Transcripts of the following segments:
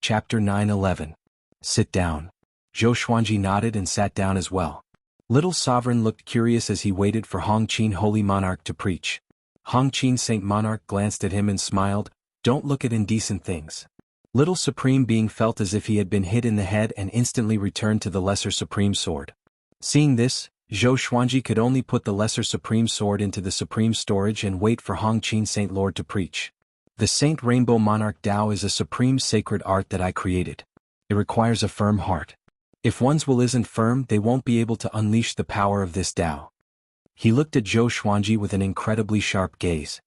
Chapter 9:11. Sit down. Zhou Xuanji nodded and sat down as well. Little Sovereign looked curious as he waited for Hong Qin Holy Monarch to preach. Hong Qin Saint Monarch glanced at him and smiled, "Don't look at indecent things." Little Supreme Being felt as if he had been hit in the head and instantly returned to the Lesser Supreme Sword. Seeing this, Zhou Xuanji could only put the Lesser Supreme Sword into the Supreme Storage and wait for Hong Qin Saint Lord to preach. The Saint Rainbow Monarch Tao is a supreme sacred art that I created. It requires a firm heart. If one's will isn't firm, they won't be able to unleash the power of this Tao. He looked at Zhou Xuanji with an incredibly sharp gaze.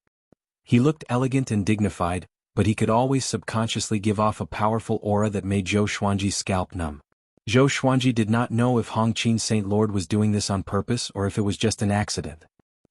He looked elegant and dignified, but he could always subconsciously give off a powerful aura that made Zhou Xuanji's scalp numb. Zhou Xuanji did not know if Hong Qin Saint Lord was doing this on purpose or if it was just an accident.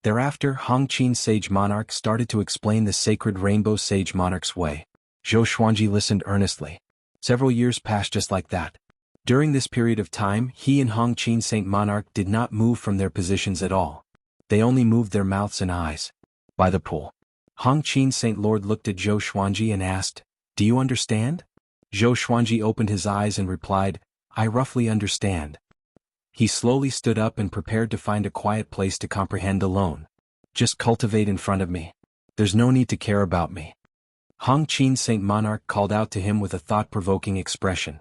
Thereafter, Hong Qin Sage Monarch started to explain the sacred Rainbow Sage Monarch's way. Zhou Xuanji listened earnestly. Several years passed just like that. During this period of time, he and Hong Qin Saint Monarch did not move from their positions at all. They only moved their mouths and eyes. By the pool, Hong Qin Saint Lord looked at Zhou Xuanji and asked, "Do you understand?" Zhou Xuanji opened his eyes and replied, "I roughly understand." He slowly stood up and prepared to find a quiet place to comprehend alone. "Just cultivate in front of me. There's no need to care about me." Hong Qin Saint Monarch called out to him with a thought-provoking expression.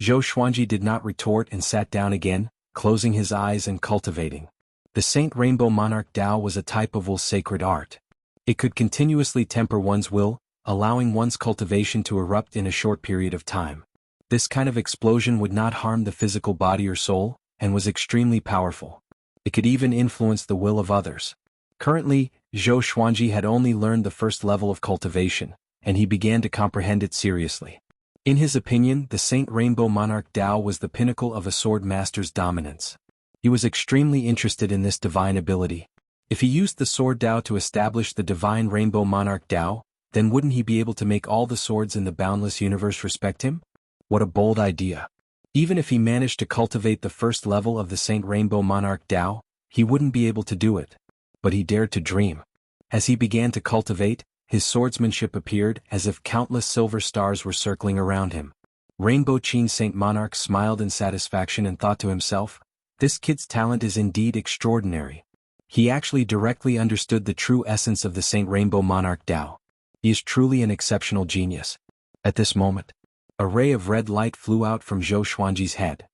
Zhou Xuanji did not retort and sat down again, closing his eyes and cultivating. The Saint Rainbow Monarch Tao was a type of will sacred art. It could continuously temper one's will, allowing one's cultivation to erupt in a short period of time. This kind of explosion would not harm the physical body or soul, and was extremely powerful. It could even influence the will of others. Currently, Zhou Xuanji had only learned the first level of cultivation, and he began to comprehend it seriously. In his opinion, the Saint Rainbow Monarch Tao was the pinnacle of a sword master's dominance. He was extremely interested in this divine ability. If he used the sword Tao to establish the divine Rainbow Monarch Tao, then wouldn't he be able to make all the swords in the boundless universe respect him? What a bold idea. Even if he managed to cultivate the first level of the Saint Rainbow Monarch Tao, he wouldn't be able to do it. But he dared to dream. As he began to cultivate, his swordsmanship appeared as if countless silver stars were circling around him. Rainbow Qin Saint Monarch smiled in satisfaction and thought to himself, "This kid's talent is indeed extraordinary." He actually directly understood the true essence of the Saint Rainbow Monarch Tao. He is truly an exceptional genius. At this moment, a ray of red light flew out from Zhou Xuanji's head.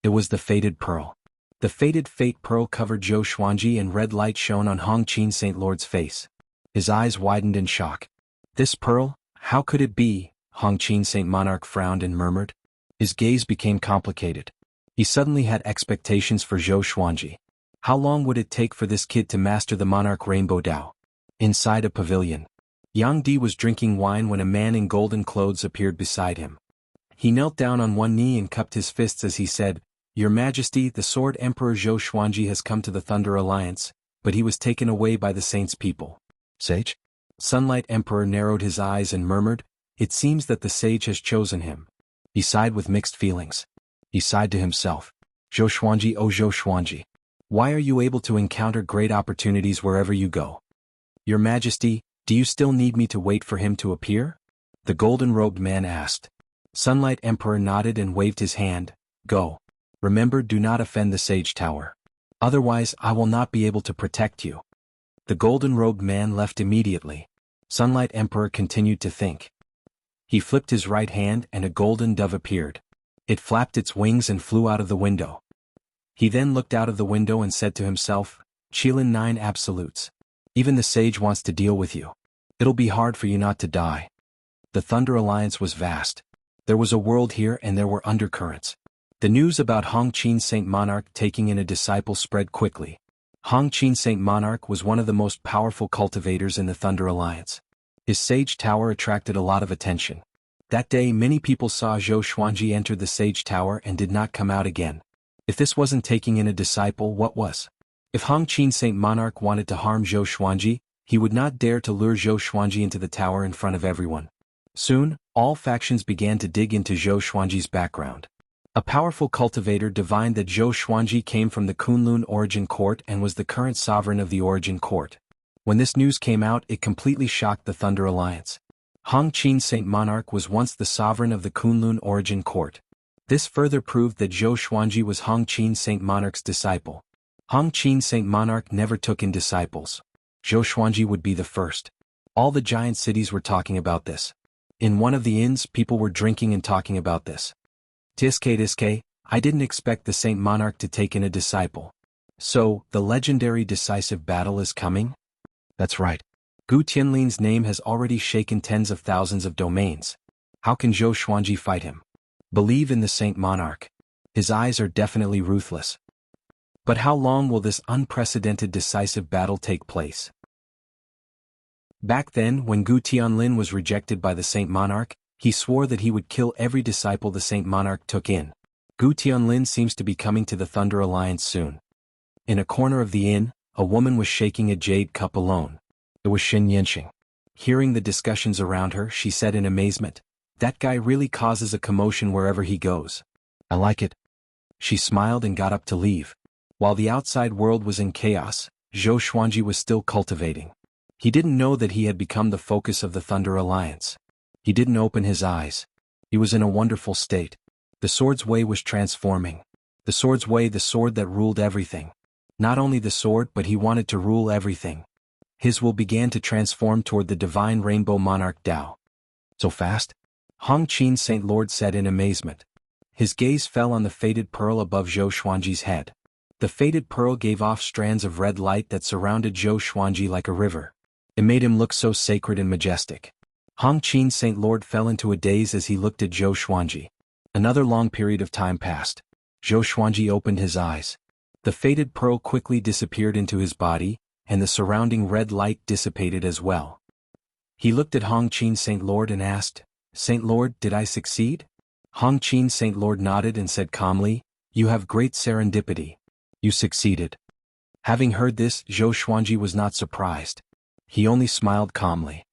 It was the Fated Pearl. The Fated Fate Pearl covered Zhou Xuanji and red light shone on Hong Qin Saint Lord's face. His eyes widened in shock. "This pearl? How could it be?" Hong Qin Saint Monarch frowned and murmured. His gaze became complicated. He suddenly had expectations for Zhou Xuanji. How long would it take for this kid to master the Monarch Rainbow Tao? Inside a pavilion, Yang Di was drinking wine when a man in golden clothes appeared beside him. He knelt down on one knee and cupped his fists as he said, "Your Majesty, the Sword Emperor Zhou Xuanji has come to the Thunder Alliance, but he was taken away by the Saint's people." "Sage?" Sunlight Emperor narrowed his eyes and murmured, "It seems that the sage has chosen him." He sighed with mixed feelings. He sighed to himself. "Zhou Xuanji, oh Zhou Xuanji. Why are you able to encounter great opportunities wherever you go? Your Majesty, do you still need me to wait for him to appear?" The golden-robed man asked. Sunlight Emperor nodded and waved his hand. "Go. Remember, do not offend the Sage Tower. Otherwise, I will not be able to protect you." The golden-robed man left immediately. Sunlight Emperor continued to think. He flipped his right hand and a golden dove appeared. It flapped its wings and flew out of the window. He then looked out of the window and said to himself, "Qilin 9 absolutes. Even the sage wants to deal with you. It'll be hard for you not to die." The Thunder Alliance was vast. There was a world here and there were undercurrents. The news about Hong Qin Saint Monarch taking in a disciple spread quickly. Hong Qin Saint Monarch was one of the most powerful cultivators in the Thunder Alliance. His Sage Tower attracted a lot of attention. That day many people saw Zhou Xuanji enter the Sage Tower and did not come out again. If this wasn't taking in a disciple, what was? If Hong Qin Saint Monarch wanted to harm Zhou Xuanji, he would not dare to lure Zhou Xuanji into the tower in front of everyone. Soon, all factions began to dig into Zhou Xuanji's background. A powerful cultivator divined that Zhou Xuanji came from the Kunlun Origin Court and was the current sovereign of the Origin Court. When this news came out, it completely shocked the Thunder Alliance. Hong Qin Saint Monarch was once the sovereign of the Kunlun origin court. This further proved that Zhou Xuanji was Hong Qin Saint Monarch's disciple. Hong Qin Saint Monarch never took in disciples. Zhou Xuanji would be the first. All the giant cities were talking about this. In one of the inns, people were drinking and talking about this. Tiske, I didn't expect the Saint Monarch to take in a disciple. So, the legendary decisive battle is coming? That's right. Gu Tianlin's name has already shaken tens of thousands of domains. How can Zhou Xuanji fight him? Believe in the Saint Monarch. His eyes are definitely ruthless. But how long will this unprecedented decisive battle take place? Back then, when Gu Tianlin was rejected by the Saint Monarch, he swore that he would kill every disciple the Saint Monarch took in. Gu Tianlin seems to be coming to the Thunder Alliance soon. In a corner of the inn, a woman was shaking a jade cup alone. It was Xin Yanxing. Hearing the discussions around her, she said in amazement, "That guy really causes a commotion wherever he goes. I like it." She smiled and got up to leave. While the outside world was in chaos, Zhou Xuanji was still cultivating. He didn't know that he had become the focus of the Thunder Alliance. He didn't open his eyes. He was in a wonderful state. The sword's way was transforming. The sword's way, the sword that ruled everything. Not only the sword, but he wanted to rule everything. His will began to transform toward the divine rainbow monarch Tao. So fast? Hong Qin Saint Lord said in amazement. His gaze fell on the faded pearl above Zhou Xuanji's head. The faded pearl gave off strands of red light that surrounded Zhou Xuanji like a river. It made him look so sacred and majestic. Hong Qin Saint Lord fell into a daze as he looked at Zhou Xuanji. Another long period of time passed. Zhou Xuanji opened his eyes. The faded pearl quickly disappeared into his body, and the surrounding red light dissipated as well. He looked at Hong Qin Saint Lord and asked, "Saint Lord, did I succeed?" Hong Qin Saint Lord nodded and said calmly, "You have great serendipity. You succeeded." Having heard this, Zhou Xuanji was not surprised. He only smiled calmly.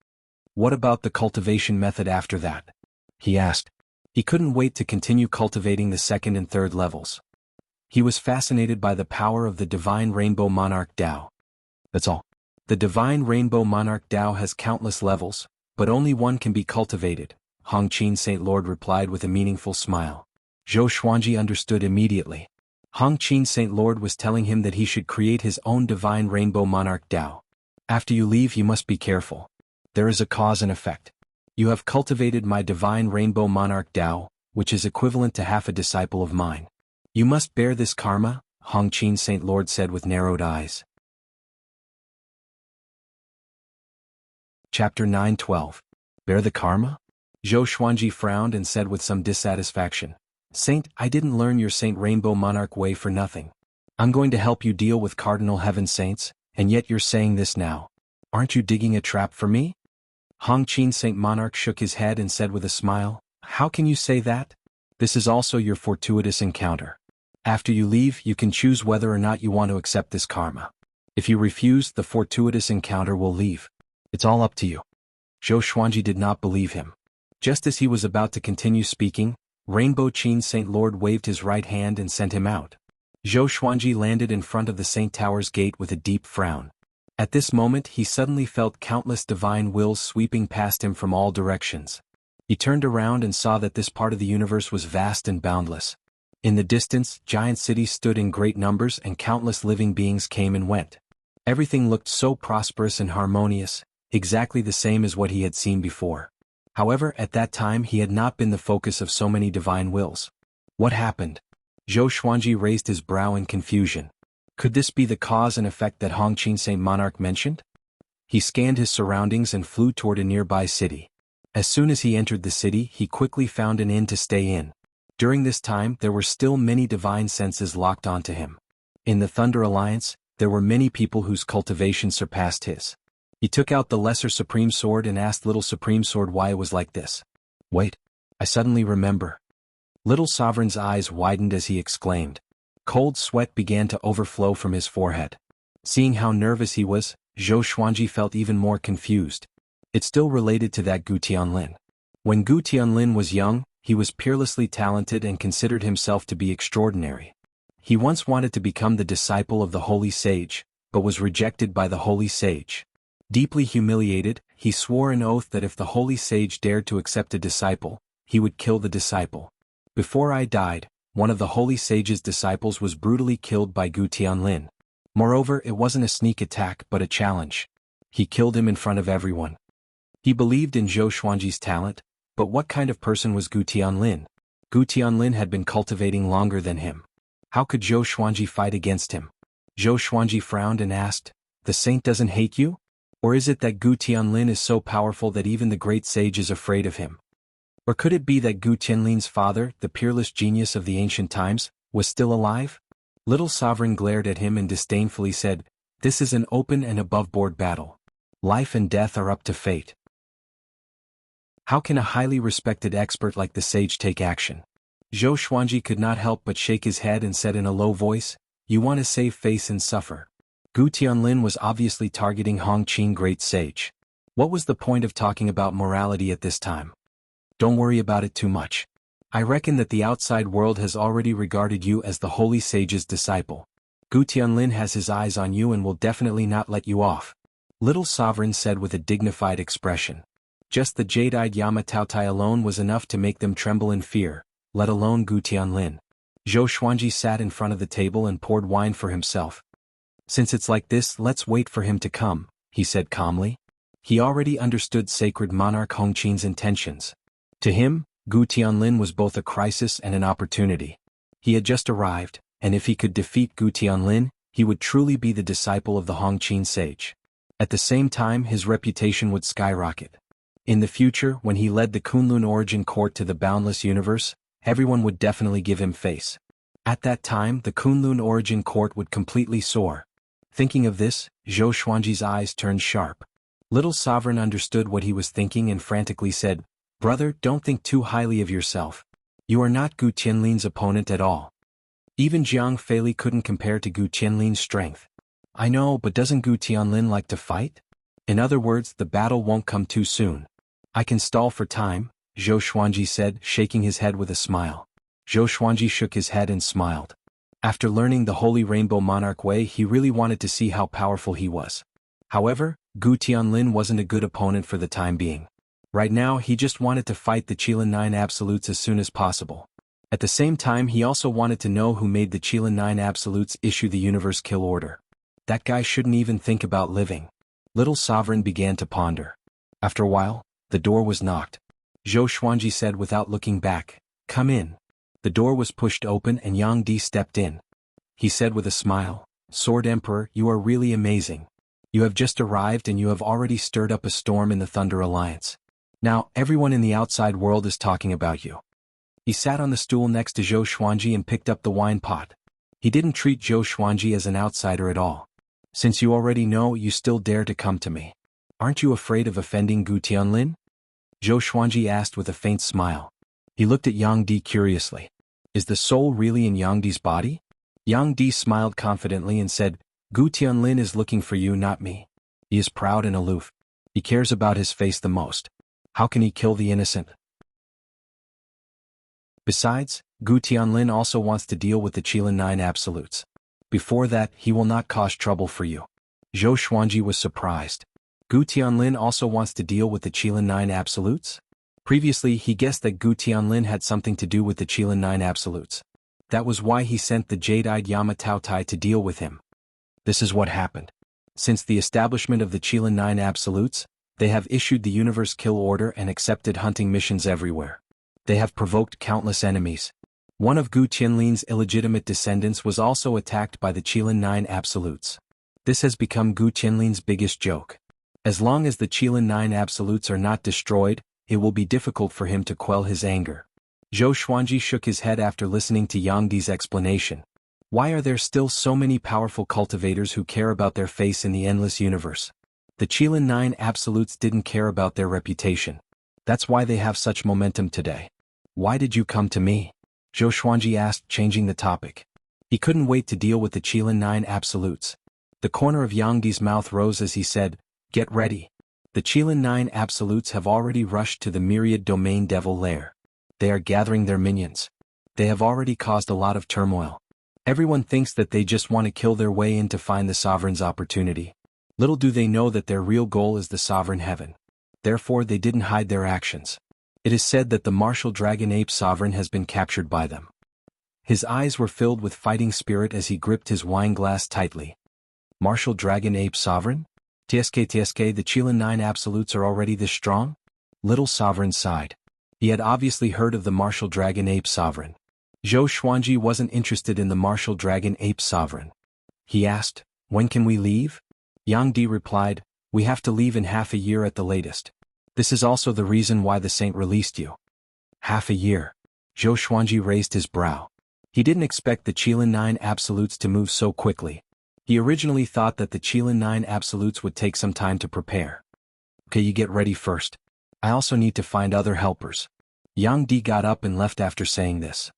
"What about the cultivation method after that?" he asked. He couldn't wait to continue cultivating the second and third levels. He was fascinated by the power of the divine rainbow monarch Tao. That's all. The divine rainbow monarch Tao has countless levels, but only one can be cultivated, Hong Qin Saint Lord replied with a meaningful smile. Zhou Xuanji understood immediately. Hong Qin Saint Lord was telling him that he should create his own divine rainbow monarch Tao. After you leave, you must be careful. There is a cause and effect. You have cultivated my divine rainbow monarch Tao, which is equivalent to half a disciple of mine. You must bear this karma, Hong Qin Saint Lord said with narrowed eyes. Chapter 9:12. Bear the karma? Zhou Xuanji frowned and said with some dissatisfaction, "Saint, I didn't learn your Saint Rainbow Monarch way for nothing. I'm going to help you deal with Cardinal Heaven Saints, and yet you're saying this now. Aren't you digging a trap for me?" Hong Qin Saint Monarch shook his head and said with a smile, "How can you say that? This is also your fortuitous encounter. After you leave, you can choose whether or not you want to accept this karma. If you refuse, the fortuitous encounter will leave. It's all up to you." Zhou Xuanji did not believe him. Just as he was about to continue speaking, Rainbow Qin Saint Lord waved his right hand and sent him out. Zhou Xuanji landed in front of the Saint Tower's gate with a deep frown. At this moment he suddenly felt countless divine wills sweeping past him from all directions. He turned around and saw that this part of the universe was vast and boundless. In the distance, giant cities stood in great numbers and countless living beings came and went. Everything looked so prosperous and harmonious, exactly the same as what he had seen before. However, at that time he had not been the focus of so many divine wills. What happened? Zhou Xuanji raised his brow in confusion. Could this be the cause and effect that Hong Qin Saint Monarch mentioned? He scanned his surroundings and flew toward a nearby city. As soon as he entered the city, he quickly found an inn to stay in. During this time, there were still many divine senses locked onto him. In the Thunder Alliance, there were many people whose cultivation surpassed his. He took out the Lesser Supreme Sword and asked Little Supreme Sword why it was like this. "Wait, I suddenly remember." Little Sovereign's eyes widened as he exclaimed. Cold sweat began to overflow from his forehead. Seeing how nervous he was, Zhou Xuanji felt even more confused. It still related to that Gu Tianlin. When Gu Tianlin was young, he was peerlessly talented and considered himself to be extraordinary. He once wanted to become the disciple of the Holy Sage, but was rejected by the Holy Sage. Deeply humiliated, he swore an oath that if the holy sage dared to accept a disciple, he would kill the disciple. Before I died, one of the holy sage's disciples was brutally killed by Gu Tianlin. Moreover, it wasn't a sneak attack but a challenge. He killed him in front of everyone. He believed in Zhou Xuanji's talent, but what kind of person was Gu Tianlin? Gu Tianlin had been cultivating longer than him. How could Zhou Xuanji fight against him? Zhou Xuanji frowned and asked, "The saint doesn't hate you? Or is it that Gu Tianlin is so powerful that even the great sage is afraid of him? Or could it be that Gu Tianlin's father, the peerless genius of the ancient times, was still alive?" Little Sovereign glared at him and disdainfully said, "This is an open and above-board battle. Life and death are up to fate. How can a highly respected expert like the sage take action?" Zhou Xuanji could not help but shake his head and said in a low voice, "You want to save face and suffer." Gu Tianlin was obviously targeting Hongqin Great Sage. What was the point of talking about morality at this time? Don't worry about it too much. I reckon that the outside world has already regarded you as the holy sage's disciple. Gu Tianlin has his eyes on you and will definitely not let you off. Little Sovereign said with a dignified expression. Just the jade-eyed Yama Taotai alone was enough to make them tremble in fear, let alone Gu Tianlin. Zhou Xuanji sat in front of the table and poured wine for himself. "Since it's like this, let's wait for him to come," he said calmly. He already understood sacred monarch Hongqin's intentions. To him, Gu Tianlin was both a crisis and an opportunity. He had just arrived, and if he could defeat Gu Tianlin, he would truly be the disciple of the Hongqin sage. At the same time, his reputation would skyrocket. In the future, when he led the Kunlun origin court to the boundless universe, everyone would definitely give him face. At that time, the Kunlun origin court would completely soar. Thinking of this, Zhou Xuanji's eyes turned sharp. Little Sovereign understood what he was thinking and frantically said, "Brother, don't think too highly of yourself. You are not Gu Tianlin's opponent at all. Even Jiang Feili couldn't compare to Gu Tianlin's strength." "I know, but doesn't Gu Tianlin like to fight? In other words, the battle won't come too soon. I can stall for time," Zhou Xuanji said, shaking his head with a smile. Zhou Xuanji shook his head and smiled. After learning the Holy Rainbow Monarch way, he really wanted to see how powerful he was. However, Gu Tianlin wasn't a good opponent for the time being. Right now, he just wanted to fight the Qilin 9 Absolutes as soon as possible. At the same time, he also wanted to know who made the Qilin 9 Absolutes issue the Universe Kill Order. That guy shouldn't even think about living. Little Sovereign began to ponder. After a while, the door was knocked. Zhou Xuanji said without looking back, "Come in." The door was pushed open and Yang Di stepped in. He said with a smile, "Sword Emperor, you are really amazing. You have just arrived and you have already stirred up a storm in the Thunder Alliance. Now, everyone in the outside world is talking about you." He sat on the stool next to Zhou Xuanji and picked up the wine pot. He didn't treat Zhou Xuanji as an outsider at all. "Since you already know, you still dare to come to me. Aren't you afraid of offending Gu Tianlin?" Zhou Xuanji asked with a faint smile. He looked at Yang Di curiously. "Is the soul really in Yang Di's body?" Yang Di smiled confidently and said, "Gu Tianlin is looking for you, not me. He is proud and aloof. He cares about his face the most. How can he kill the innocent? Besides, Gu Tianlin also wants to deal with the Qilin 9 Absolutes. Before that, he will not cause trouble for you." Zhou Xuanji was surprised. Gu Tianlin also wants to deal with the Qilin 9 Absolutes? Previously, he guessed that Gu Tianlin had something to do with the Qilin 9 Absolutes. That was why he sent the jade-eyed Yama Taotai to deal with him. This is what happened. Since the establishment of the Qilin 9 Absolutes, they have issued the Universe Kill Order and accepted hunting missions everywhere. They have provoked countless enemies. One of Gu Tianlin's illegitimate descendants was also attacked by the Qilin 9 Absolutes. This has become Gu Tianlin's biggest joke. As long as the Qilin 9 Absolutes are not destroyed, it will be difficult for him to quell his anger. Zhou Xuanji shook his head after listening to Yang Di's explanation. Why are there still so many powerful cultivators who care about their face in the endless universe? The Qilin 9 Absolutes didn't care about their reputation. That's why they have such momentum today. "Why did you come to me?" Zhou Xuanji asked, changing the topic. He couldn't wait to deal with the Qilin 9 Absolutes. The corner of Yang Di's mouth rose as he said, "Get ready. The Qilin 9 Absolutes have already rushed to the Myriad Domain Devil Lair. They are gathering their minions. They have already caused a lot of turmoil. Everyone thinks that they just want to kill their way in to find the Sovereign's opportunity. Little do they know that their real goal is the sovereign heaven. Therefore they didn't hide their actions. It is said that the martial dragon ape sovereign has been captured by them. His eyes were filled with fighting spirit as he gripped his wine glass tightly. Martial dragon ape sovereign? TSK the Qilin 9 absolutes are already this strong? Little sovereign sighed. He had obviously heard of the martial dragon ape sovereign. Zhou Xuanji wasn't interested in the martial dragon ape sovereign. He asked, "When can we leave?" Yang Di replied, "We have to leave in half a year at the latest. This is also the reason why the saint released you." Half a year. Zhou Xuanji raised his brow. He didn't expect the Qilin 9 absolutes to move so quickly. He originally thought that the Qilin 9 absolutes would take some time to prepare. "Okay, you get ready first. I also need to find other helpers." Yang Di got up and left after saying this.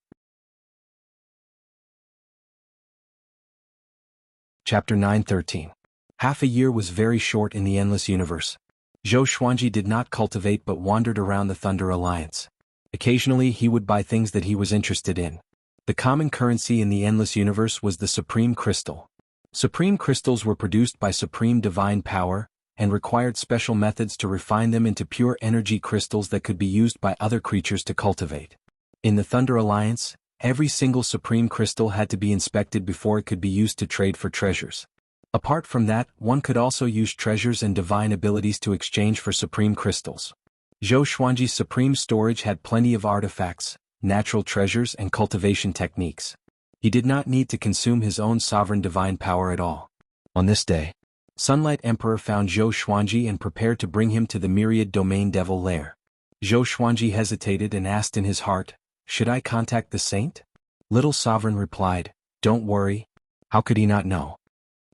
Chapter 9:13. Half a year was very short in the endless universe. Zhou Xuanji did not cultivate but wandered around the Thunder Alliance. Occasionally he would buy things that he was interested in. The common currency in the endless universe was the Supreme Crystal. Supreme Crystals were produced by Supreme Divine Power, and required special methods to refine them into pure energy crystals that could be used by other creatures to cultivate. In the Thunder Alliance, every single Supreme Crystal had to be inspected before it could be used to trade for treasures. Apart from that, one could also use treasures and divine abilities to exchange for Supreme Crystals. Zhou Xuanji's Supreme Storage had plenty of artifacts, natural treasures and cultivation techniques. He did not need to consume his own sovereign divine power at all. On this day, Sunlight Emperor found Zhou Xuanji and prepared to bring him to the Myriad Domain Devil Lair. Zhou Xuanji hesitated and asked in his heart, "Should I contact the saint?" Little Sovereign replied, "Don't worry." How could he not know?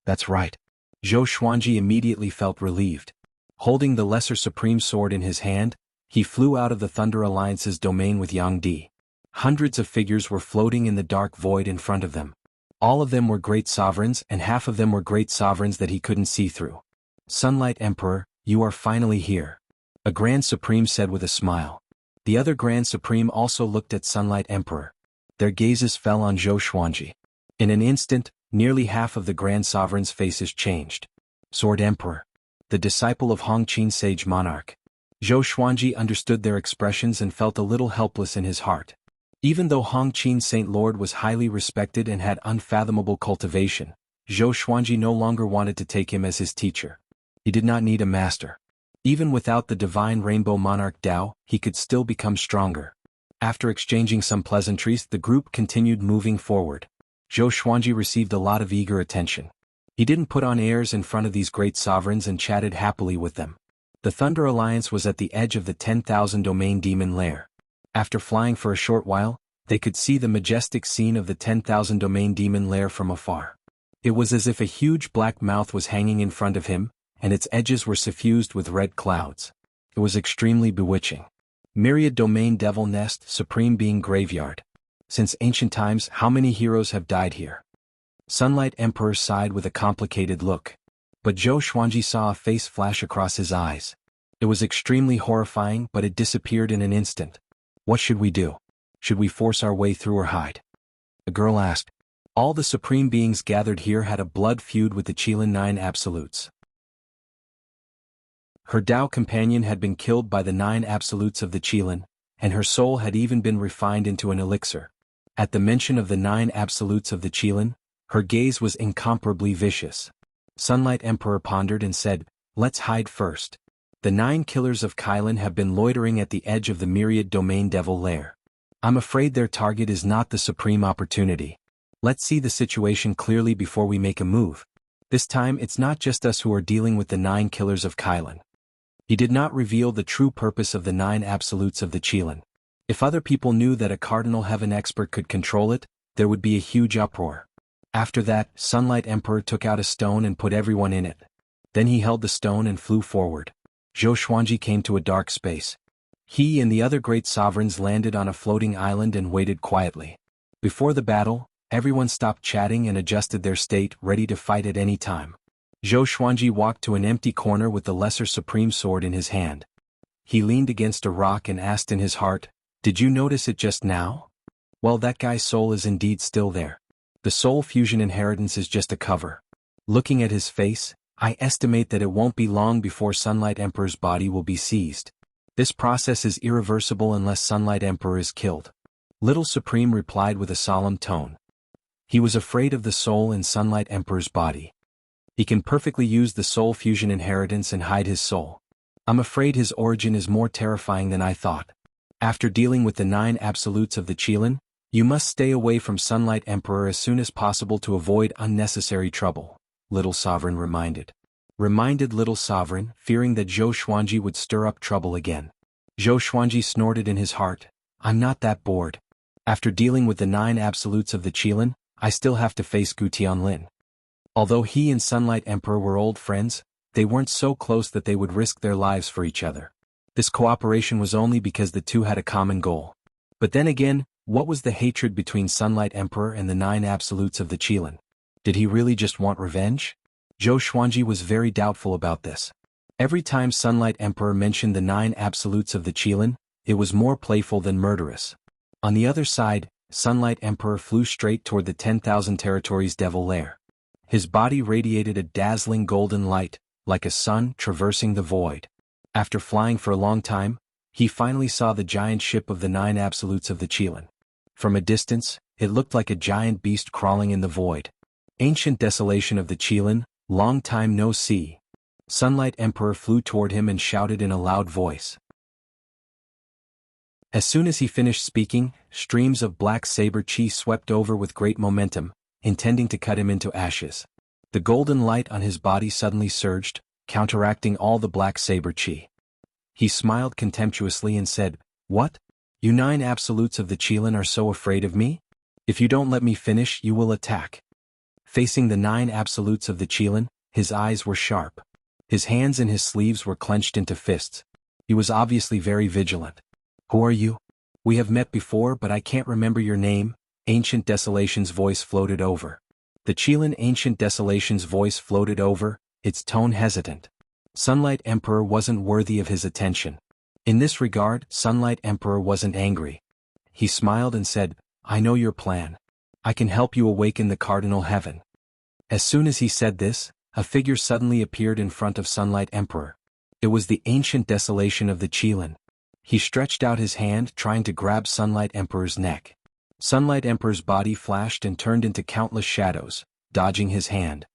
That's right. Zhou Xuanji immediately felt relieved. Holding the Lesser Supreme Sword in his hand, he flew out of the Thunder Alliance's domain with Yang Di. Hundreds of figures were floating in the dark void in front of them. All of them were great sovereigns and half of them were great sovereigns that he couldn't see through. "Sunlight Emperor, you are finally here," a Grand Supreme said with a smile. The other Grand Supreme also looked at Sunlight Emperor. Their gazes fell on Zhou Xuanji. In an instant, nearly half of the Grand Sovereign's faces changed. Sword Emperor. The disciple of Hongqin Sage Monarch. Zhou Xuanji understood their expressions and felt a little helpless in his heart. Even though Hongqin Saint Lord was highly respected and had unfathomable cultivation, Zhou Xuanji no longer wanted to take him as his teacher. He did not need a master. Even without the divine Rainbow Monarch Dao, he could still become stronger. After exchanging some pleasantries, the group continued moving forward. Zhou Xuanji received a lot of eager attention. He didn't put on airs in front of these great sovereigns and chatted happily with them. The Thunder Alliance was at the edge of the 10,000 Domain Demon Lair. After flying for a short while, they could see the majestic scene of the 10,000 Domain Demon Lair from afar. It was as if a huge black mouth was hanging in front of him, and its edges were suffused with red clouds. It was extremely bewitching. Myriad Domain Devil Nest, Supreme Being Graveyard. Since ancient times, how many heroes have died here? Sunlight Emperor sighed with a complicated look. But Zhou Xuanji saw a face flash across his eyes. It was extremely horrifying, but it disappeared in an instant. What should we do? Should we force our way through or hide? A girl asked. All the supreme beings gathered here had a blood feud with the Qilin 9 absolutes. Her Tao companion had been killed by the 9 absolutes of the Qilin, and her soul had even been refined into an elixir. At the mention of the 9 absolutes of the Qilin, her gaze was incomparably vicious. Sunlight Emperor pondered and said, "Let's hide first. The 9 killers of Qilin have been loitering at the edge of the Myriad Domain Devil Lair. I'm afraid their target is not the supreme opportunity. Let's see the situation clearly before we make a move. This time it's not just us who are dealing with the 9 killers of Qilin." He did not reveal the true purpose of the 9 absolutes of the Qilin. If other people knew that a Cardinal Heaven expert could control it, there would be a huge uproar. After that, Sunlight Emperor took out a stone and put everyone in it. Then he held the stone and flew forward. Zhou Xuanji came to a dark space. He and the other great sovereigns landed on a floating island and waited quietly. Before the battle, everyone stopped chatting and adjusted their state, ready to fight at any time. Zhou Xuanji walked to an empty corner with the Lesser Supreme Sword in his hand. He leaned against a rock and asked in his heart, "Did you notice it just now? Well, that guy's soul is indeed still there. The soul fusion inheritance is just a cover." Looking at his face, I estimate that it won't be long before Sunlight Emperor's body will be seized. This process is irreversible unless Sunlight Emperor is killed. Little Supreme replied with a solemn tone. He was afraid of the soul in Sunlight Emperor's body. He can perfectly use the soul fusion inheritance and hide his soul. I'm afraid his origin is more terrifying than I thought. After dealing with the 9 absolutes of the Qilin, you must stay away from Sunlight Emperor as soon as possible to avoid unnecessary trouble, Little Sovereign reminded. Little Sovereign, fearing that Zhou Xuanji would stir up trouble again. Zhou Xuanji snorted in his heart, I'm not that bored. After dealing with the 9 absolutes of the Qilin, I still have to face Gu Tianlin. Although he and Sunlight Emperor were old friends, they weren't so close that they would risk their lives for each other. This cooperation was only because the two had a common goal. But then again, what was the hatred between Sunlight Emperor and the 9 absolutes of the Qilin? Did he really just want revenge? Zhou Xuanji was very doubtful about this. Every time Sunlight Emperor mentioned the 9 absolutes of the Qilin, it was more playful than murderous. On the other side, Sunlight Emperor flew straight toward the 10,000 territories devil lair. His body radiated a dazzling golden light, like a sun traversing the void. After flying for a long time, he finally saw the giant ship of the 9 absolutes of the Qilin. From a distance, it looked like a giant beast crawling in the void. Ancient desolation of the Qilin, long time no see. Sunlight Emperor flew toward him and shouted in a loud voice. As soon as he finished speaking, streams of black saber chi swept over with great momentum, intending to cut him into ashes. The golden light on his body suddenly surged, counteracting all the black saber chi. He smiled contemptuously and said, What? You 9 absolutes of the Qilin are so afraid of me? If you don't let me finish, you will attack. Facing the 9 absolutes of the Qilin, his eyes were sharp. His hands and his sleeves were clenched into fists. He was obviously very vigilant. Who are you? We have met before, but I can't remember your name. Ancient Desolation's voice floated over. The Qilin Ancient Desolation's voice floated over, its tone hesitant. Sunlight Emperor wasn't worthy of his attention. In this regard, Sunlight Emperor wasn't angry. He smiled and said, I know your plan. I can help you awaken the cardinal heaven. As soon as he said this, a figure suddenly appeared in front of Sunlight Emperor. It was the Ancient Desolation of the Qilin. He stretched out his hand trying to grab Sunlight Emperor's neck. Sunlight Emperor's body flashed and turned into countless shadows, dodging his hand.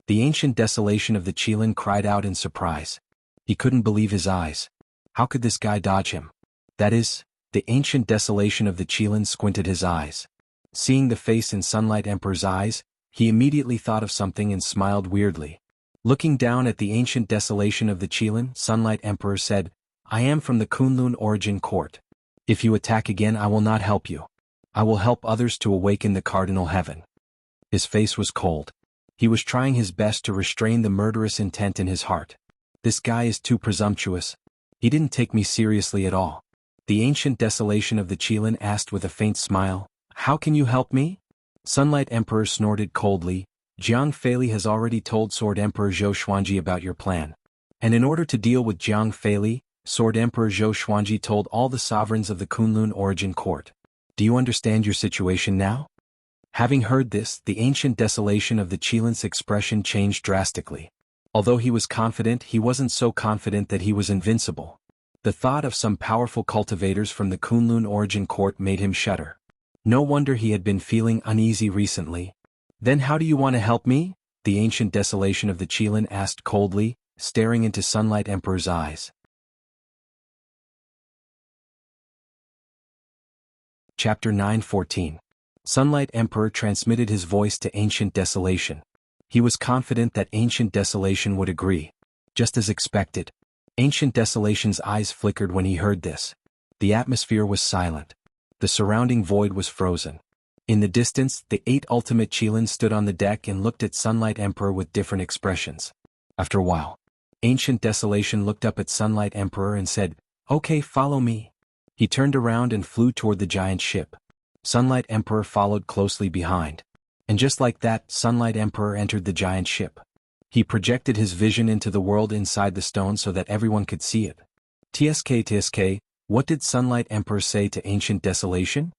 The Ancient Desolation of the Qilin cried out in surprise. He couldn't believe his eyes. How could this guy dodge him? That is, the Ancient Desolation of the Qilin squinted his eyes. Seeing the face in Sunlight Emperor's eyes, he immediately thought of something and smiled weirdly. Looking down at the Ancient Desolation of the Qilin, Sunlight Emperor said, I am from the Kunlun Origin Court. If you attack again, I will not help you. I will help others to awaken the cardinal heaven. His face was cold. He was trying his best to restrain the murderous intent in his heart. This guy is too presumptuous. He didn't take me seriously at all. The Ancient Desolation of the Qilin asked with a faint smile, How can you help me? Sunlight Emperor snorted coldly, Jianghu has already told Sword Emperor Zhou Xuanji about your plan. And in order to deal with Jianghu, Sword Emperor Zhou Xuanji told all the sovereigns of the Kunlun Origin Court. Do you understand your situation now? Having heard this, the Ancient Desolation of the Qilin's expression changed drastically. Although he was confident, he wasn't so confident that he was invincible. The thought of some powerful cultivators from the Kunlun Origin Court made him shudder. No wonder he had been feeling uneasy recently. Then how do you want to help me? The Ancient Desolation of the Qilin asked coldly, staring into Sunlight Emperor's eyes. Chapter 9:14. Sunlight Emperor transmitted his voice to Ancient Desolation. He was confident that Ancient Desolation would agree. Just as expected. Ancient Desolation's eyes flickered when he heard this. The atmosphere was silent. The surrounding void was frozen. In the distance, the 8 ultimate Qilin stood on the deck and looked at Sunlight Emperor with different expressions. After a while, Ancient Desolation looked up at Sunlight Emperor and said, Okay, follow me. He turned around and flew toward the giant ship. Sunlight Emperor followed closely behind. And just like that, Sunlight Emperor entered the giant ship. He projected his vision into the world inside the stone so that everyone could see it. TSK, what did Sunlight Emperor say to Ancient Desolation?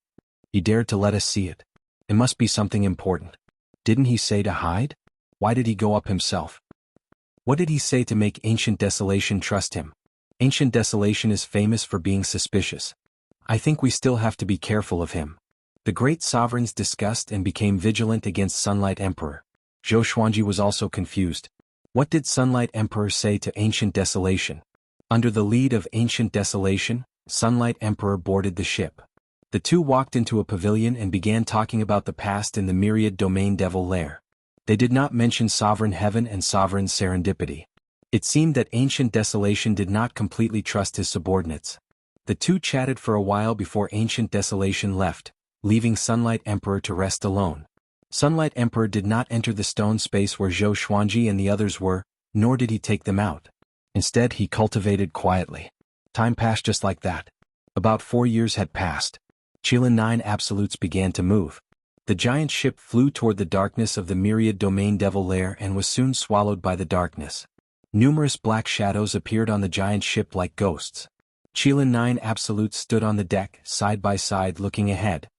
He dared to let us see it. It must be something important. Didn't he say to hide? Why did he go up himself? What did he say to make Ancient Desolation trust him? Ancient Desolation is famous for being suspicious. I think we still have to be careful of him. The great sovereigns discussed and became vigilant against Sunlight Emperor. Zhou Xuanji was also confused. What did Sunlight Emperor say to Ancient Desolation? Under the lead of Ancient Desolation, Sunlight Emperor boarded the ship. The two walked into a pavilion and began talking about the past in the myriad domain devil lair. They did not mention Sovereign Heaven and Sovereign Serendipity. It seemed that Ancient Desolation did not completely trust his subordinates. The two chatted for a while before Ancient Desolation left, leaving Sunlight Emperor to rest alone. Sunlight Emperor did not enter the stone space where Zhou Xuanji and the others were, nor did he take them out. Instead, he cultivated quietly. Time passed just like that. About 4 years had passed. Qilin 9 absolutes began to move. The giant ship flew toward the darkness of the myriad domain devil lair and was soon swallowed by the darkness. Numerous black shadows appeared on the giant ship like ghosts. Qilin 9 absolutes stood on the deck, side by side looking ahead.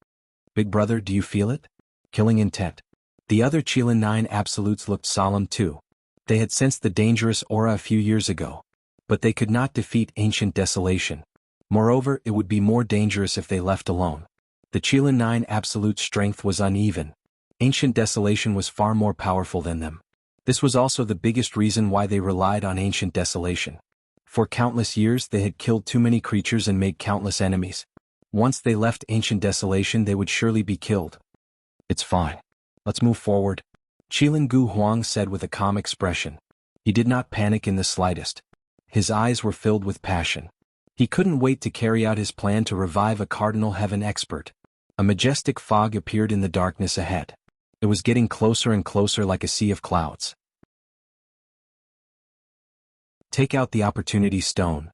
Big brother, do you feel it? Killing intent. The other Qilin 9 absolutes looked solemn too. They had sensed the dangerous aura a few years ago. But they could not defeat Ancient Desolation. Moreover, it would be more dangerous if they left alone. The Qilin 9 absolute strength was uneven. Ancient Desolation was far more powerful than them. This was also the biggest reason why they relied on Ancient Desolation. For countless years they had killed too many creatures and made countless enemies. Once they left Ancient Desolation they would surely be killed. It's fine. Let's move forward. Qilin Gu Huang said with a calm expression. He did not panic in the slightest. His eyes were filled with passion. He couldn't wait to carry out his plan to revive a Cardinal Heaven expert. A majestic fog appeared in the darkness ahead. It was getting closer and closer like a sea of clouds. Take out the Opportunity Stone.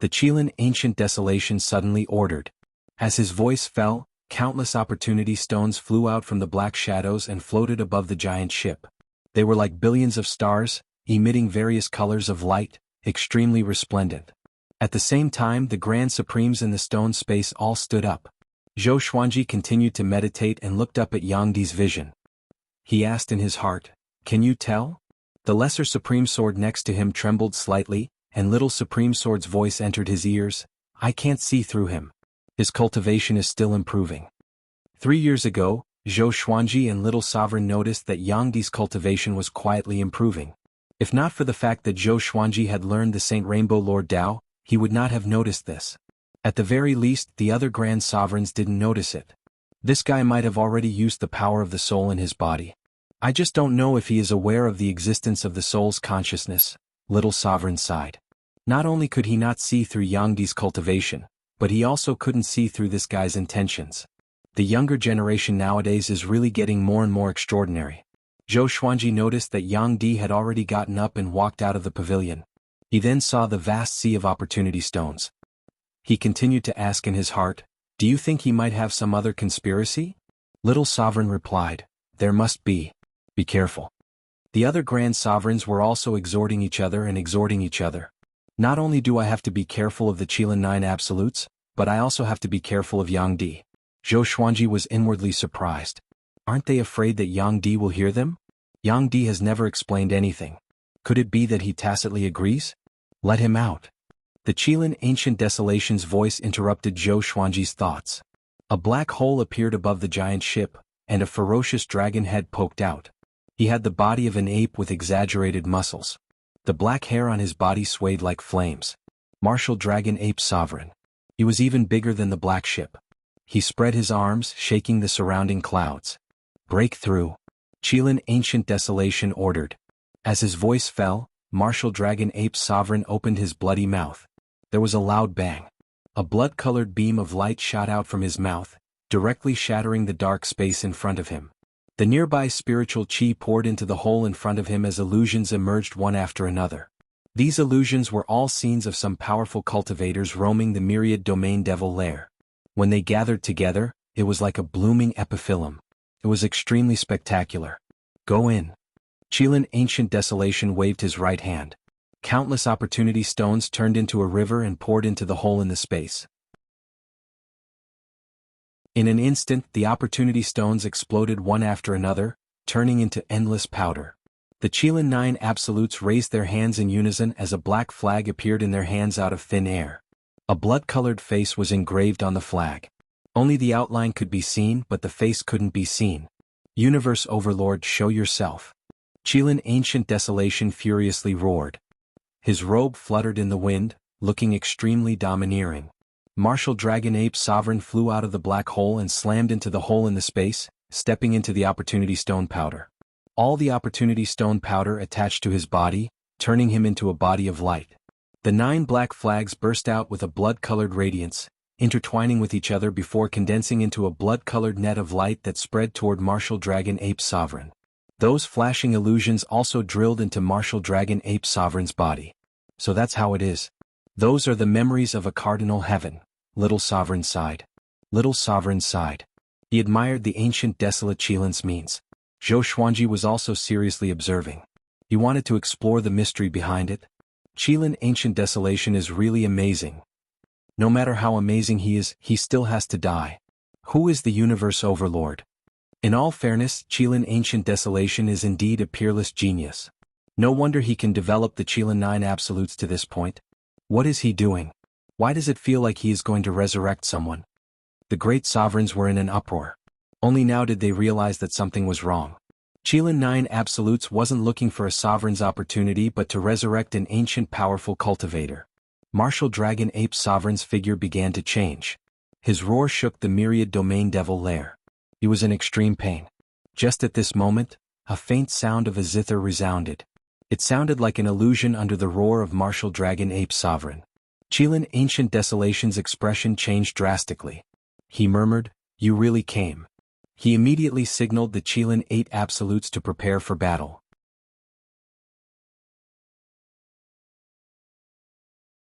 The Qilin Ancient Desolation suddenly ordered. As his voice fell, countless Opportunity Stones flew out from the black shadows and floated above the giant ship. They were like billions of stars, emitting various colors of light, extremely resplendent. At the same time the Grand Supremes in the stone space all stood up. Zhou Xuanji continued to meditate and looked up at Yang Di's vision. He asked in his heart, "Can you tell?" The Lesser Supreme Sword next to him trembled slightly, and Little Supreme Sword's voice entered his ears. "I can't see through him. His cultivation is still improving." 3 years ago, Zhou Xuanji and Little Sovereign noticed that Yang Di's cultivation was quietly improving. If not for the fact that Zhou Xuanji had learned the Saint Rainbow Lord Dao, he would not have noticed this. At the very least, the other Grand Sovereigns didn't notice it. This guy might have already used the power of the soul in his body. I just don't know if he is aware of the existence of the soul's consciousness, Little Sovereign sighed. Not only could he not see through Yang Di's cultivation, but he also couldn't see through this guy's intentions. The younger generation nowadays is really getting more and more extraordinary. Zhou Xuanji noticed that Yang Di had already gotten up and walked out of the pavilion. He then saw the vast sea of Opportunity Stones. He continued to ask in his heart, "Do you think he might have some other conspiracy?" Little Sovereign replied, "There must be. Be careful." The other Grand Sovereigns were also exhorting each other and exhorting each other. Not only do I have to be careful of the Qilin 9 absolutes, but I also have to be careful of Yang Di. Zhou Xuanji was inwardly surprised. Aren't they afraid that Yang Di will hear them? Yang Di has never explained anything. Could it be that he tacitly agrees? Let him out. The Qilin Ancient Desolation's voice interrupted Zhou Xuanji's thoughts. A black hole appeared above the giant ship, and a ferocious dragon head poked out. He had the body of an ape with exaggerated muscles. The black hair on his body swayed like flames. Martial Dragon Ape Sovereign. He was even bigger than the black ship. He spread his arms, shaking the surrounding clouds. "Break through." Qilin Ancient Desolation ordered. As his voice fell, Martial Dragon Ape Sovereign opened his bloody mouth. There was a loud bang. A blood-colored beam of light shot out from his mouth, directly shattering the dark space in front of him. The nearby spiritual chi poured into the hole in front of him as illusions emerged one after another. These illusions were all scenes of some powerful cultivators roaming the myriad domain devil lair. When they gathered together, it was like a blooming epiphyllum. It was extremely spectacular. "Go in." Qilin Ancient Desolation waved his right hand. Countless Opportunity Stones turned into a river and poured into the hole in the space. In an instant the Opportunity Stones exploded one after another, turning into endless powder. The Qilin 9 Absolutes raised their hands in unison as a black flag appeared in their hands out of thin air. A blood-colored face was engraved on the flag. Only the outline could be seen, but the face couldn't be seen. Universe Overlord, show yourself. Qilin Ancient Desolation furiously roared. His robe fluttered in the wind, looking extremely domineering. Martial Dragon Ape Sovereign flew out of the black hole and slammed into the hole in the space, stepping into the Opportunity Stone powder. All the Opportunity Stone powder attached to his body, turning him into a body of light. The 9 black flags burst out with a blood-colored radiance, intertwining with each other before condensing into a blood-colored net of light that spread toward Martial Dragon Ape Sovereign. Those flashing illusions also drilled into Martial Dragon Ape Sovereign's body. So that's how it is. Those are the memories of a cardinal heaven. Little Sovereign sighed. Little Sovereign sighed. He admired the ancient desolate Qilin's means. Zhou Xuanji was also seriously observing. He wanted to explore the mystery behind it. Qilin Ancient Desolation is really amazing. No matter how amazing he is, he still has to die. Who is the Universe Overlord? In all fairness, Qilin Ancient Desolation is indeed a peerless genius. No wonder he can develop the Qilin 9 Absolutes to this point. What is he doing? Why does it feel like he is going to resurrect someone? The great sovereigns were in an uproar. Only now did they realize that something was wrong. Qilin 9 Absolutes wasn't looking for a sovereign's opportunity but to resurrect an ancient powerful cultivator. Martial Dragon Ape Sovereign's figure began to change. His roar shook the myriad domain devil lair. He was in extreme pain. Just at this moment, a faint sound of a zither resounded. It sounded like an illusion under the roar of Martial Dragon Ape Sovereign. Qilin Ancient Desolation's expression changed drastically. He murmured, "You really came." He immediately signaled the Qilin 8 Absolutes to prepare for battle.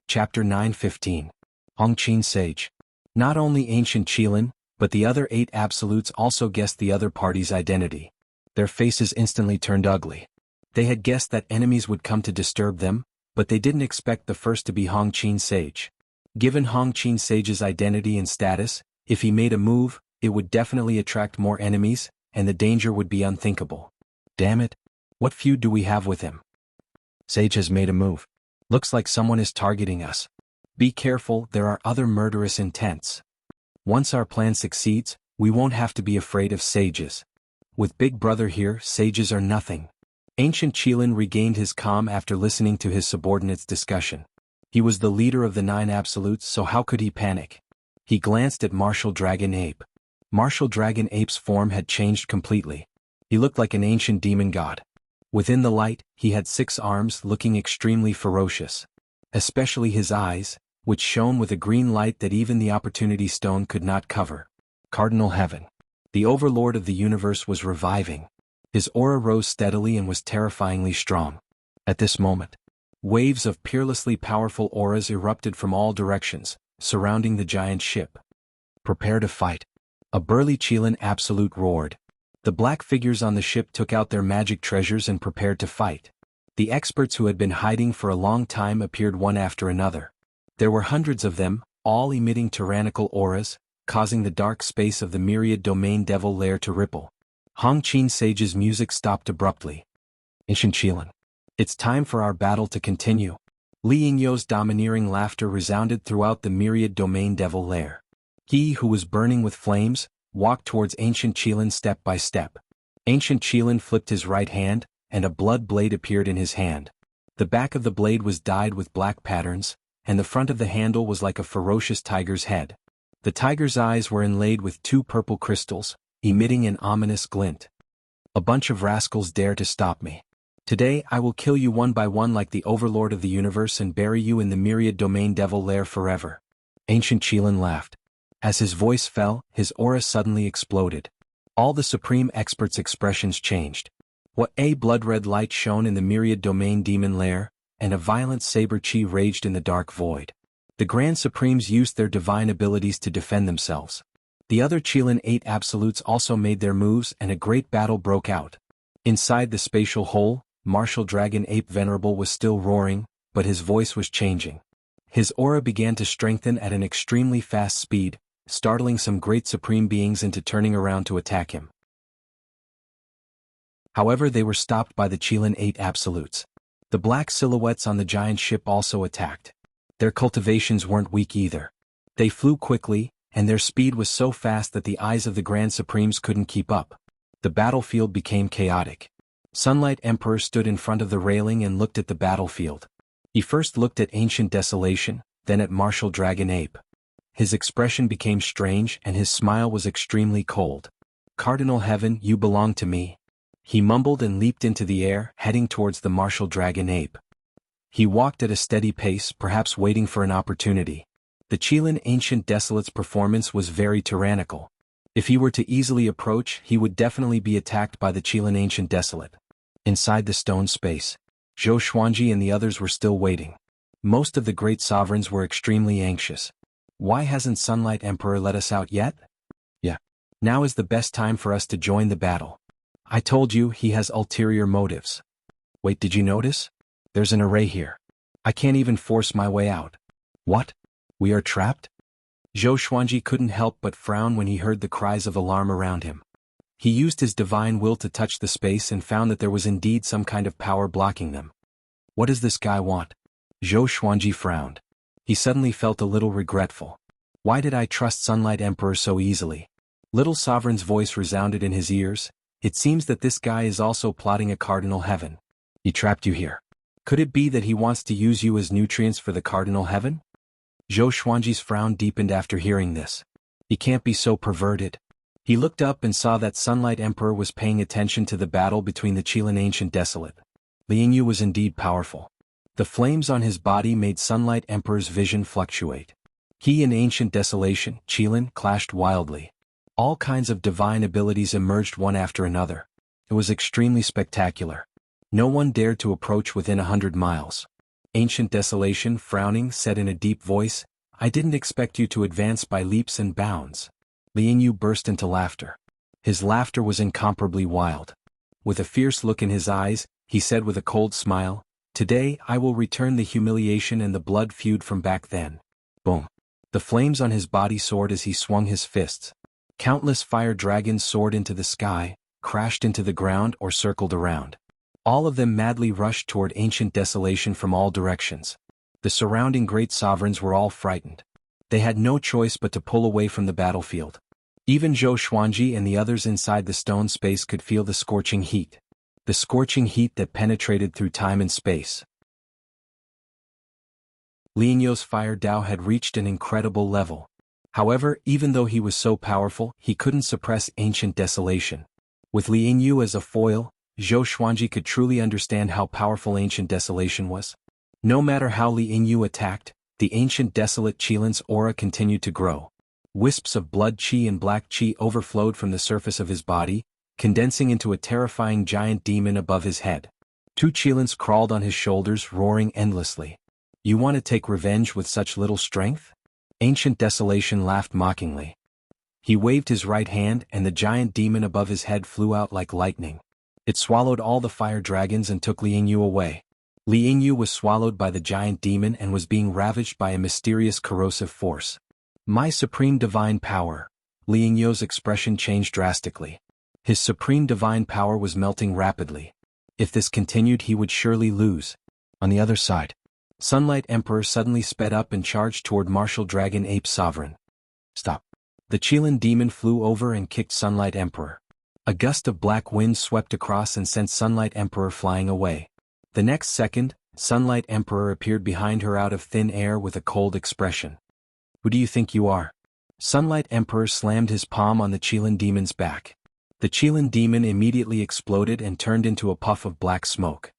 Chapter 9:15. Hongqin Sage. Not only ancient Qilin, but the other 8 Absolutes also guessed the other party's identity. Their faces instantly turned ugly. They had guessed that enemies would come to disturb them, but they didn't expect the first to be Hongqin Sage. Given Hongqin Sage's identity and status, if he made a move, it would definitely attract more enemies, and the danger would be unthinkable. Damn it! What feud do we have with him? Sage has made a move. Looks like someone is targeting us. Be careful, there are other murderous intents. Once our plan succeeds, we won't have to be afraid of sages. With Big Brother here, sages are nothing. Ancient Qilin regained his calm after listening to his subordinates' discussion. He was the leader of the 9 Absolutes, so how could he panic? He glanced at Martial Dragon Ape. Martial Dragon Ape's form had changed completely. He looked like an ancient demon god. Within the light, he had 6 arms looking extremely ferocious. Especially his eyes, which shone with a green light that even the Opportunity Stone could not cover. Cardinal Heaven. The Overlord of the Universe was reviving. His aura rose steadily and was terrifyingly strong. At this moment, waves of peerlessly powerful auras erupted from all directions, surrounding the giant ship. Prepare to fight. A burly Qilin Absolute roared. The black figures on the ship took out their magic treasures and prepared to fight. The experts who had been hiding for a long time appeared one after another. There were hundreds of them, all emitting tyrannical auras, causing the dark space of the myriad domain devil lair to ripple. Hongqin Sage's music stopped abruptly. Ancient Qilin. It's time for our battle to continue. Li Yingyo's domineering laughter resounded throughout the myriad domain devil lair. He who was burning with flames, walked towards Ancient Qilin step by step. Ancient Qilin flipped his right hand, and a blood blade appeared in his hand. The back of the blade was dyed with black patterns, and the front of the handle was like a ferocious tiger's head. The tiger's eyes were inlaid with 2 purple crystals, emitting an ominous glint. A bunch of rascals dare to stop me. Today I will kill you one by one like the Overlord of the Universe and bury you in the myriad domain devil lair forever. Ancient Qilin laughed. As his voice fell, his aura suddenly exploded. All the Supreme Experts' expressions changed. What a blood-red light shone in the myriad domain demon lair, and a violent saber chi raged in the dark void. The Grand Supremes used their divine abilities to defend themselves. The other Qilin 8 Absolutes also made their moves and a great battle broke out. Inside the spatial hole, Martial Dragon Ape Venerable was still roaring, but his voice was changing. His aura began to strengthen at an extremely fast speed, startling some great supreme beings into turning around to attack him. However, they were stopped by the Qilin 8 Absolutes. The black silhouettes on the giant ship also attacked. Their cultivations weren't weak either. They flew quickly, and their speed was so fast that the eyes of the Grand Supremes couldn't keep up. The battlefield became chaotic. Sunlight Emperor stood in front of the railing and looked at the battlefield. He first looked at Ancient Desolation, then at Martial Dragon Ape. His expression became strange and his smile was extremely cold. "Cardinal Heaven, you belong to me." He mumbled and leaped into the air, heading towards the Martial Dragon Ape. He walked at a steady pace, perhaps waiting for an opportunity. The Qilin Ancient Desolate's performance was very tyrannical. If he were to easily approach, he would definitely be attacked by the Qilin Ancient Desolate. Inside the stone space, Zhou Xuanji and the others were still waiting. Most of the great sovereigns were extremely anxious. Why hasn't Sunlight Emperor let us out yet? Yeah. Now is the best time for us to join the battle. I told you he has ulterior motives. Wait, did you notice? There's an array here. I can't even force my way out. What? We are trapped? Zhou Xuanji couldn't help but frown when he heard the cries of alarm around him. He used his divine will to touch the space and found that there was indeed some kind of power blocking them. What does this guy want? Zhou Xuanji frowned. He suddenly felt a little regretful. Why did I trust Sunlight Emperor so easily? Little Sovereign's voice resounded in his ears. It seems that this guy is also plotting a Cardinal Heaven. He trapped you here. Could it be that he wants to use you as nutrients for the Cardinal Heaven? Zhou Xuanji's frown deepened after hearing this. He can't be so perverted. He looked up and saw that Sunlight Emperor was paying attention to the battle between the Qilin Ancient Desolate. Lingyu was indeed powerful. The flames on his body made Sunlight Emperor's vision fluctuate. He and Ancient Desolation, Qilin, clashed wildly. All kinds of divine abilities emerged one after another. It was extremely spectacular. No one dared to approach within 100 miles. Ancient Desolation, frowning, said in a deep voice, "I didn't expect you to advance by leaps and bounds." Lingyu burst into laughter. His laughter was incomparably wild. With a fierce look in his eyes, he said with a cold smile, "Today I will return the humiliation and the blood feud from back then." Boom. The flames on his body soared as he swung his fists. Countless fire dragons soared into the sky, crashed into the ground or circled around. All of them madly rushed toward Ancient Desolation from all directions. The surrounding great sovereigns were all frightened. They had no choice but to pull away from the battlefield. Even Zhou Xuanji and the others inside the stone space could feel the scorching heat. The scorching heat that penetrated through time and space. Linyu's fire Dao had reached an incredible level. However, even though he was so powerful, he couldn't suppress Ancient Desolation. With Linyu as a foil, Zhou Xuanji could truly understand how powerful Ancient Desolation was. No matter how Linyu attacked, the Ancient Desolate Qilin's aura continued to grow. Wisps of blood qi and black qi overflowed from the surface of his body, condensing into a terrifying giant demon above his head. Two Qilins crawled on his shoulders, roaring endlessly. "You want to take revenge with such little strength?" Ancient Desolation laughed mockingly. He waved his right hand and the giant demon above his head flew out like lightning. It swallowed all the fire dragons and took Lingyu away. Lingyu was swallowed by the giant demon and was being ravaged by a mysterious corrosive force. "My supreme divine power." Lingyu's expression changed drastically. His supreme divine power was melting rapidly. If this continued, he would surely lose. On the other side, Sunlight Emperor suddenly sped up and charged toward Martial Dragon Ape Sovereign. "Stop." The Qilin demon flew over and kicked Sunlight Emperor. A gust of black wind swept across and sent Sunlight Emperor flying away. The next second, Sunlight Emperor appeared behind her out of thin air with a cold expression. "Who do you think you are?" Sunlight Emperor slammed his palm on the Qilin demon's back. The Qilin demon immediately exploded and turned into a puff of black smoke.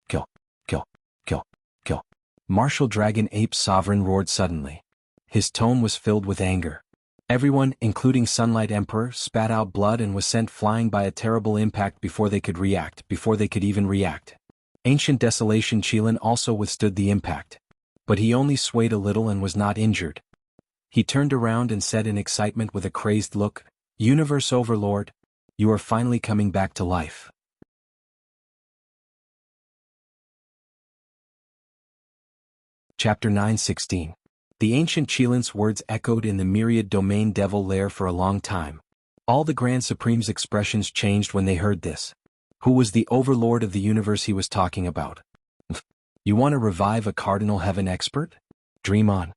"Kill, kill, kill, kill." Martial Dragon Ape Sovereign roared suddenly. His tone was filled with anger. Everyone, including Sunlight Emperor, spat out blood and was sent flying by a terrible impact before they could even react. Ancient Desolation Qilin also withstood the impact. But he only swayed a little and was not injured. He turned around and said in excitement with a crazed look, "Universe Overlord, you are finally coming back to life." Chapter 9:16. The ancient Qilin's words echoed in the myriad domain devil lair for a long time. All the Grand Supreme's expressions changed when they heard this. Who was the overlord of the universe he was talking about? You want to revive a cardinal heaven expert? Dream on.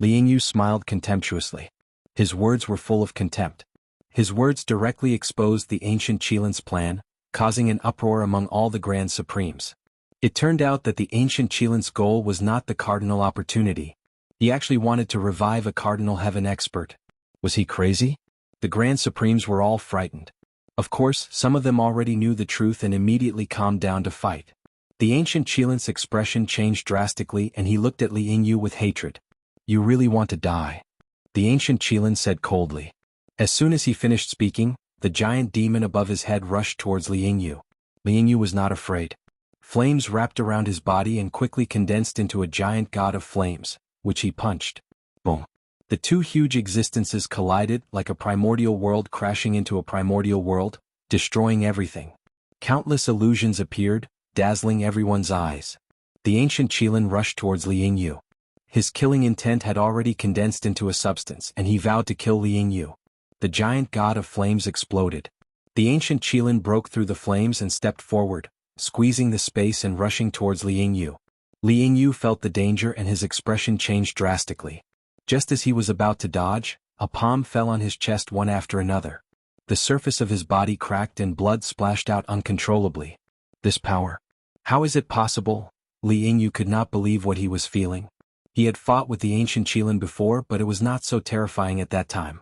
Liang Yu smiled contemptuously. His words were full of contempt. His words directly exposed the ancient Qilin's plan, causing an uproar among all the Grand Supremes. It turned out that the ancient Qilin's goal was not the cardinal opportunity. He actually wanted to revive a cardinal heaven expert. Was he crazy? The Grand Supremes were all frightened. Of course, some of them already knew the truth and immediately calmed down to fight. The ancient Qilin's expression changed drastically and he looked at Liang Yu with hatred. You really want to die? The ancient Qilin said coldly. As soon as he finished speaking, the giant demon above his head rushed towards Liang Yu. Liang Yu was not afraid. Flames wrapped around his body and quickly condensed into a giant god of flames, which he punched. Boom. The two huge existences collided like a primordial world crashing into a primordial world, destroying everything. Countless illusions appeared, dazzling everyone's eyes. The ancient Qilin rushed towards Liang Yu. His killing intent had already condensed into a substance and he vowed to kill Liang Yu. The giant god of flames exploded. The ancient Qilin broke through the flames and stepped forward, squeezing the space and rushing towards Liang Yu. Liang Yu felt the danger and his expression changed drastically. Just as he was about to dodge, a palm fell on his chest one after another. The surface of his body cracked and blood splashed out uncontrollably. This power. How is it possible? Liang Yu could not believe what he was feeling. He had fought with the ancient Qilin before, but it was not so terrifying at that time.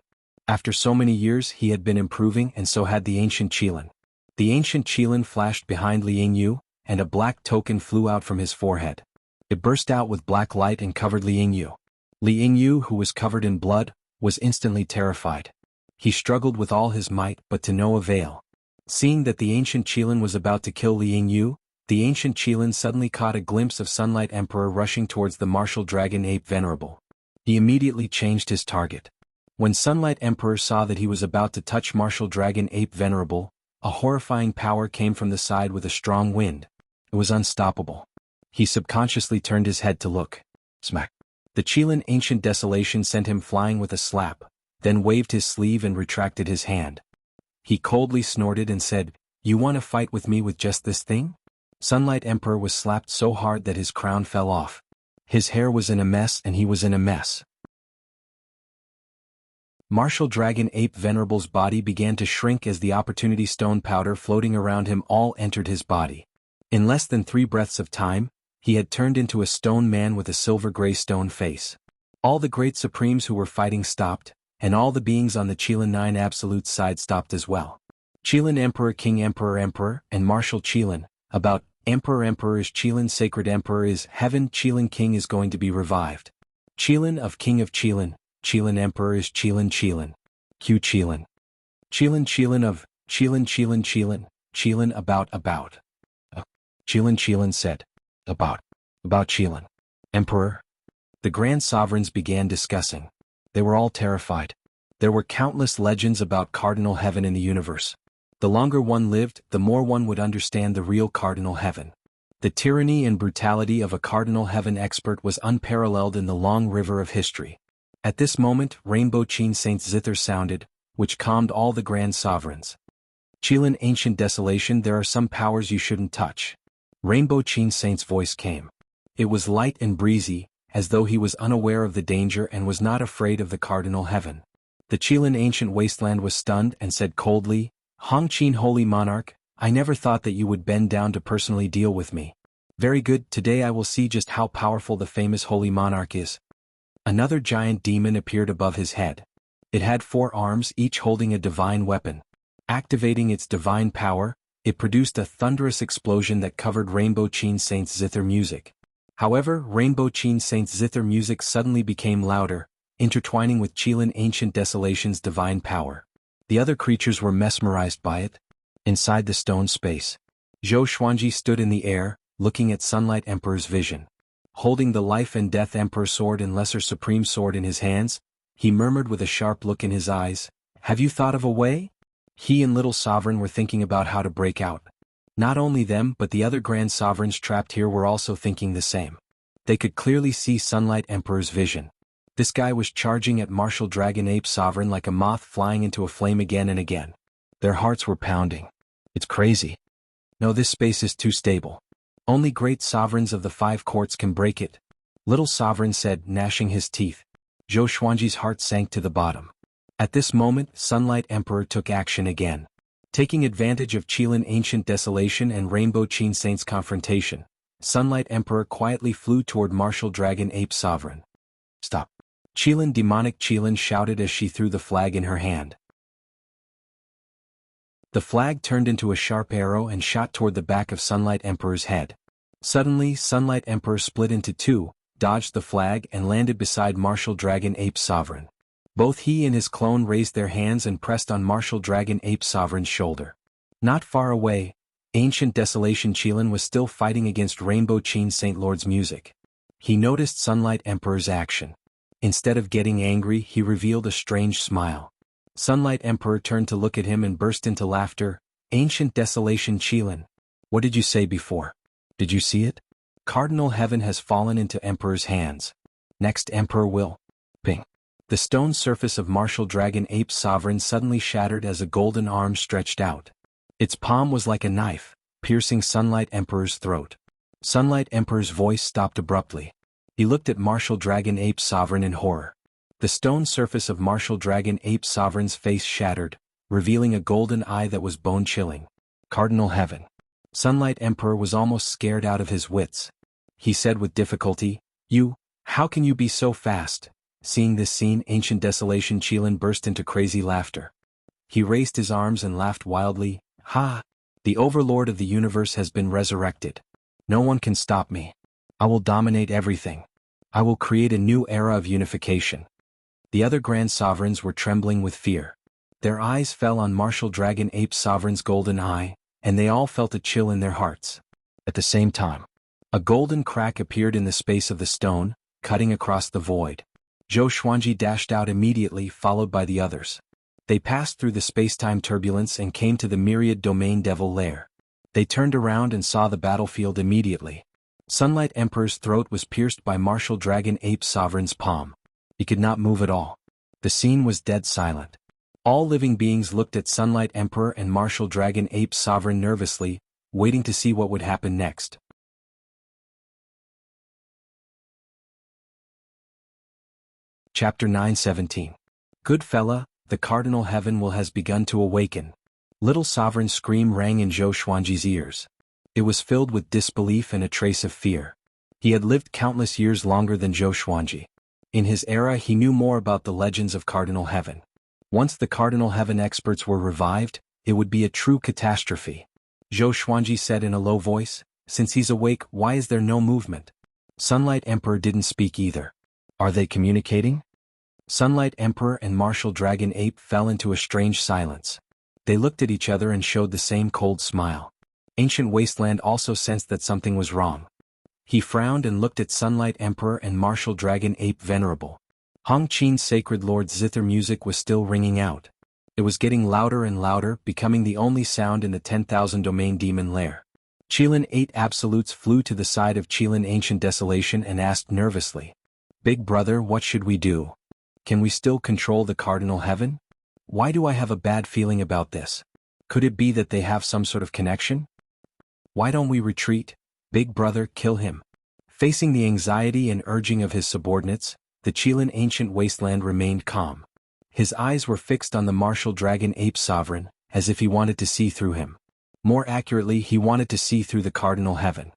After so many years he had been improving and so had the ancient Qilin. The ancient Qilin flashed behind Liang Yu, and a black token flew out from his forehead. It burst out with black light and covered Liang Yu. Liang Yu, who was covered in blood, was instantly terrified. He struggled with all his might but to no avail. Seeing that the ancient Qilin was about to kill Liang Yu, the ancient Qilin suddenly caught a glimpse of Sunlight Emperor rushing towards the martial dragon ape Venerable. He immediately changed his target. When Sunlight Emperor saw that he was about to touch martial dragon ape Venerable, a horrifying power came from the side with a strong wind. It was unstoppable. He subconsciously turned his head to look. Smack. The Qilin Ancient Desolation sent him flying with a slap, then waved his sleeve and retracted his hand. He coldly snorted and said, "You want to fight with me with just this thing?" Sunlight Emperor was slapped so hard that his crown fell off. His hair was in a mess and he was in a mess. Martial Dragon Ape Venerable's body began to shrink as the Opportunity Stone powder floating around him all entered his body. In less than 3 breaths of time, he had turned into a stone man with a silver-gray stone face. All the great supremes who were fighting stopped, and all the beings on the Qilin 9 Absolute side stopped as well. Qilin Emperor King Emperor Emperor and Martial Qilin, about Emperor Emperor is Qilin Sacred Emperor is Heaven Qilin King is going to be revived. Qilin of King of Qilin, Qilin Emperor is Qilin Qilin. Q Qilin. Qilin Qilin of Qilin Qilin Qilin, Qilin about. Qilin Qilin said. About Qilin. Emperor. The Grand Sovereigns began discussing. They were all terrified. There were countless legends about Cardinal Heaven in the universe. The longer one lived, the more one would understand the real Cardinal Heaven. The tyranny and brutality of a Cardinal Heaven expert was unparalleled in the long river of history. At this moment, Rainbow Qin Saint's zither sounded, which calmed all the Grand Sovereigns. Qilin Ancient Desolation, there are some powers you shouldn't touch. Rainbow Qin Saint's voice came. It was light and breezy, as though he was unaware of the danger and was not afraid of the Cardinal Heaven. The Qilin Ancient Wasteland was stunned and said coldly, "Hong Qin Holy Monarch, I never thought that you would bend down to personally deal with me. Very good, today I will see just how powerful the famous Holy Monarch is." Another giant demon appeared above his head. It had 4 arms, each holding a divine weapon. Activating its divine power, it produced a thunderous explosion that covered Rainbow Qin Saint's zither music. However, Rainbow Qin Saint's zither music suddenly became louder, intertwining with Qilin Ancient Desolation's divine power. The other creatures were mesmerized by it. Inside the stone space, Zhou Xuanji stood in the air, looking at Sunlight Emperor's vision. Holding the Life and Death Emperor sword and Lesser Supreme sword in his hands, he murmured with a sharp look in his eyes, "Have you thought of a way?" He and Little Sovereign were thinking about how to break out. Not only them but the other Grand Sovereigns trapped here were also thinking the same. They could clearly see Sunlight Emperor's vision. This guy was charging at Martial Dragon Ape Sovereign like a moth flying into a flame again and again. Their hearts were pounding. It's crazy. No, this space is too stable. Only great sovereigns of the 5 courts can break it. Little Sovereign said, gnashing his teeth. Zhou Xuanji's heart sank to the bottom. At this moment, Sunlight Emperor took action again. Taking advantage of Qilin Ancient Desolation and Rainbow Qin Saint's confrontation, Sunlight Emperor quietly flew toward Martial Dragon Ape Sovereign. Stop. Qilin Demonic Qilin shouted as she threw the flag in her hand. The flag turned into a sharp arrow and shot toward the back of Sunlight Emperor's head. Suddenly, Sunlight Emperor split into 2, dodged the flag and landed beside Martial Dragon Ape Sovereign. Both he and his clone raised their hands and pressed on Martial Dragon Ape Sovereign's shoulder. Not far away, Ancient Desolation Qilin was still fighting against Rainbow Qin Saint Lord's music. He noticed Sunlight Emperor's action. Instead of getting angry, he revealed a strange smile. Sunlight Emperor turned to look at him and burst into laughter. Ancient Desolation Qilin. What did you say before? Did you see it? Cardinal Heaven has fallen into Emperor's hands. Next Emperor will. Ping. The stone surface of Martial Dragon Ape Sovereign suddenly shattered as a golden arm stretched out. Its palm was like a knife, piercing Sunlight Emperor's throat. Sunlight Emperor's voice stopped abruptly. He looked at Martial Dragon Ape Sovereign in horror. The stone surface of Martial Dragon Ape Sovereign's face shattered, revealing a golden eye that was bone-chilling. Cardinal Heaven. Sunlight Emperor was almost scared out of his wits. He said with difficulty, how can you be so fast? Seeing this scene, Ancient Desolation Qilin burst into crazy laughter. He raised his arms and laughed wildly. Ha! The Overlord of the universe has been resurrected. No one can stop me. I will dominate everything. I will create a new era of unification. The other Grand Sovereigns were trembling with fear. Their eyes fell on Martial Dragon Ape Sovereign's golden eye, and they all felt a chill in their hearts. At the same time, a golden crack appeared in the space of the stone, cutting across the void. Zhou Xuanji dashed out immediately, followed by the others. They passed through the space-time turbulence and came to the Myriad Domain Devil Lair. They turned around and saw the battlefield immediately. Sunlight Emperor's throat was pierced by Martial Dragon Ape Sovereign's palm. He could not move at all. The scene was dead silent. All living beings looked at Sunlight Emperor and Martial Dragon Ape Sovereign nervously, waiting to see what would happen next. Chapter 9:17. Good fella, the Cardinal Heaven has begun to awaken. Little Sovereign's scream rang in Zhou Xuanji's ears. It was filled with disbelief and a trace of fear. He had lived countless years longer than Zhou Xuanji. In his era he knew more about the legends of Cardinal Heaven. Once the Cardinal Heaven experts were revived, it would be a true catastrophe. Zhou Xuanji said in a low voice, since he's awake, why is there no movement? Sunlight Emperor didn't speak either. Are they communicating? Sunlight Emperor and Martial Dragon Ape fell into a strange silence. They looked at each other and showed the same cold smile. Ancient Wasteland also sensed that something was wrong. He frowned and looked at Sunlight Emperor and Martial Dragon Ape Venerable. Hong Qin's Sacred Lord's zither music was still ringing out. It was getting louder and louder, becoming the only sound in the 10,000 Domain Demon Lair. Qilin 8 Absolutes flew to the side of Qilin Ancient Desolation and asked nervously, Big brother, what should we do? Can we still control the Cardinal Heaven? Why do I have a bad feeling about this? Could it be that they have some sort of connection? Why don't we retreat? Big brother, kill him. Facing the anxiety and urging of his subordinates, the Qilin Ancient Wasteland remained calm. His eyes were fixed on the Martial Dragon Ape Sovereign, as if he wanted to see through him. More accurately, he wanted to see through the Cardinal Heaven.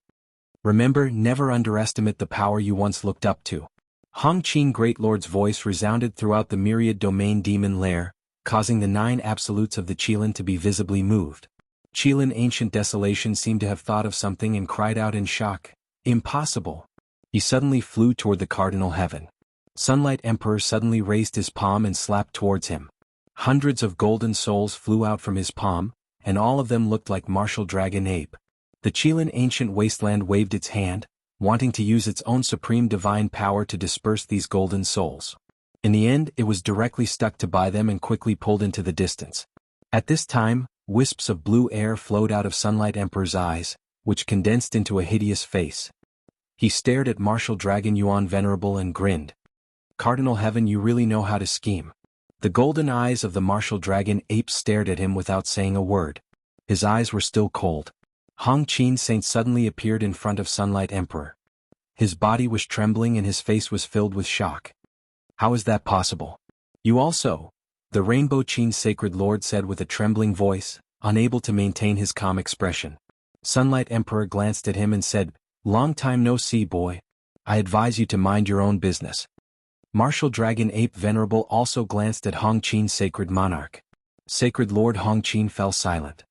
Remember, never underestimate the power you once looked up to. Hong Qin Great Lord's voice resounded throughout the Myriad Domain Demon Lair, causing the 9 absolutes of the Qilin to be visibly moved. Qilin Ancient Desolation seemed to have thought of something and cried out in shock, Impossible! He suddenly flew toward the Cardinal Heaven. Sunlight Emperor suddenly raised his palm and slapped towards him. Hundreds of golden souls flew out from his palm, and all of them looked like Martial Dragon Ape. The Qilin Ancient Wasteland waved its hand, wanting to use its own supreme divine power to disperse these golden souls. In the end, it was directly stuck to by them and quickly pulled into the distance. At this time, wisps of blue air flowed out of Sunlight Emperor's eyes, which condensed into a hideous face. He stared at Martial Dragon Yuan Venerable and grinned. Cardinal Heaven, you really know how to scheme. The golden eyes of the Martial Dragon Ape stared at him without saying a word. His eyes were still cold. Hong Qin Saint suddenly appeared in front of Sunlight Emperor. His body was trembling and his face was filled with shock. How is that possible? You also? The Rainbow Qin Sacred Lord said with a trembling voice, unable to maintain his calm expression. Sunlight Emperor glanced at him and said, "Long time no see, boy. I advise you to mind your own business." Martial Dragon Ape Venerable also glanced at Hong Qin Sacred Monarch. Sacred Lord Hong Qin fell silent.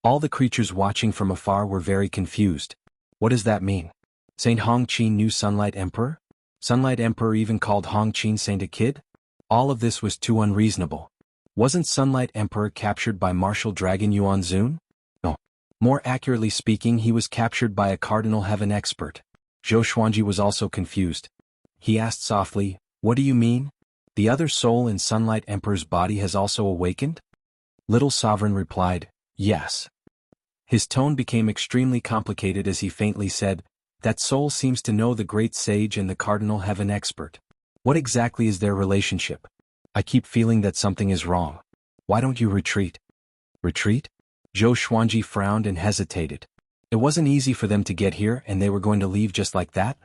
All the creatures watching from afar were very confused. What does that mean? Saint Hong Qin knew Sunlight Emperor? Sunlight Emperor even called Hong Qin Saint a kid? All of this was too unreasonable. Wasn't Sunlight Emperor captured by Martial Dragon Yuanzun? No. More accurately speaking, he was captured by a Cardinal Heaven expert. Zhou Xuanji was also confused. He asked softly, "What do you mean? The other soul in Sunlight Emperor's body has also awakened?" Little Sovereign replied, "Yes." His tone became extremely complicated as he faintly said, "That soul seems to know the great sage and the Cardinal Heaven expert. What exactly is their relationship? I keep feeling that something is wrong. Why don't you retreat?" Retreat? Zhou Xuanji frowned and hesitated. It wasn't easy for them to get here and they were going to leave just like that?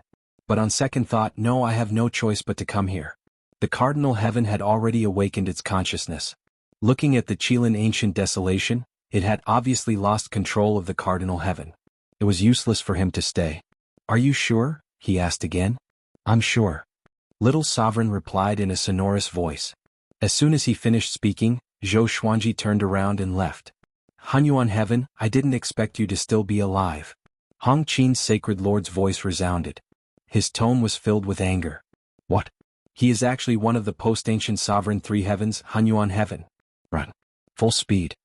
But on second thought, no, I have no choice but to come here. The Cardinal Heaven had already awakened its consciousness. Looking at the Qilin ancient desolation, it had obviously lost control of the Cardinal Heaven. It was useless for him to stay. "Are you sure?" he asked again. "I'm sure." Little Sovereign replied in a sonorous voice. As soon as he finished speaking, Zhou Xuanji turned around and left. "Hunyuan Heaven, I didn't expect you to still be alive." Hong Qin's Sacred Lord's voice resounded. His tone was filled with anger. "What? He is actually one of the post-ancient Sovereign Three Heavens, Hunyuan Heaven. Run. Full speed."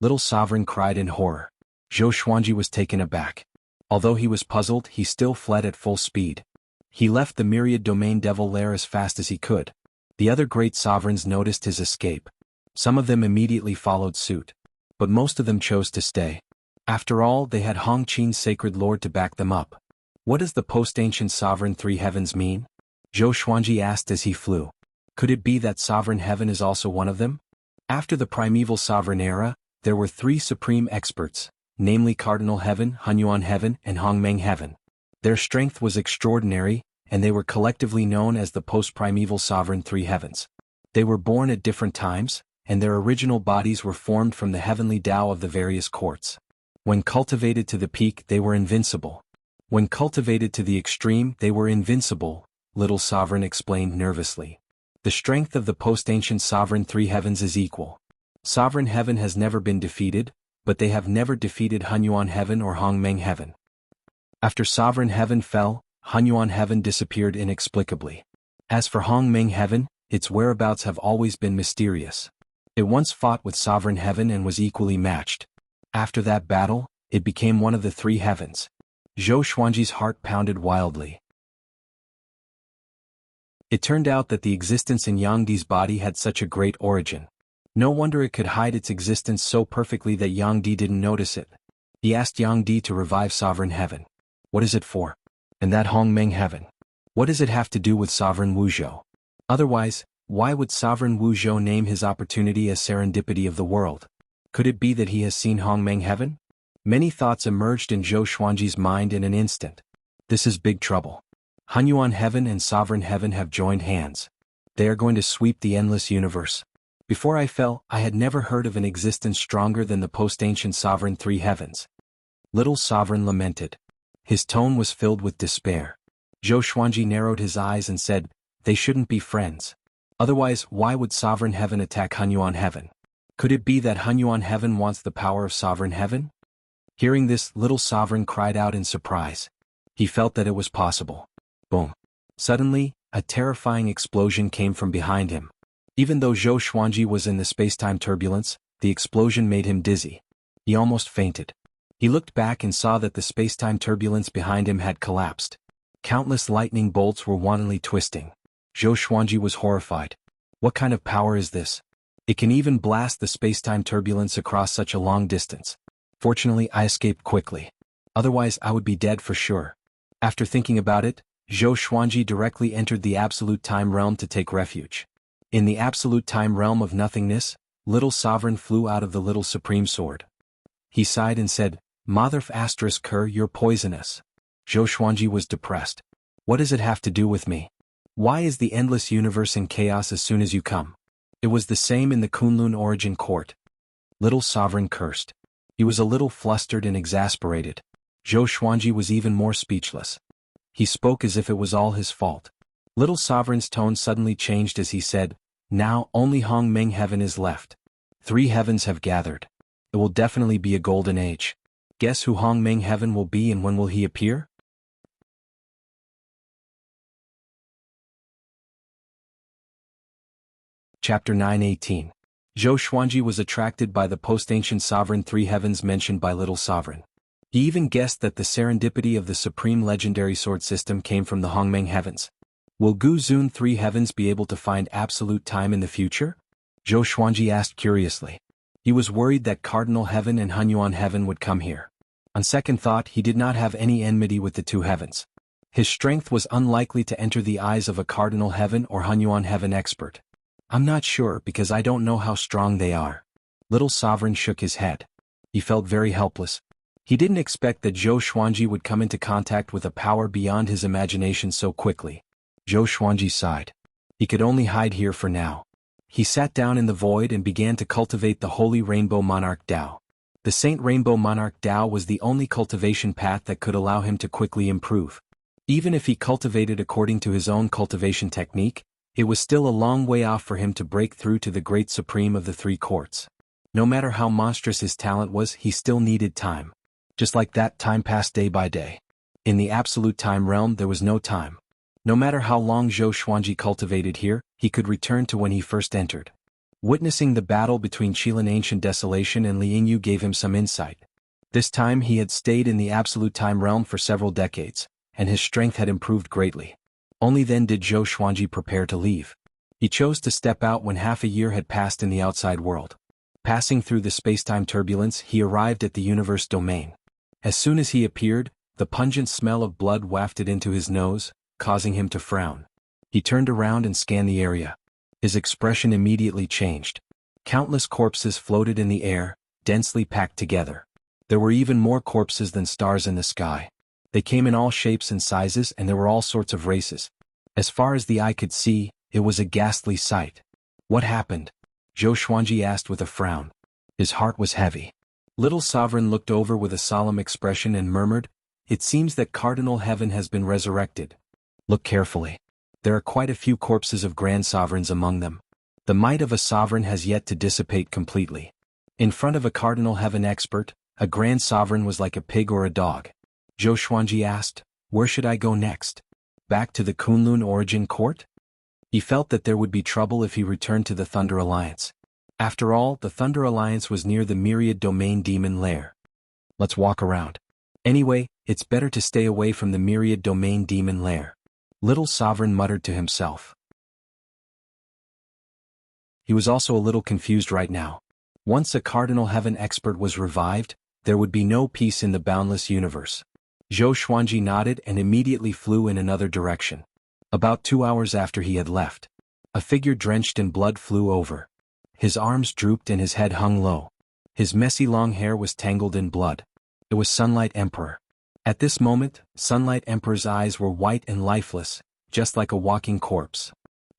Little Sovereign cried in horror. Zhou Xuanji was taken aback. Although he was puzzled, he still fled at full speed. He left the Myriad Domain Devil Lair as fast as he could. The other great sovereigns noticed his escape. Some of them immediately followed suit. But most of them chose to stay. After all, they had Hong Qin's Sacred Lord to back them up. What does the post-ancient Sovereign Three Heavens mean? Zhou Xuanji asked as he flew. Could it be that Sovereign Heaven is also one of them? After the primeval Sovereign era, there were three supreme experts, namely Cardinal Heaven, Hunyuan Heaven, and Hongmeng Heaven. Their strength was extraordinary, and they were collectively known as the post-primeval Sovereign Three Heavens. They were born at different times, and their original bodies were formed from the heavenly Tao of the various courts. When cultivated to the peak, they were invincible. When cultivated to the extreme, they were invincible, Little Sovereign explained nervously. The strength of the post-ancient Sovereign Three Heavens is equal. Sovereign Heaven has never been defeated, but they have never defeated Hunyuan Heaven or Hongmeng Heaven. After Sovereign Heaven fell, Hunyuan Heaven disappeared inexplicably. As for Hongmeng Heaven, its whereabouts have always been mysterious. It once fought with Sovereign Heaven and was equally matched. After that battle, it became one of the three heavens. Zhou Xuanji's heart pounded wildly. It turned out that the existence in Yang Di's body had such a great origin. No wonder it could hide its existence so perfectly that Yang Di didn't notice it. He asked Yang Di to revive Sovereign Heaven. What is it for? And that Hongmeng Heaven? What does it have to do with Sovereign Wuzhou? Otherwise, why would Sovereign Wuzhou name his opportunity as Serendipity of the World? Could it be that he has seen Hongmeng Heaven? Many thoughts emerged in Zhou Xuanji's mind in an instant. This is big trouble. Hunyuan Heaven and Sovereign Heaven have joined hands. They are going to sweep the endless universe. Before I fell, I had never heard of an existence stronger than the post-ancient Sovereign Three Heavens. Little Sovereign lamented. His tone was filled with despair. Zhou Xuanji narrowed his eyes and said, "They shouldn't be friends. Otherwise, why would Sovereign Heaven attack Hunyuan Heaven? Could it be that Hunyuan Heaven wants the power of Sovereign Heaven?" Hearing this, Little Sovereign cried out in surprise. He felt that it was possible. Boom. Suddenly, a terrifying explosion came from behind him. Even though Zhou Xuanji was in the space-time turbulence, the explosion made him dizzy. He almost fainted. He looked back and saw that the space-time turbulence behind him had collapsed. Countless lightning bolts were wantonly twisting. Zhou Xuanji was horrified. What kind of power is this? It can even blast the space-time turbulence across such a long distance. Fortunately, I escaped quickly. Otherwise, I would be dead for sure. After thinking about it, Zhou Xuanji directly entered the Absolute Time Realm to take refuge. In the Absolute Time Realm of nothingness, Little Sovereign flew out of the Little Supreme Sword. He sighed and said, Motherf asterisk Kerr, you're poisonous. Zhou Xuanji was depressed. What does it have to do with me? Why is the endless universe in chaos as soon as you come? It was the same in the Kunlun origin court. Little Sovereign cursed. He was a little flustered and exasperated. Zhou Xuanji was even more speechless. He spoke as if it was all his fault. Little Sovereign's tone suddenly changed as he said, Now only Hong Meng Heaven is left. 3 heavens have gathered. It will definitely be a golden age. Guess who Hong Meng Heaven will be and when will he appear? Chapter 9:18. Zhou Xuanji was attracted by the post-ancient sovereign 3 heavens mentioned by Little Sovereign. He even guessed that the serendipity of the supreme legendary sword system came from the Hongmeng heavens. Will Gu Zun 3 heavens be able to find absolute time in the future? Zhou Xuanji asked curiously. He was worried that Cardinal Heaven and Hunyuan Heaven would come here. On second thought, he did not have any enmity with the 2 heavens. His strength was unlikely to enter the eyes of a Cardinal Heaven or Hunyuan Heaven expert. I'm not sure because I don't know how strong they are. Little Sovereign shook his head. He felt very helpless. He didn't expect that Zhou Xuanji would come into contact with a power beyond his imagination so quickly. Zhou Xuanji sighed. He could only hide here for now. He sat down in the void and began to cultivate the Holy Rainbow Monarch Dao. The Saint Rainbow Monarch Dao was the only cultivation path that could allow him to quickly improve. Even if he cultivated according to his own cultivation technique, it was still a long way off for him to break through to the great supreme of the 3 courts. No matter how monstrous his talent was, he still needed time. Just like that, time passed day by day. In the absolute time realm there was no time. No matter how long Zhou Xuanji cultivated here, he could return to when he first entered. Witnessing the battle between Qilin Ancient Desolation and Li Yingyu gave him some insight. This time he had stayed in the absolute time realm for several decades, and his strength had improved greatly. Only then did Zhou Xuanji prepare to leave. He chose to step out when half a year had passed in the outside world. Passing through the space-time turbulence, he arrived at the universe domain. As soon as he appeared, the pungent smell of blood wafted into his nose, causing him to frown. He turned around and scanned the area. His expression immediately changed. Countless corpses floated in the air, densely packed together. There were even more corpses than stars in the sky. They came in all shapes and sizes and there were all sorts of races. As far as the eye could see, it was a ghastly sight. What happened? Zhou Xuanji asked with a frown. His heart was heavy. Little Sovereign looked over with a solemn expression and murmured, It seems that Cardinal Heaven has been resurrected. Look carefully. There are quite a few corpses of grand sovereigns among them. The might of a sovereign has yet to dissipate completely. In front of a Cardinal Heaven expert, a grand sovereign was like a pig or a dog. Zhou Xuanji asked, Where should I go next? Back to the Kunlun origin court? He felt that there would be trouble if he returned to the Thunder Alliance. After all, the Thunder Alliance was near the Myriad Domain Demon Lair. Let's walk around. Anyway, it's better to stay away from the Myriad Domain Demon Lair. Little Sovereign muttered to himself. He was also a little confused right now. Once a Cardinal Heaven expert was revived, there would be no peace in the boundless universe. Zhou Xuanji nodded and immediately flew in another direction. About 2 hours after he had left, a figure drenched in blood flew over. His arms drooped and his head hung low. His messy long hair was tangled in blood. It was Sunlight Emperor. At this moment, Sunlight Emperor's eyes were white and lifeless, just like a walking corpse.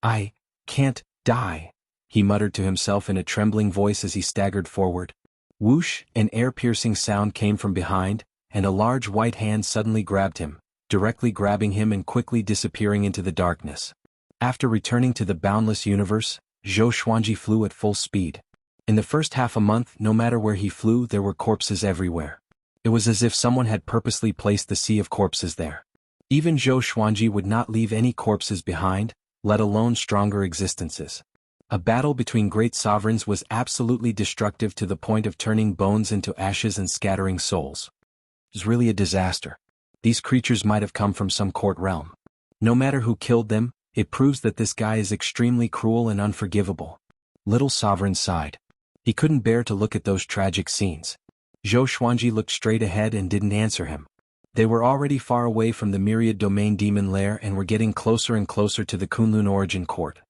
I can't die, he muttered to himself in a trembling voice as he staggered forward. Whoosh, an air-piercing sound came from behind, and a large white hand suddenly grabbed him, directly grabbing him and quickly disappearing into the darkness. After returning to the boundless universe, Zhou Xuanji flew at full speed. In the first half a month, no matter where he flew, there were corpses everywhere. It was as if someone had purposely placed the sea of corpses there. Even Zhou Xuanji would not leave any corpses behind, let alone stronger existences. A battle between great sovereigns was absolutely destructive to the point of turning bones into ashes and scattering souls. It was really a disaster. These creatures might have come from some court realm. No matter who killed them, it proves that this guy is extremely cruel and unforgivable. Little Sovereign sighed. He couldn't bear to look at those tragic scenes. Zhou Xuanji looked straight ahead and didn't answer him. They were already far away from the Myriad Domain Demon Lair and were getting closer and closer to the Kunlun Origin Court.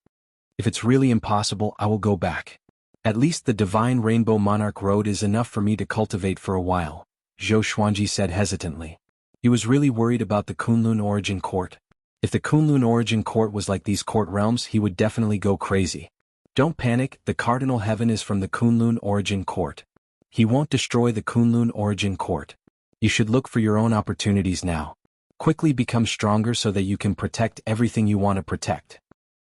If it's really impossible, I will go back. At least the Divine Rainbow Monarch Road is enough for me to cultivate for a while, Zhou Xuanji said hesitantly. He was really worried about the Kunlun Origin Court. If the Kunlun Origin Court was like these court realms, he would definitely go crazy. Don't panic, the Cardinal Heaven is from the Kunlun Origin Court. He won't destroy the Kunlun Origin Court. You should look for your own opportunities now. Quickly become stronger so that you can protect everything you want to protect.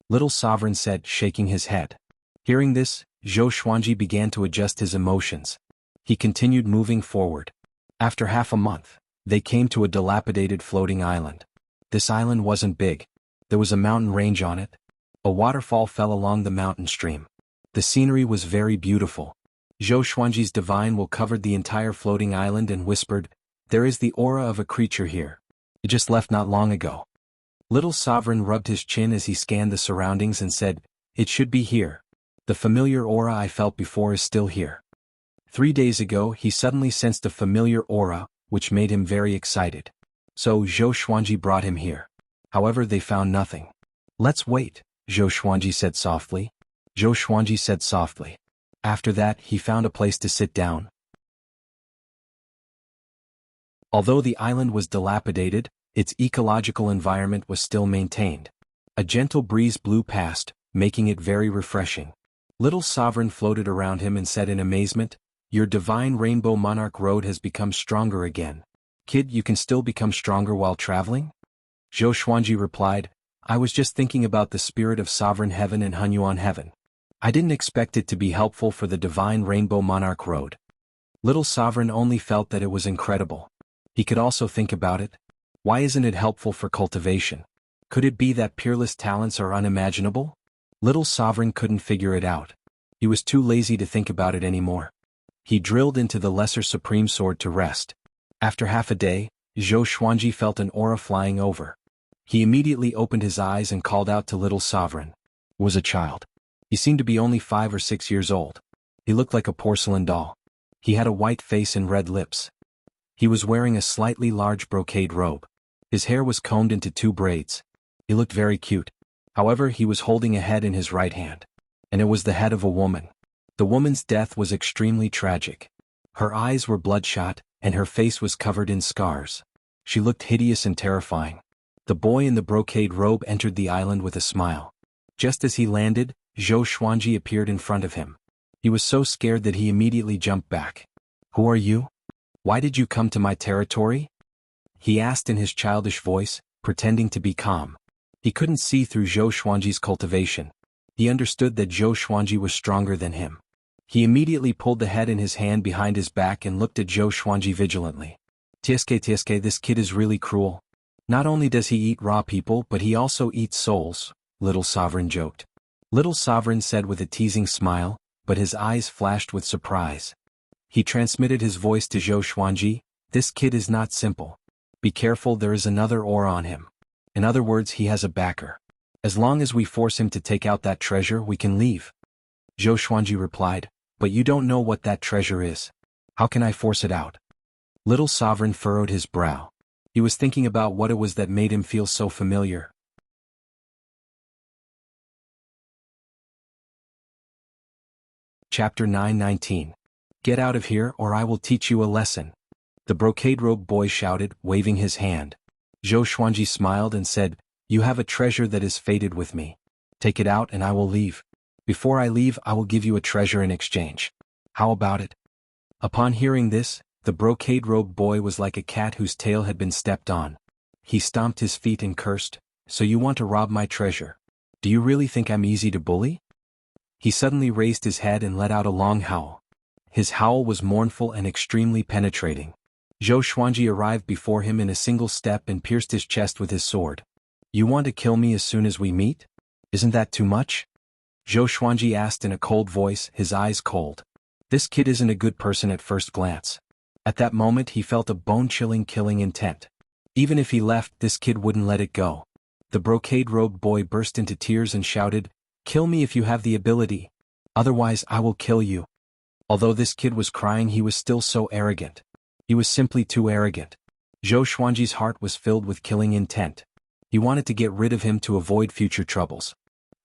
Little Sovereign said, shaking his head. Hearing this, Zhou Xuanji began to adjust his emotions. He continued moving forward. After half a month, they came to a dilapidated floating island. This island wasn't big. There was a mountain range on it. A waterfall fell along the mountain stream. The scenery was very beautiful. Zhou Xuanji's divine will covered the entire floating island and whispered, "There is the aura of a creature here. It just left not long ago." Little Sovereign rubbed his chin as he scanned the surroundings and said, "It should be here. The familiar aura I felt before is still here." 3 days ago he suddenly sensed a familiar aura, which made him very excited. So Zhou Xuanji brought him here. However, they found nothing. "Let's wait," Zhou Xuanji said softly. Zhou Xuanji said softly. After that he found a place to sit down. Although the island was dilapidated, its ecological environment was still maintained. A gentle breeze blew past, making it very refreshing. Little Sovereign floated around him and said in amazement, "Your Divine Rainbow Monarch Road has become stronger again. Kid, you can still become stronger while traveling?" Zhou Xuanji replied, "I was just thinking about the spirit of Sovereign Heaven and Hunyuan Heaven. I didn't expect it to be helpful for the Divine Rainbow Monarch Road." Little Sovereign only felt that it was incredible. He could also think about it. Why isn't it helpful for cultivation? Could it be that peerless talents are unimaginable? Little Sovereign couldn't figure it out. He was too lazy to think about it anymore. He drilled into the Lesser Supreme Sword to rest. After half a day, Zhou Xuanji felt an aura flying over. He immediately opened his eyes and called out to Little Sovereign. It was a child. He seemed to be only 5 or 6 years old. He looked like a porcelain doll. He had a white face and red lips. He was wearing a slightly large brocade robe. His hair was combed into 2 braids. He looked very cute. However, he was holding a head in his right hand. And it was the head of a woman. The woman's death was extremely tragic. Her eyes were bloodshot, and her face was covered in scars. She looked hideous and terrifying. The boy in the brocade robe entered the island with a smile. Just as he landed, Zhou Xuanji appeared in front of him. He was so scared that he immediately jumped back. "Who are you? Why did you come to my territory?" he asked in his childish voice, pretending to be calm. He couldn't see through Zhou Xuanji's cultivation. He understood that Zhou Xuanji was stronger than him. He immediately pulled the head in his hand behind his back and looked at Zhou Xuanji vigilantly. Tsk, this kid is really cruel. Not only does he eat raw people but he also eats souls," Little Sovereign joked. Little Sovereign said with a teasing smile, but his eyes flashed with surprise. He transmitted his voice to Zhou Xuanji, "This kid is not simple. Be careful, there is another aura on him. In other words, he has a backer. As long as we force him to take out that treasure, we can leave." Zhou Xuanji replied, "But you don't know what that treasure is. How can I force it out?" Little Sovereign furrowed his brow. He was thinking about what it was that made him feel so familiar. Chapter 919. Get out of here or I will teach you a lesson. The brocade robe boy shouted, waving his hand. Zhou Xuanji smiled and said, "You have a treasure that is fated with me. Take it out and I will leave. Before I leave, I will give you a treasure in exchange. How about it?" Upon hearing this, the brocade robe boy was like a cat whose tail had been stepped on. He stomped his feet and cursed, "So you want to rob my treasure? Do you really think I'm easy to bully?" He suddenly raised his head and let out a long howl. His howl was mournful and extremely penetrating. Zhou Xuanji arrived before him in a single step and pierced his chest with his sword. "You want to kill me as soon as we meet? Isn't that too much?" Zhou Xuanji asked in a cold voice, his eyes cold. This kid isn't a good person at first glance. At that moment he felt a bone-chilling killing intent. Even if he left, this kid wouldn't let it go. The brocade-robed boy burst into tears and shouted, "Kill me if you have the ability. Otherwise I will kill you." Although this kid was crying, he was still so arrogant. He was simply too arrogant. Zhou Xuanji's heart was filled with killing intent. He wanted to get rid of him to avoid future troubles.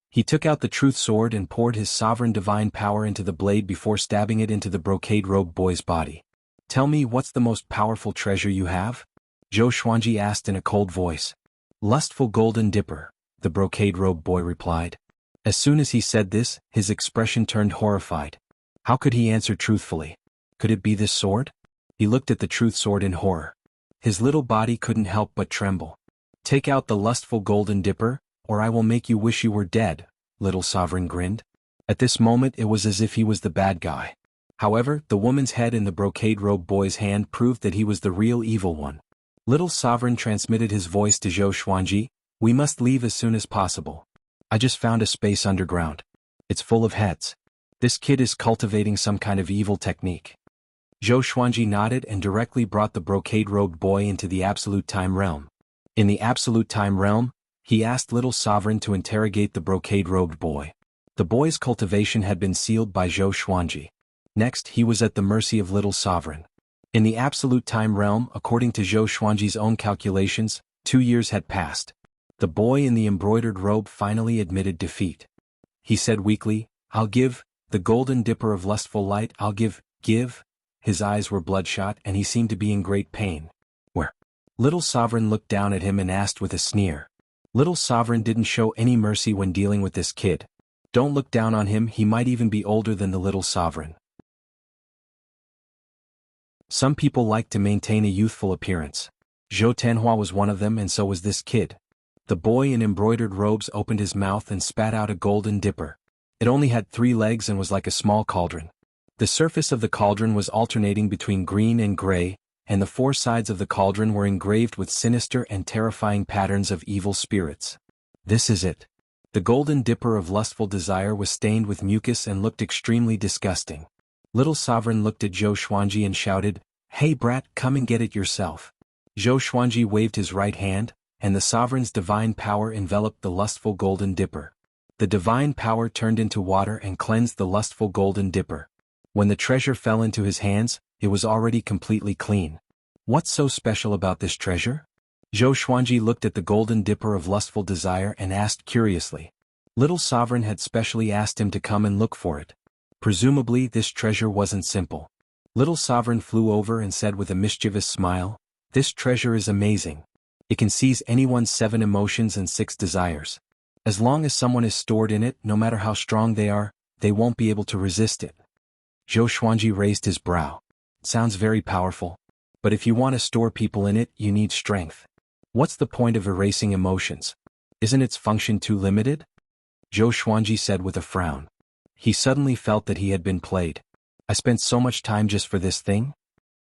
He took out the truth sword and poured his sovereign divine power into the blade before stabbing it into the brocade-robed boy's body. Tell me, what's the most powerful treasure you have? Zhou Xuanji asked in a cold voice. Lustful golden dipper, the brocade-robed boy replied. As soon as he said this, his expression turned horrified. How could he answer truthfully? Could it be this sword? He looked at the truth sword in horror. His little body couldn't help but tremble. Take out the lustful golden dipper, or I will make you wish you were dead, little sovereign grinned. At this moment it was as if he was the bad guy. However, the woman's head in the brocade-robed boy's hand proved that he was the real evil one. Little sovereign transmitted his voice to Zhou Xuanji. We must leave as soon as possible. I just found a space underground. It's full of heads. This kid is cultivating some kind of evil technique. Zhou Xuanji nodded and directly brought the brocade-robed boy into the absolute time realm. In the absolute time realm, he asked Little Sovereign to interrogate the brocade-robed boy. The boy's cultivation had been sealed by Zhou Xuanji. Next, he was at the mercy of Little Sovereign. In the absolute time realm, according to Zhou Xuanji's own calculations, 2 years had passed. The boy in the embroidered robe finally admitted defeat. He said weakly, I'll give, the golden dipper of lustful light, I'll give. His eyes were bloodshot and he seemed to be in great pain. Where? Little Sovereign looked down at him and asked with a sneer. Little Sovereign didn't show any mercy when dealing with this kid. Don't look down on him, he might even be older than the Little Sovereign. Some people like to maintain a youthful appearance. Zhou Tenhua was one of them, and so was this kid. The boy in embroidered robes opened his mouth and spat out a golden dipper. It only had 3 legs and was like a small cauldron. The surface of the cauldron was alternating between green and gray, and the 4 sides of the cauldron were engraved with sinister and terrifying patterns of evil spirits. This is it. The golden dipper of lustful desire was stained with mucus and looked extremely disgusting. Little Sovereign looked at Zhou Xuanji and shouted, Hey brat, come and get it yourself. Zhou Xuanji waved his right hand, and the Sovereign's divine power enveloped the lustful golden dipper. The divine power turned into water and cleansed the lustful golden dipper. When the treasure fell into his hands, it was already completely clean. What's so special about this treasure? Zhou Xuanji looked at the golden dipper of lustful desire and asked curiously. Little Sovereign had specially asked him to come and look for it. Presumably this treasure wasn't simple. Little Sovereign flew over and said with a mischievous smile, This treasure is amazing. It can seize anyone's 7 emotions and 6 desires. As long as someone is stored in it, no matter how strong they are, they won't be able to resist it. Zhou Xuanji raised his brow. Sounds very powerful. But if you want to store people in it, you need strength. What's the point of erasing emotions? Isn't its function too limited? Zhou Xuanji said with a frown. He suddenly felt that he had been played. I spent so much time just for this thing?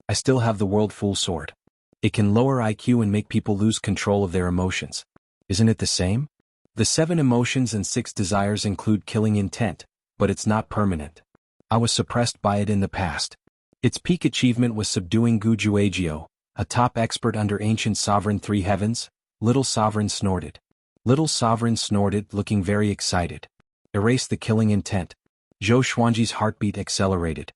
I still have the World Full Sword. It can lower IQ and make people lose control of their emotions. Isn't it the same? The 7 emotions and 6 desires include killing intent, but it's not permanent. I was suppressed by it in the past. Its peak achievement was subduing Gu Juejiu, a top expert under ancient Sovereign 3 Heavens. Little Sovereign snorted. Little Sovereign snorted, looking very excited. Erase the killing intent. Zhou Xuanji's heartbeat accelerated.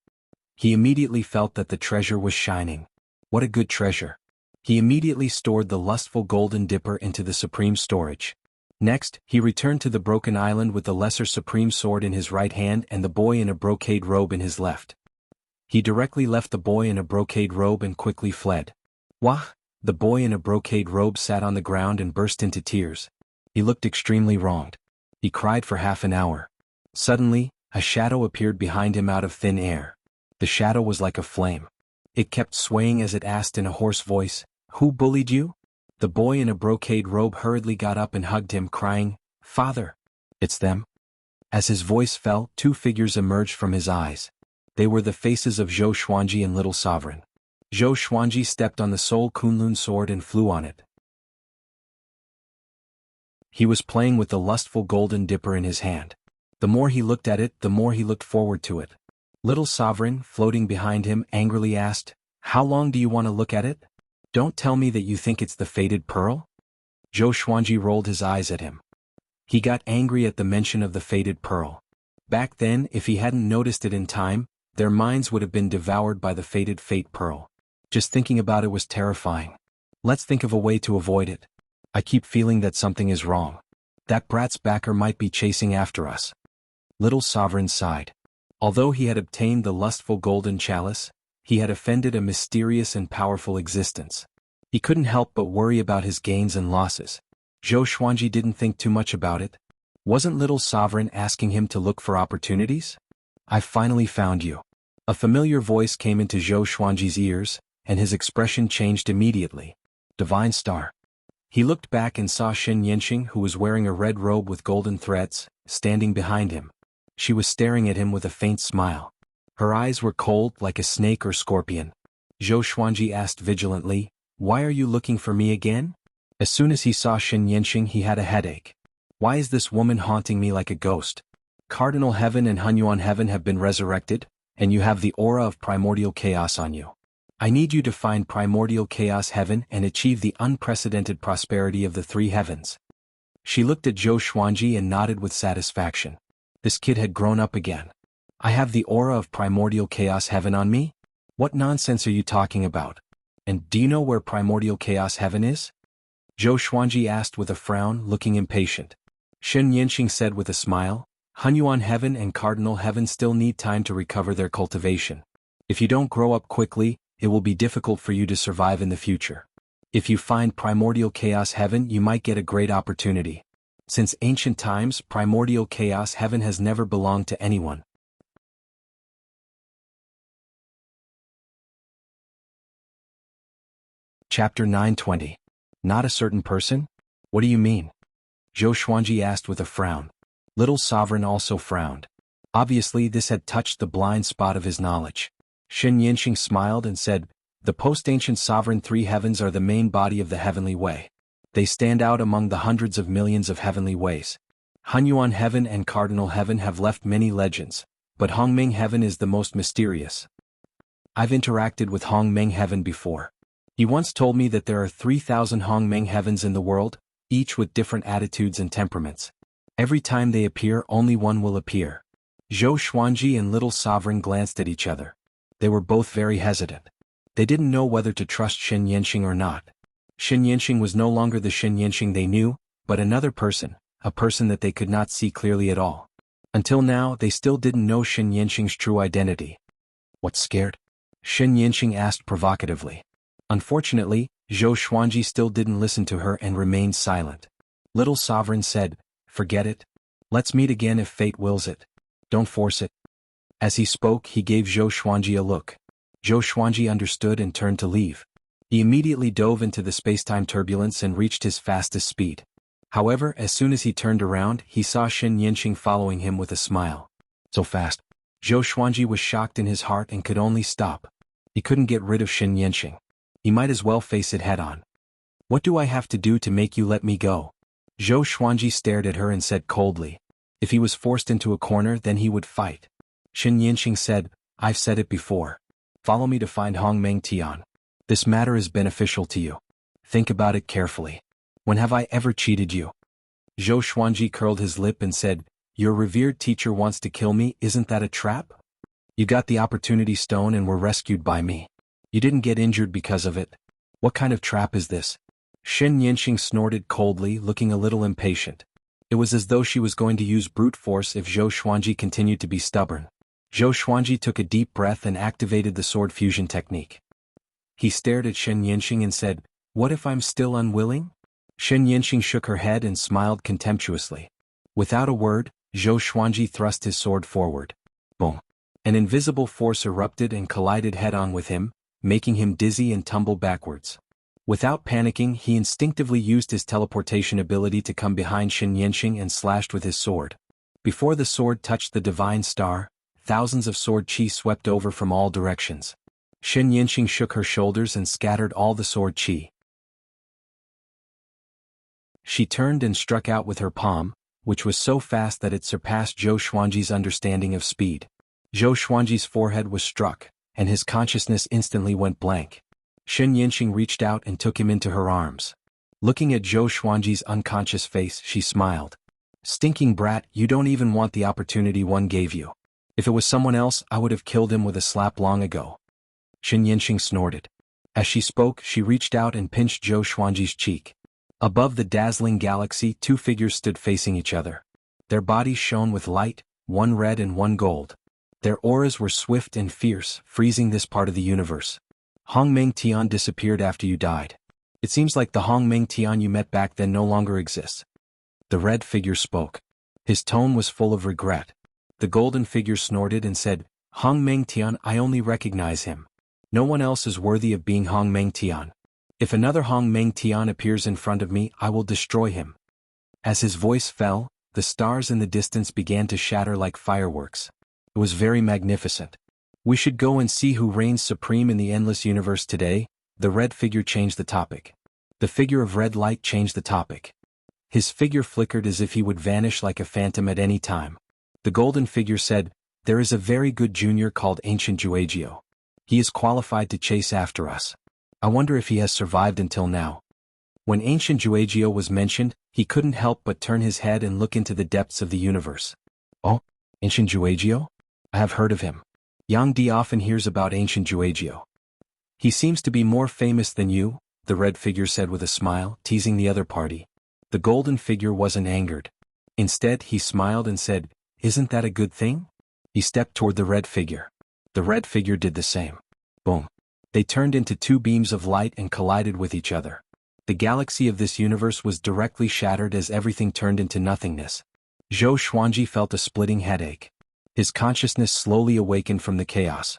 He immediately felt that the treasure was shining. What a good treasure. He immediately stored the lustful golden dipper into the supreme storage. Next, he returned to the broken island with the lesser supreme sword in his right hand and the boy in a brocade robe in his left. He directly left the boy in a brocade robe and quickly fled. Wah! The boy in a brocade robe sat on the ground and burst into tears. He looked extremely wronged. He cried for half an hour. Suddenly, a shadow appeared behind him out of thin air. The shadow was like a flame. It kept swaying as it asked in a hoarse voice, Who bullied you? The boy in a brocade robe hurriedly got up and hugged him, crying, Father! It's them. As his voice fell, 2 figures emerged from his eyes. They were the faces of Zhou Xuanji and Little Sovereign. Zhou Xuanji stepped on the Soul Kunlun sword and flew on it. He was playing with the lustful golden dipper in his hand. The more he looked at it, the more he looked forward to it. Little Sovereign, floating behind him, angrily asked, How long do you want to look at it? Don't tell me that you think it's the fated pearl? Zhou Xuanji rolled his eyes at him. He got angry at the mention of the fated pearl. Back then, if he hadn't noticed it in time, their minds would have been devoured by the fated fate pearl. Just thinking about it was terrifying. Let's think of a way to avoid it. I keep feeling that something is wrong. That brat's backer might be chasing after us. Little Sovereign sighed. Although he had obtained the lustful golden chalice, he had offended a mysterious and powerful existence. He couldn't help but worry about his gains and losses. Zhou Xuanji didn't think too much about it. Wasn't Little Sovereign asking him to look for opportunities? "I've finally found you." A familiar voice came into Zhou Xuanji's ears, and his expression changed immediately. "Divine Star." He looked back and saw Shen Yanxing, who was wearing a red robe with golden threads, standing behind him. She was staring at him with a faint smile. Her eyes were cold like a snake or scorpion. Zhou Xuanji asked vigilantly, "Why are you looking for me again?" As soon as he saw Shen Yanxing, he had a headache. "Why is this woman haunting me like a ghost? Cardinal Heaven and Hunyuan Heaven have been resurrected, and you have the aura of primordial chaos on you. I need you to find primordial chaos heaven and achieve the unprecedented prosperity of the three heavens." She looked at Zhou Xuanji and nodded with satisfaction. This kid had grown up again. "I have the aura of primordial chaos heaven on me? What nonsense are you talking about? And do you know where primordial chaos heaven is?" Zhou Xuanji asked with a frown, looking impatient. Shen Yanxing said with a smile, "Hunyuan Heaven and Cardinal Heaven still need time to recover their cultivation. If you don't grow up quickly, it will be difficult for you to survive in the future. If you find primordial chaos heaven, you might get a great opportunity. Since ancient times, primordial chaos heaven has never belonged to anyone." Chapter 920. Not a certain person? What do you mean? Zhou Xuanji asked with a frown. Little Sovereign also frowned. Obviously this had touched the blind spot of his knowledge. Shen Yanxing smiled and said, "The post-ancient sovereign three heavens are the main body of the heavenly way. They stand out among the hundreds of millions of heavenly ways. Hunyuan Heaven and Cardinal Heaven have left many legends, but Hongming Heaven is the most mysterious. I've interacted with Hongming Heaven before. He once told me that there are 3,000 Hongming Heavens in the world, each with different attitudes and temperaments. Every time they appear, only one will appear." Zhou Xuanji and Little Sovereign glanced at each other. They were both very hesitant. They didn't know whether to trust Shen Yanxing or not. Shen Yanxing was no longer the Shen Yanxing they knew, but another person, a person that they could not see clearly at all. Until now, they still didn't know Shen Yanxing's true identity. "What's scared?" Shen Yanxing asked provocatively. Unfortunately, Zhou Xuanji still didn't listen to her and remained silent. Little Sovereign said, "Forget it. Let's meet again if fate wills it. Don't force it." As he spoke, he gave Zhou Xuanji a look. Zhou Xuanji understood and turned to leave. He immediately dove into the space-time turbulence and reached his fastest speed. However, as soon as he turned around, he saw Shen Yanxing following him with a smile. So fast. Zhou Xuanji was shocked in his heart and could only stop. He couldn't get rid of Shen Yanxing. He might as well face it head-on. "What do I have to do to make you let me go?" Zhou Xuanji stared at her and said coldly. If he was forced into a corner, then he would fight. Shen Yanxing said, "I've said it before. Follow me to find Hongmeng Tian. This matter is beneficial to you. Think about it carefully. When have I ever cheated you?" Zhou Xuanji curled his lip and said, "Your revered teacher wants to kill me, isn't that a trap? You got the opportunity stone and were rescued by me. You didn't get injured because of it. What kind of trap is this?" Shen Yanxing snorted coldly, looking a little impatient. It was as though she was going to use brute force if Zhou Xuanji continued to be stubborn. Zhou Xuanji took a deep breath and activated the sword fusion technique. He stared at Shen Yanxing and said, "What if I'm still unwilling?" Shen Yanxing shook her head and smiled contemptuously. Without a word, Zhou Xuanji thrust his sword forward. Boom! An invisible force erupted and collided head-on with him, making him dizzy and tumble backwards. Without panicking, he instinctively used his teleportation ability to come behind Shen Yanxing and slashed with his sword. Before the sword touched the divine star, thousands of sword chi swept over from all directions. Shen Yanxing shook her shoulders and scattered all the sword chi. She turned and struck out with her palm, which was so fast that it surpassed Zhou Xuanji's understanding of speed. Zhou Xuanji's forehead was struck, and his consciousness instantly went blank. Shen Yanxing reached out and took him into her arms. Looking at Zhou Xuanji's unconscious face, she smiled. "Stinking brat, you don't even want the opportunity one gave you. If it was someone else, I would have killed him with a slap long ago." Shen Yanxing snorted. As she spoke, she reached out and pinched Zhou Xuanji's cheek. Above the dazzling galaxy, two figures stood facing each other. Their bodies shone with light, one red and one gold. Their auras were swift and fierce, freezing this part of the universe. Hongmeng Tian disappeared after you died. It seems like the Hongmeng Tian you met back then no longer exists. The red figure spoke. His tone was full of regret. The golden figure snorted and said, Hongmeng Tian, I only recognize him. No one else is worthy of being Hongmeng Tian. If another Hongmeng Tian appears in front of me, I will destroy him. As his voice fell, the stars in the distance began to shatter like fireworks. It was very magnificent. We should go and see who reigns supreme in the endless universe today. The red figure changed the topic. The figure of red light changed the topic. His figure flickered as if he would vanish like a phantom at any time. The golden figure said, there is a very good junior called Ancient Juegio. He is qualified to chase after us. I wonder if he has survived until now. When Ancient Juegio was mentioned, he couldn't help but turn his head and look into the depths of the universe. Oh, Ancient Juegio? I have heard of him. Yang Di often hears about Ancient Juegio. He seems to be more famous than you, the red figure said with a smile, teasing the other party. The golden figure wasn't angered. Instead, he smiled and said, isn't that a good thing? He stepped toward the red figure. The red figure did the same. Boom. They turned into two beams of light and collided with each other. The galaxy of this universe was directly shattered as everything turned into nothingness. Zhou Xuanji felt a splitting headache. His consciousness slowly awakened from the chaos.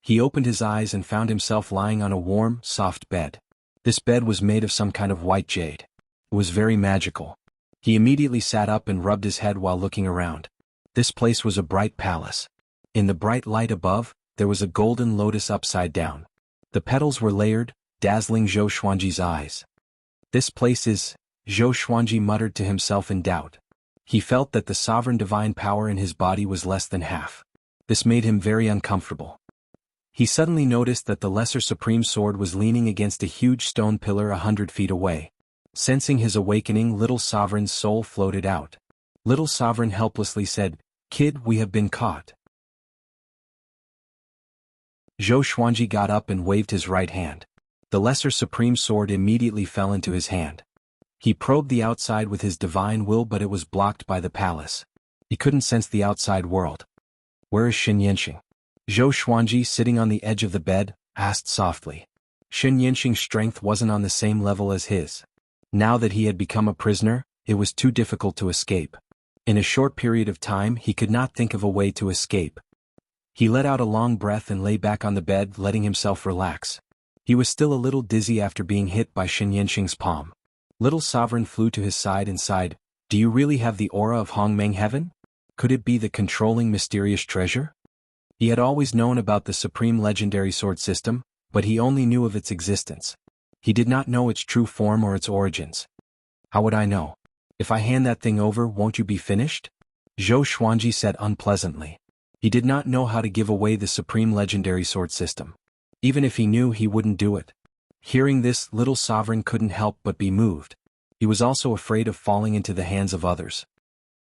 He opened his eyes and found himself lying on a warm, soft bed. This bed was made of some kind of white jade. It was very magical. He immediately sat up and rubbed his head while looking around. This place was a bright palace. In the bright light above, there was a golden lotus upside down. The petals were layered, dazzling Zhou Xuanji's eyes. This place is, Zhou Xuanji muttered to himself in doubt. He felt that the sovereign divine power in his body was less than half. This made him very uncomfortable. He suddenly noticed that the lesser supreme sword was leaning against a huge stone pillar 100 feet away. Sensing his awakening, Little Sovereign's soul floated out. Little Sovereign helplessly said, Kid, we have been caught. Zhou Xuanji got up and waved his right hand. The lesser supreme sword immediately fell into his hand. He probed the outside with his divine will, but it was blocked by the palace. He couldn't sense the outside world. Where is Xin Yanxing? Zhou Xuanji, sitting on the edge of the bed, asked softly. Xin Yanxing's strength wasn't on the same level as his. Now that he had become a prisoner, it was too difficult to escape. In a short period of time, he could not think of a way to escape. He let out a long breath and lay back on the bed, letting himself relax. He was still a little dizzy after being hit by Xin Yanxing's palm. Little Sovereign flew to his side and sighed, Do you really have the aura of Hongmeng Heaven? Could it be the controlling mysterious treasure? He had always known about the supreme legendary sword system, but he only knew of its existence. He did not know its true form or its origins. How would I know? If I hand that thing over, won't you be finished? Zhou Xuanji said unpleasantly. He did not know how to give away the supreme legendary sword system. Even if he knew, he wouldn't do it. Hearing this, Little Sovereign couldn't help but be moved. He was also afraid of falling into the hands of others.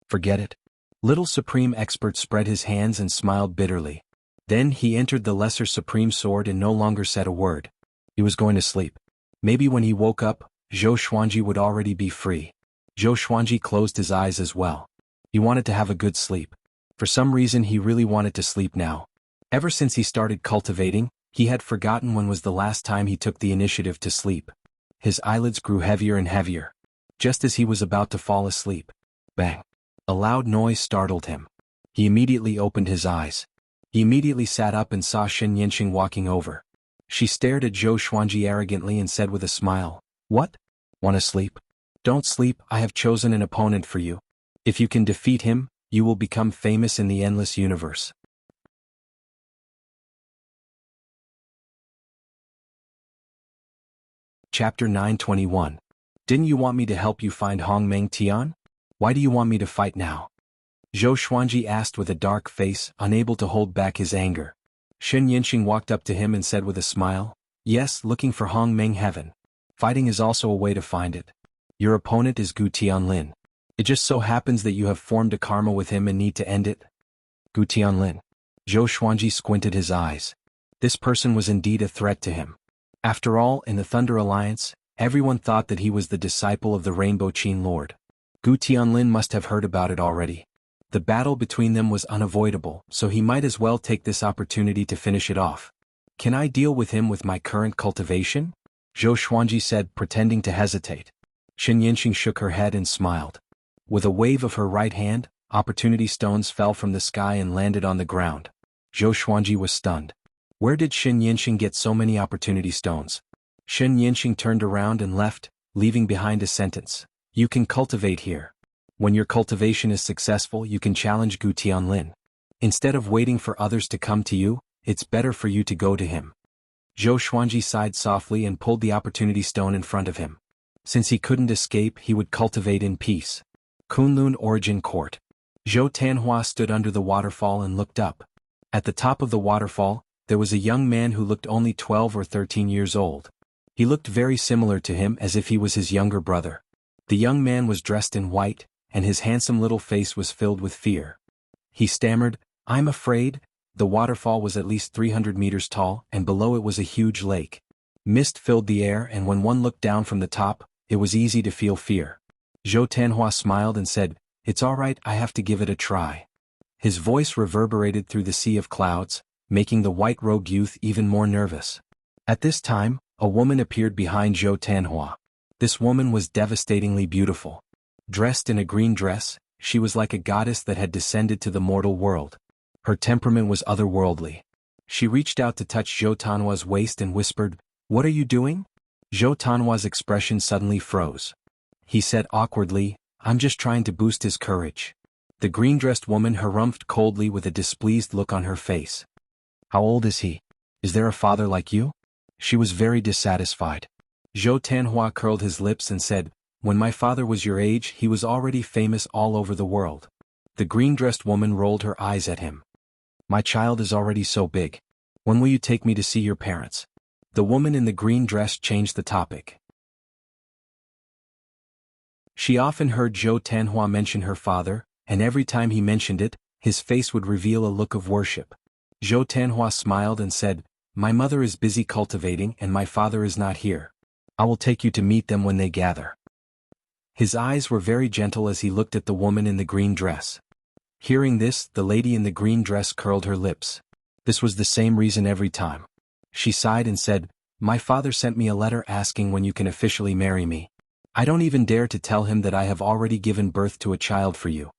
Forget it. Little Supreme Expert spread his hands and smiled bitterly. Then he entered the lesser supreme sword and no longer said a word. He was going to sleep. Maybe when he woke up, Zhou Xuanji would already be free. Zhou Xuanji closed his eyes as well. He wanted to have a good sleep. For some reason he really wanted to sleep now. Ever since he started cultivating, he had forgotten when was the last time he took the initiative to sleep. His eyelids grew heavier and heavier. Just as he was about to fall asleep. Bang! A loud noise startled him. He immediately opened his eyes. He immediately sat up and saw Xin Yanxing walking over. She stared at Zhou Xuanji arrogantly and said with a smile, What? Want to sleep? Don't sleep, I have chosen an opponent for you. If you can defeat him, you will become famous in the endless universe. Chapter 921. Didn't you want me to help you find Hongmeng Tian? Why do you want me to fight now? Zhou Xuanji asked with a dark face, unable to hold back his anger. Xin Yanxing walked up to him and said with a smile, Yes, looking for Hongmeng Heaven. Fighting is also a way to find it. Your opponent is Gu Tianlin. It just so happens that you have formed a karma with him and need to end it. Gu Tianlin. Zhou Xuanji squinted his eyes. This person was indeed a threat to him. After all, in the Thunder Alliance, Everyone thought that he was the disciple of the Rainbow Qin Lord. Gu Tianlin must have heard about it already. The battle between them was unavoidable, so he might as well take this opportunity to finish it off. Can I deal with him with my current cultivation? Zhou Xuanji said, pretending to hesitate. Shen Yinxing shook her head and smiled. With a wave of her right hand, opportunity stones fell from the sky and landed on the ground. Zhou Xuanji was stunned. Where did Shen Yinxing get so many opportunity stones? Shen Yinxing turned around and left, leaving behind a sentence. You can cultivate here. When your cultivation is successful, you can challenge Gu Tianlin. Instead of waiting for others to come to you, it's better for you to go to him. Zhou Xuanji sighed softly and pulled the opportunity stone in front of him. Since he couldn't escape, he would cultivate in peace. Kunlun Origin Court. Zhou Tanhua stood under the waterfall and looked up. At the top of the waterfall, there was a young man who looked only 12 or 13 years old. He looked very similar to him, as if he was his younger brother. The young man was dressed in white, and his handsome little face was filled with fear. He stammered, "I'm afraid." The waterfall was at least 300 meters tall, and below it was a huge lake. Mist filled the air, and when one looked down from the top, it was easy to feel fear. Zhou Tanhua smiled and said, "It's all right, I have to give it a try." His voice reverberated through the sea of clouds, making the white-robed youth even more nervous. At this time, a woman appeared behind Zhou Tanhua. This woman was devastatingly beautiful. Dressed in a green dress, she was like a goddess that had descended to the mortal world. Her temperament was otherworldly. She reached out to touch Zhou Tanhua's waist and whispered, "What are you doing?" Zhou Tanhua's expression suddenly froze. He said awkwardly, "I'm just trying to boost his courage." The green-dressed woman harumphed coldly with a displeased look on her face. "How old is he? Is there a father like you?" She was very dissatisfied. Zhou Tanhua curled his lips and said, "When my father was your age, he was already famous all over the world." The green-dressed woman rolled her eyes at him. "My child is already so big. When will you take me to see your parents?" The woman in the green dress changed the topic. She often heard Zhou Tanhua mention her father, and every time he mentioned it, his face would reveal a look of worship. Zhou Tanhua smiled and said, "My mother is busy cultivating and my father is not here. I will take you to meet them when they gather." His eyes were very gentle as he looked at the woman in the green dress. Hearing this, the lady in the green dress curled her lips. This was the same reason every time. She sighed and said, "My father sent me a letter asking when you can officially marry me. I don't even dare to tell him that I have already given birth to a child for you.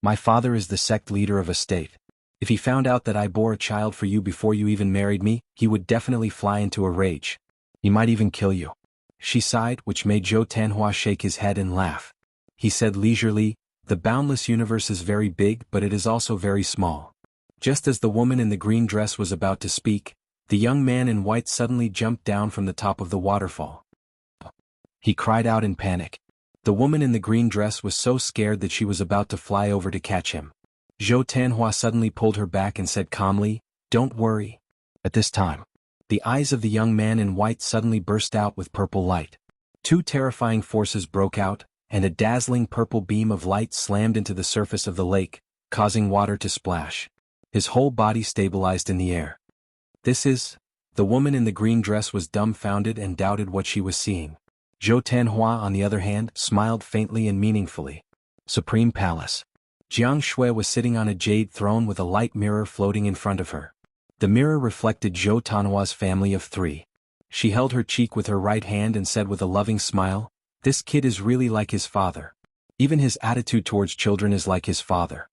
My father is the sect leader of a state. If he found out that I bore a child for you before you even married me, he would definitely fly into a rage. He might even kill you." She sighed, which made Zhou Tanhua shake his head and laugh. He said leisurely, "The boundless universe is very big, but it is also very small." Just as the woman in the green dress was about to speak, the young man in white suddenly jumped down from the top of the waterfall. He cried out in panic. The woman in the green dress was so scared that she was about to fly over to catch him. Zhou Tanhua suddenly pulled her back and said calmly, "Don't worry." At this time, the eyes of the young man in white suddenly burst out with purple light. Two terrifying forces broke out, and a dazzling purple beam of light slammed into the surface of the lake, causing water to splash. His whole body stabilized in the air. The woman in the green dress was dumbfounded and doubted what she was seeing. Zhou Tanhua, on the other hand, smiled faintly and meaningfully. Supreme Palace. Jianghu was sitting on a jade throne with a light mirror floating in front of her. The mirror reflected Zhou Tanhua's family of 3. She held her cheek with her right hand and said with a loving smile, "This kid is really like his father. Even his attitude towards children is like his father."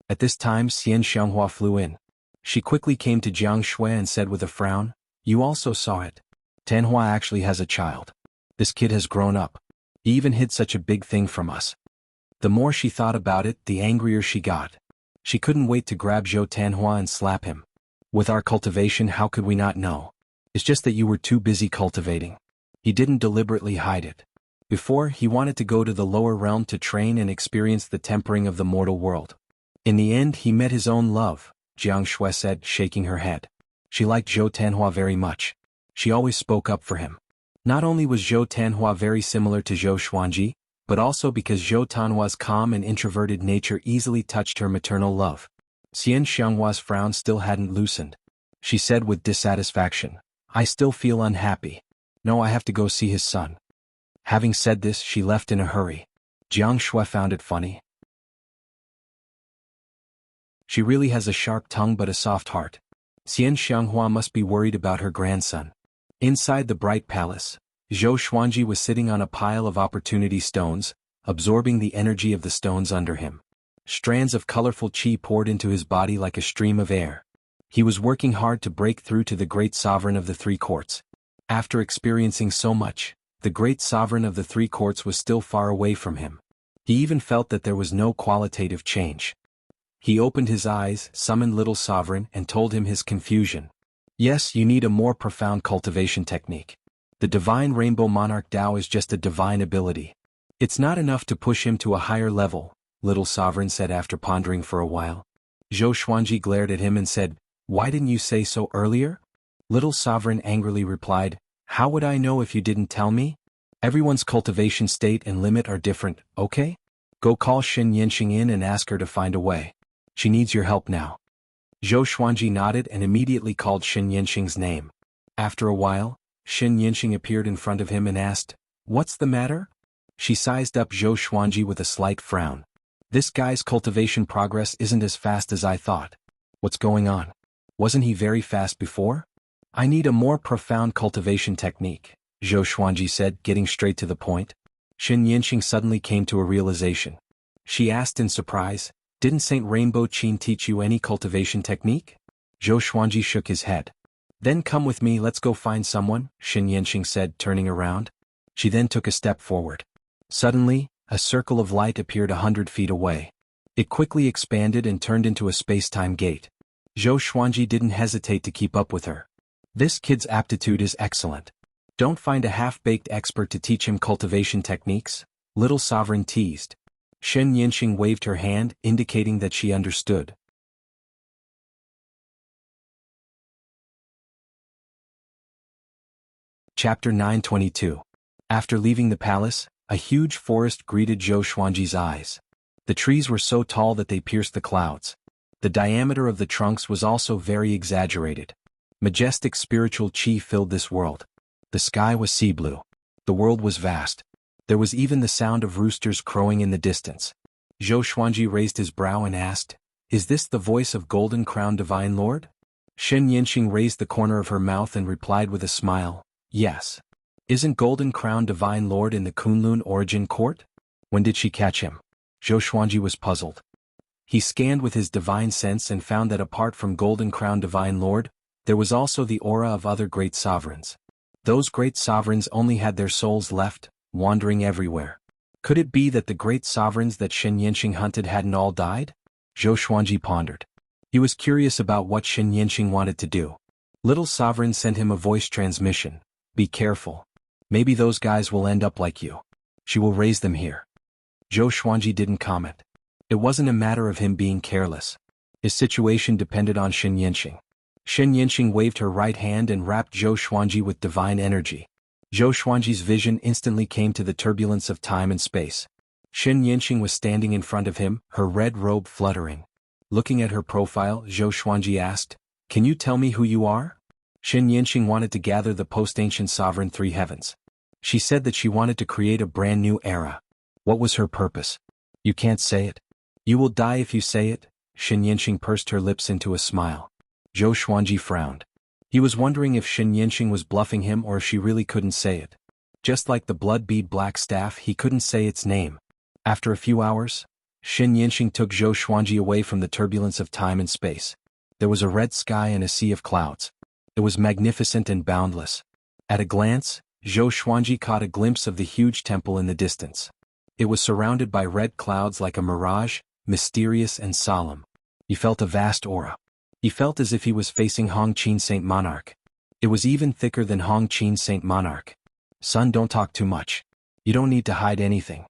At this time Xian Xianghua flew in. She quickly came to Jianghu and said with a frown, "You also saw it. Tanhua actually has a child. This kid has grown up. He even hid such a big thing from us." The more she thought about it, the angrier she got. She couldn't wait to grab Zhou Tanhua and slap him. "With our cultivation, how could we not know? It's just that you were too busy cultivating." He didn't deliberately hide it. Before, he wanted to go to the lower realm to train and experience the tempering of the mortal world. In the end, he met his own love, Jianghu said, shaking her head. She liked Zhou Tanhua very much. She always spoke up for him. Not only was Zhou Tanhua very similar to Zhou Xuanji, but also because Zhou Tanhua's calm and introverted nature easily touched her maternal love. Xian Xianghua's frown still hadn't loosened. She said with dissatisfaction, "I still feel unhappy. No, I have to go see his son. Having said this, she left in a hurry. Jianghu found it funny. She really has a sharp tongue but a soft heart. Xian Xianghua must be worried about her grandson. Inside the bright palace, Zhou Xuanji was sitting on a pile of opportunity stones, absorbing the energy of the stones under him. Strands of colorful qi poured into his body like a stream of air. He was working hard to break through to the great sovereign of the three courts. After experiencing so much, the great sovereign of the three courts was still far away from him. He even felt that there was no qualitative change. He opened his eyes, summoned little sovereign, and told him his confusion. Yes, you need a more profound cultivation technique. The divine rainbow monarch Tao is just a divine ability. It's not enough to push him to a higher level, little sovereign said after pondering for a while. Zhou Xuanji glared at him and said, "Why didn't you say so earlier?" Little sovereign angrily replied, "How would I know if you didn't tell me? Everyone's cultivation state and limit are different, okay? Go call Xin Yanxing in and ask her to find a way. She needs your help now." Zhou Xuanji nodded and immediately called Xin Yanxing's name. After a while, Xin Yanxing appeared in front of him and asked, "What's the matter?" She sized up Zhou Xuanji with a slight frown. "This guy's cultivation progress isn't as fast as I thought. What's going on? Wasn't he very fast before?" "I need a more profound cultivation technique," Zhou Xuanji said, getting straight to the point. Xin Yanxing suddenly came to a realization. She asked in surprise, "Didn't Saint Rainbow Qin teach you any cultivation technique?" Zhou Xuanji shook his head. "Then come with me, let's go find someone," Xin Yanxing said, turning around. She then took a step forward. Suddenly, a circle of light appeared 100 feet away. It quickly expanded and turned into a space-time gate. Zhou Xuanji didn't hesitate to keep up with her. This kid's aptitude is excellent. Don't find a half-baked expert to teach him cultivation techniques, little sovereign teased. Xin Yanxing waved her hand, indicating that she understood. Chapter 922. After leaving the palace, a huge forest greeted Zhou Xuanji's eyes. The trees were so tall that they pierced the clouds. The diameter of the trunks was also very exaggerated. Majestic spiritual qi filled this world. The sky was sea blue. The world was vast. There was even the sound of roosters crowing in the distance. Zhou Xuanji raised his brow and asked, "Is this the voice of Golden Crown Divine Lord?" Xin Yanxing raised the corner of her mouth and replied with a smile, "Yes. Isn't Golden Crown Divine Lord in the Kunlun Origin Court? When did she catch him?" Zhou Xuanji was puzzled. He scanned with his divine sense and found that apart from Golden Crown Divine Lord, there was also the aura of other great sovereigns. Those great sovereigns only had their souls left, wandering everywhere. Could it be that the great sovereigns that Xin Yanxing hunted hadn't all died? Zhou Xuanji pondered. He was curious about what Xin Yanxing wanted to do. Little sovereign sent him a voice transmission. "Be careful. Maybe those guys will end up like you. She will raise them here." Zhou Xuanji didn't comment. It wasn't a matter of him being careless. His situation depended on Xin Yanxing. Xin Yanxing waved her right hand and wrapped Zhou Xuanji with divine energy. Zhou Xuanji's vision instantly came to the turbulence of time and space. Xin Yanxing was standing in front of him, her red robe fluttering. Looking at her profile, Zhou Xuanji asked, "Can you tell me who you are?" Xin Yanxing wanted to gather the post-ancient sovereign three heavens. She said that she wanted to create a brand new era. What was her purpose? "You can't say it. You will die if you say it." Xin Yanxing pursed her lips into a smile. Zhou Xuanji frowned. He was wondering if Xin Yanxing was bluffing him or if she really couldn't say it. Just like the blood bead black staff, he couldn't say its name. After a few hours, Xin Yanxing took Zhou Xuanji away from the turbulence of time and space. There was a red sky and a sea of clouds. It was magnificent and boundless. At a glance, Zhou Xuanji caught a glimpse of the huge temple in the distance. It was surrounded by red clouds like a mirage, mysterious and solemn. He felt a vast aura. He felt as if he was facing Hongqin Saint Monarch. It was even thicker than Hongqin Saint Monarch. "Son, don't talk too much. You don't need to hide anything.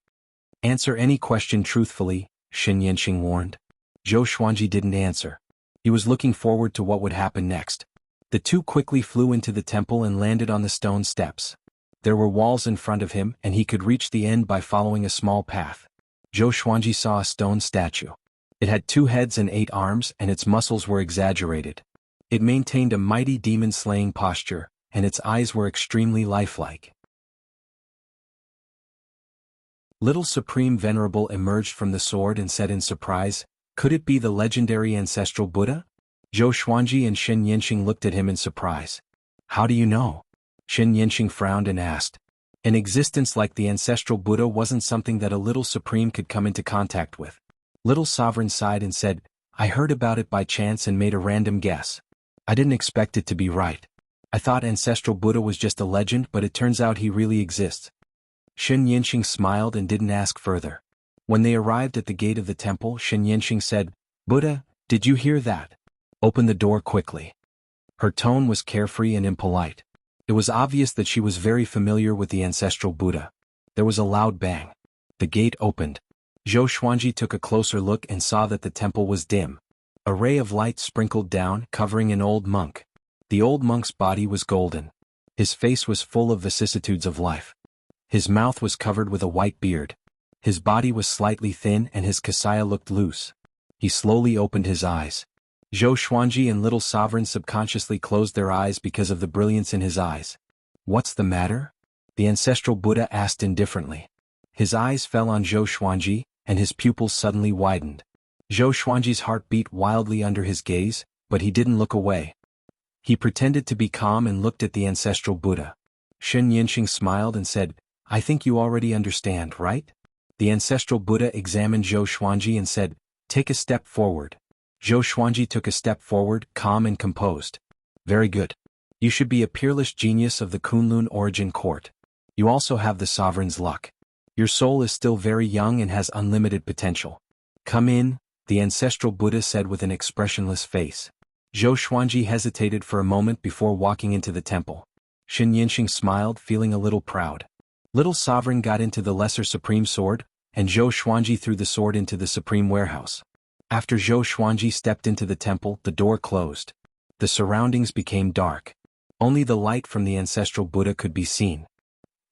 Answer any question truthfully," Xin Yanxing warned. Zhou Xuanji didn't answer. He was looking forward to what would happen next. The two quickly flew into the temple and landed on the stone steps. There were walls in front of him and he could reach the end by following a small path. Zhou Xuanji saw a stone statue. It had 2 heads and 8 arms and its muscles were exaggerated. It maintained a mighty demon-slaying posture, and its eyes were extremely lifelike. Little Supreme Venerable emerged from the sword and said in surprise, "Could it be the legendary ancestral Buddha?" Zhou Xuanji and Shen Yinxing looked at him in surprise. "How do you know?" Shen Yinxing frowned and asked. An existence like the ancestral Buddha wasn't something that a Little Supreme could come into contact with. Little Sovereign sighed and said, "I heard about it by chance and made a random guess. I didn't expect it to be right. I thought ancestral Buddha was just a legend, but it turns out he really exists." Shen Yinxing smiled and didn't ask further. When they arrived at the gate of the temple, Shen Yinxing said, "Buddha, did you hear that? Open the door quickly." Her tone was carefree and impolite. It was obvious that she was very familiar with the ancestral Buddha. There was a loud bang. The gate opened. Zhou Xuanji took a closer look and saw that the temple was dim. A ray of light sprinkled down, covering an old monk. The old monk's body was golden. His face was full of vicissitudes of life. His mouth was covered with a white beard. His body was slightly thin and his kasaya looked loose. He slowly opened his eyes. Zhou Xuanji and Little Sovereign subconsciously closed their eyes because of the brilliance in his eyes. "What's the matter?" the ancestral Buddha asked indifferently. His eyes fell on Zhou Xuanji, and his pupils suddenly widened. Zhou Xuanji's heart beat wildly under his gaze, but he didn't look away. He pretended to be calm and looked at the ancestral Buddha. Shen Yinxing smiled and said, "I think you already understand, right?" The ancestral Buddha examined Zhou Xuanji and said, "Take a step forward." Zhou Xuanji took a step forward, calm and composed. "Very good. You should be a peerless genius of the Kunlun origin court. You also have the sovereign's luck. Your soul is still very young and has unlimited potential. Come in," the ancestral Buddha said with an expressionless face. Zhou Xuanji hesitated for a moment before walking into the temple. Shen Yinxing smiled, feeling a little proud. Little Sovereign got into the Lesser Supreme Sword, and Zhou Xuanji threw the sword into the Supreme Warehouse. After Zhou Xuanji stepped into the temple, the door closed. The surroundings became dark. Only the light from the ancestral Buddha could be seen.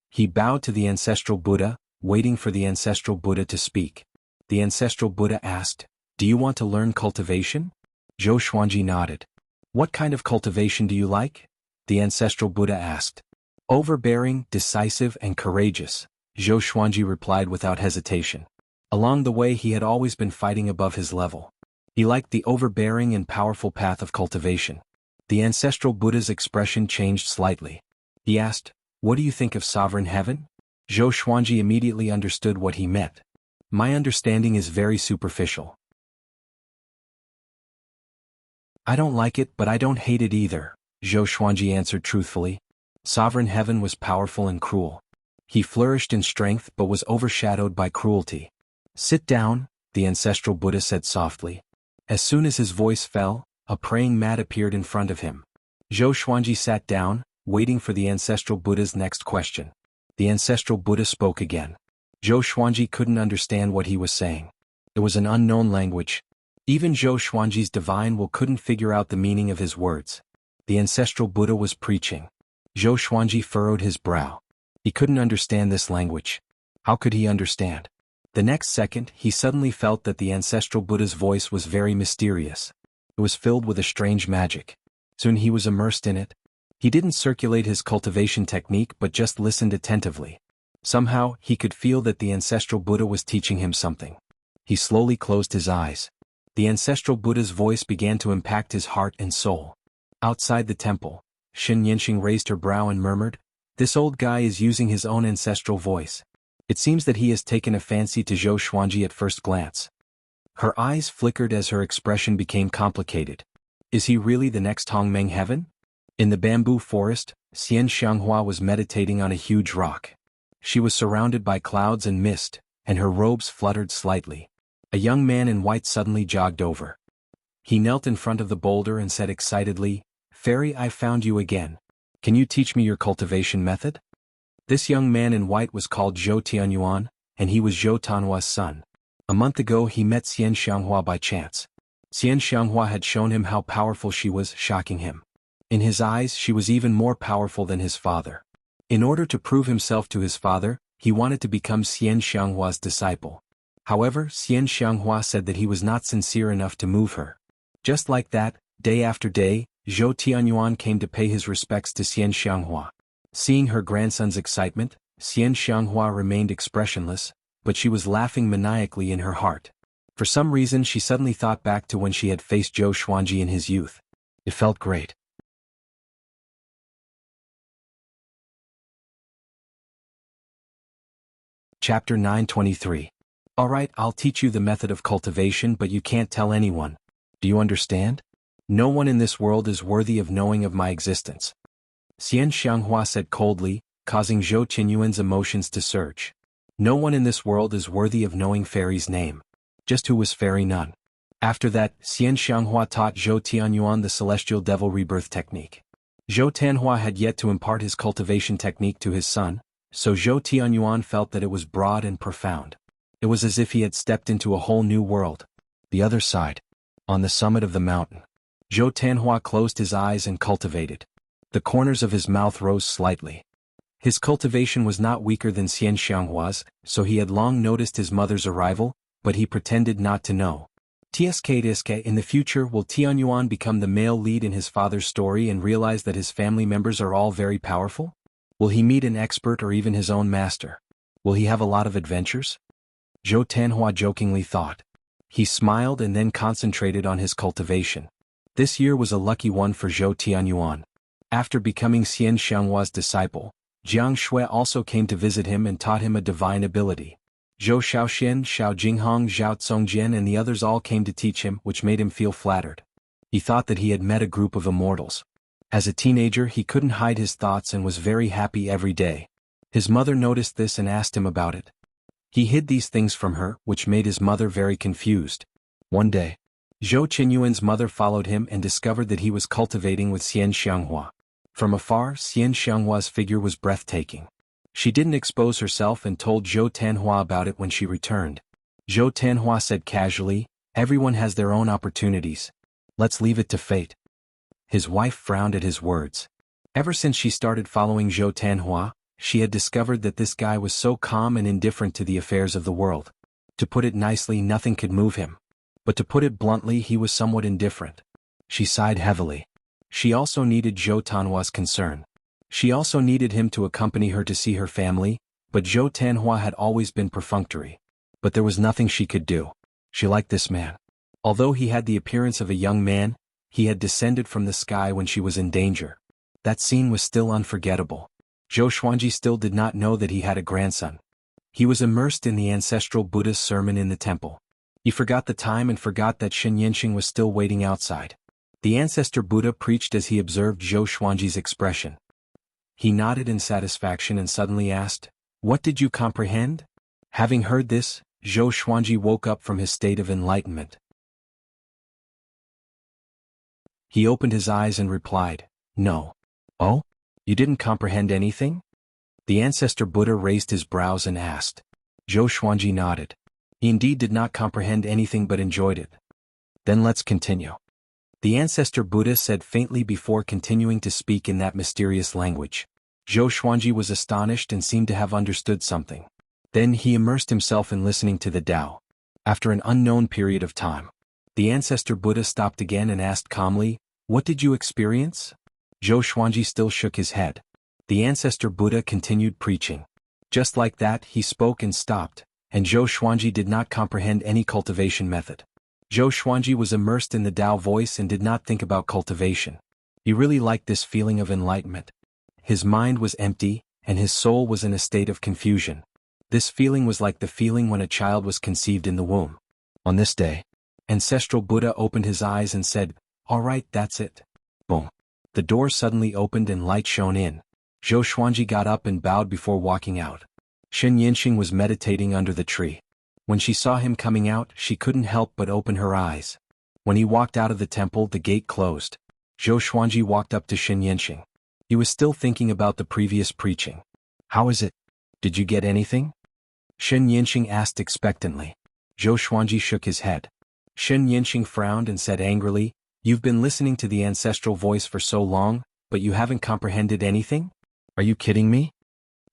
He bowed to the ancestral Buddha, waiting for the ancestral Buddha to speak. The ancestral Buddha asked, "Do you want to learn cultivation?" Zhou Xuanji nodded. "What kind of cultivation do you like?" the ancestral Buddha asked. "Overbearing, decisive and courageous," Zhou Xuanji replied without hesitation. Along the way he had always been fighting above his level. He liked the overbearing and powerful path of cultivation. The ancestral Buddha's expression changed slightly. He asked, "What do you think of sovereign heaven?" Zhou Xuanji immediately understood what he meant. "My understanding is very superficial. I don't like it, but I don't hate it either," Zhou Xuanji answered truthfully. Sovereign heaven was powerful and cruel. He flourished in strength but was overshadowed by cruelty. "Sit down," the ancestral Buddha said softly. As soon as his voice fell, a praying mat appeared in front of him. Zhou Xuanji sat down, waiting for the ancestral Buddha's next question. The ancestral Buddha spoke again. Zhou Xuanji couldn't understand what he was saying. It was an unknown language. Even Zhou Xuanji's divine will couldn't figure out the meaning of his words. The ancestral Buddha was preaching. Zhou Xuanji furrowed his brow. He couldn't understand this language. How could he understand? The next second, he suddenly felt that the ancestral Buddha's voice was very mysterious. It was filled with a strange magic. Soon he was immersed in it. He didn't circulate his cultivation technique but just listened attentively. Somehow, he could feel that the ancestral Buddha was teaching him something. He slowly closed his eyes. The ancestral Buddha's voice began to impact his heart and soul. Outside the temple, Shen Yinxing raised her brow and murmured, "This old guy is using his own ancestral voice. It seems that he has taken a fancy to Zhou Xuanji at first glance." Her eyes flickered as her expression became complicated. Is he really the next Hongmeng heaven? In the bamboo forest, Xian Xianghua was meditating on a huge rock. She was surrounded by clouds and mist, and her robes fluttered slightly. A young man in white suddenly jogged over. He knelt in front of the boulder and said excitedly, "Fairy, I found you again. Can you teach me your cultivation method?" This young man in white was called Zhou Tianyuan, and he was Zhou Tanhua's son. A month ago he met Xian Xianghua by chance. Xian Xianghua had shown him how powerful she was, shocking him. In his eyes she was even more powerful than his father. In order to prove himself to his father, he wanted to become Xian Xianghua's disciple. However, Xian Xianghua said that he was not sincere enough to move her. Just like that, day after day, Zhou Tianyuan came to pay his respects to Xian Xianghua. Seeing her grandson's excitement, Xian Xianghua remained expressionless, but she was laughing maniacally in her heart. For some reason she suddenly thought back to when she had faced Zhou Xuanji in his youth. It felt great. Chapter 923. Alright, I'll teach you the method of cultivation, but you can't tell anyone. Do you understand? No one in this world is worthy of knowing of my existence. Xian Xianghua said coldly, causing Zhou Tianyuan's emotions to surge. No one in this world is worthy of knowing Fairy's name. Just who was Fairy Nun? After that, Xian Xianghua taught Zhou Tianyuan the Celestial Devil Rebirth technique. Zhou Tianhua had yet to impart his cultivation technique to his son, so Zhou Tianyuan felt that it was broad and profound. It was as if he had stepped into a whole new world. The other side. On the summit of the mountain. Zhou Tianhua closed his eyes and cultivated. The corners of his mouth rose slightly. His cultivation was not weaker than Xian Xianghua's, so he had long noticed his mother's arrival, but he pretended not to know. TSK in the future will Tianyuan become the male lead in his father's story and realize that his family members are all very powerful? Will he meet an expert or even his own master? Will he have a lot of adventures? Zhou Tianhua jokingly thought. He smiled and then concentrated on his cultivation. This year was a lucky one for Zhou Tianyuan. After becoming Xian Xianghua's disciple, Jianghu also came to visit him and taught him a divine ability. Zhou Shaoxian, Xiao Jinghong, Zhao Tsongjian and the others all came to teach him, which made him feel flattered. He thought that he had met a group of immortals. As a teenager he couldn't hide his thoughts and was very happy every day. His mother noticed this and asked him about it. He hid these things from her, which made his mother very confused. One day, Zhou Tianyuan's mother followed him and discovered that he was cultivating with Xian Xianghua. From afar, Xian Xianghua's figure was breathtaking. She didn't expose herself and told Zhou Tianhua about it when she returned. Zhou Tianhua said casually, "Everyone has their own opportunities. Let's leave it to fate." His wife frowned at his words. Ever since she started following Zhou Tianhua, she had discovered that this guy was so calm and indifferent to the affairs of the world. To put it nicely, nothing could move him. But to put it bluntly, he was somewhat indifferent. She sighed heavily. She also needed Zhou Tianhua's concern. She also needed him to accompany her to see her family, but Zhou Tianhua had always been perfunctory. But there was nothing she could do. She liked this man. Although he had the appearance of a young man, he had descended from the sky when she was in danger. That scene was still unforgettable. Zhou Xuanji still did not know that he had a grandson. He was immersed in the ancestral Buddha's sermon in the temple. He forgot the time and forgot that Shen Yanqing was still waiting outside. The ancestor Buddha preached as he observed Zhou Xuanji's expression. He nodded in satisfaction and suddenly asked, "What did you comprehend?" Having heard this, Zhou Xuanji woke up from his state of enlightenment. He opened his eyes and replied, "No." "Oh? You didn't comprehend anything?" The ancestor Buddha raised his brows and asked. Zhou Xuanji nodded. He indeed did not comprehend anything but enjoyed it. "Then let's continue." The ancestor Buddha said faintly before continuing to speak in that mysterious language. Zhou Xuanji was astonished and seemed to have understood something. Then he immersed himself in listening to the Tao. After an unknown period of time, the ancestor Buddha stopped again and asked calmly, "What did you experience?" Zhou Xuanji still shook his head. The ancestor Buddha continued preaching. Just like that, he spoke and stopped, and Zhou Xuanji did not comprehend any cultivation method. Zhou Xuanji was immersed in the Tao voice and did not think about cultivation. He really liked this feeling of enlightenment. His mind was empty, and his soul was in a state of confusion. This feeling was like the feeling when a child was conceived in the womb. On this day, ancestral Buddha opened his eyes and said, "All right, that's it." Boom. The door suddenly opened and light shone in. Zhou Xuanji got up and bowed before walking out. Shen Yanqing was meditating under the tree. When she saw him coming out, she couldn't help but open her eyes. When he walked out of the temple, the gate closed. Zhou Xuanji walked up to Shen Yanqing. He was still thinking about the previous preaching. "How is it? Did you get anything?" Shen Yanqing asked expectantly. Zhou Xuanji shook his head. Shen Yanqing frowned and said angrily, "You've been listening to the ancestral voice for so long, but you haven't comprehended anything? Are you kidding me?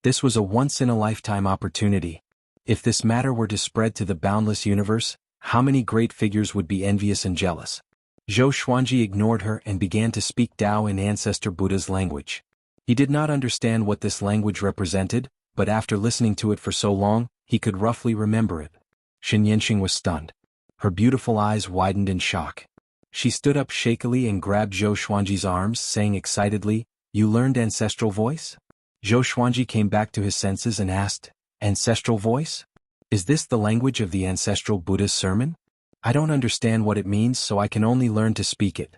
This was a once-in-a-lifetime opportunity. If this matter were to spread to the boundless universe, how many great figures would be envious and jealous? Zhou Xuanji ignored her and began to speak Tao in Ancestor Buddha's language. He did not understand what this language represented, but after listening to it for so long, he could roughly remember it. Shen Yanqing was stunned. Her beautiful eyes widened in shock. She stood up shakily and grabbed Zhou Xuanji's arms, saying excitedly, "You learned ancestral voice?" Zhou Xuanji came back to his senses and asked, "Ancestral voice? Is this the language of the ancestral Buddha's sermon? I don't understand what it means, so I can only learn to speak it."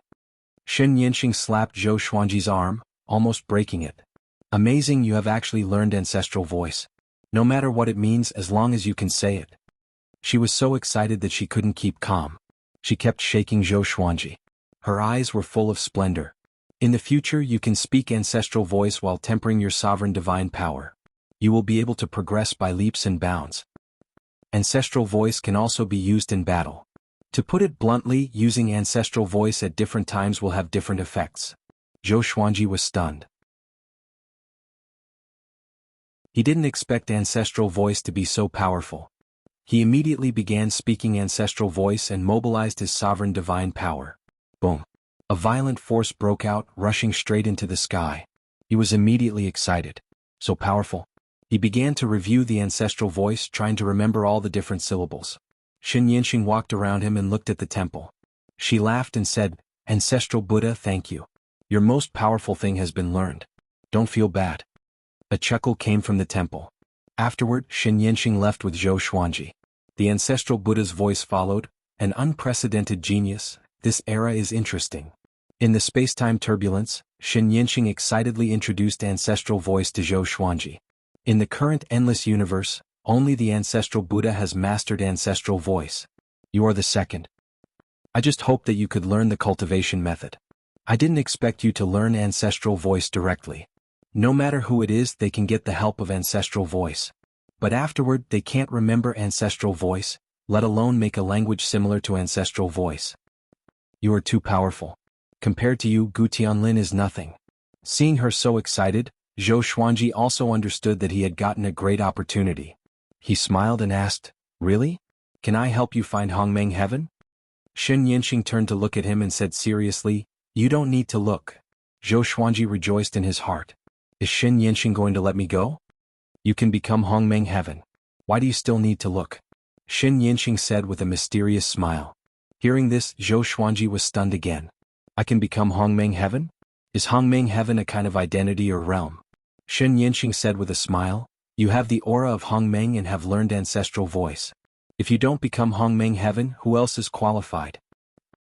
Shen Yanqing slapped Zhou Xuanji's arm, almost breaking it. "Amazing, you have actually learned ancestral voice. No matter what it means, as long as you can say it." She was so excited that she couldn't keep calm. She kept shaking Zhou Xuanji. Her eyes were full of splendor. "In the future you can speak ancestral voice while tempering your sovereign divine power. You will be able to progress by leaps and bounds. Ancestral voice can also be used in battle. To put it bluntly, using ancestral voice at different times will have different effects." Zhou Xuanji was stunned. He didn't expect ancestral voice to be so powerful. He immediately began speaking ancestral voice and mobilized his sovereign divine power. Boom! A violent force broke out, rushing straight into the sky. He was immediately excited. So powerful. He began to review the ancestral voice, trying to remember all the different syllables. Shen Yanqing walked around him and looked at the temple. She laughed and said, "Ancestral Buddha, thank you. Your most powerful thing has been learned. Don't feel bad." A chuckle came from the temple. Afterward, Shen Yanqing left with Zhou Xuanji. The ancestral Buddha's voice followed, "An unprecedented genius, this era is interesting." In the space-time turbulence, Shen Yanqing excitedly introduced ancestral voice to Zhou Xuanji. In the current endless universe, only the ancestral Buddha has mastered ancestral voice. You are the second. I just hoped that you could learn the cultivation method. I didn't expect you to learn ancestral voice directly. No matter who it is, they can get the help of ancestral voice. But afterward, they can't remember ancestral voice, let alone make a language similar to ancestral voice. You are too powerful. Compared to you, Gu Tianlin is nothing. Seeing her so excited, Zhou Xuanji also understood that he had gotten a great opportunity. He smiled and asked, "Really? Can I help you find Hongmeng Heaven?" Shen Yanqing turned to look at him and said seriously, "You don't need to look." Zhou Xuanji rejoiced in his heart. "Is Shen Yanqing going to let me go?" "You can become Hongmeng Heaven. Why do you still need to look?" Shen Yanqing said with a mysterious smile. Hearing this, Zhou Xuanji was stunned again. "I can become Hongmeng Heaven? Is Hongmeng Heaven a kind of identity or realm?" Shen Yanqing said with a smile, "You have the aura of Hongmeng and have learned ancestral voice. If you don't become Hongmeng Heaven, who else is qualified?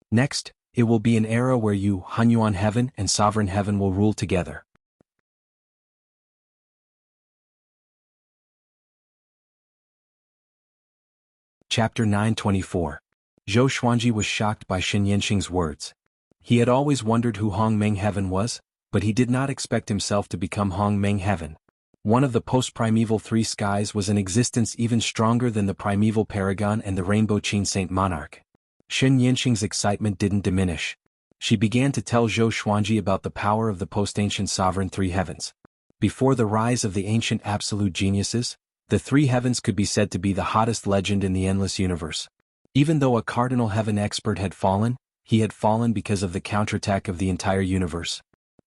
Next, it will be an era where you, Hanyuan Heaven and Sovereign Heaven will rule together." Chapter 924. Zhou Xuanji was shocked by Shen Yanqing's words. He had always wondered who Hongmeng Heaven was, but he did not expect himself to become Hongmeng Heaven. One of the post-primeval three skies was in existence even stronger than the primeval Paragon and the Rainbow Qin Saint Monarch. Shen Yanqing's excitement didn't diminish. She began to tell Zhou Xuanji about the power of the post-ancient sovereign three heavens. Before the rise of the ancient absolute geniuses, the three heavens could be said to be the hottest legend in the endless universe. Even though a cardinal heaven expert had fallen, he had fallen because of the counterattack of the entire universe.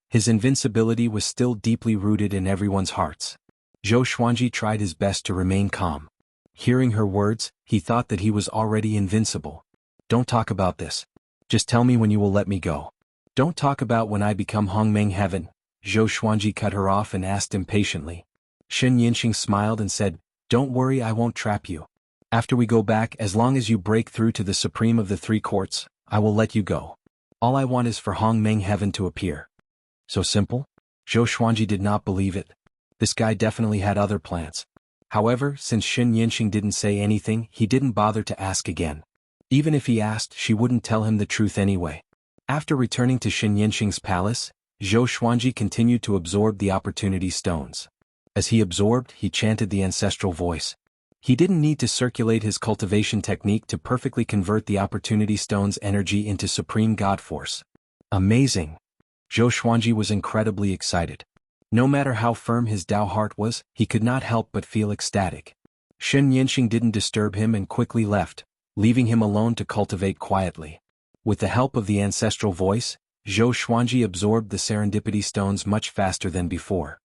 His invincibility was still deeply rooted in everyone's hearts. Zhou Xuanji tried his best to remain calm. Hearing her words, he thought that he was already invincible. "Don't talk about this. Just tell me when you will let me go." "Don't talk about when I become Hongmeng Heaven," Zhou Xuanji cut her off and asked impatiently. Shen Yanqing smiled and said, "Don't worry, I won't trap you. After we go back, as long as you break through to the supreme of the three courts, I will let you go. All I want is for Hongmeng Heaven to appear." So simple? Zhou Xuanji did not believe it. This guy definitely had other plans. However, since Shen Yanqing didn't say anything, he didn't bother to ask again. Even if he asked, she wouldn't tell him the truth anyway. After returning to Shen Yanqing's palace, Zhou Xuanji continued to absorb the opportunity stones. As he absorbed, he chanted the ancestral voice. He didn't need to circulate his cultivation technique to perfectly convert the opportunity stone's energy into supreme God force. Amazing! Zhou Xuanji was incredibly excited. No matter how firm his Tao heart was, he could not help but feel ecstatic. Shen Yanqing didn't disturb him and quickly left, leaving him alone to cultivate quietly. With the help of the ancestral voice, Zhou Xuanji absorbed the serendipity stones much faster than before.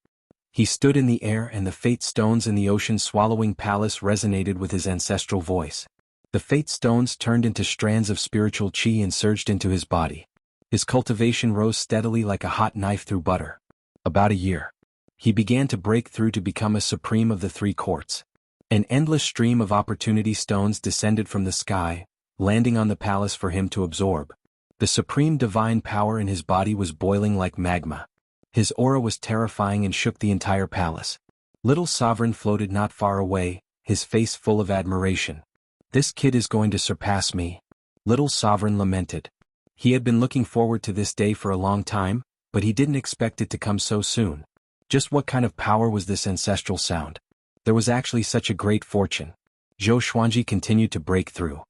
He stood in the air and the fate stones in the ocean-swallowing palace resonated with his ancestral voice. The fate stones turned into strands of spiritual qi and surged into his body. His cultivation rose steadily like a hot knife through butter. About a year. He began to break through to become a supreme of the three courts. An endless stream of opportunity stones descended from the sky, landing on the palace for him to absorb. The supreme divine power in his body was boiling like magma. His aura was terrifying and shook the entire palace. Little Sovereign floated not far away, his face full of admiration. "This kid is going to surpass me," Little Sovereign lamented. He had been looking forward to this day for a long time, but he didn't expect it to come so soon. Just what kind of power was this ancestral sound? There was actually such a great fortune. Zhou Xuanji continued to break through.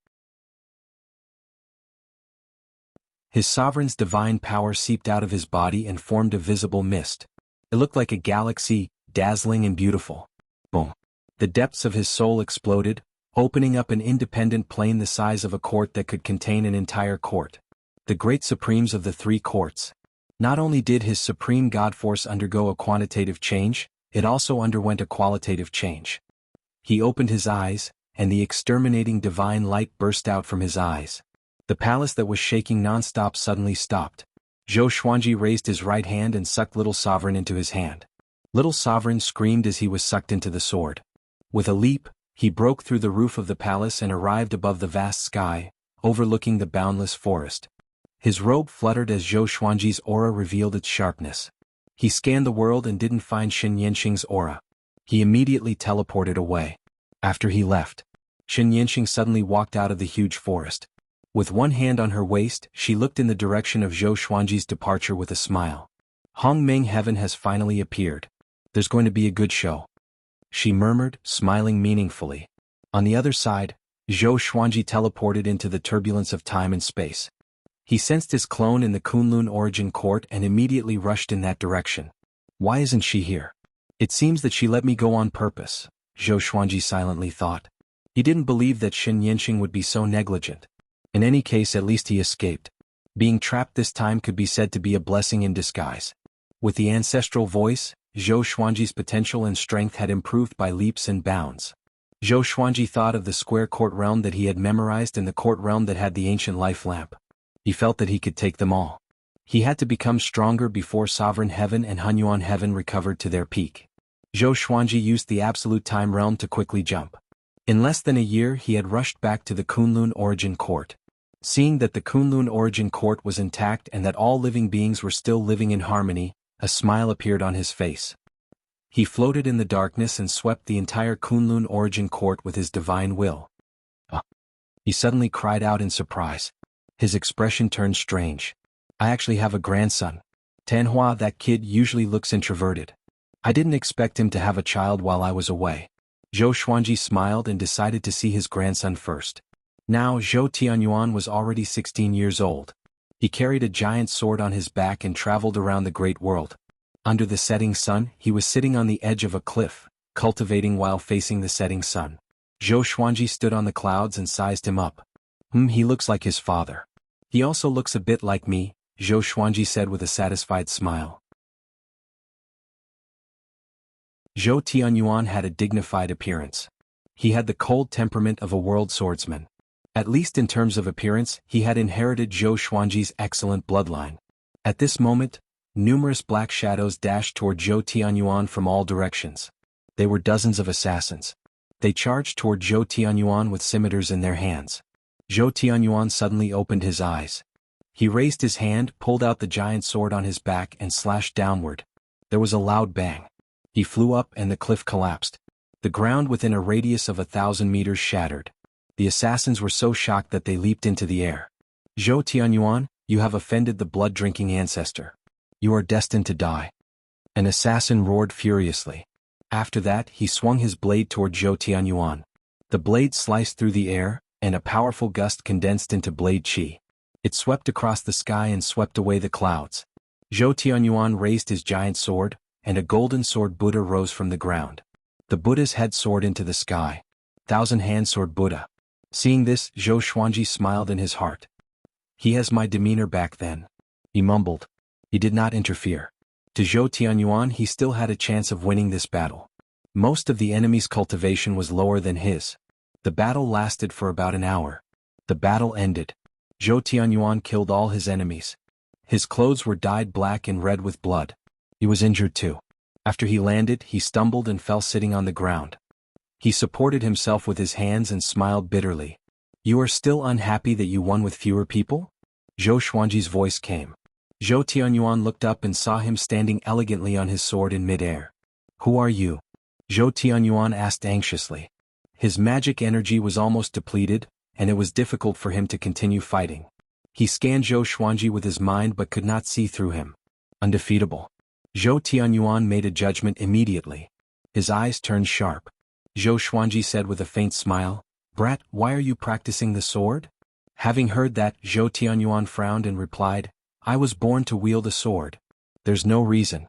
His sovereign's divine power seeped out of his body and formed a visible mist. It looked like a galaxy, dazzling and beautiful. Boom. The depths of his soul exploded, opening up an independent plane the size of a court that could contain an entire court. The great supremes of the three courts. Not only did his supreme god force undergo a quantitative change, it also underwent a qualitative change. He opened his eyes, and the exterminating divine light burst out from his eyes. The palace that was shaking non-stop suddenly stopped. Zhou Xuanji raised his right hand and sucked Little Sovereign into his hand. Little Sovereign screamed as he was sucked into the sword. With a leap, he broke through the roof of the palace and arrived above the vast sky, overlooking the boundless forest. His robe fluttered as Zhou Xuanji's aura revealed its sharpness. He scanned the world and didn't find Xin Yanqing's aura. He immediately teleported away. After he left, Xin Yanqing suddenly walked out of the huge forest. With one hand on her waist, she looked in the direction of Zhou Xuanji's departure with a smile. "Hongmeng heaven has finally appeared. There's going to be a good show," she murmured, smiling meaningfully. On the other side, Zhou Xuanji teleported into the turbulence of time and space. He sensed his clone in the Kunlun origin court and immediately rushed in that direction. "Why isn't she here? It seems that she let me go on purpose," Zhou Xuanji silently thought. He didn't believe that Xin Yanqing would be so negligent. In any case, at least he escaped. Being trapped this time could be said to be a blessing in disguise. With the ancestral voice, Zhou Xuanji's potential and strength had improved by leaps and bounds. Zhou Xuanji thought of the square court realm that he had memorized and the court realm that had the ancient life lamp. He felt that he could take them all. He had to become stronger before Sovereign Heaven and Hunyuan Heaven recovered to their peak. Zhou Xuanji used the absolute time realm to quickly jump. In less than a year he had rushed back to the Kunlun origin court. Seeing that the Kunlun origin court was intact and that all living beings were still living in harmony, a smile appeared on his face. He floated in the darkness and swept the entire Kunlun origin court with his divine will. He suddenly cried out in surprise. His expression turned strange. "I actually have a grandson. Tanhua, that kid usually looks introverted. I didn't expect him to have a child while I was away." Zhou Xuanji smiled and decided to see his grandson first. Now Zhou Tianyuan was already 16 years old. He carried a giant sword on his back and traveled around the great world. Under the setting sun, he was sitting on the edge of a cliff, cultivating while facing the setting sun. Zhou Xuanji stood on the clouds and sized him up. He looks like his father. He also looks a bit like me," Zhou Xuanji said with a satisfied smile. Zhou Tianyuan had a dignified appearance. He had the cold temperament of a world swordsman. At least in terms of appearance, he had inherited Zhou Xuanji's excellent bloodline. At this moment, numerous black shadows dashed toward Zhou Tianyuan from all directions. They were dozens of assassins. They charged toward Zhou Tianyuan with scimitars in their hands. Zhou Tianyuan suddenly opened his eyes. He raised his hand, pulled out the giant sword on his back and slashed downward. There was a loud bang. He flew up and the cliff collapsed. The ground within a radius of 1,000 meters shattered. The assassins were so shocked that they leaped into the air. "Zhou Tianyuan, you have offended the blood-drinking ancestor. You are destined to die." An assassin roared furiously. After that, he swung his blade toward Zhou Tianyuan. The blade sliced through the air, and a powerful gust condensed into blade qi. It swept across the sky and swept away the clouds. Zhou Tianyuan raised his giant sword, and a golden sword Buddha rose from the ground. The Buddha's head soared into the sky. Thousand-hand sword Buddha. Seeing this, Zhou Xuanji smiled in his heart. He has my demeanor back then. He mumbled. He did not interfere. To Zhou Tianyuan he still had a chance of winning this battle. Most of the enemy's cultivation was lower than his. The battle lasted for about an hour. The battle ended. Zhou Tianyuan killed all his enemies. His clothes were dyed black and red with blood. He was injured too. After he landed, he stumbled and fell sitting on the ground. He supported himself with his hands and smiled bitterly. You are still unhappy that you won with fewer people? Zhou Xuanji's voice came. Zhou Tianyuan looked up and saw him standing elegantly on his sword in mid-air. Who are you? Zhou Tianyuan asked anxiously. His magic energy was almost depleted, and it was difficult for him to continue fighting. He scanned Zhou Xuanji with his mind but could not see through him. Undefeatable. Zhou Tianyuan made a judgment immediately. His eyes turned sharp. Zhou Xuanji said with a faint smile, Brat, why are you practicing the sword? Having heard that, Zhou Tianyuan frowned and replied, I was born to wield a sword. There's no reason.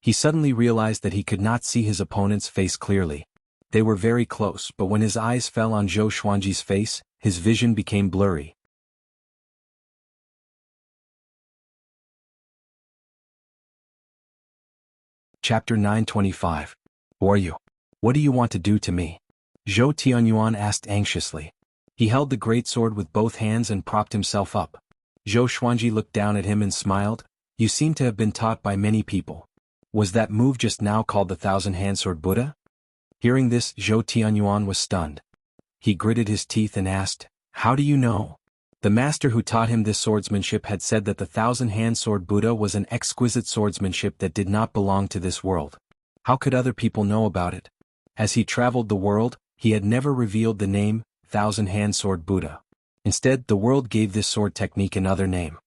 He suddenly realized that he could not see his opponent's face clearly. They were very close, but when his eyes fell on Zhou Xuanji's face, his vision became blurry. Chapter 925. Who are you? What do you want to do to me? Zhou Tianyuan asked anxiously. He held the great sword with both hands and propped himself up. Zhou Xuanji looked down at him and smiled. You seem to have been taught by many people. Was that move just now called the Thousand-Hand Sword Buddha? Hearing this, Zhou Tianyuan was stunned. He gritted his teeth and asked, How do you know? The master who taught him this swordsmanship had said that the Thousand-Hand Sword Buddha was an exquisite swordsmanship that did not belong to this world. How could other people know about it? As he traveled the world, he had never revealed the name, Thousand-Hand Sword Buddha. Instead, the world gave this sword technique another name.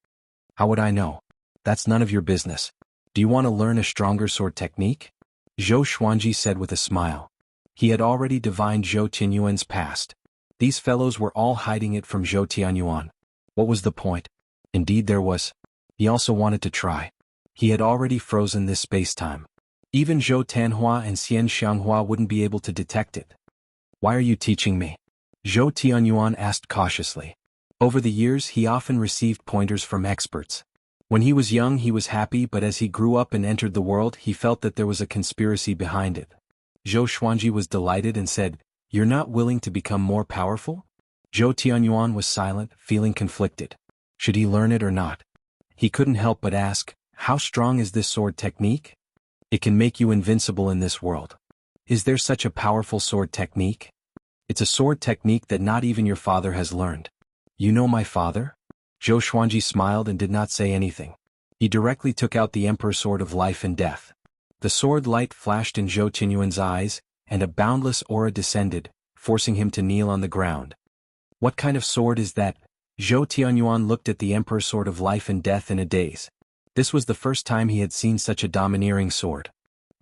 How would I know? That's none of your business. Do you want to learn a stronger sword technique? Zhou Xuanji said with a smile. He had already divined Zhou Tianyuan's past. These fellows were all hiding it from Zhou Tianyuan. What was the point? Indeed there was. He also wanted to try. He had already frozen this space-time. Even Zhou Tanhua and Xian Xianghua wouldn't be able to detect it. Why are you teaching me? Zhou Tianyuan asked cautiously. Over the years he often received pointers from experts. When he was young he was happy, but as he grew up and entered the world he felt that there was a conspiracy behind it. Zhou Xuanji was delighted and said, You're not willing to become more powerful? Zhou Tianyuan was silent, feeling conflicted. Should he learn it or not? He couldn't help but ask, How strong is this sword technique? It can make you invincible in this world. Is there such a powerful sword technique? It's a sword technique that not even your father has learned. You know my father? Zhou Xuanji smiled and did not say anything. He directly took out the Emperor's Sword of Life and Death. The sword light flashed in Zhou Tianyuan's eyes, and a boundless aura descended, forcing him to kneel on the ground. What kind of sword is that? Zhou Tianyuan looked at the Emperor's Sword of Life and Death in a daze. This was the first time he had seen such a domineering sword.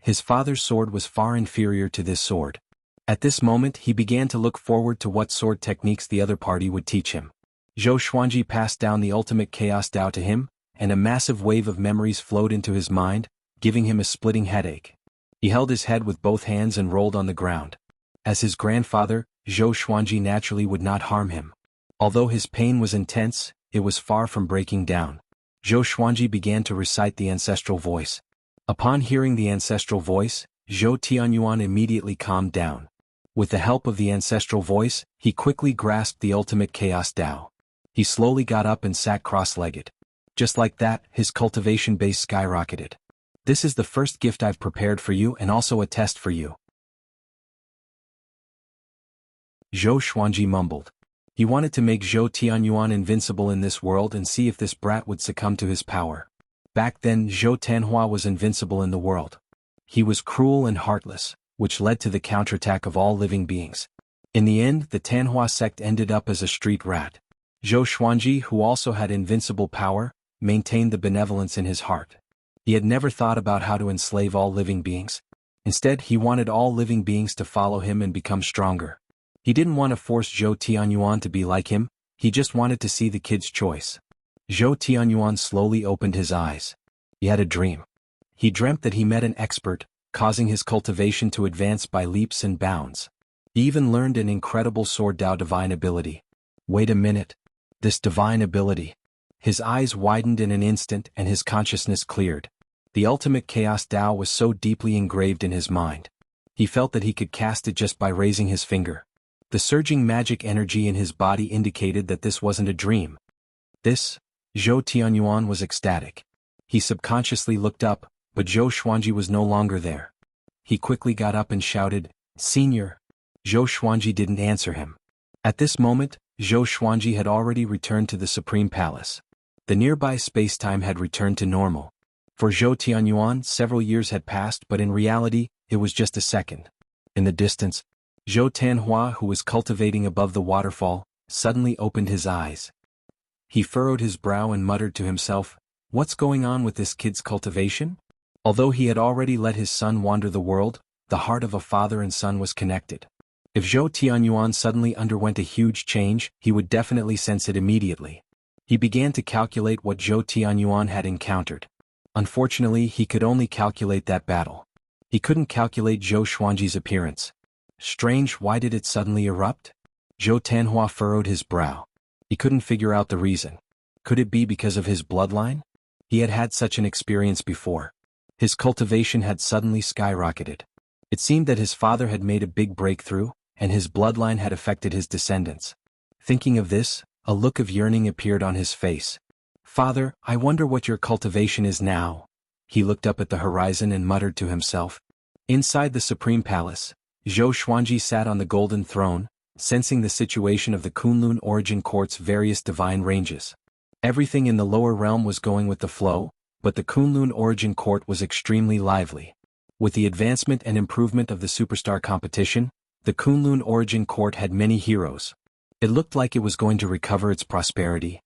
His father's sword was far inferior to this sword. At this moment he began to look forward to what sword techniques the other party would teach him. Zhou Xuanji passed down the ultimate chaos Dao to him, and a massive wave of memories flowed into his mind, giving him a splitting headache. He held his head with both hands and rolled on the ground. As his grandfather, Zhou Xuanji naturally would not harm him. Although his pain was intense, it was far from breaking down. Zhou Xuanji began to recite the ancestral voice. Upon hearing the ancestral voice, Zhou Tianyuan immediately calmed down. With the help of the ancestral voice, he quickly grasped the ultimate chaos Dao. He slowly got up and sat cross-legged. Just like that, his cultivation base skyrocketed. This is the first gift I've prepared for you and also a test for you. Zhou Xuanji mumbled. He wanted to make Zhou Tianyuan invincible in this world and see if this brat would succumb to his power. Back then Zhou Tanhua was invincible in the world. He was cruel and heartless, which led to the counterattack of all living beings. In the end, the Tanhua sect ended up as a street rat. Zhou Xuanji, who also had invincible power, maintained the benevolence in his heart. He had never thought about how to enslave all living beings. Instead, he wanted all living beings to follow him and become stronger. He didn't want to force Zhou Tianyuan to be like him, he just wanted to see the kid's choice. Zhou Tianyuan slowly opened his eyes. He had a dream. He dreamt that he met an expert, causing his cultivation to advance by leaps and bounds. He even learned an incredible sword Dao divine ability. Wait a minute. This divine ability. His eyes widened in an instant and his consciousness cleared. The ultimate Chaos Tao was so deeply engraved in his mind. He felt that he could cast it just by raising his finger. The surging magic energy in his body indicated that this wasn't a dream. This, Zhou Tianyuan was ecstatic. He subconsciously looked up, but Zhou Xuanji was no longer there. He quickly got up and shouted, "Senior!" Zhou Xuanji didn't answer him. At this moment, Zhou Xuanji had already returned to the Supreme Palace. The nearby space-time had returned to normal. For Zhou Tianyuan, several years had passed, but in reality, it was just a second. In the distance, Zhou Tanhua, who was cultivating above the waterfall, suddenly opened his eyes. He furrowed his brow and muttered to himself, "What's going on with this kid's cultivation?" Although he had already let his son wander the world, the heart of a father and son was connected. If Zhou Tianyuan suddenly underwent a huge change, he would definitely sense it immediately. He began to calculate what Zhou Tianyuan had encountered. Unfortunately, he could only calculate that battle. He couldn't calculate Zhou Xuanji's appearance. Strange, why did it suddenly erupt? Zhou Tanhua furrowed his brow. He couldn't figure out the reason. Could it be because of his bloodline? He had had such an experience before. His cultivation had suddenly skyrocketed. It seemed that his father had made a big breakthrough, and his bloodline had affected his descendants. Thinking of this, a look of yearning appeared on his face. "Father, I wonder what your cultivation is now." He looked up at the horizon and muttered to himself. Inside the Supreme Palace, Zhou Xuanji sat on the golden throne, sensing the situation of the Kunlun Origin Court's various divine ranges. Everything in the lower realm was going with the flow, but the Kunlun Origin Court was extremely lively. With the advancement and improvement of the superstar competition, the Kunlun Origin Court had many heroes. It looked like it was going to recover its prosperity.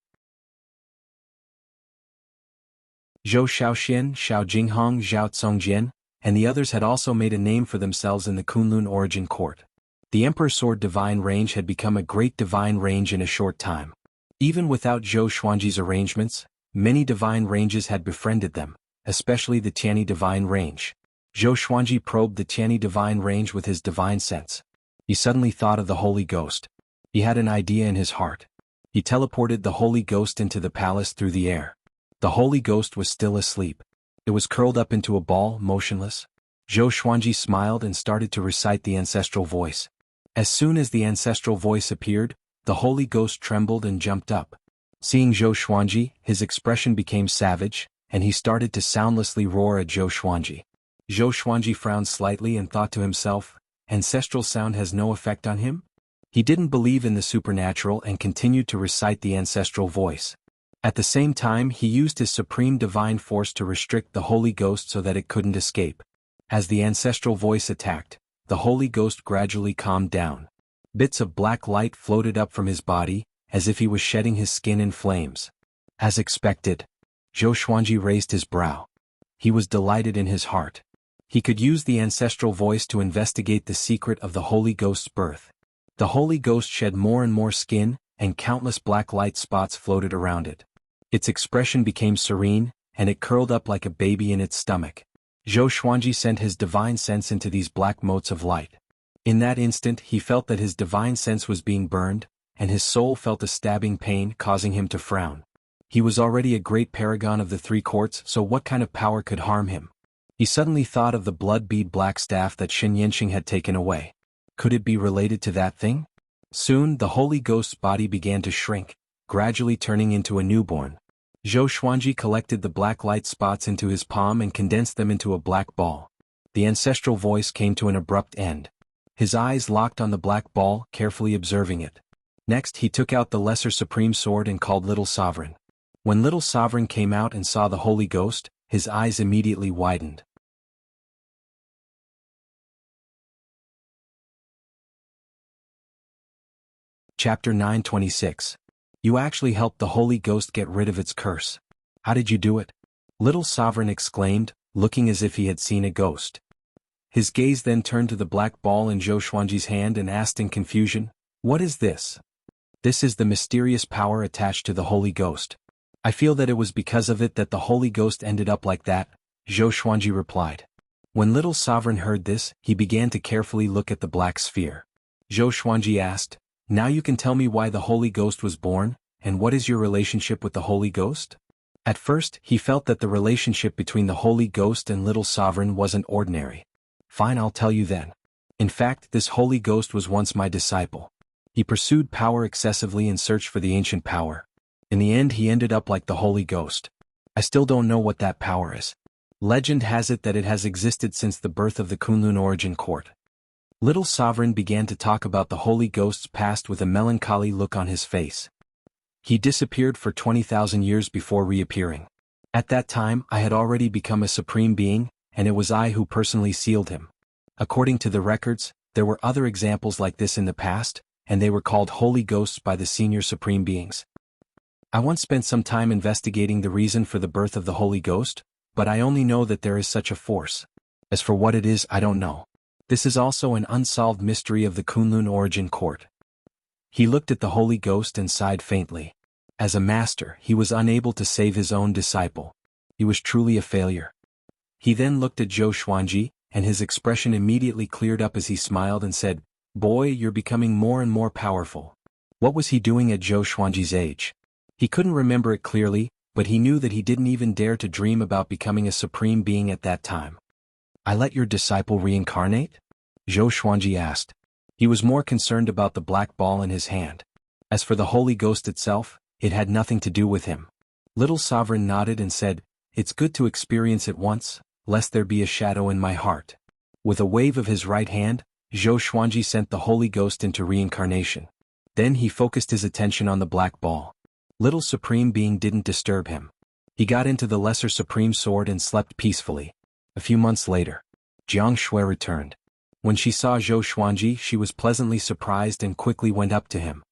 Zhou Shaoxian, Xiao Jinghong, Zhao Tsongjian, and the others had also made a name for themselves in the Kunlun Origin Court. The Emperor's Sword Divine Range had become a great divine range in a short time. Even without Zhou Xuanji's arrangements, many divine ranges had befriended them, especially the Tianyi Divine Range. Zhou Xuanji probed the Tianyi Divine Range with his divine sense. He suddenly thought of the Holy Ghost. He had an idea in his heart. He teleported the Holy Ghost into the palace through the air. The Holy Ghost was still asleep. It was curled up into a ball, motionless. Zhou Xuanji smiled and started to recite the ancestral voice. As soon as the ancestral voice appeared, the Holy Ghost trembled and jumped up. Seeing Zhou Xuanji, his expression became savage, and he started to soundlessly roar at Zhou Xuanji. Zhou Xuanji frowned slightly and thought to himself, "Ancestral sound has no effect on him?" He didn't believe in the supernatural and continued to recite the ancestral voice. At the same time, he used his supreme divine force to restrict the Holy Ghost so that it couldn't escape. As the ancestral voice attacked, the Holy Ghost gradually calmed down. Bits of black light floated up from his body, as if he was shedding his skin in flames. As expected, Zhou Xuanji raised his brow. He was delighted in his heart. He could use the ancestral voice to investigate the secret of the Holy Ghost's birth. The Holy Ghost shed more and more skin, and countless black light spots floated around it. Its expression became serene, and it curled up like a baby in its stomach. Zhou Xuanji sent his divine sense into these black motes of light. In that instant he felt that his divine sense was being burned, and his soul felt a stabbing pain causing him to frown. He was already a great paragon of the three courts, so what kind of power could harm him? He suddenly thought of the blood bead black staff that Shen Yanxing had taken away. Could it be related to that thing? Soon the Holy Ghost's body began to shrink, gradually turning into a newborn. Zhou Xuanji collected the black light spots into his palm and condensed them into a black ball. The ancestral voice came to an abrupt end. His eyes locked on the black ball, carefully observing it. Next he took out the lesser supreme sword and called Little Sovereign. When Little Sovereign came out and saw the Holy Ghost, his eyes immediately widened. Chapter 926. You actually helped the Holy Ghost get rid of its curse. How did you do it? Little Sovereign exclaimed, looking as if he had seen a ghost. His gaze then turned to the black ball in Zhou Xuanji's hand and asked in confusion, "What is this?" "This is the mysterious power attached to the Holy Ghost. I feel that it was because of it that the Holy Ghost ended up like that," Zhou Xuanji replied. When Little Sovereign heard this, he began to carefully look at the black sphere. Zhou Xuanji asked, "Now you can tell me why the Holy Ghost was born, and what is your relationship with the Holy Ghost? At first, he felt that the relationship between the Holy Ghost and Little Sovereign wasn't ordinary. Fine, I'll tell you then. In fact, this Holy Ghost was once my disciple. He pursued power excessively and searched for the ancient power. In the end, he ended up like the Holy Ghost. I still don't know what that power is. Legend has it that it has existed since the birth of the Kunlun origin court. Little Sovereign began to talk about the Holy Ghost's past with a melancholy look on his face. He disappeared for 20,000 years before reappearing. At that time, I had already become a supreme being, and it was I who personally sealed him. According to the records, there were other examples like this in the past, and they were called Holy Ghosts by the senior supreme beings. I once spent some time investigating the reason for the birth of the Holy Ghost, but I only know that there is such a force. As for what it is, I don't know. This is also an unsolved mystery of the Kunlun origin court. He looked at the Holy Ghost and sighed faintly. As a master, he was unable to save his own disciple. He was truly a failure. He then looked at Zhou Xuanji, and his expression immediately cleared up as he smiled and said, "Boy, you're becoming more and more powerful." What was he doing at Zhou Xuanji's age? He couldn't remember it clearly, but he knew that he didn't even dare to dream about becoming a supreme being at that time. "I let your disciple reincarnate?" Zhou Xuanji asked. He was more concerned about the black ball in his hand. As for the Holy Ghost itself, it had nothing to do with him. Little Sovereign nodded and said, "It's good to experience it once, lest there be a shadow in my heart." With a wave of his right hand, Zhou Xuanji sent the Holy Ghost into reincarnation. Then he focused his attention on the black ball. Little Supreme Being didn't disturb him. He got into the Lesser Supreme Sword and slept peacefully. A few months later, Jianghu returned. When she saw Zhou Xuanji, she was pleasantly surprised and quickly went up to him.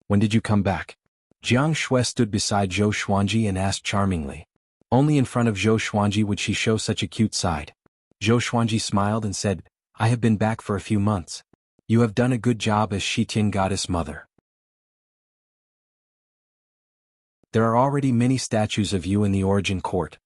"When did you come back?" Jianghu stood beside Zhou Xuanji and asked charmingly. Only in front of Zhou Xuanji would she show such a cute side. Zhou Xuanji smiled and said, "I have been back for a few months. You have done a good job as Shitian Goddess Mother. There are already many statues of you in the origin court."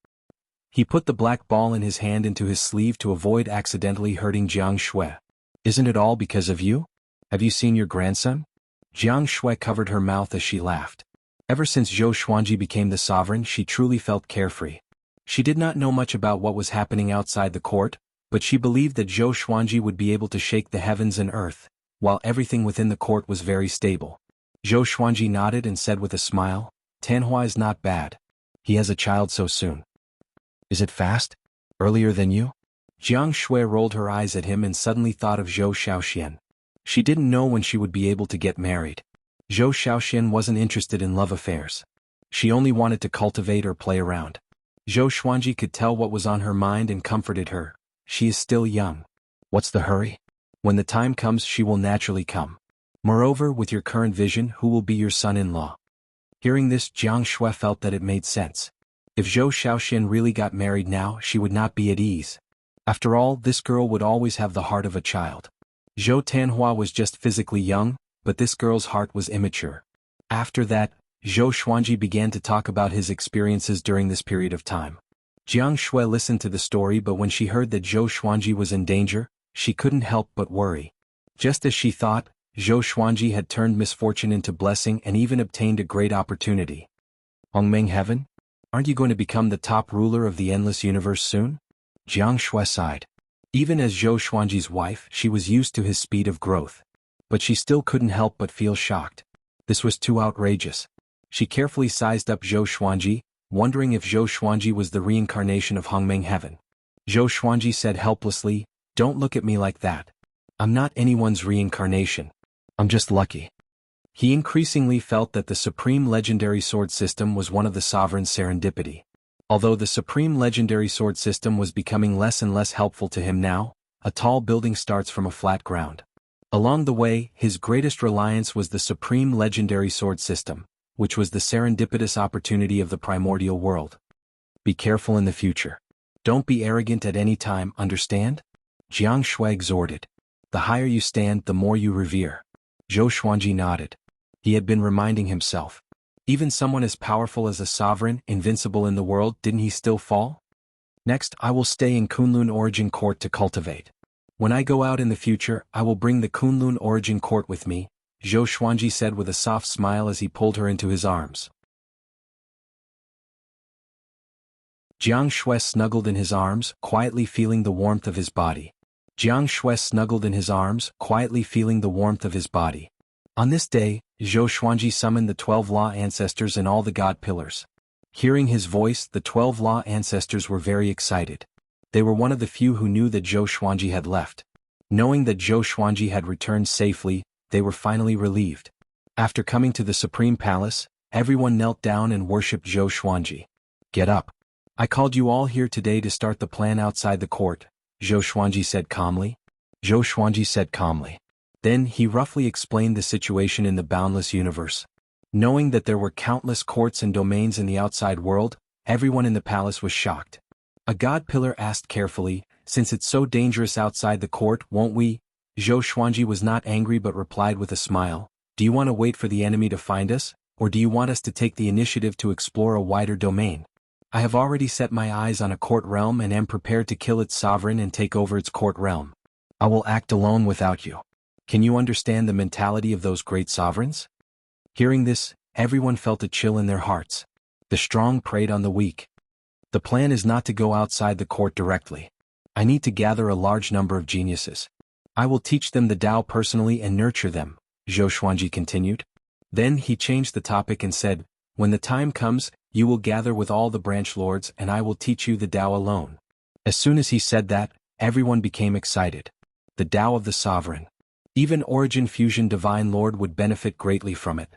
He put the black ball in his hand into his sleeve to avoid accidentally hurting Jianghu. "Isn't it all because of you? Have you seen your grandson?" Jianghu covered her mouth as she laughed. Ever since Zhou Xuanji became the sovereign, she truly felt carefree. She did not know much about what was happening outside the court, but she believed that Zhou Xuanji would be able to shake the heavens and earth, while everything within the court was very stable. Zhou Xuanji nodded and said with a smile, "Tanhua is not bad. He has a child so soon." "Is it fast? Earlier than you?" Jianghu rolled her eyes at him and suddenly thought of Zhou Shaoxian. She didn't know when she would be able to get married. Zhou Shaoxian wasn't interested in love affairs. She only wanted to cultivate or play around. Zhou Xuanji could tell what was on her mind and comforted her. She is still young. What's the hurry? When the time comes, she will naturally come. Moreover, with your current vision, who will be your son-in-law? Hearing this, Jianghu felt that it made sense. If Zhou Shaoxian really got married now, she would not be at ease. After all, this girl would always have the heart of a child. Zhou Tanhua was just physically young, but this girl's heart was immature. After that, Zhou Xuanji began to talk about his experiences during this period of time. Jianghu listened to the story, but when she heard that Zhou Xuanji was in danger, she couldn't help but worry. Just as she thought, Zhou Xuanji had turned misfortune into blessing and even obtained a great opportunity. Hongmeng Heaven? Aren't you going to become the top ruler of the endless universe soon? Jianghu sighed. Even as Zhou Xuanji's wife, she was used to his speed of growth. But she still couldn't help but feel shocked. This was too outrageous. She carefully sized up Zhou Xuanji, wondering if Zhou Xuanji was the reincarnation of Hongmeng Heaven. Zhou Xuanji said helplessly, "Don't look at me like that. I'm not anyone's reincarnation. I'm just lucky." He increasingly felt that the Supreme Legendary Sword System was one of the sovereign's serendipity. Although the Supreme Legendary Sword System was becoming less and less helpful to him now, a tall building starts from a flat ground. Along the way, his greatest reliance was the Supreme Legendary Sword System, which was the serendipitous opportunity of the primordial world. Be careful in the future. Don't be arrogant at any time, understand? Jianghu exhorted. The higher you stand, the more you revere. Zhou Xuanji nodded. He had been reminding himself. Even someone as powerful as a sovereign, invincible in the world, didn't he still fall? Next, I will stay in Kunlun Origin Court to cultivate. When I go out in the future, I will bring the Kunlun Origin Court with me, Zhou Xuanji said with a soft smile as he pulled her into his arms. Jiang Shui snuggled in his arms, quietly feeling the warmth of his body. Jiang Shui snuggled in his arms, quietly feeling the warmth of his body. On this day, Zhou Xuanji summoned the 12 Law Ancestors and all the God Pillars. Hearing his voice, the 12 Law Ancestors were very excited. They were one of the few who knew that Zhou Xuanji had left. Knowing that Zhou Xuanji had returned safely, they were finally relieved. After coming to the Supreme Palace, everyone knelt down and worshipped Zhou Xuanji. Get up. I called you all here today to start the plan outside the court, Zhou Xuanji said calmly. Zhou Xuanji said calmly. Then he roughly explained the situation in the boundless universe. Knowing that there were countless courts and domains in the outside world, everyone in the palace was shocked. A god pillar asked carefully, since it's so dangerous outside the court, won't we? Zhou Xuanji was not angry but replied with a smile. Do you want to wait for the enemy to find us, or do you want us to take the initiative to explore a wider domain? I have already set my eyes on a court realm and am prepared to kill its sovereign and take over its court realm. I will act alone without you. Can you understand the mentality of those great sovereigns? Hearing this, everyone felt a chill in their hearts. The strong preyed on the weak. The plan is not to go outside the court directly. I need to gather a large number of geniuses. I will teach them the Tao personally and nurture them, Zhou Xuanji continued. Then he changed the topic and said, when the time comes, you will gather with all the branch lords and I will teach you the Tao alone. As soon as he said that, everyone became excited. The Tao of the Sovereign. Even Origin Fusion Divine Lord would benefit greatly from it.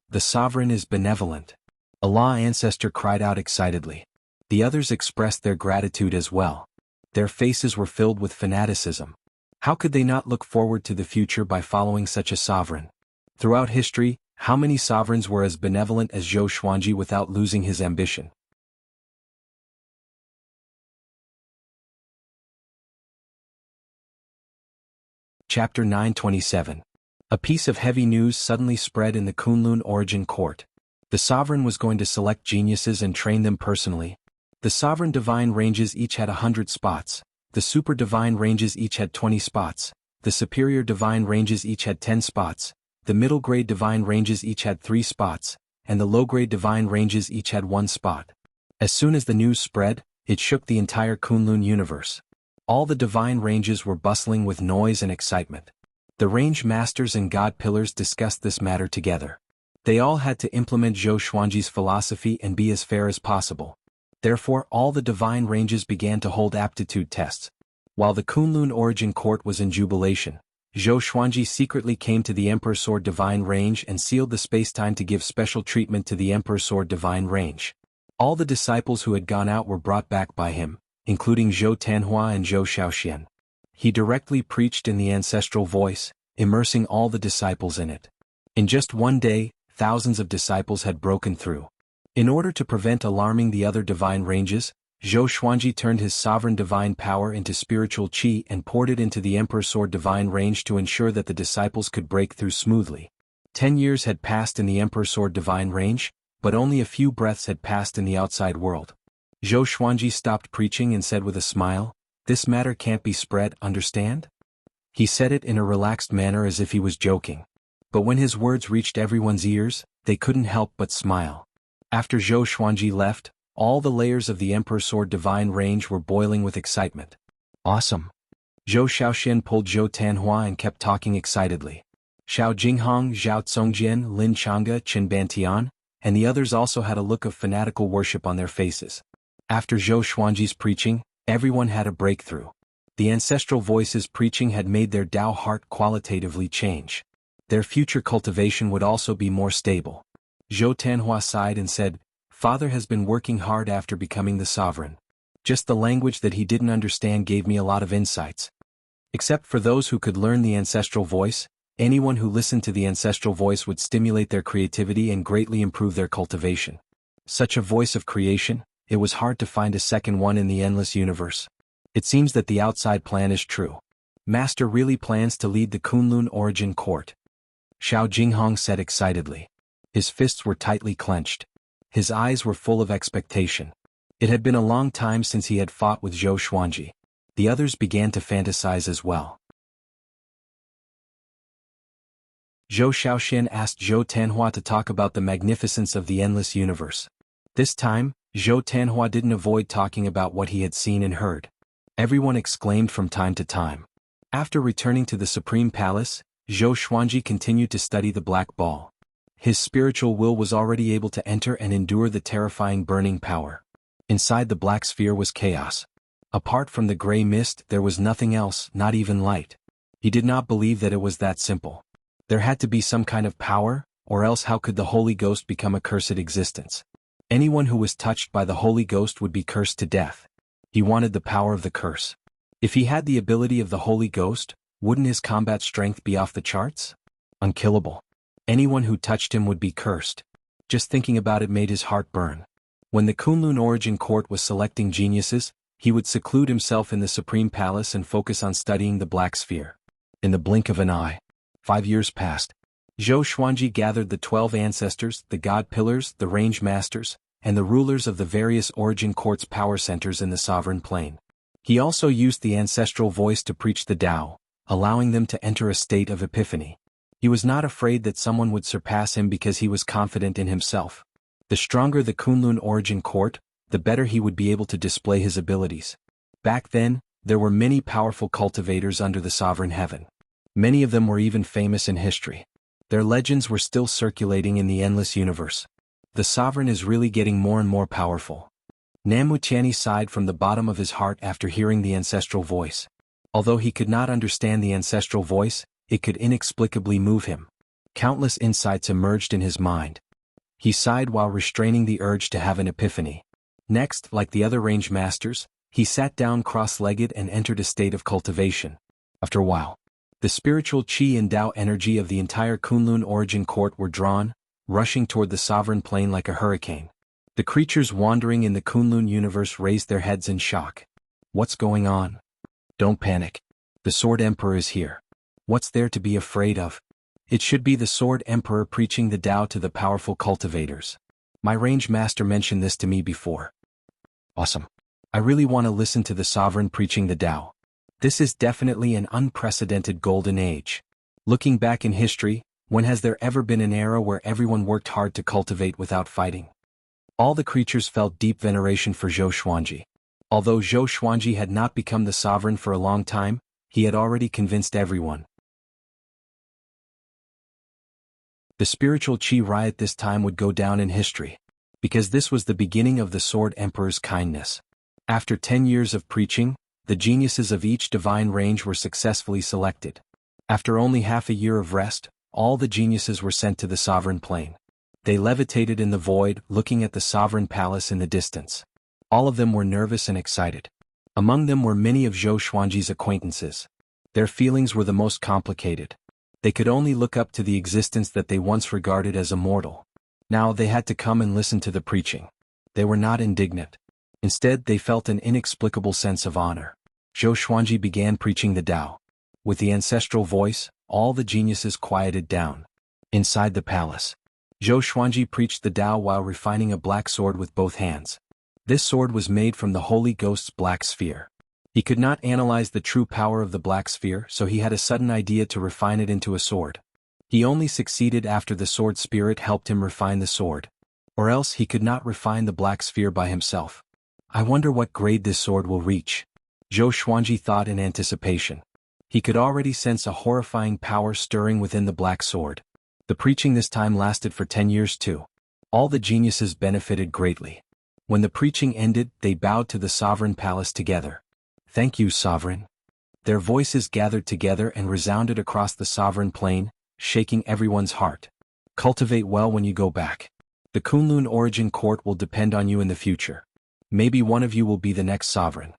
The Sovereign is benevolent. A Law Ancestor cried out excitedly. The others expressed their gratitude as well. Their faces were filled with fanaticism. How could they not look forward to the future by following such a sovereign? Throughout history, how many sovereigns were as benevolent as Zhou Xuanji without losing his ambition? Chapter 927. A piece of heavy news suddenly spread in the Kunlun Origin Court. The sovereign was going to select geniuses and train them personally. The sovereign divine ranges each had 100 spots. The super divine ranges each had 20 spots. The superior divine ranges each had 10 spots. The middle grade divine ranges each had 3 spots, and the low grade divine ranges each had 1 spot. As soon as the news spread, it shook the entire Kunlun universe. All the divine ranges were bustling with noise and excitement. The range masters and god pillars discussed this matter together. They all had to implement Zhou Xuanji's philosophy and be as fair as possible. Therefore, all the divine ranges began to hold aptitude tests. While the Kunlun Origin Court was in jubilation, Zhou Xuanji secretly came to the Emperor Sword Divine Range and sealed the space-time to give special treatment to the Emperor Sword Divine Range. All the disciples who had gone out were brought back by him, including Zhou Tanhua and Zhou Shaoxian. He directly preached in the ancestral voice, immersing all the disciples in it. In just one day, thousands of disciples had broken through. In order to prevent alarming the other divine ranges, Zhou Xuanji turned his sovereign divine power into spiritual qi and poured it into the Emperor Sword Divine Range to ensure that the disciples could break through smoothly. 10 years had passed in the Emperor Sword Divine Range, but only a few breaths had passed in the outside world. Zhou Xuanji stopped preaching and said with a smile, "This matter can't be spread, understand?" He said it in a relaxed manner as if he was joking. But when his words reached everyone's ears, they couldn't help but smile. After Zhou Xuanji left, all the layers of the Emperor Sword Divine Range were boiling with excitement. Awesome. Zhou Shaoxian pulled Zhou Tanhua and kept talking excitedly. Xiao Jinghong, Zhao Congjian, Lin Changge, Qin Bantian, and the others also had a look of fanatical worship on their faces. After Zhou Xuanji's preaching, everyone had a breakthrough. The ancestral voices preaching had made their Tao heart qualitatively change. Their future cultivation would also be more stable. Zhou Tanhua sighed and said, "Father has been working hard after becoming the sovereign. Just the language that he didn't understand gave me a lot of insights. Except for those who could learn the ancestral voice, anyone who listened to the ancestral voice would stimulate their creativity and greatly improve their cultivation. Such a voice of creation, it was hard to find a second one in the endless universe. It seems that the outside plan is true. Master really plans to lead the Kunlun Origin Court." Xiao Jinghong said excitedly. His fists were tightly clenched. His eyes were full of expectation. It had been a long time since he had fought with Zhou Xuanji. The others began to fantasize as well. Zhou Xiaoxian asked Zhou Tanhua to talk about the magnificence of the endless universe. This time, Zhou Tanhua didn't avoid talking about what he had seen and heard. Everyone exclaimed from time to time. After returning to the Supreme Palace, Zhou Xuanji continued to study the black ball. His spiritual will was already able to enter and endure the terrifying burning power. Inside the black sphere was chaos. Apart from the gray mist, there was nothing else, not even light. He did not believe that it was that simple. There had to be some kind of power, or else how could the Holy Ghost become a cursed existence? Anyone who was touched by the Holy Ghost would be cursed to death. He wanted the power of the curse. If he had the ability of the Holy Ghost, wouldn't his combat strength be off the charts? Unkillable. Anyone who touched him would be cursed. Just thinking about it made his heart burn. When the Kunlun Origin Court was selecting geniuses, he would seclude himself in the Supreme Palace and focus on studying the Black Sphere. In the blink of an eye, 5 years passed. Zhou Xuanji gathered the 12 ancestors, the God Pillars, the Range Masters, and the rulers of the various Origin Court's power centers in the Sovereign Plain. He also used the ancestral voice to preach the Tao, allowing them to enter a state of epiphany. He was not afraid that someone would surpass him because he was confident in himself. The stronger the Kunlun Origin Court, the better he would be able to display his abilities. Back then, there were many powerful cultivators under the Sovereign Heaven. Many of them were even famous in history. Their legends were still circulating in the endless universe. The Sovereign is really getting more and more powerful. Namuqiani sighed from the bottom of his heart after hearing the ancestral voice. Although he could not understand the ancestral voice, it could inexplicably move him. Countless insights emerged in his mind. He sighed while restraining the urge to have an epiphany. Next, like the other range masters, he sat down cross-legged and entered a state of cultivation. After a while, the spiritual qi and Tao energy of the entire Kunlun Origin Court were drawn, rushing toward the Sovereign Plain like a hurricane. The creatures wandering in the Kunlun universe raised their heads in shock. What's going on? Don't panic. The Sword Emperor is here. What's there to be afraid of? It should be the Sword Emperor preaching the Tao to the powerful cultivators. My range master mentioned this to me before. Awesome. I really want to listen to the Sovereign preaching the Tao. This is definitely an unprecedented golden age. Looking back in history, when has there ever been an era where everyone worked hard to cultivate without fighting? All the creatures felt deep veneration for Zhou Xuanji. Although Zhou Xuanji had not become the sovereign for a long time, he had already convinced everyone. The spiritual qi riot this time would go down in history, because this was the beginning of the Sword Emperor's kindness. After 10 years of preaching, the geniuses of each divine range were successfully selected. After only half a year of rest, all the geniuses were sent to the Sovereign Plain. They levitated in the void, looking at the Sovereign Palace in the distance. All of them were nervous and excited. Among them were many of Zhou Xuanji's acquaintances. Their feelings were the most complicated. They could only look up to the existence that they once regarded as immortal. Now they had to come and listen to the preaching. They were not indignant. Instead, they felt an inexplicable sense of honor. Zhou Xuanji began preaching the Tao. With the ancestral voice, all the geniuses quieted down. Inside the palace, Zhou Xuanji preached the Tao while refining a black sword with both hands. This sword was made from the Holy Ghost's black sphere. He could not analyze the true power of the black sphere, so he had a sudden idea to refine it into a sword. He only succeeded after the sword spirit helped him refine the sword. Or else he could not refine the black sphere by himself. I wonder what grade this sword will reach. Zhou Xuanji thought in anticipation. He could already sense a horrifying power stirring within the black sword. The preaching this time lasted for 10 years too. All the geniuses benefited greatly. When the preaching ended, they bowed to the Sovereign Palace together. Thank you, Sovereign. Their voices gathered together and resounded across the Sovereign Plain, shaking everyone's heart. Cultivate well when you go back. The Kunlun Origin Court will depend on you in the future. Maybe one of you will be the next sovereign.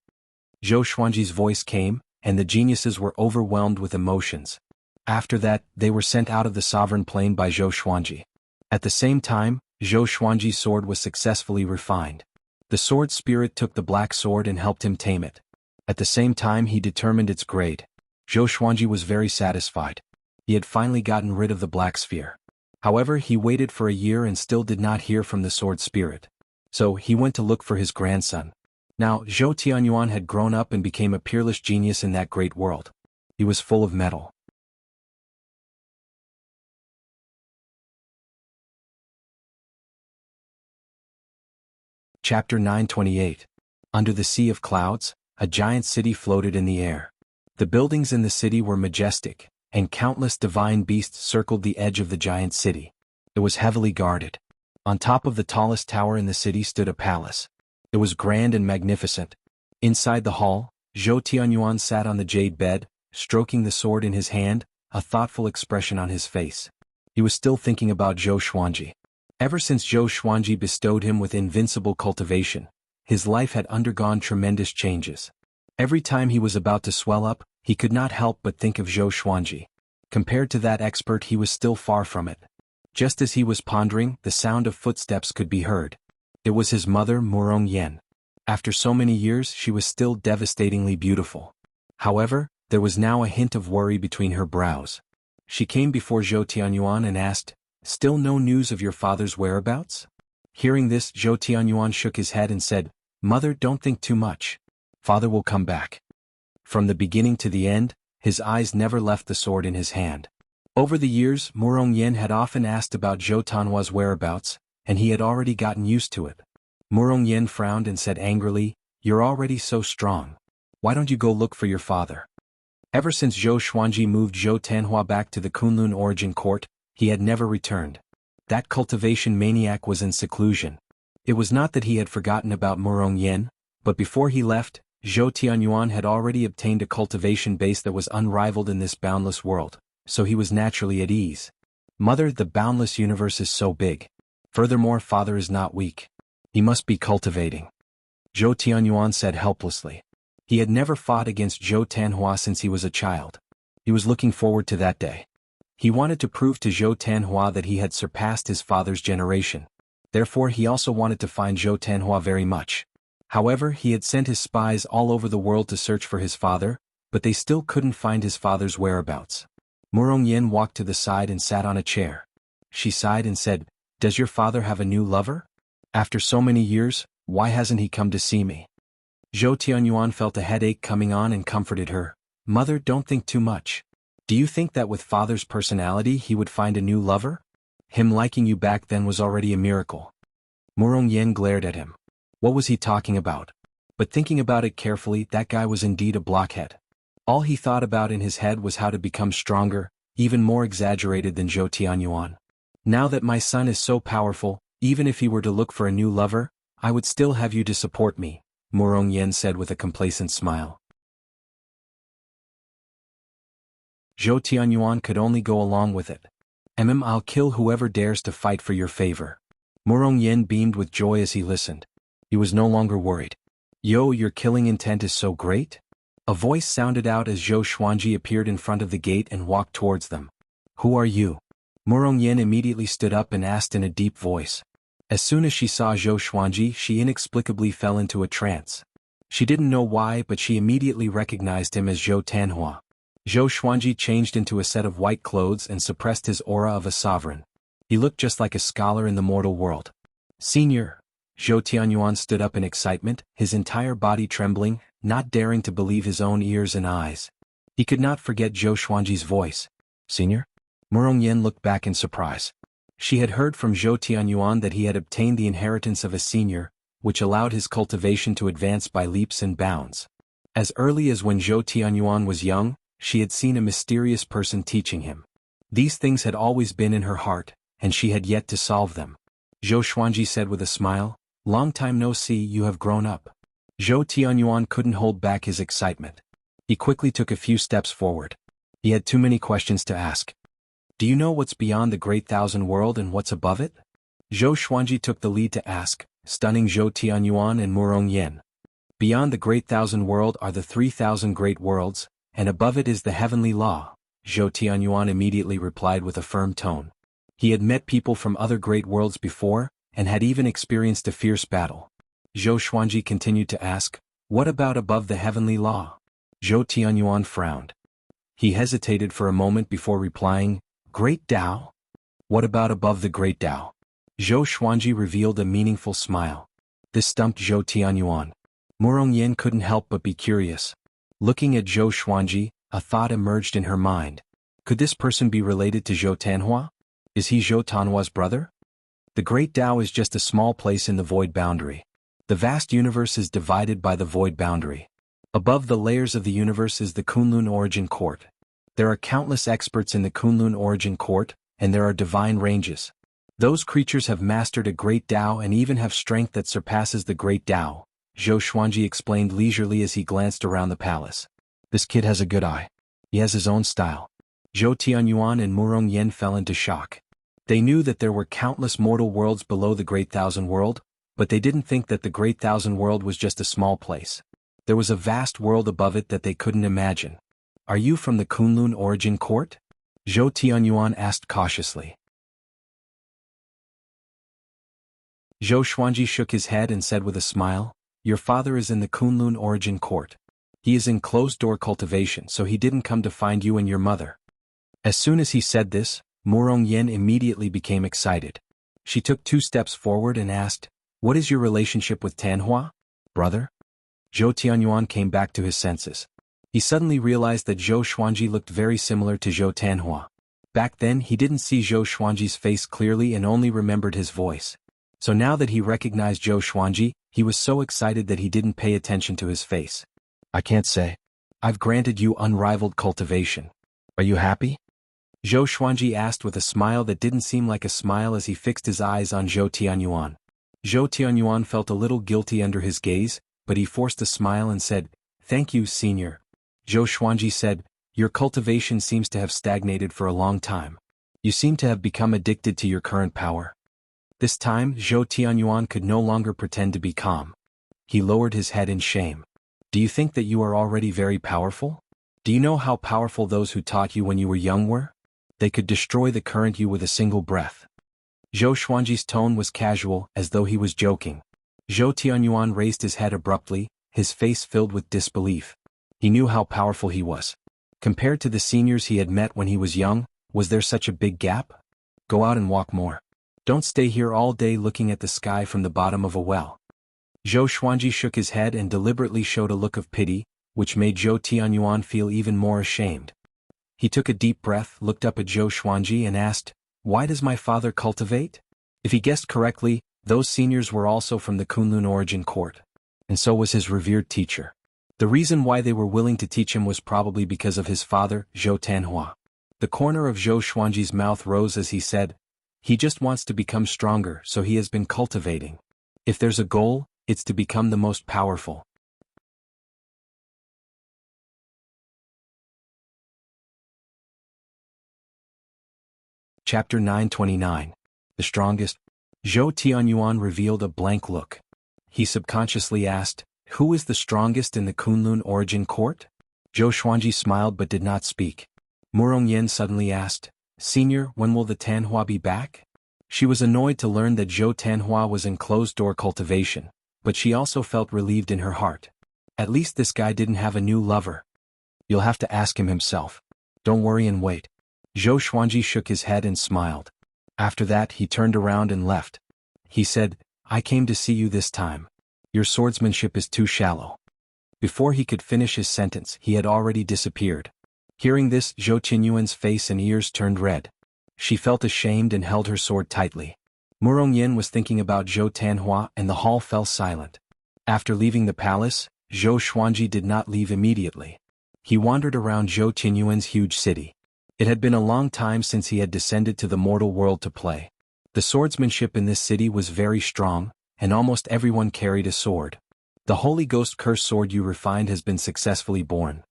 Zhou Xuanji's voice came, and the geniuses were overwhelmed with emotions. After that, they were sent out of the Sovereign Plain by Zhou Xuanji. At the same time, Zhou Xuanji's sword was successfully refined. The sword spirit took the black sword and helped him tame it. At the same time he determined its grade. Zhou Xuanji was very satisfied. He had finally gotten rid of the black sphere. However, he waited for a year and still did not hear from the sword spirit. So, he went to look for his grandson. Now, Zhou Tianyuan had grown up and became a peerless genius in that great world. He was full of mettle. Chapter 928. Under the sea of clouds, a giant city floated in the air. The buildings in the city were majestic, and countless divine beasts circled the edge of the giant city. It was heavily guarded. On top of the tallest tower in the city stood a palace. It was grand and magnificent. Inside the hall, Zhou Tianyuan sat on the jade bed, stroking the sword in his hand, a thoughtful expression on his face. He was still thinking about Zhou Xuanji. Ever since Zhou Xuanji bestowed him with invincible cultivation, his life had undergone tremendous changes. Every time he was about to swell up, he could not help but think of Zhou Xuanji. Compared to that expert, he was still far from it. Just as he was pondering, the sound of footsteps could be heard. It was his mother, Murong Yen. After so many years, she was still devastatingly beautiful. However, there was now a hint of worry between her brows. She came before Zhou Tianyuan and asked, "Still no news of your father's whereabouts?" Hearing this, Zhou Tianyuan shook his head and said, "Mother, don't think too much. Father will come back." From the beginning to the end, his eyes never left the sword in his hand. Over the years, Murong Yen had often asked about Zhou Tanhua's whereabouts, and he had already gotten used to it. Murong Yen frowned and said angrily, "You're already so strong. Why don't you go look for your father?" Ever since Zhou Xuanji moved Zhou Tanhua back to the Kunlun origin court, he had never returned. That cultivation maniac was in seclusion. It was not that he had forgotten about Murong Yen, but before he left, Zhou Tianyuan had already obtained a cultivation base that was unrivaled in this boundless world, so he was naturally at ease. "Mother, the boundless universe is so big. Furthermore, father is not weak. He must be cultivating," Zhou Tianyuan said helplessly. He had never fought against Zhou Tanhua since he was a child. He was looking forward to that day. He wanted to prove to Zhou Tanhua that he had surpassed his father's generation. Therefore, he also wanted to find Zhou Tanhua very much. However, he had sent his spies all over the world to search for his father, but they still couldn't find his father's whereabouts. Murong Yen walked to the side and sat on a chair. She sighed and said, "Does your father have a new lover? After so many years, why hasn't he come to see me?" Zhou Tianyuan felt a headache coming on and comforted her. "Mother, don't think too much. Do you think that with father's personality he would find a new lover? Him liking you back then was already a miracle." Murong Yen glared at him. What was he talking about? But thinking about it carefully, that guy was indeed a blockhead. All he thought about in his head was how to become stronger, even more exaggerated than Zhou Tianyuan. "Now that my son is so powerful, even if he were to look for a new lover, I would still have you to support me," Murong Yen said with a complacent smile. Zhou Tianyuan could only go along with it. "I'll kill whoever dares to fight for your favor." Murong Yen beamed with joy as he listened. He was no longer worried. "Yo, your killing intent is so great?" A voice sounded out as Zhou Xuanji appeared in front of the gate and walked towards them. "Who are you?" Murong Yen immediately stood up and asked in a deep voice. As soon as she saw Zhou Xuanji, she inexplicably fell into a trance. She didn't know why, but she immediately recognized him as Zhou Tanhua. Zhou Xuanji changed into a set of white clothes and suppressed his aura of a sovereign. He looked just like a scholar in the mortal world. "Senior!" Zhou Tianyuan stood up in excitement, his entire body trembling, not daring to believe his own ears and eyes. He could not forget Zhou Xuanji's voice. "Senior?" Murong Yen looked back in surprise. She had heard from Zhou Tianyuan that he had obtained the inheritance of a senior, which allowed his cultivation to advance by leaps and bounds. As early as when Zhou Tianyuan was young, she had seen a mysterious person teaching him. These things had always been in her heart, and she had yet to solve them. Zhou Xuanji said with a smile, "Long time no see, you have grown up." Zhou Tianyuan couldn't hold back his excitement. He quickly took a few steps forward. He had too many questions to ask. "Do you know what's beyond the Great Thousand World and what's above it?" Zhou Xuanji took the lead to ask, stunning Zhou Tianyuan and Murong Yen. "Beyond the Great Thousand World are the 3,000 great worlds, and above it is the heavenly law," Zhou Tianyuan immediately replied with a firm tone. He had met people from other great worlds before, and had even experienced a fierce battle. Zhou Xuanji continued to ask, "What about above the heavenly law?" Zhou Tianyuan frowned. He hesitated for a moment before replying, "Great Tao? What about above the Great Tao?" Zhou Xuanji revealed a meaningful smile. This stumped Zhou Tianyuan. Murong Yen couldn't help but be curious. Looking at Zhou Xuanji, a thought emerged in her mind. Could this person be related to Zhou Tanhua? Is he Zhou Tanhua's brother? The Great Tao is just a small place in the void boundary. The vast universe is divided by the void boundary. Above the layers of the universe is the Kunlun Origin Court. There are countless experts in the Kunlun Origin Court, and there are divine ranges. Those creatures have mastered a great Tao and even have strength that surpasses the great Tao, Zhou Xuanji explained leisurely as he glanced around the palace. This kid has a good eye. He has his own style. Zhou Tianyuan and Murong Yen fell into shock. They knew that there were countless mortal worlds below the Great Thousand World, but they didn't think that the Great Thousand World was just a small place. There was a vast world above it that they couldn't imagine. Are you from the Kunlun Origin Court? Zhou Tianyuan asked cautiously. Zhou Xuanji shook his head and said with a smile, "Your father is in the Kunlun Origin Court. He is in closed-door cultivation, so he didn't come to find you and your mother." As soon as he said this, Murong Yen immediately became excited. She took 2 steps forward and asked, "What is your relationship with Tanhua, brother?" Zhou Tianyuan came back to his senses. He suddenly realized that Zhou Xuanji looked very similar to Zhou Tanhua. Back then he didn't see Zhou Xuanji's face clearly and only remembered his voice. So now that he recognized Zhou Xuanji, he was so excited that he didn't pay attention to his face. "I can't say. I've granted you unrivaled cultivation. Are you happy?" Zhou Xuanji asked with a smile that didn't seem like a smile as he fixed his eyes on Zhou Tianyuan. Zhou Tianyuan felt a little guilty under his gaze, but he forced a smile and said, "Thank you, senior." Zhou Xuanji said, "Your cultivation seems to have stagnated for a long time. You seem to have become addicted to your current power." This time, Zhou Tianyuan could no longer pretend to be calm. He lowered his head in shame. "Do you think that you are already very powerful? Do you know how powerful those who taught you when you were young were? They could destroy the current you with a single breath." Zhou Xuanji's tone was casual, as though he was joking. Zhou Tianyuan raised his head abruptly, his face filled with disbelief. He knew how powerful he was. Compared to the seniors he had met when he was young, was there such a big gap? Go out and walk more. Don't stay here all day looking at the sky from the bottom of a well. Zhou Xuanji shook his head and deliberately showed a look of pity, which made Zhou Tianyuan feel even more ashamed. He took a deep breath, looked up at Zhou Xuanji and asked, "Why does my father cultivate?" If he guessed correctly, those seniors were also from the Kunlun Origin Court. And so was his revered teacher. The reason why they were willing to teach him was probably because of his father, Zhou Tanhua. The corner of Zhou Xuanji's mouth rose as he said, "He just wants to become stronger, so he has been cultivating. If there's a goal, it's to become the most powerful." Chapter 929. The Strongest. Zhou Tianyuan revealed a blank look. He subconsciously asked, "Who is the strongest in the Kunlun Origin Court?" Zhou Xuanji smiled but did not speak. Murong Yen suddenly asked, "Senior, when will the Tanhua be back?" She was annoyed to learn that Zhou Tanhua was in closed-door cultivation, but she also felt relieved in her heart. At least this guy didn't have a new lover. You'll have to ask him himself. Don't worry and wait. Zhou Xuanji shook his head and smiled. After that he turned around and left. He said, "I came to see you this time. Your swordsmanship is too shallow." Before he could finish his sentence he had already disappeared. Hearing this, Zhou Tianyuan's face and ears turned red. She felt ashamed and held her sword tightly. Murong Yen was thinking about Zhou Tanhua and the hall fell silent. After leaving the palace, Zhou Xuanji did not leave immediately. He wandered around Zhou Tianyuan's huge city. It had been a long time since he had descended to the mortal world to play. The swordsmanship in this city was very strong, and almost everyone carried a sword. The Holy Ghost Cursed Sword you refined has been successfully born.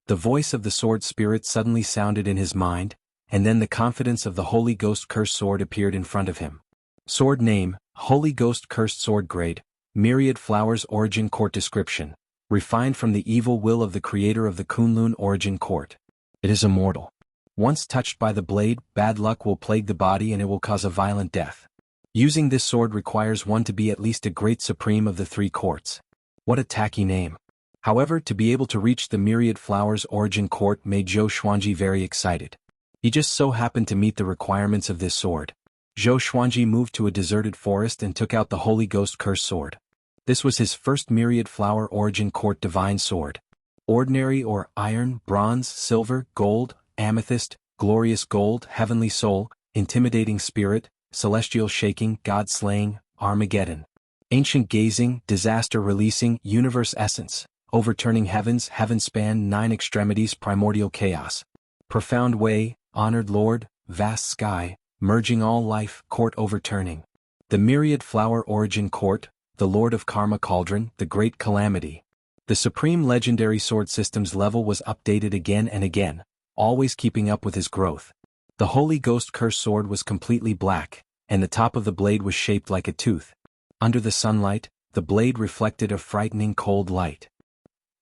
The voice of the sword spirit suddenly sounded in his mind, and then the confidence of the Holy Ghost Cursed Sword appeared in front of him. Sword name, Holy Ghost Cursed Sword grade, Myriad Flowers Origin Court description, refined from the evil will of the creator of the Kunlun Origin Court. It is immortal. Once touched by the blade, bad luck will plague the body and it will cause a violent death. Using this sword requires one to be at least a great supreme of the 3 courts. What a tacky name. However, to be able to reach the Myriad Flowers Origin Court made Zhou Xuanji very excited. He just so happened to meet the requirements of this sword. Zhou Xuanji moved to a deserted forest and took out the Holy Ghost Cursed Sword. This was his first Myriad Flower Origin Court divine sword. Ordinary or iron, bronze, silver, gold, amethyst, glorious gold, heavenly soul, intimidating spirit, celestial shaking, God slaying, Armageddon. Ancient gazing, disaster releasing, universe essence, overturning heavens, heaven span 9 extremities, primordial chaos. Profound way, honored lord, vast sky, merging all life, court overturning. The myriad flower origin court, the lord of karma cauldron, the great calamity. The supreme legendary sword systems level was updated again and again, always keeping up with his growth. The Holy Ghost cursed sword was completely black, and the top of the blade was shaped like a tooth. Under the sunlight, the blade reflected a frightening cold light.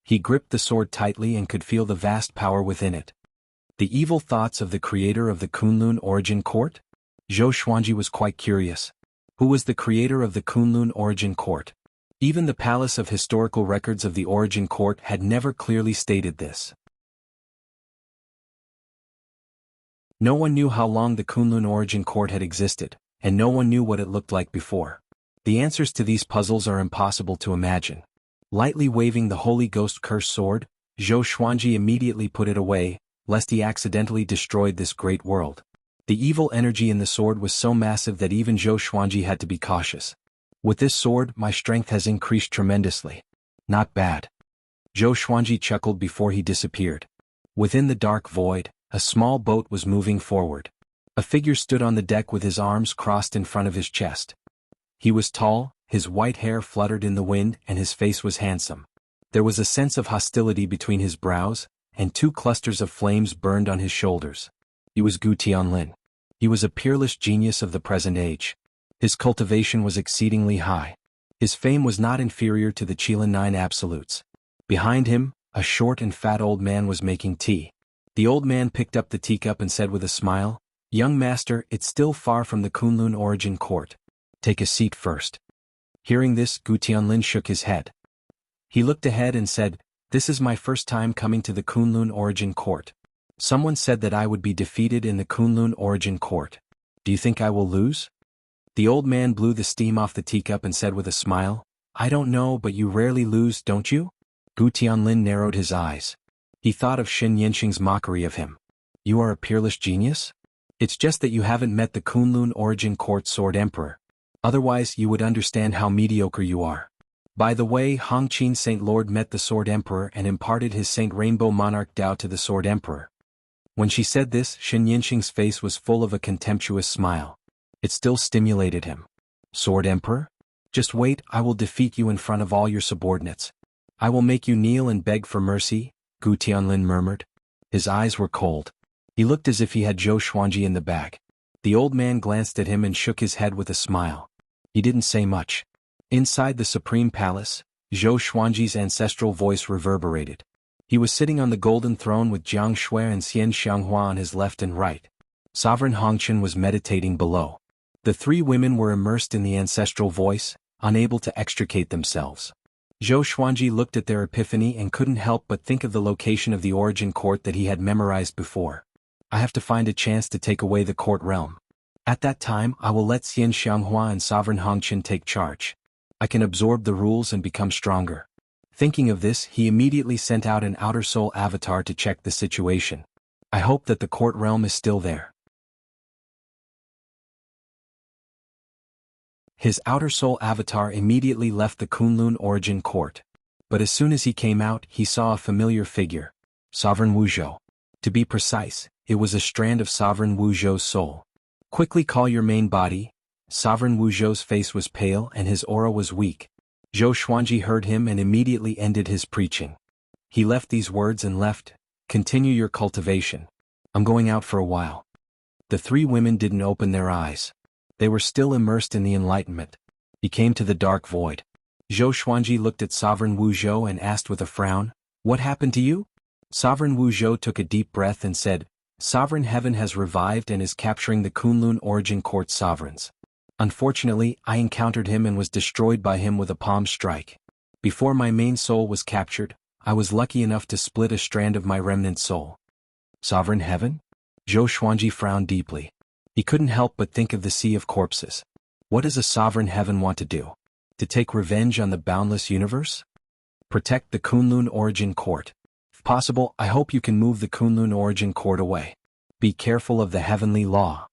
He gripped the sword tightly and could feel the vast power within it. The evil thoughts of the creator of the Kunlun origin court? Zhou Xuanji was quite curious. Who was the creator of the Kunlun origin court? Even the Palace of Historical Records of the Origin Court had never clearly stated this. No one knew how long the Kunlun Origin Court had existed, and no one knew what it looked like before. The answers to these puzzles are impossible to imagine. Lightly waving the Holy Ghost cursed sword, Zhou Xuanji immediately put it away, lest he accidentally destroyed this great world. The evil energy in the sword was so massive that even Zhou Xuanji had to be cautious. With this sword, my strength has increased tremendously. Not bad. Zhou Xuanji chuckled before he disappeared. Within the dark void, a small boat was moving forward. A figure stood on the deck with his arms crossed in front of his chest. He was tall, his white hair fluttered in the wind, and his face was handsome. There was a sense of hostility between his brows, and 2 clusters of flames burned on his shoulders. He was Gu Tianlin. He was a peerless genius of the present age. His cultivation was exceedingly high. His fame was not inferior to the Qilin 9 absolutes. Behind him, a short and fat old man was making tea. The old man picked up the teacup and said with a smile, "Young master, it's still far from the Kunlun origin court. Take a seat first." Hearing this, Gu Tianlin shook his head. He looked ahead and said, "This is my first time coming to the Kunlun origin court. Someone said that I would be defeated in the Kunlun origin court. Do you think I will lose?" The old man blew the steam off the teacup and said with a smile, "I don't know, but you rarely lose, don't you?" Gu Tianlin narrowed his eyes. He thought of Xin Yanqing's mockery of him. "You are a peerless genius? It's just that you haven't met the Kunlun origin court sword emperor. Otherwise you would understand how mediocre you are. By the way, Hongqin Saint Lord met the sword emperor and imparted his Saint Rainbow Monarch Dao to the sword emperor." When she said this, Xin Yanqing's face was full of a contemptuous smile. It still stimulated him. "Sword Emperor? Just wait, I will defeat you in front of all your subordinates. I will make you kneel and beg for mercy," Gu Tianlin murmured. His eyes were cold. He looked as if he had Zhou Xuanji in the bag. The old man glanced at him and shook his head with a smile. He didn't say much. Inside the Supreme Palace, Zhou Xuanji's ancestral voice reverberated. He was sitting on the golden throne with Jiang Shui and Xian Xianghua on his left and right. Sovereign Hongqian was meditating below. The 3 women were immersed in the ancestral voice, unable to extricate themselves. Zhou Xuanji looked at their epiphany and couldn't help but think of the location of the origin court that he had memorized before. "I have to find a chance to take away the court realm. At that time I will let Xian Xianghua and Sovereign Hongqian take charge. I can absorb the rules and become stronger." Thinking of this, he immediately sent out an outer soul avatar to check the situation. "I hope that the court realm is still there." His outer soul avatar immediately left the Kunlun origin court. But as soon as he came out, he saw a familiar figure. Sovereign Wuzhou. To be precise, it was a strand of Sovereign Wuzhou's soul. "Quickly call your main body." Sovereign Wuzhou's face was pale and his aura was weak. Zhou Xuanji heard him and immediately ended his preaching. He left these words and left, "Continue your cultivation. I'm going out for a while." The 3 women didn't open their eyes. They were still immersed in the enlightenment. He came to the dark void. Zhou Xuanji looked at Sovereign Wuzhou and asked with a frown, "What happened to you?" Sovereign Wuzhou took a deep breath and said, "Sovereign Heaven has revived and is capturing the Kunlun origin court sovereigns. Unfortunately, I encountered him and was destroyed by him with a palm strike. Before my main soul was captured, I was lucky enough to split a strand of my remnant soul." "Sovereign Heaven?" Zhou Xuanji frowned deeply. He couldn't help but think of the sea of corpses. What does a sovereign heaven want to do? To take revenge on the boundless universe? Protect the Kunlun origin court. If possible, I hope you can move the Kunlun origin court away. Be careful of the heavenly law.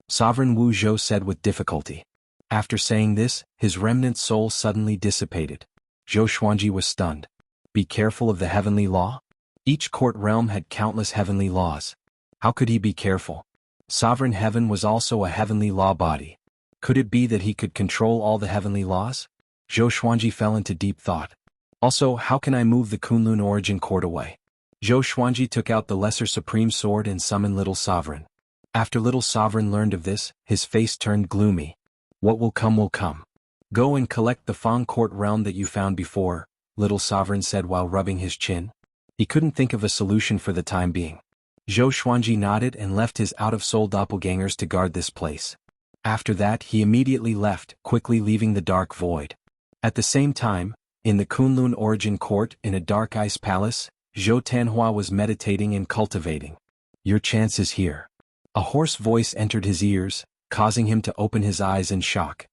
Sovereign Wu Zhou said with difficulty. After saying this, his remnant soul suddenly dissipated. Zhou Xuanji was stunned. Be careful of the heavenly law? Each court realm had countless heavenly laws. How could he be careful? Sovereign Heaven was also a heavenly law body. Could it be that he could control all the heavenly laws? Zhou Xuanji fell into deep thought. Also, how can I move the Kunlun origin court away? Zhou Xuanji took out the Lesser Supreme Sword and summoned Little Sovereign. After Little Sovereign learned of this, his face turned gloomy. What will come will come. Go and collect the Fang court realm that you found before, Little Sovereign said while rubbing his chin. He couldn't think of a solution for the time being. Zhou Xuanji nodded and left his out-of-soul doppelgangers to guard this place. After that he immediately left, quickly leaving the dark void. At the same time, in the Kunlun origin court in a dark ice palace, Zhou Tanhua was meditating and cultivating. Your chance is here. A hoarse voice entered his ears, causing him to open his eyes in shock.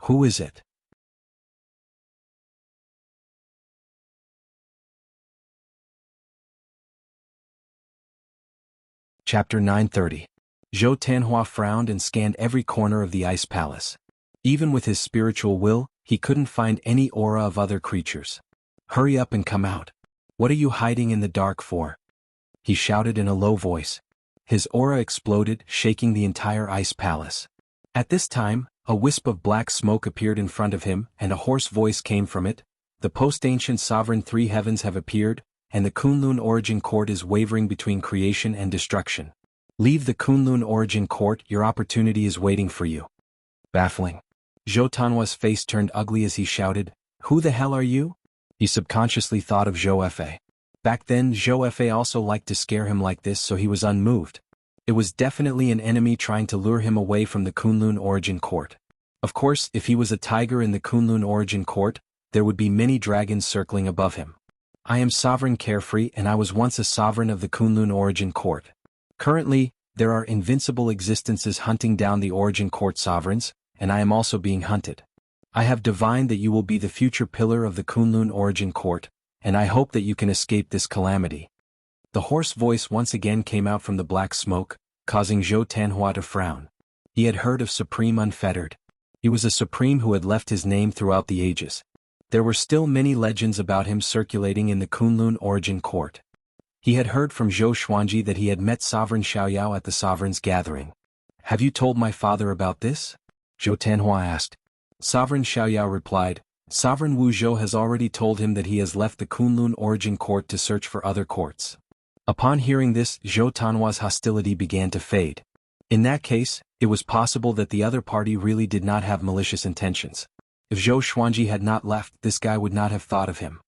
Who is it? Chapter 930. Zhou Tanhua frowned and scanned every corner of the ice palace. Even with his spiritual will, he couldn't find any aura of other creatures. Hurry up and come out. What are you hiding in the dark for? He shouted in a low voice. His aura exploded, shaking the entire ice palace. At this time, a wisp of black smoke appeared in front of him, and a hoarse voice came from it. The post-ancient sovereign three heavens have appeared, and the Kunlun origin court is wavering between creation and destruction. Leave the Kunlun origin court, your opportunity is waiting for you. Baffling. Zhou Tanhua's face turned ugly as he shouted, Who the hell are you? He subconsciously thought of Zhou Fa. Back then Zhou Fa also liked to scare him like this, so he was unmoved. It was definitely an enemy trying to lure him away from the Kunlun origin court. Of course, if he was a tiger in the Kunlun origin court, there would be many dragons circling above him. I am Sovereign Carefree and I was once a sovereign of the Kunlun origin court. Currently, there are invincible existences hunting down the origin court sovereigns, and I am also being hunted. I have divined that you will be the future pillar of the Kunlun origin court, and I hope that you can escape this calamity. The hoarse voice once again came out from the black smoke, causing Zhou Tanhua to frown. He had heard of Supreme Unfettered. He was a supreme who had left his name throughout the ages. There were still many legends about him circulating in the Kunlun origin court. He had heard from Zhou Xuanji that he had met Sovereign Xiaoyao at the Sovereign's gathering. Have you told my father about this? Zhou Tanhua asked. Sovereign Xiaoyao replied, Sovereign Wu Zhou has already told him that he has left the Kunlun origin court to search for other courts. Upon hearing this, Zhou Tanhua's hostility began to fade. In that case, it was possible that the other party really did not have malicious intentions. If Zhou Xuanji had not left, this guy would not have thought of him.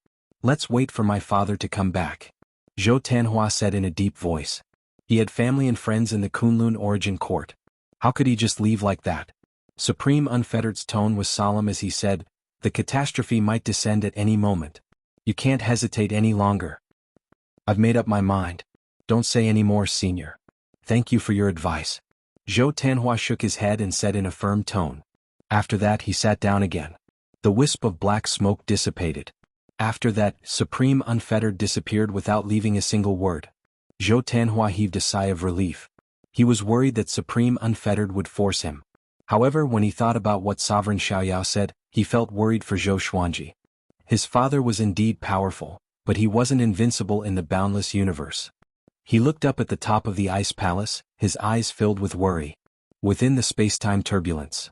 Let's wait for my father to come back. Zhou Tanhua said in a deep voice. He had family and friends in the Kunlun origin court. How could he just leave like that? Supreme Unfettered's tone was solemn as he said, The catastrophe might descend at any moment. You can't hesitate any longer. I've made up my mind. Don't say any more, senior. Thank you for your advice. Zhou Tanhua shook his head and said in a firm tone. After that he sat down again. The wisp of black smoke dissipated. After that, Supreme Unfettered disappeared without leaving a single word. Zhou Tanhua heaved a sigh of relief. He was worried that Supreme Unfettered would force him. However, when he thought about what Sovereign Xiaoyao said, he felt worried for Zhou Xuanji. His father was indeed powerful, but he wasn't invincible in the boundless universe. He looked up at the top of the ice palace, his eyes filled with worry. Within the space-time turbulence,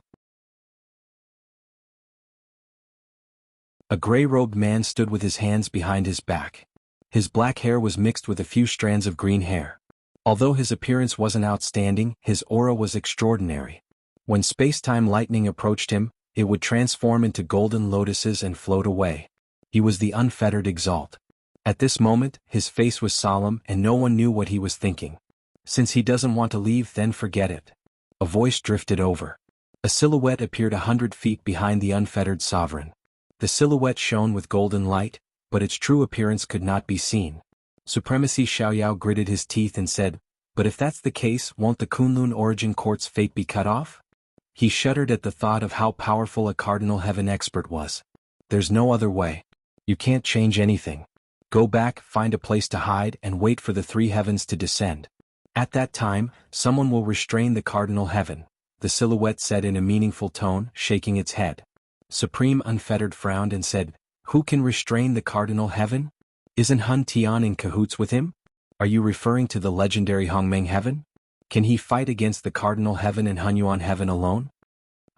a gray-robed man stood with his hands behind his back. His black hair was mixed with a few strands of green hair. Although his appearance wasn't outstanding, his aura was extraordinary. When space-time lightning approached him, it would transform into golden lotuses and float away. He was the unfettered Exalt. At this moment, his face was solemn and no one knew what he was thinking. Since he doesn't want to leave, then forget it. A voice drifted over. A silhouette appeared 100 feet behind the unfettered sovereign. The silhouette shone with golden light, but its true appearance could not be seen. Supremacy Xiaoyao gritted his teeth and said, But if that's the case, won't the Kunlun origin court's fate be cut off? He shuddered at the thought of how powerful a Cardinal Heaven expert was. There's no other way. You can't change anything. Go back, find a place to hide, and wait for the three heavens to descend. At that time, someone will restrain the Cardinal Heaven. the silhouette said in a meaningful tone, shaking its head. Supreme Unfettered frowned and said, "Who can restrain the Cardinal Heaven? Isn't Hun Tian in cahoots with him? Are you referring to the legendary Hongmeng Heaven? Can he fight against the Cardinal Heaven and Hunyuan Heaven alone?"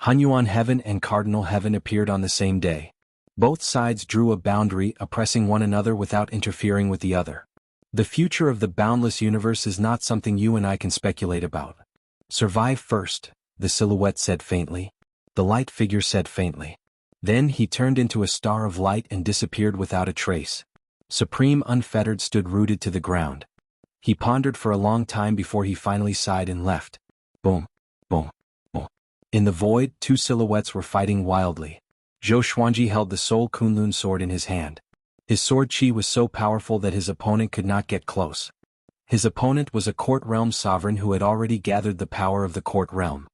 Hunyuan Heaven and Cardinal Heaven appeared on the same day. Both sides drew a boundary, oppressing one another without interfering with the other. The future of the boundless universe is not something you and I can speculate about. Survive first, the silhouette said faintly. The light figure said faintly. Then he turned into a star of light and disappeared without a trace. Supreme Unfettered stood rooted to the ground. He pondered for a long time before he finally sighed and left. Boom, boom, boom. In the void, two silhouettes were fighting wildly. Zhou Xuanji held the Soul Kunlun sword in his hand. His sword chi was so powerful that his opponent could not get close. His opponent was a court realm sovereign who had already gathered the power of the court realm.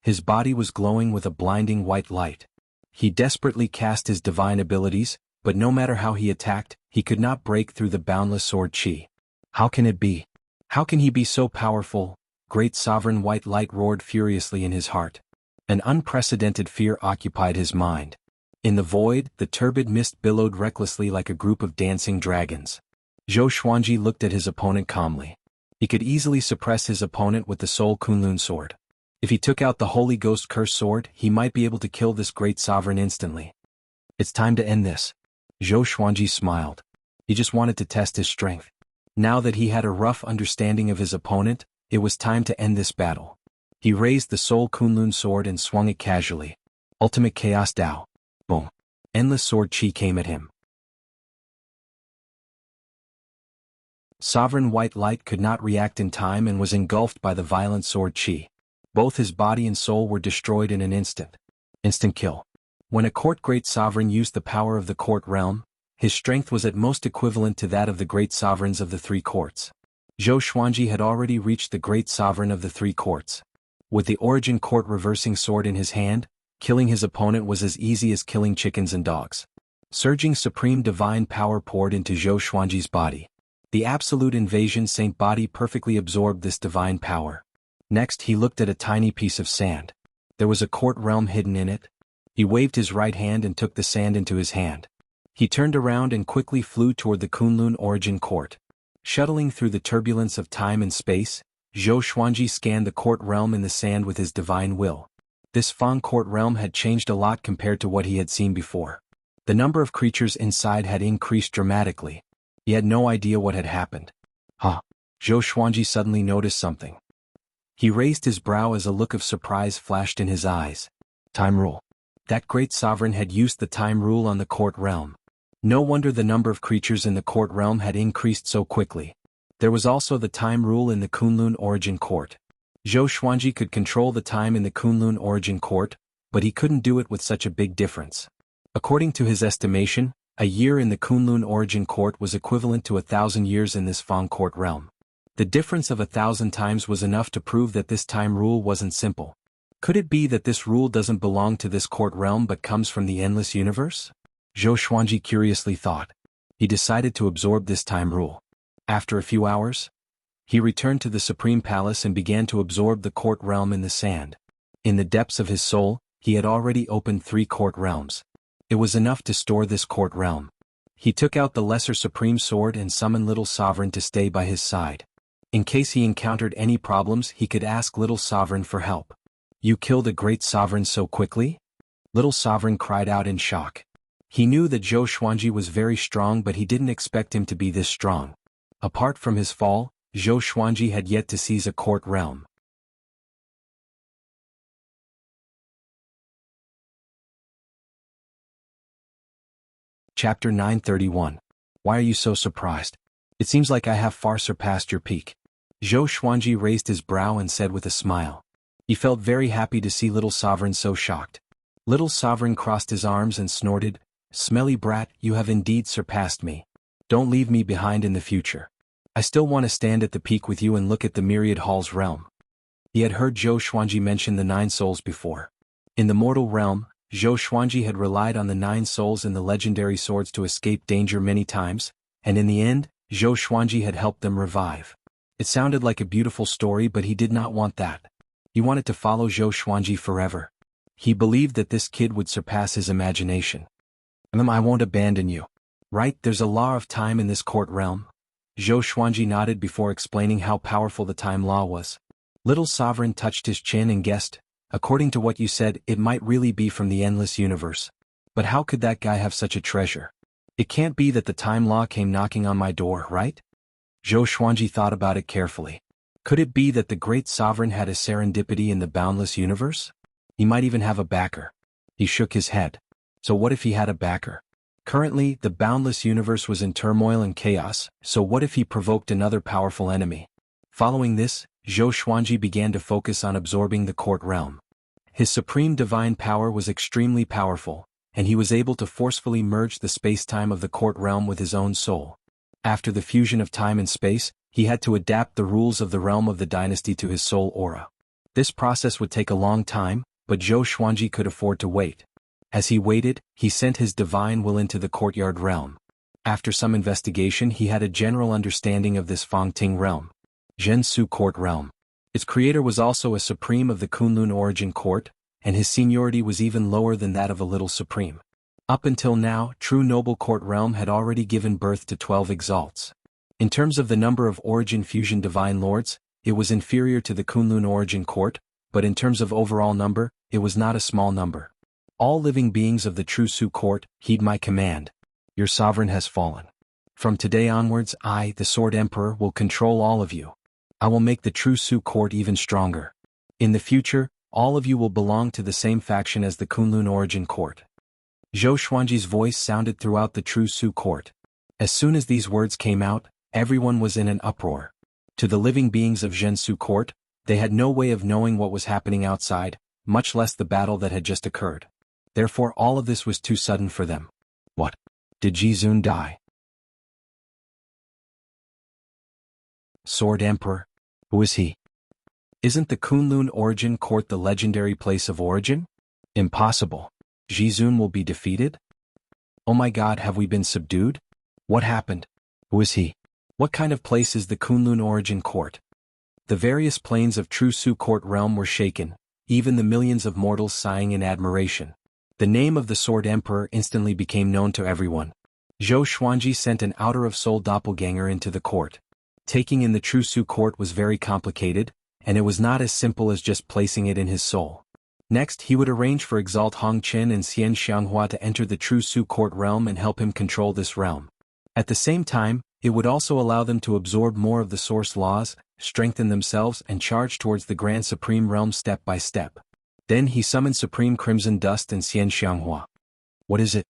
His body was glowing with a blinding white light. He desperately cast his divine abilities, but no matter how he attacked, he could not break through the boundless sword chi. How can it be? How can he be so powerful? Great sovereign white light roared furiously in his heart. An unprecedented fear occupied his mind. In the void, the turbid mist billowed recklessly like a group of dancing dragons. Zhou Xuanji looked at his opponent calmly. He could easily suppress his opponent with the Soul Kunlun sword. If he took out the Holy Ghost Curse sword, he might be able to kill this great sovereign instantly. It's time to end this. Zhou Xuanji smiled. He just wanted to test his strength. Now that he had a rough understanding of his opponent, it was time to end this battle. He raised the Soul Kunlun sword and swung it casually. Ultimate Chaos Dao. Boom. Endless sword chi came at him. Sovereign white light could not react in time and was engulfed by the violent sword chi. Both his body and soul were destroyed in an instant. Instant kill. When a court great sovereign used the power of the court realm, his strength was at most equivalent to that of the great sovereigns of the three courts. Zhou Xuanji had already reached the great sovereign of the three courts. With the origin court reversing sword in his hand, killing his opponent was as easy as killing chickens and dogs. Surging supreme divine power poured into Zhou Xuanji's body. The absolute invasion saint body perfectly absorbed this divine power. Next he looked at a tiny piece of sand. There was a court realm hidden in it. He waved his right hand and took the sand into his hand. He turned around and quickly flew toward the Kunlun origin court. Shuttling through the turbulence of time and space, Zhou Xuanji scanned the court realm in the sand with his divine will. This Fang court realm had changed a lot compared to what he had seen before. The number of creatures inside had increased dramatically. He had no idea what had happened. Zhou Xuanji suddenly noticed something. He raised his brow as a look of surprise flashed in his eyes. Time rule. That great sovereign had used the time rule on the court realm. No wonder the number of creatures in the court realm had increased so quickly. There was also the time rule in the Kunlun origin court. Zhou Xuanji could control the time in the Kunlun origin court, but he couldn't do it with such a big difference. According to his estimation, a year in the Kunlun origin court was equivalent to 1,000 years in this Fang court realm. The difference of 1,000 times was enough to prove that this time rule wasn't simple. Could it be that this rule doesn't belong to this court realm but comes from the endless universe? Zhou Xuanji curiously thought. He decided to absorb this time rule. After a few hours, he returned to the Supreme Palace and began to absorb the court realm in the sand. In the depths of his soul, he had already opened 3 court realms. It was enough to store this court realm. He took out the Lesser Supreme Sword and summoned Little Sovereign to stay by his side. In case he encountered any problems, he could ask Little Sovereign for help. "You killed a great sovereign so quickly?" Little Sovereign cried out in shock. He knew that Zhou Xuanji was very strong, but he didn't expect him to be this strong. Apart from his fall, Zhou Xuanji had yet to seize a court realm. Chapter 931. Why are you so surprised? It seems like I have far surpassed your peak. Zhou Xuanji raised his brow and said with a smile. He felt very happy to see Little Sovereign so shocked. Little Sovereign crossed his arms and snorted, "Smelly brat, you have indeed surpassed me. Don't leave me behind in the future. I still want to stand at the peak with you and look at the myriad halls realm." He had heard Zhou Xuanji mention the 9 souls before. In the mortal realm, Zhou Xuanji had relied on the 9 souls and the legendary swords to escape danger many times, and in the end, Zhou Xuanji had helped them revive. It sounded like a beautiful story, but he did not want that. He wanted to follow Zhou Xuanji forever. He believed that this kid would surpass his imagination. I won't abandon you. Right, there's a law of time in this court realm. Zhou Xuanji nodded before explaining how powerful the time law was. Little Sovereign touched his chin and guessed, according to what you said, it might really be from the endless universe. But how could that guy have such a treasure? It can't be that the time law came knocking on my door, right? Zhou Xuanji thought about it carefully. Could it be that the great sovereign had a serendipity in the boundless universe? He might even have a backer. He shook his head. So what if he had a backer? Currently, the boundless universe was in turmoil and chaos, so what if he provoked another powerful enemy? Following this, Zhou Xuanji began to focus on absorbing the court realm. His supreme divine power was extremely powerful, and he was able to forcefully merge the space-time of the court realm with his own soul. After the fusion of time and space, he had to adapt the rules of the realm of the dynasty to his soul aura. This process would take a long time, but Zhou Xuanji could afford to wait. As he waited, he sent his divine will into the courtyard realm. After some investigation, he had a general understanding of this Fangting realm. Jianghu court realm. Its creator was also a supreme of the Kunlun origin court, and his seniority was even lower than that of a little supreme. Up until now, true noble court realm had already given birth to 12 exalts. In terms of the number of origin fusion divine lords, it was inferior to the Kunlun origin court, but in terms of overall number, it was not a small number. All living beings of the true Su court, heed my command. Your sovereign has fallen. From today onwards, I, the Sword Emperor, will control all of you. I will make the true Su court even stronger. In the future, all of you will belong to the same faction as the Kunlun origin court. Zhou Xuanji's voice sounded throughout the true Su court. As soon as these words came out, everyone was in an uproar. To the living beings of Jianghu court, they had no way of knowing what was happening outside, much less the battle that had just occurred. Therefore all of this was too sudden for them. What? Did Jizun die? Sword Emperor? Who is he? Isn't the Kunlun origin court the legendary place of origin? Impossible. Jizun will be defeated? Oh my god, have we been subdued? What happened? Who is he? What kind of place is the Kunlun origin court? The various planes of true Su court realm were shaken, even the millions of mortals sighing in admiration. The name of the Sword Emperor instantly became known to everyone. Zhou Xuanji sent an outer-of-soul doppelganger into the court. Taking in the true Su court was very complicated, and it was not as simple as just placing it in his soul. Next, he would arrange for Exalt Hongqin and Xian Xianghua to enter the true Su court realm and help him control this realm. At the same time, it would also allow them to absorb more of the source laws, strengthen themselves and charge towards the Grand Supreme Realm step by step. Then he summoned Supreme Crimson Dust and Xian Xianghua. What is it?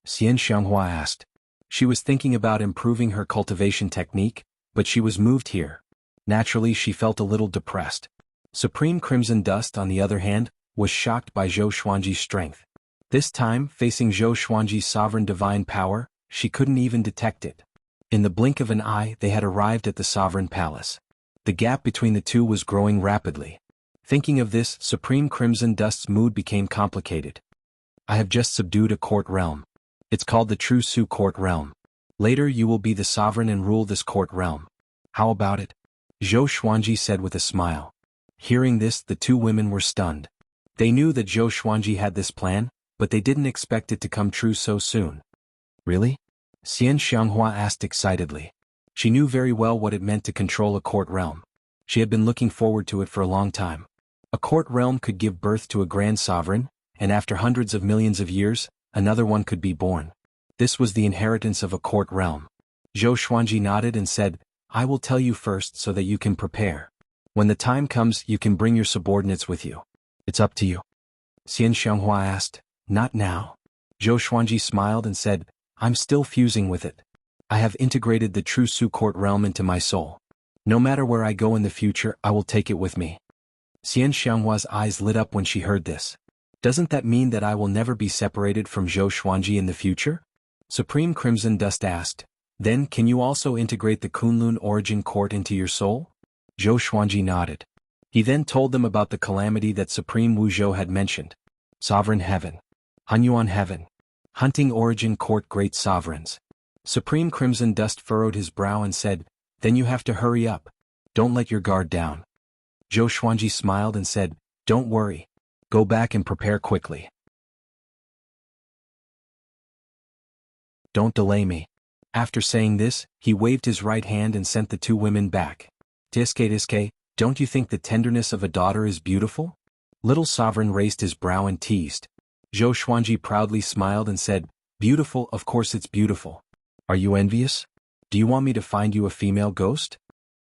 Xian Xianghua asked. She was thinking about improving her cultivation technique, but she was moved here. Naturally, she felt a little depressed. Supreme Crimson Dust, on the other hand, was shocked by Zhou Xuanji's strength. This time, facing Zhou Xuanji's sovereign divine power, she couldn't even detect it. In the blink of an eye, they had arrived at the sovereign palace. The gap between the two was growing rapidly. Thinking of this, Supreme Crimson Dust's mood became complicated. I have just subdued a court realm. It's called the True Su Court Realm. Later you will be the sovereign and rule this court realm. How about it? Zhou Xuanji said with a smile. Hearing this, the two women were stunned. They knew that Zhou Xuanji had this plan, but they didn't expect it to come true so soon. Really? Xian Xianghua asked excitedly. She knew very well what it meant to control a court realm. She had been looking forward to it for a long time. A court realm could give birth to a grand sovereign, and after hundreds of millions of years, another one could be born. This was the inheritance of a court realm. Zhou Xuanji nodded and said, I will tell you first so that you can prepare. When the time comes, you can bring your subordinates with you. It's up to you. Xian Xianghua asked, Not now. Zhou Xuanji smiled and said, I'm still fusing with it. I have integrated the true Su court realm into my soul. No matter where I go in the future, I will take it with me. Xian Xianghua's eyes lit up when she heard this. Doesn't that mean that I will never be separated from Zhou Xuanji in the future? Supreme Crimson Dust asked. Then can you also integrate the Kunlun origin court into your soul? Zhou Xuanji nodded. He then told them about the calamity that Supreme Wu Zhou had mentioned. Sovereign Heaven. Hunyuan Heaven. Hunting origin court great sovereigns. Supreme Crimson Dust furrowed his brow and said, Then you have to hurry up. Don't let your guard down. Zhou Xuanji smiled and said, "Don't worry. Go back and prepare quickly. Don't delay me." After saying this, he waved his right hand and sent the two women back. Tiske, don't you think the tenderness of a daughter is beautiful? Little Sovereign raised his brow and teased. Zhou Xuanji proudly smiled and said, "Beautiful, of course it's beautiful. Are you envious? Do you want me to find you a female ghost?"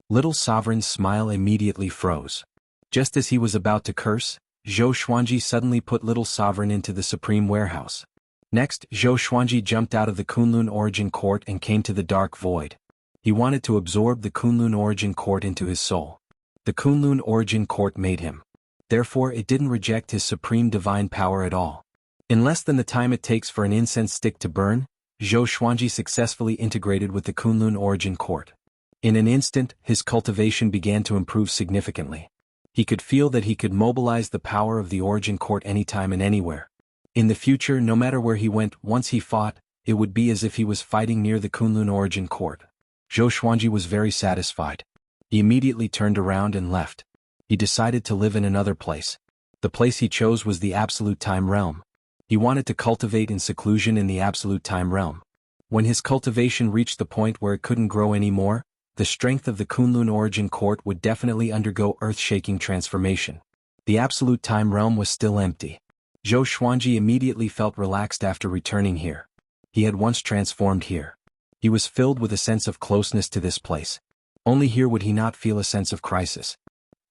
Little Sovereign's smile immediately froze. Just as he was about to curse, Zhou Xuanji suddenly put Little Sovereign into the Supreme Warehouse. Next, Zhou Xuanji jumped out of the Kunlun Origin Court and came to the Dark Void. He wanted to absorb the Kunlun Origin Court into his soul. The Kunlun Origin Court made him. Therefore it didn't reject his supreme divine power at all. In less than the time it takes for an incense stick to burn, Zhou Xuanji successfully integrated with the Kunlun Origin Court. In an instant, his cultivation began to improve significantly. He could feel that he could mobilize the power of the Origin Court anytime and anywhere. In the future, no matter where he went, once he fought, it would be as if he was fighting near the Kunlun Origin Court. Zhou Xuanji was very satisfied. He immediately turned around and left. He decided to live in another place. The place he chose was the Absolute Time Realm. He wanted to cultivate in seclusion in the Absolute Time Realm. When his cultivation reached the point where it couldn't grow anymore, the strength of the Kunlun Origin Court would definitely undergo earth-shaking transformation. The Absolute Time Realm was still empty. Zhou Xuanji immediately felt relaxed after returning here. He had once transformed here. He was filled with a sense of closeness to this place. Only here would he not feel a sense of crisis.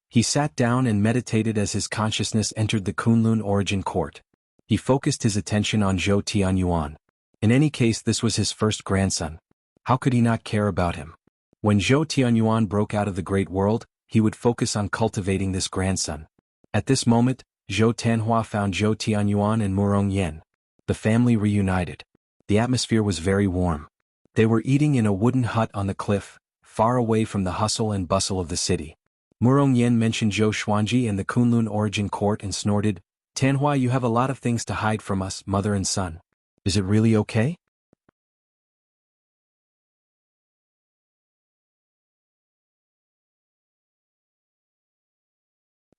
He sat down and meditated as his consciousness entered the Kunlun Origin Court. He focused his attention on Zhou Tianyuan. In any case, this was his first grandson. How could he not care about him? When Zhou Tianyuan broke out of the great world, he would focus on cultivating this grandson. At this moment, Zhou Tanhua found Zhou Tianyuan and Murong Yen. The family reunited. The atmosphere was very warm. They were eating in a wooden hut on the cliff, far away from the hustle and bustle of the city. Murong Yen mentioned Zhou Xuanji and the Kunlun Origin Court and snorted, "Tanhua, you have a lot of things to hide from us, mother and son. Is it really okay?"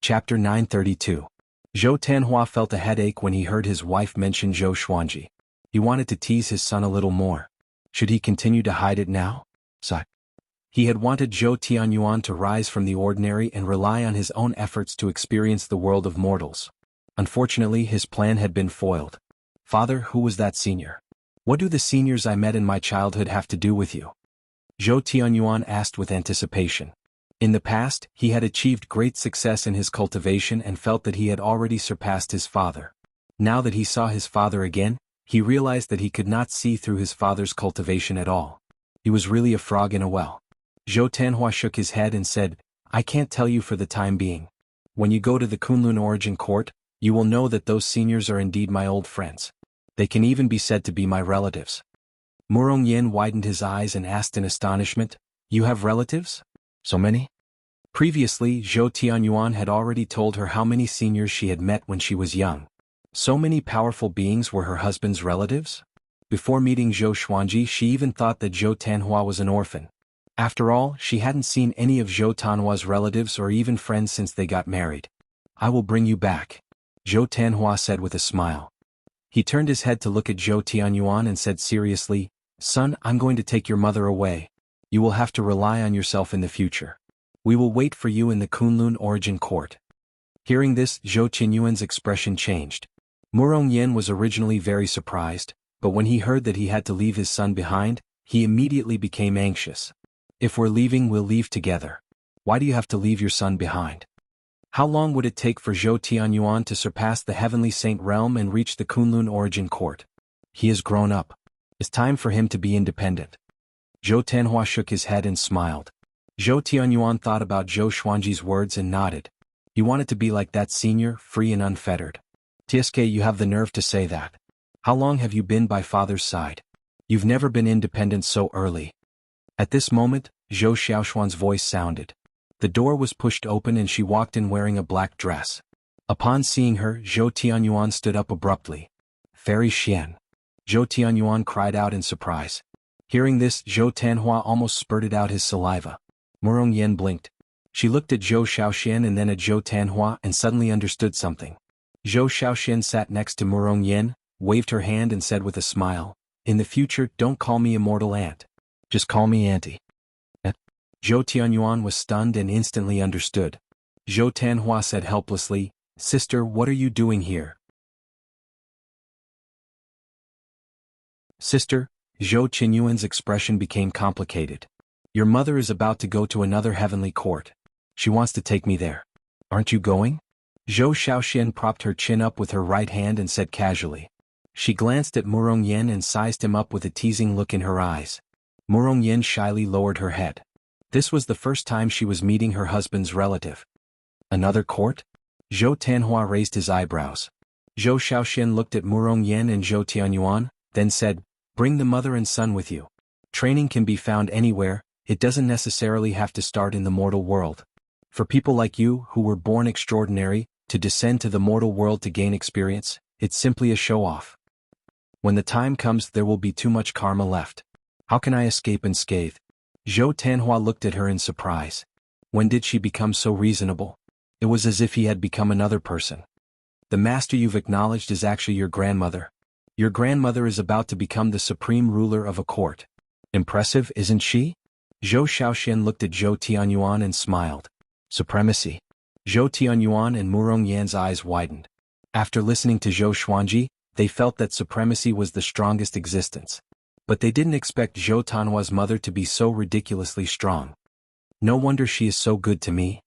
Chapter 932. Zhou Tanhua felt a headache when he heard his wife mention Zhou Xuanji. He wanted to tease his son a little more. Should he continue to hide it now? He had wanted Zhou Tianyuan to rise from the ordinary and rely on his own efforts to experience the world of mortals. Unfortunately, his plan had been foiled. "Father, who was that senior? What do the seniors I met in my childhood have to do with you?" Zhou Tianyuan asked with anticipation. In the past, he had achieved great success in his cultivation and felt that he had already surpassed his father. Now that he saw his father again, he realized that he could not see through his father's cultivation at all. He was really a frog in a well. Zhou Tanhua shook his head and said, "I can't tell you for the time being. When you go to the Kunlun Origin Court, you will know that those seniors are indeed my old friends. They can even be said to be my relatives." Murong Yen widened his eyes and asked in astonishment, "You have relatives? So many?" Previously, Zhou Tianyuan had already told her how many seniors she had met when she was young. So many powerful beings were her husband's relatives? Before meeting Zhou Xuanji, she even thought that Zhou Tanhua was an orphan. After all, she hadn't seen any of Zhou Tanhua's relatives or even friends since they got married. "I will bring you back," Zhou Tanhua said with a smile. He turned his head to look at Zhou Tianyuan and said seriously, "Son, I'm going to take your mother away. You will have to rely on yourself in the future. We will wait for you in the Kunlun Origin Court." Hearing this, Zhou Tianyuan's expression changed. Murong Yen was originally very surprised, but when he heard that he had to leave his son behind, he immediately became anxious. "If we're leaving, we'll leave together. Why do you have to leave your son behind?" How long would it take for Zhou Tianyuan to surpass the Heavenly Saint realm and reach the Kunlun Origin Court? He has grown up. It's time for him to be independent. Zhou Tanhua shook his head and smiled. Zhou Tianyuan thought about Zhou Xuanji's words and nodded. He wanted to be like that senior, free and unfettered. "Tiske, you have the nerve to say that. How long have you been by father's side? You've never been independent so early." At this moment, Zhou Xiaoshuan's voice sounded. The door was pushed open and she walked in wearing a black dress. Upon seeing her, Zhou Tianyuan stood up abruptly. "Fairy Xian." Zhou Tianyuan cried out in surprise. Hearing this, Zhou Tanhua almost spurted out his saliva. Murong Yen blinked. She looked at Zhou Shaoxian and then at Zhou Tanhua and suddenly understood something. Zhou Shaoxian sat next to Murong Yin, waved her hand and said with a smile, "In the future, don't call me Immortal Aunt. Just call me Auntie." Zhou Tianyuan was stunned and instantly understood. Zhou Tanhua said helplessly, "Sister, what are you doing here?" "Sister," Zhou Qinyuan's expression became complicated. "Your mother is about to go to another heavenly court. She wants to take me there. Aren't you going?" Zhou Shaoxian propped her chin up with her right hand and said casually. She glanced at Murong Yin and sized him up with a teasing look in her eyes. Murong Yin shyly lowered her head. This was the first time she was meeting her husband's relative. "Another court?" Zhou Tanhua raised his eyebrows. Zhou Shaoxian looked at Murong Yin and Zhou Tianyuan, then said, "Bring the mother and son with you. Training can be found anywhere, it doesn't necessarily have to start in the mortal world. For people like you, who were born extraordinary, to descend to the mortal world to gain experience, it's simply a show-off. When the time comes, there will be too much karma left. How can I escape unscathed?" Zhou Tanhua looked at her in surprise. When did she become so reasonable? It was as if he had become another person. "The master you've acknowledged is actually your grandmother. Your grandmother is about to become the supreme ruler of a court. Impressive, isn't she?" Zhou Shaoxian looked at Zhou Tianyuan and smiled. "Supremacy." Zhou Tianyuan and Murong Yan's eyes widened. After listening to Zhou Xuanji, they felt that supremacy was the strongest existence. But they didn't expect Zhou Tanhua's mother to be so ridiculously strong. "No wonder she is so good to me,"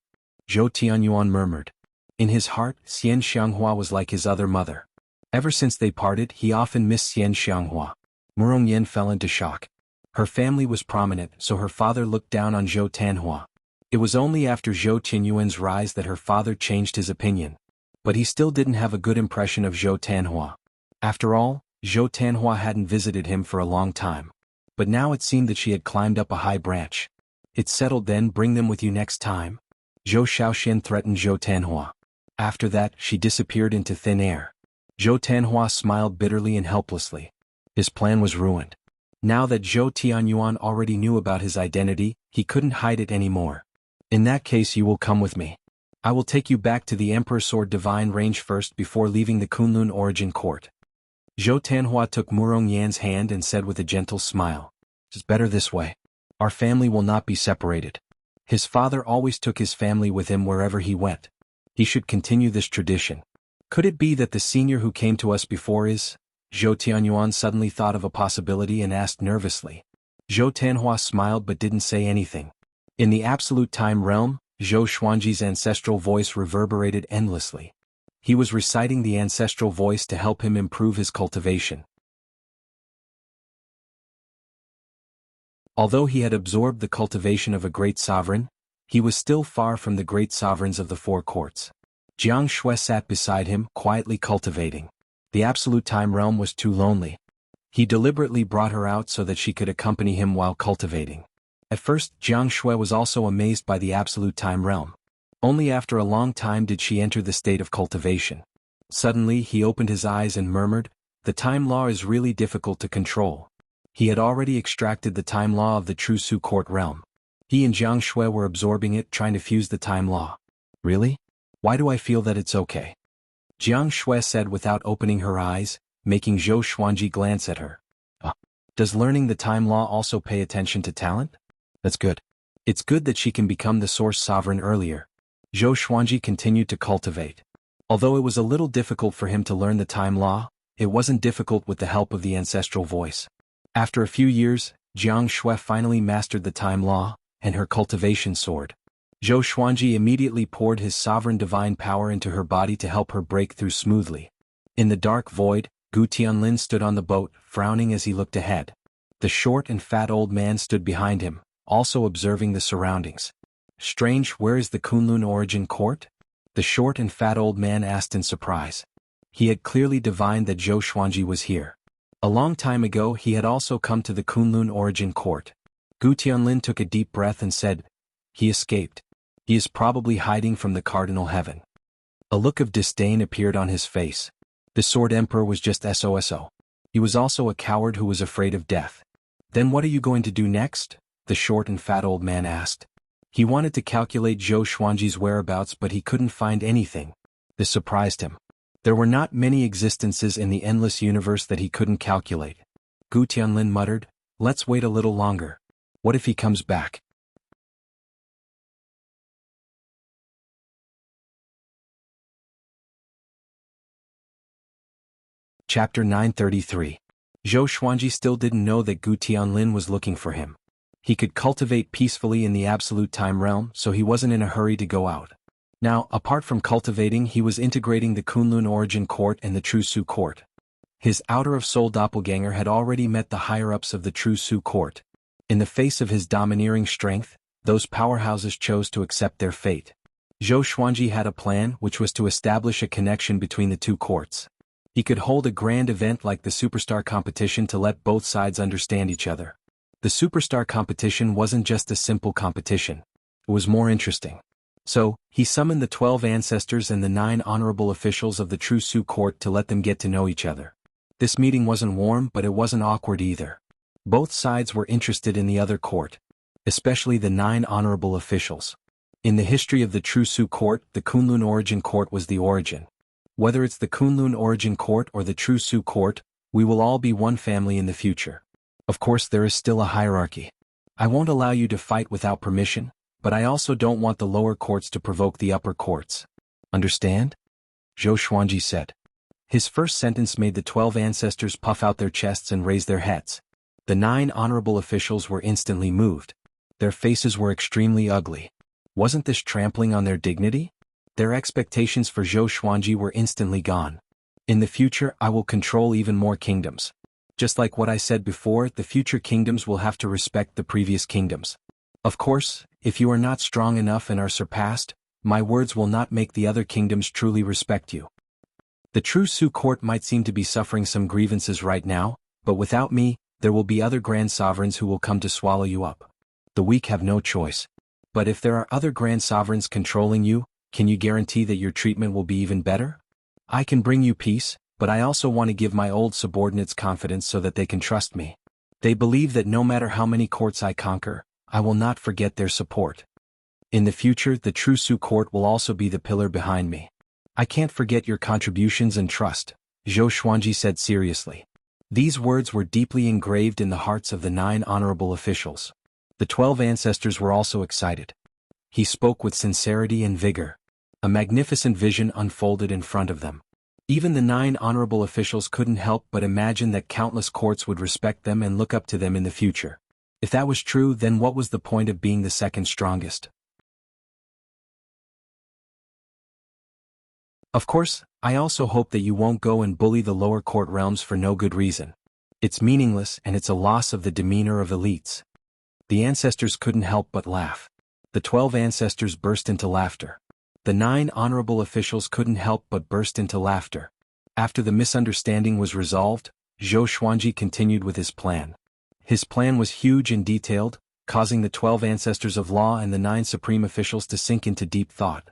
Zhou Tianyuan murmured. In his heart, Xian Xianghua was like his other mother. Ever since they parted, he often missed Xian Xianghua. Murong Yin fell into shock. Her family was prominent, so her father looked down on Zhou Tanhua. It was only after Zhou Qinyuan's rise that her father changed his opinion. But he still didn't have a good impression of Zhou Tanhua. After all, Zhou Tanhua hadn't visited him for a long time. But now it seemed that she had climbed up a high branch. "It's settled then, bring them with you next time," Zhou Shaoxian threatened Zhou Tanhua. After that, she disappeared into thin air. Zhou Tanhua smiled bitterly and helplessly. His plan was ruined. Now that Zhou Tianyuan already knew about his identity, he couldn't hide it anymore. "In that case, you will come with me. I will take you back to the Emperor's Sword Divine Range first before leaving the Kunlun Origin Court." Zhou Tanhua took Murong Yan's hand and said with a gentle smile, "It's better this way. Our family will not be separated." His father always took his family with him wherever he went. He should continue this tradition. Could it be that the senior who came to us before is? Zhou Tianyuan suddenly thought of a possibility and asked nervously. Zhou Tanhua smiled but didn't say anything. In the absolute time realm, Zhou Xuanji's ancestral voice reverberated endlessly. He was reciting the ancestral voice to help him improve his cultivation. Although he had absorbed the cultivation of a great sovereign, he was still far from the great sovereigns of the four courts. Jianghu sat beside him, quietly cultivating. The absolute time realm was too lonely. He deliberately brought her out so that she could accompany him while cultivating. At first, Jianghu was also amazed by the absolute time realm. Only after a long time did she enter the state of cultivation. Suddenly he opened his eyes and murmured, "The time law is really difficult to control." He had already extracted the time law of the true Su court realm. He and Jianghu were absorbing it, trying to fuse the time law. "Really? Why do I feel that it's okay?" Jianghu said without opening her eyes, making Zhou Xuanji glance at her. Does learning the time law also pay attention to talent?" "That's good. It's good that she can become the source sovereign earlier." Zhou Xuanji continued to cultivate. Although it was a little difficult for him to learn the time law, it wasn't difficult with the help of the ancestral voice. After a few years, Jianghu finally mastered the time law, and her cultivation soared. Zhou Xuanji immediately poured his sovereign divine power into her body to help her break through smoothly. In the dark void, Gu Tianlin stood on the boat, frowning as he looked ahead. The short and fat old man stood behind him, also observing the surroundings. "Strange, where is the Kunlun Origin Court?" the short and fat old man asked in surprise. He had clearly divined that Zhou Xuanji was here. A long time ago he had also come to the Kunlun Origin Court. Gu Tianlin took a deep breath and said, "He escaped. He is probably hiding from the Cardinal Heaven." A look of disdain appeared on his face. The Sword Emperor was just SOSO. He was also a coward who was afraid of death. "Then what are you going to do next?" the short and fat old man asked. He wanted to calculate Zhou Xuanji's whereabouts but he couldn't find anything. This surprised him. There were not many existences in the endless universe that he couldn't calculate. Gu Tianlin muttered, "Let's wait a little longer. What if he comes back?" Chapter 933. Zhou Xuanji still didn't know that Gu Tianlin was looking for him. He could cultivate peacefully in the absolute time realm, so he wasn't in a hurry to go out. Now, apart from cultivating, he was integrating the Kunlun Origin Court and the True Su Court. His outer-of-soul doppelganger had already met the higher-ups of the True Su Court. In the face of his domineering strength, those powerhouses chose to accept their fate. Zhou Xuanji had a plan which was to establish a connection between the two courts. He could hold a grand event like the Superstar competition to let both sides understand each other. The Superstar competition wasn't just a simple competition. It was more interesting. So, he summoned the 12 ancestors and the 9 honorable officials of the True Su Court to let them get to know each other. This meeting wasn't warm but it wasn't awkward either. Both sides were interested in the other court, especially the 9 honorable officials. In the history of the True Su Court, the Kunlun Origin Court was the origin. Whether it's the Kunlun Origin Court or the True Su Court, we will all be one family in the future. Of course there is still a hierarchy. I won't allow you to fight without permission, but I also don't want the lower courts to provoke the upper courts. Understand? Zhou Xuanji said. His first sentence made the 12 ancestors puff out their chests and raise their heads. The 9 honorable officials were instantly moved. Their faces were extremely ugly. Wasn't this trampling on their dignity? Their expectations for Zhou Xuanji were instantly gone. In the future I will control even more kingdoms. Just like what I said before, the future kingdoms will have to respect the previous kingdoms. Of course, if you are not strong enough and are surpassed, my words will not make the other kingdoms truly respect you. The True Su Court might seem to be suffering some grievances right now, but without me, there will be other grand sovereigns who will come to swallow you up. The weak have no choice. But if there are other grand sovereigns controlling you, can you guarantee that your treatment will be even better? I can bring you peace, but I also want to give my old subordinates confidence so that they can trust me. They believe that no matter how many courts I conquer, I will not forget their support. In the future, the True Su Court will also be the pillar behind me. I can't forget your contributions and trust, Zhou Xuanji said seriously. These words were deeply engraved in the hearts of the 9 honorable officials. The 12 ancestors were also excited. He spoke with sincerity and vigor. A magnificent vision unfolded in front of them. Even the 9 honorable officials couldn't help but imagine that countless courts would respect them and look up to them in the future. If that was true, then what was the point of being the second strongest? Of course, I also hope that you won't go and bully the lower court realms for no good reason. It's meaningless and it's a loss of the demeanor of elites. The ancestors couldn't help but laugh. The 12 ancestors burst into laughter. The 9 honorable officials couldn't help but burst into laughter. After the misunderstanding was resolved, Zhou Xuanji continued with his plan. His plan was huge and detailed, causing the 12 ancestors of law and the 9 supreme officials to sink into deep thought.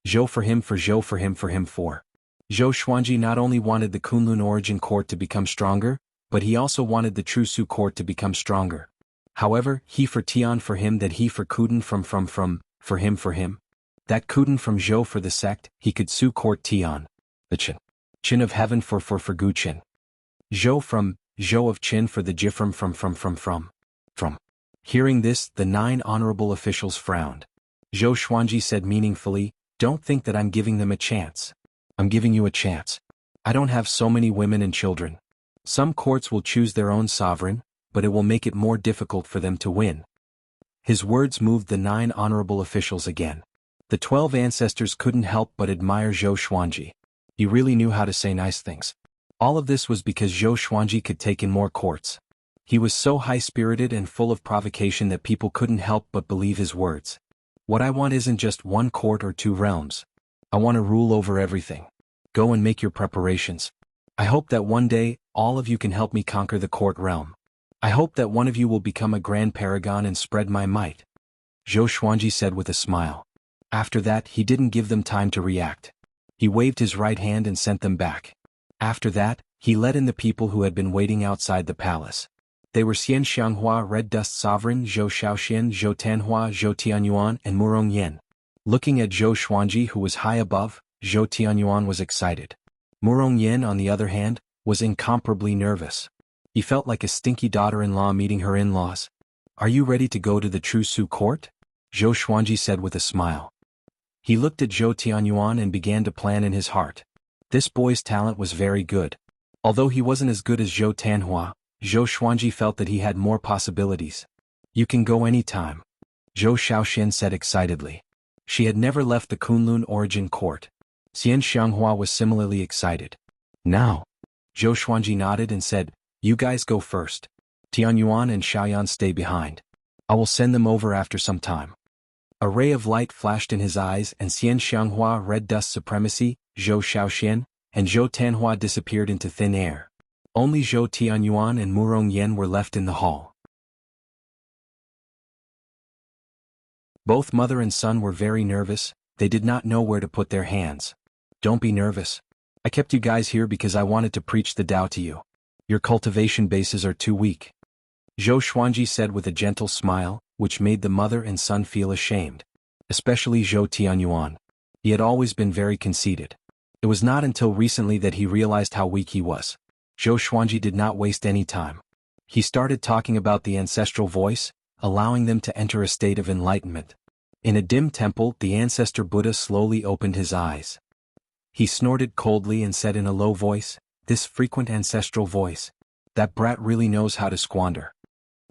Zhou for him for Zhou for him for him for. Zhou Xuanji not only wanted the Kunlun Origin Court to become stronger, but he also wanted the True Su Court to become stronger. However, he for Tian for him that he for Kuden from for him. That Kuden from Zhou for the sect, he could Su Court Tian. The Qin of heaven for Gu Qin. Zhou from Zhou of Qin for the Jifram from. Hearing this, the 9 honorable officials frowned. Zhou Xuanji said meaningfully, "Don't think that I'm giving them a chance. I'm giving you a chance. I don't have so many women and children. Some courts will choose their own sovereign, but it will make it more difficult for them to win." His words moved the 9 honorable officials again. The 12 ancestors couldn't help but admire Zhou Xuanji. He really knew how to say nice things. All of this was because Zhou Xuanji could take in more courts. He was so high-spirited and full of provocation that people couldn't help but believe his words. What I want isn't just 1 court or 2 realms. I want to rule over everything. Go and make your preparations. I hope that one day, all of you can help me conquer the court realm. I hope that one of you will become a grand paragon and spread my might. Zhou Xuanji said with a smile. After that, he didn't give them time to react. He waved his right hand and sent them back. After that, he let in the people who had been waiting outside the palace. They were Xian Xianghua, Red Dust Sovereign, Zhou Shaoxian, Zhou Tanhua, Zhou Tianyuan, and Murong Yen. Looking at Zhou Xuanji, who was high above, Zhou Tianyuan was excited. Murong Yen, on the other hand, was incomparably nervous. He felt like a stinky daughter-in-law meeting her in-laws. "Are you ready to go to the True Su court?" Zhou Xuanji said with a smile. He looked at Zhou Tianyuan and began to plan in his heart. This boy's talent was very good. Although he wasn't as good as Zhou Tanhua, Zhou Xuanji felt that he had more possibilities. "You can go any time," Zhou Shaoxian said excitedly. She had never left the Kunlun origin court. Xian Xianghua was similarly excited. "Now." Zhou Xuanji nodded and said, "You guys go first. Tianyuan and Xiaoyan stay behind. I will send them over after some time." A ray of light flashed in his eyes and Xian Xianghua, Red Dust Supremacy, Zhou Shaoxian, and Zhou Tanhua disappeared into thin air. Only Zhou Tianyuan and Murong Yen were left in the hall. Both mother and son were very nervous. They did not know where to put their hands. "Don't be nervous. I kept you guys here because I wanted to preach the Tao to you. Your cultivation bases are too weak," Zhou Xuanji said with a gentle smile, which made the mother and son feel ashamed. Especially Zhou Tianyuan. He had always been very conceited. It was not until recently that he realized how weak he was. Zhou Xuanji did not waste any time. He started talking about the ancestral voice, allowing them to enter a state of enlightenment. In a dim temple, the ancestor Buddha slowly opened his eyes. He snorted coldly and said in a low voice, "This frequent ancestral voice. That brat really knows how to squander."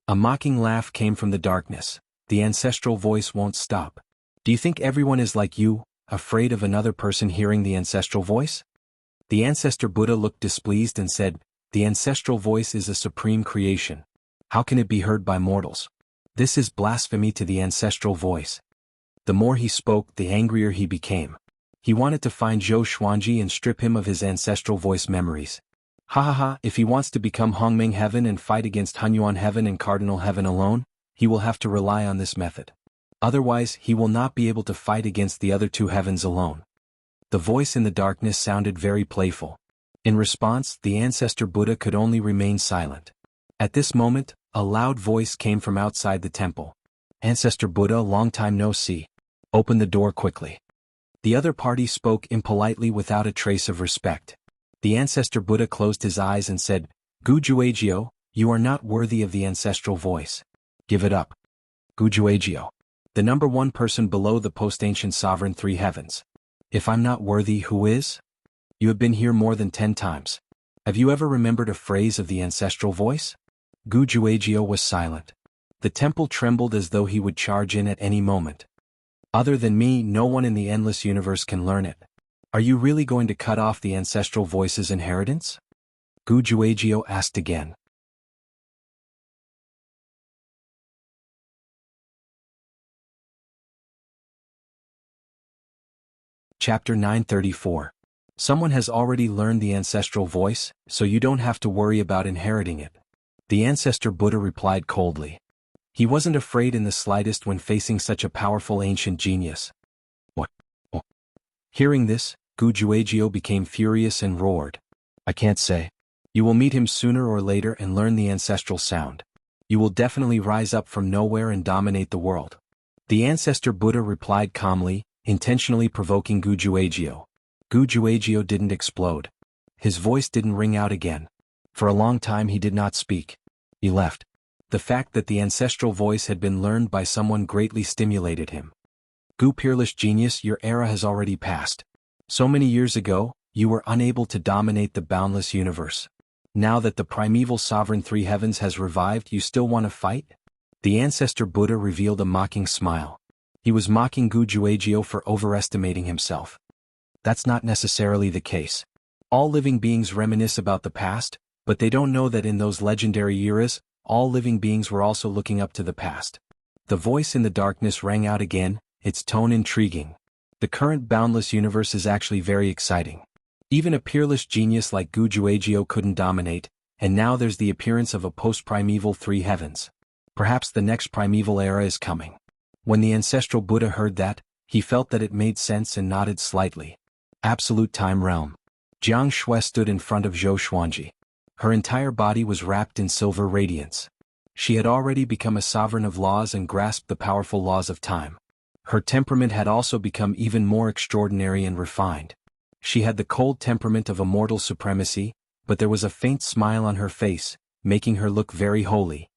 A mocking laugh came from the darkness. "The ancestral voice won't stop. Do you think everyone is like you, afraid of another person hearing the ancestral voice?" The ancestor Buddha looked displeased and said, "The ancestral voice is a supreme creation. How can it be heard by mortals? This is blasphemy to the ancestral voice." The more he spoke, the angrier he became. He wanted to find Zhou Xuanji and strip him of his ancestral voice memories. Ha ha ha, if he wants to become Hongmeng Heaven and fight against Hunyuan Heaven and Cardinal Heaven alone, he will have to rely on this method. Otherwise, he will not be able to fight against the other two heavens alone. The voice in the darkness sounded very playful. In response, the ancestor Buddha could only remain silent. At this moment, a loud voice came from outside the temple. "Ancestor Buddha, long time no see. Open the door quickly." The other party spoke impolitely without a trace of respect. The ancestor Buddha closed his eyes and said, "Gu Juejiao, you are not worthy of the ancestral voice. Give it up." Gu Juejiao. The number one person below the post-ancient sovereign three heavens. "If I'm not worthy, who is? You have been here more than 10 times. Have you ever remembered a phrase of the ancestral voice?" Gu Juejiao was silent. The temple trembled as though he would charge in at any moment. "Other than me, no one in the endless universe can learn it. Are you really going to cut off the ancestral voice's inheritance?" Gu Juejiao asked again. Chapter 934. Someone has already learned the ancestral voice, so you don't have to worry about inheriting it. The ancestor Buddha replied coldly. He wasn't afraid in the slightest when facing such a powerful ancient genius. "What? Oh." Hearing this, Gu Juejiao became furious and roared. "I can't say. You will meet him sooner or later and learn the ancestral sound. You will definitely rise up from nowhere and dominate the world." The ancestor Buddha replied calmly, intentionally provoking Gu Juejiao. Gu Juejiao didn't explode. His voice didn't ring out again. For a long time he did not speak. He left. The fact that the ancestral voice had been learned by someone greatly stimulated him. "Gu Peerless Genius, your era has already passed. So many years ago, you were unable to dominate the boundless universe. Now that the primeval sovereign three heavens has revived, you still want to fight?" The ancestor Buddha revealed a mocking smile. He was mocking Gu Juejiao for overestimating himself. That's not necessarily the case. All living beings reminisce about the past, but they don't know that in those legendary eras, all living beings were also looking up to the past. The voice in the darkness rang out again, its tone intriguing. The current boundless universe is actually very exciting. Even a peerless genius like Gu Juejiao couldn't dominate, and now there's the appearance of a post-primeval three heavens. Perhaps the next primeval era is coming. When the ancestral Buddha heard that, he felt that it made sense and nodded slightly. Absolute Time Realm. Jianghu stood in front of Zhou Xuanji. Her entire body was wrapped in silver radiance. She had already become a sovereign of laws and grasped the powerful laws of time. Her temperament had also become even more extraordinary and refined. She had the cold temperament of immortal supremacy, but there was a faint smile on her face, making her look very holy.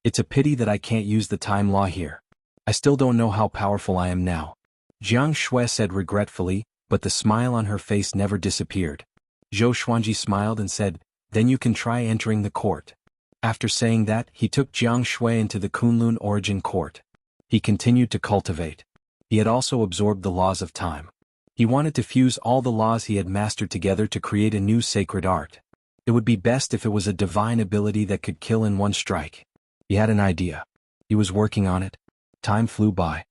It's a pity that I can't use the time law here. I still don't know how powerful I am now. Jianghu said regretfully, but the smile on her face never disappeared. Zhou Xuanji smiled and said, "Then you can try entering the court." After saying that, he took Jianghu into the Kunlun origin court. He continued to cultivate. He had also absorbed the laws of time. He wanted to fuse all the laws he had mastered together to create a new sacred art. It would be best if it was a divine ability that could kill in one strike. He had an idea. He was working on it. Time flew by.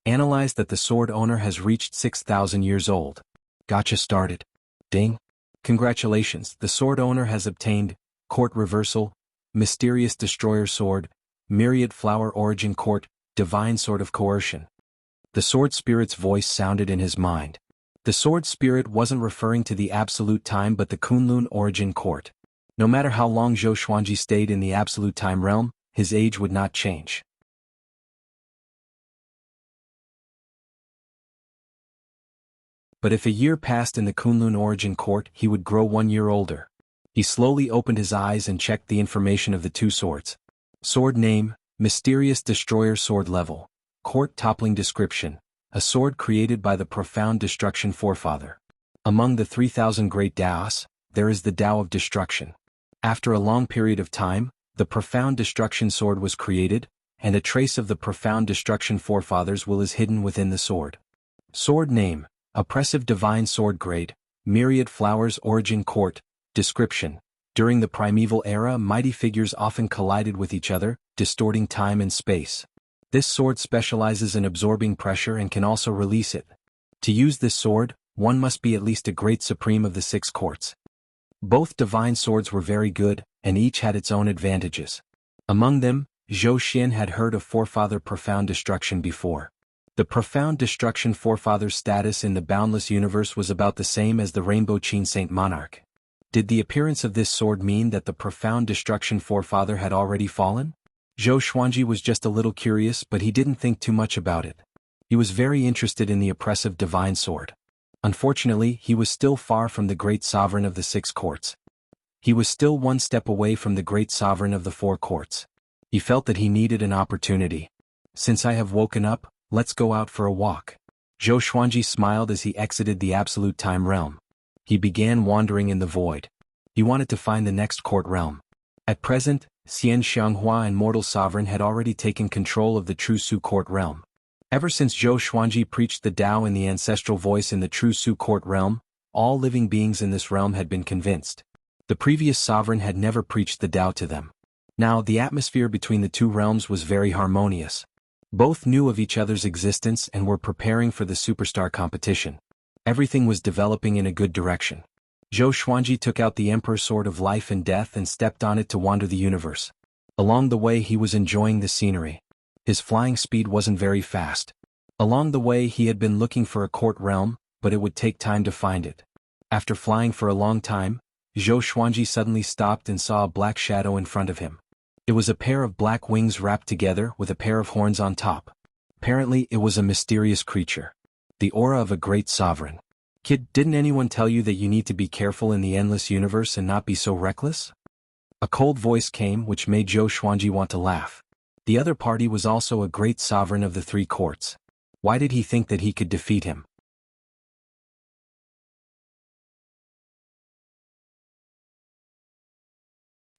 Analyzed that the sword owner has reached 6,000 years old. Gotcha started. Ding. Congratulations, the sword owner has obtained Court Reversal, Mysterious Destroyer Sword, Myriad Flower Origin Court, Divine Sword of Coercion. The sword spirit's voice sounded in his mind. The sword spirit wasn't referring to the absolute time but the Kunlun origin court. No matter how long Zhou Xuanji stayed in the absolute time realm, his age would not change. But if a year passed in the Kunlun origin court, he would grow 1 year older. He slowly opened his eyes and checked the information of the two swords. Sword name, Mysterious Destroyer Sword level. Court toppling description. A sword created by the Profound Destruction Forefather. Among the 3,000 great Taos, there is the Tao of Destruction. After a long period of time, the Profound Destruction Sword was created, and a trace of the Profound Destruction Forefathers will is hidden within the sword. Sword name, Oppressive Divine Sword Grade, Myriad Flowers Origin Court, Description. During the primeval era, mighty figures often collided with each other, distorting time and space. This sword specializes in absorbing pressure and can also release it. To use this sword, one must be at least a great supreme of the 6 courts. Both divine swords were very good, and each had its own advantages. Among them, Zhou Xian had heard of Forefather Profound Destruction before. The Profound Destruction Forefather's status in the boundless universe was about the same as the Rainbow Qin Saint Monarch. Did the appearance of this sword mean that the Profound Destruction Forefather had already fallen? Zhou Xuanji was just a little curious, but he didn't think too much about it. He was very interested in the oppressive divine sword. Unfortunately, he was still far from the great sovereign of the 6 courts. He was still 1 step away from the great sovereign of the 4 courts. He felt that he needed an opportunity. Since I have woken up, let's go out for a walk. Zhou Xuanji smiled as he exited the absolute time realm. He began wandering in the void. He wanted to find the next court realm. At present, Xian Xianghua and Mortal Sovereign had already taken control of the True Su court realm. Ever since Zhou Xuanji preached the Tao in the ancestral voice in the True Su court realm, all living beings in this realm had been convinced. The previous sovereign had never preached the Tao to them. Now the atmosphere between the two realms was very harmonious. Both knew of each other's existence and were preparing for the superstar competition. Everything was developing in a good direction. Zhou Xuanji took out the Emperor Sword of Life and Death and stepped on it to wander the universe. Along the way he was enjoying the scenery. His flying speed wasn't very fast. Along the way he had been looking for a court realm, but it would take time to find it. After flying for a long time, Zhou Xuanji suddenly stopped and saw a black shadow in front of him. It was a pair of black wings wrapped together with a pair of horns on top. Apparently it was a mysterious creature. The aura of a great sovereign. Kid, didn't anyone tell you that you need to be careful in the endless universe and not be so reckless? A cold voice came which made Zhou Xuanji want to laugh. The other party was also a great sovereign of the 3 courts. Why did he think that he could defeat him?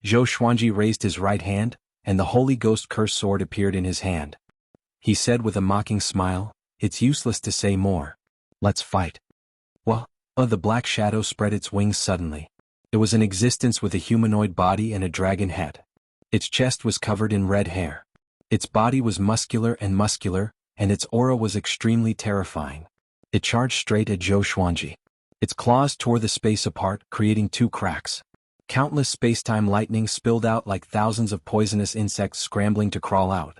Zhou Xuanji raised his right hand, and the Holy Ghost Curse sword appeared in his hand. He said with a mocking smile, "It's useless to say more. Let's fight." Well, the black shadow spread its wings suddenly. It was an existence with a humanoid body and a dragon head. Its chest was covered in red hair. Its body was muscular, and its aura was extremely terrifying. It charged straight at Zhou Xuanji. Its claws tore the space apart, creating 2 cracks. Countless space-time lightning spilled out like thousands of poisonous insects scrambling to crawl out.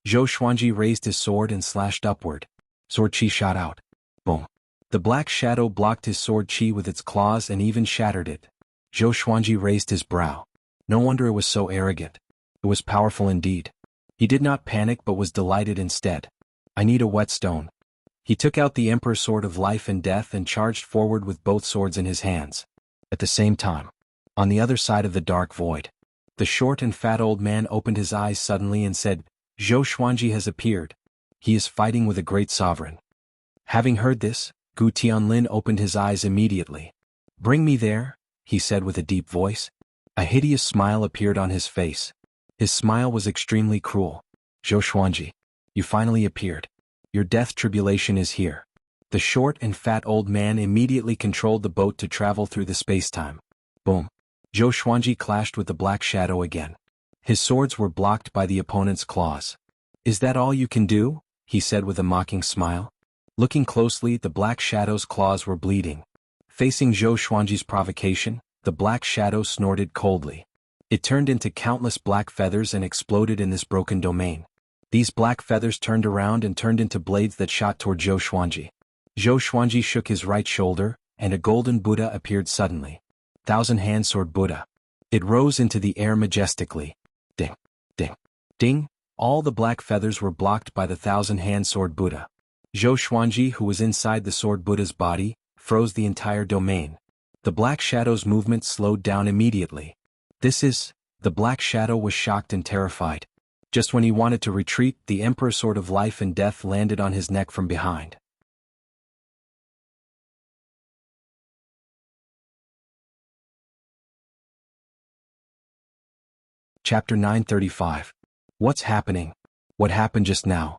Zhou Xuanji raised his sword and slashed upward. Sword chi shot out. Boom. The black shadow blocked his sword chi with its claws and even shattered it. Zhou Xuanji raised his brow. No wonder it was so arrogant. It was powerful indeed. He did not panic but was delighted instead. I need a whetstone. He took out the Emperor's sword of life and death and charged forward with both swords in his hands. At the same time, on the other side of the dark void, the short and fat old man opened his eyes suddenly and said, Zhou Xuanji has appeared. He is fighting with a great sovereign. Having heard this, Gu Tianlin opened his eyes immediately. Bring me there, he said with a deep voice. A hideous smile appeared on his face. His smile was extremely cruel. Zhou Xuanji, you finally appeared. Your death tribulation is here. The short and fat old man immediately controlled the boat to travel through the space-time. Boom. Zhou Xuanji clashed with the black shadow again. His swords were blocked by the opponent's claws. Is that all you can do? He said with a mocking smile. Looking closely, the black shadow's claws were bleeding. Facing Zhou Xuanji's provocation, the black shadow snorted coldly. It turned into countless black feathers and exploded in this broken domain. These black feathers turned around and turned into blades that shot toward Zhou Xuanji. Zhou Xuanji shook his right shoulder, and a golden Buddha appeared suddenly. Thousand-hand sword Buddha. It rose into the air majestically. Ding, ding, ding. All the black feathers were blocked by the thousand-hand sword Buddha. Zhou Xuanji, who was inside the sword Buddha's body, froze the entire domain. The black shadow's movement slowed down immediately. The black shadow was shocked and terrified. Just when he wanted to retreat, the Emperor's sword of life and death landed on his neck from behind. Chapter 935. What's happening? What happened just now?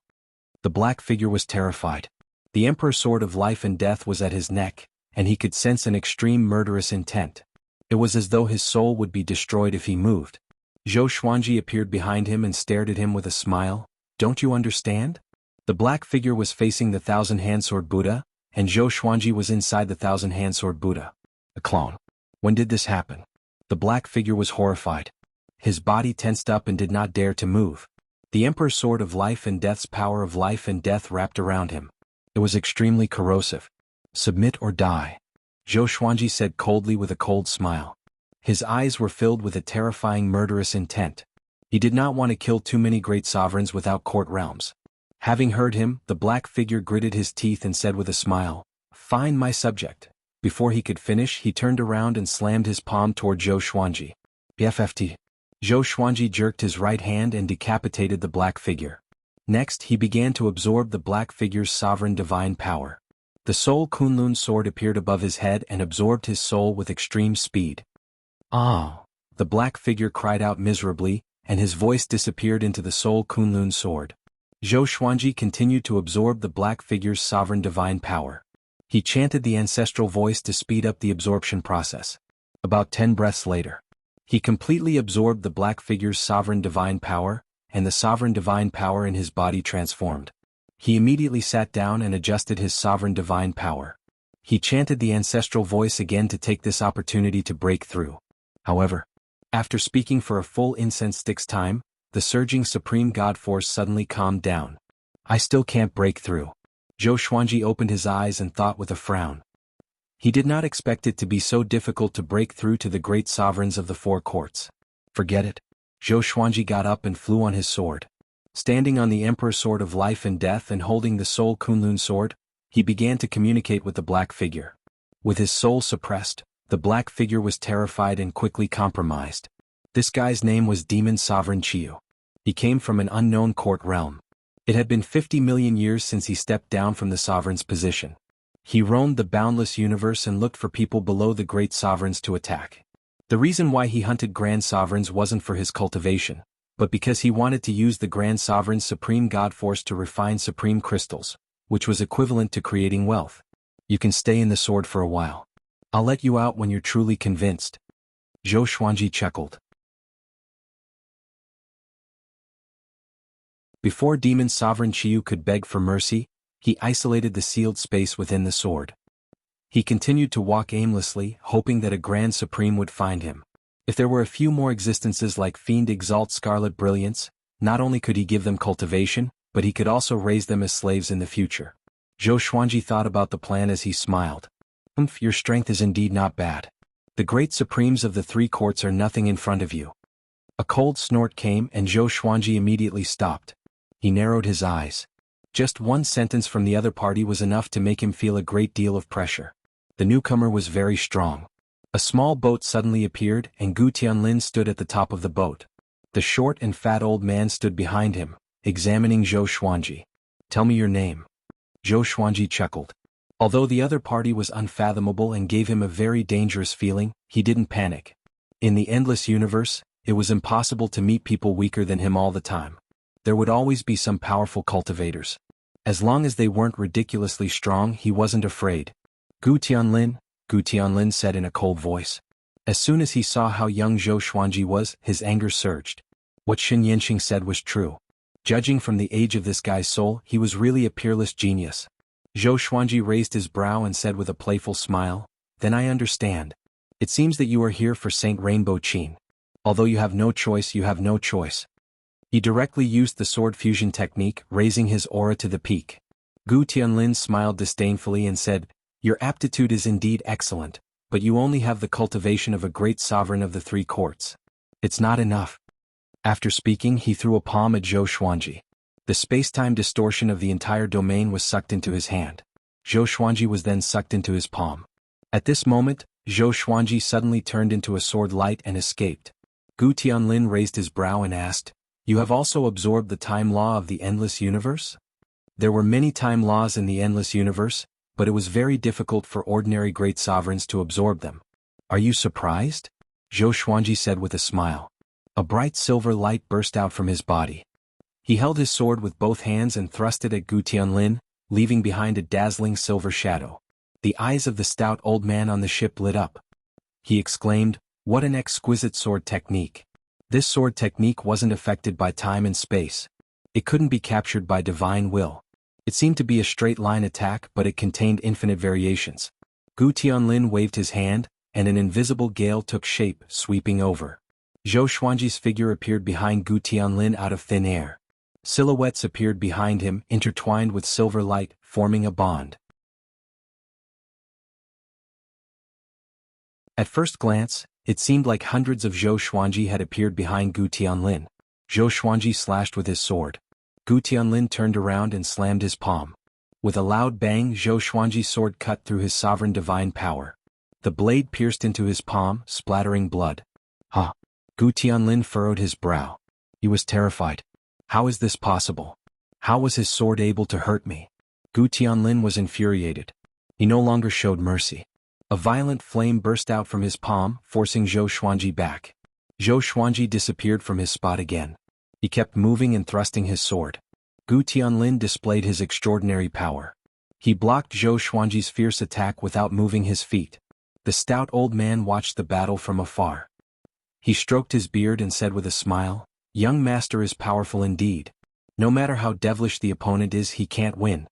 The black figure was terrified. The Emperor's sword of life and death was at his neck, and he could sense an extreme murderous intent. It was as though his soul would be destroyed if he moved. Zhou Xuanji appeared behind him and stared at him with a smile. Don't you understand? The black figure was facing the thousand-hand sword Buddha, and Zhou Xuanji was inside the thousand-hand sword Buddha. A clone. When did this happen? The black figure was horrified. His body tensed up and did not dare to move. The Emperor's sword of life and death's power of life and death wrapped around him. It was extremely corrosive. Submit or die. Zhou Xuanji said coldly with a cold smile. His eyes were filled with a terrifying murderous intent. He did not want to kill too many great sovereigns without court realms. Having heard him, the black figure gritted his teeth and said with a smile, Fine, my subject. Before he could finish, he turned around and slammed his palm toward Zhou Xuanji. BFFT. Zhou Xuanji jerked his right hand and decapitated the black figure. Next, he began to absorb the black figure's sovereign divine power. The Soul Kunlun sword appeared above his head and absorbed his soul with extreme speed. Ah! The black figure cried out miserably, and his voice disappeared into the Soul Kunlun sword. Zhou Xuanji continued to absorb the black figure's sovereign divine power. He chanted the ancestral voice to speed up the absorption process. About 10 breaths later, he completely absorbed the black figure's sovereign divine power, and the sovereign divine power in his body transformed. He immediately sat down and adjusted his sovereign divine power. He chanted the ancestral voice again to take this opportunity to break through. However, after speaking for a full incense stick's time, the surging supreme god force suddenly calmed down. I still can't break through. Zhou Xuanji opened his eyes and thought with a frown. He did not expect it to be so difficult to break through to the great sovereigns of the four courts. Forget it. Zhou Xuanji got up and flew on his sword. Standing on the Emperor's sword of life and death and holding the Soul Kunlun sword, he began to communicate with the black figure. With his soul suppressed, the black figure was terrified and quickly compromised. This guy's name was Demon Sovereign Chiu. He came from an unknown court realm. It had been 50 million years since he stepped down from the sovereign's position. He roamed the boundless universe and looked for people below the great sovereigns to attack. The reason why he hunted grand sovereigns wasn't for his cultivation, but because he wanted to use the grand sovereign's supreme god force to refine supreme crystals, which was equivalent to creating wealth. You can stay in the sword for a while. I'll let you out when you're truly convinced. Zhou Xuanji chuckled. Before Demon Sovereign Chiu could beg for mercy, he isolated the sealed space within the sword. He continued to walk aimlessly, hoping that a Grand Supreme would find him. If there were a few more existences like Fiend Exalt Scarlet Brilliance, not only could he give them cultivation, but he could also raise them as slaves in the future. Zhou Xuanji thought about the plan as he smiled. Your strength is indeed not bad. The great supremes of the three courts are nothing in front of you. A cold snort came and Zhou Xuanji immediately stopped. He narrowed his eyes. Just one sentence from the other party was enough to make him feel a great deal of pressure. The newcomer was very strong. A small boat suddenly appeared and Gu Tianlin stood at the top of the boat. The short and fat old man stood behind him, examining Zhou Xuanji. "Tell me your name." Zhou Xuanji chuckled. Although the other party was unfathomable and gave him a very dangerous feeling, he didn't panic. In the endless universe, it was impossible to meet people weaker than him all the time. There would always be some powerful cultivators. As long as they weren't ridiculously strong, he wasn't afraid. Gu Tianlin said in a cold voice. As soon as he saw how young Zhou Xuanji was, his anger surged. What Shen Yanqing said was true. Judging from the age of this guy's soul, he was really a peerless genius. Zhou Xuanji raised his brow and said with a playful smile, "Then I understand. It seems that you are here for Saint Rainbow Qin. Although you have no choice, you have no choice." He directly used the sword fusion technique, raising his aura to the peak. Gu Tianlin smiled disdainfully and said, "Your aptitude is indeed excellent, but you only have the cultivation of a great sovereign of the three courts. It's not enough." After speaking, he threw a palm at Zhou Xuanji. The space-time distortion of the entire domain was sucked into his hand. Zhou Xuanji was then sucked into his palm. At this moment, Zhou Xuanji suddenly turned into a sword light and escaped. Gu Tianlin raised his brow and asked, "You have also absorbed the time law of the endless universe?" There were many time laws in the endless universe, but it was very difficult for ordinary great sovereigns to absorb them. "Are you surprised?" Zhou Xuanji said with a smile. A bright silver light burst out from his body. He held his sword with both hands and thrust it at Gu Tianlin, leaving behind a dazzling silver shadow. The eyes of the stout old man on the ship lit up. He exclaimed, "What an exquisite sword technique." This sword technique wasn't affected by time and space. It couldn't be captured by divine will. It seemed to be a straight-line attack, but it contained infinite variations. Gu Tianlin waved his hand, and an invisible gale took shape, sweeping over. Zhou Xuanji's figure appeared behind Gu Tianlin out of thin air. Silhouettes appeared behind him, intertwined with silver light, forming a bond. At first glance, it seemed like hundreds of Zhou Xuanji had appeared behind Gu Tianlin. Zhou Xuanji slashed with his sword. Gu Tianlin turned around and slammed his palm. With a loud bang, Zhou Xuanji's sword cut through his sovereign divine power. The blade pierced into his palm, splattering blood. "Huh!" Gu Tianlin furrowed his brow. He was terrified. How is this possible? How was his sword able to hurt me? Gu Tianlin was infuriated. He no longer showed mercy. A violent flame burst out from his palm, forcing Zhou Xuanji back. Zhou Xuanji disappeared from his spot again. He kept moving and thrusting his sword. Gu Tianlin displayed his extraordinary power. He blocked Zhou Xuanji's fierce attack without moving his feet. The stout old man watched the battle from afar. He stroked his beard and said with a smile, "Young master is powerful indeed. No matter how devilish the opponent is, he can't win."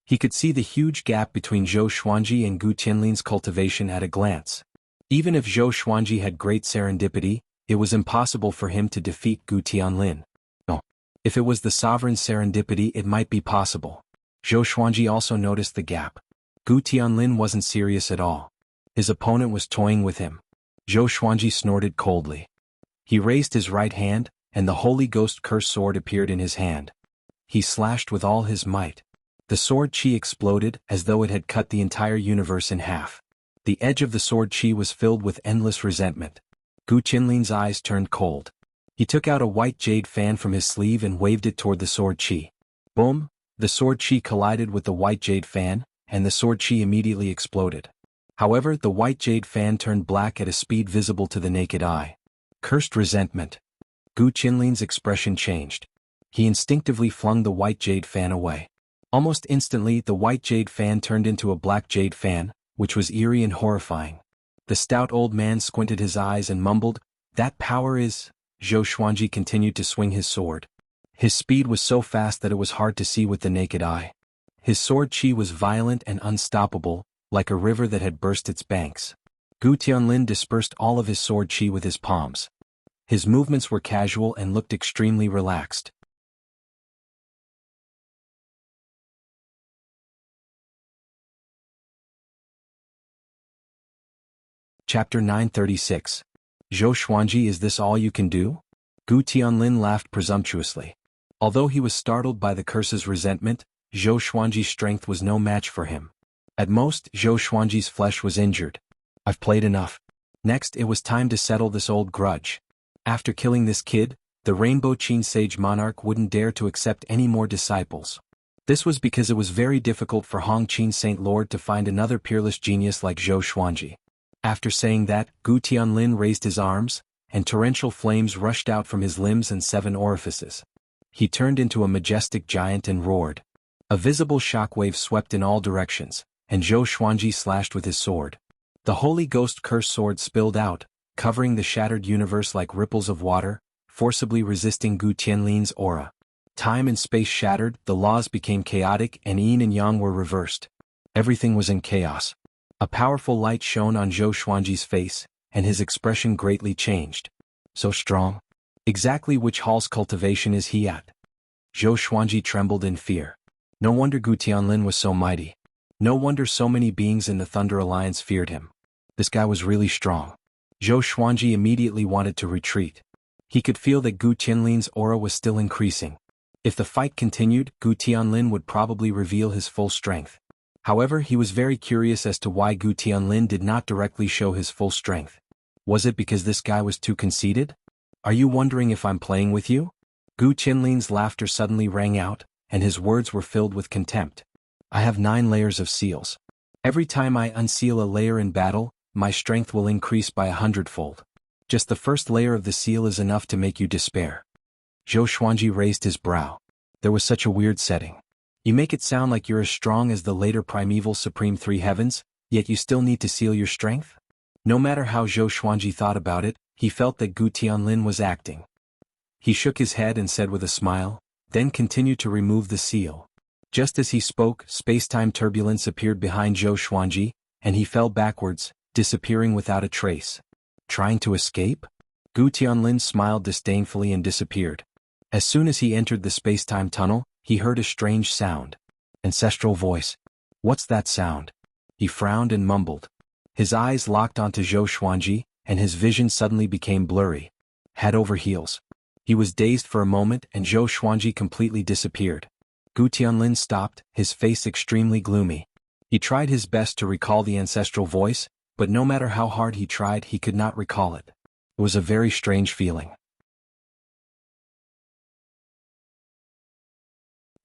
He could see the huge gap between Zhou Xuanji and Gu Tianlin's cultivation at a glance. Even if Zhou Xuanji had great serendipity, it was impossible for him to defeat Gu Tianlin. No. If it was the sovereign's serendipity, it might be possible. Zhou Xuanji also noticed the gap. Gu Tianlin wasn't serious at all. His opponent was toying with him. Zhou Xuanji snorted coldly. He raised his right hand, and the Holy Ghost cursed sword appeared in his hand. He slashed with all his might. The sword chi exploded as though it had cut the entire universe in half. The edge of the sword chi was filled with endless resentment. Gu Tianlin's eyes turned cold. He took out a white jade fan from his sleeve and waved it toward the sword chi. Boom! The sword chi collided with the white jade fan, and the sword chi immediately exploded. However, the white jade fan turned black at a speed visible to the naked eye. Cursed resentment. Gu Tianlin's expression changed. He instinctively flung the white jade fan away. Almost instantly, the white jade fan turned into a black jade fan, which was eerie and horrifying. The stout old man squinted his eyes and mumbled, "That power is..." Zhou Xuanji continued to swing his sword. His speed was so fast that it was hard to see with the naked eye. His sword chi was violent and unstoppable, like a river that had burst its banks. Gu Tianlin dispersed all of his sword chi with his palms. His movements were casual and looked extremely relaxed. Chapter 936. Zhou Xuanji, is this all you can do? Gu Tianlin laughed presumptuously. Although he was startled by the curse's resentment, Zhou Xuanji's strength was no match for him. At most, Zhou Xuanji's flesh was injured. I've played enough. Next, it was time to settle this old grudge. After killing this kid, the Rainbow Qin Sage Monarch wouldn't dare to accept any more disciples. This was because it was very difficult for Hong Qin Saint Lord to find another peerless genius like Zhou Xuanji. After saying that, Gu Tianlin raised his arms, and torrential flames rushed out from his limbs and 7 orifices. He turned into a majestic giant and roared. A visible shockwave swept in all directions, and Zhou Xuanji slashed with his sword. The Holy Ghost Curse sword spilled out, covering the shattered universe like ripples of water, forcibly resisting Gu Tianlin's aura. Time and space shattered, the laws became chaotic, and yin and yang were reversed. Everything was in chaos. A powerful light shone on Zhou Xuanji's face, and his expression greatly changed. So strong? Exactly which hall's cultivation is he at? Zhou Xuanji trembled in fear. No wonder Gu Tianlin was so mighty. No wonder so many beings in the Thunder Alliance feared him. This guy was really strong. Zhou Xuanji immediately wanted to retreat. He could feel that Gu Tianlin's aura was still increasing. If the fight continued, Gu Tianlin would probably reveal his full strength. However, he was very curious as to why Gu Tianlin did not directly show his full strength. Was it because this guy was too conceited? Are you wondering if I'm playing with you? Gu Tianlin's laughter suddenly rang out, and his words were filled with contempt. I have 9 layers of seals. Every time I unseal a layer in battle, my strength will increase by 100-fold. Just the first layer of the seal is enough to make you despair. Zhou Xuanji raised his brow. There was such a weird setting. You make it sound like you're as strong as the later primeval Supreme 3 Heavens, yet you still need to seal your strength? No matter how Zhou Xuanji thought about it, he felt that Gu Tianlin was acting. He shook his head and said with a smile, then continued to remove the seal. Just as he spoke, space-time turbulence appeared behind Zhou Xuanji, and he fell backwards, disappearing without a trace. Trying to escape? Gu Tianlin smiled disdainfully and disappeared. As soon as he entered the space-time tunnel, he heard a strange sound. Ancestral voice. What's that sound? He frowned and mumbled. His eyes locked onto Zhou Xuanji, and his vision suddenly became blurry. Head over heels. He was dazed for a moment and Zhou Xuanji completely disappeared. Gu Tianlin stopped, his face extremely gloomy. He tried his best to recall the ancestral voice, but no matter how hard he tried, he could not recall it. It was a very strange feeling.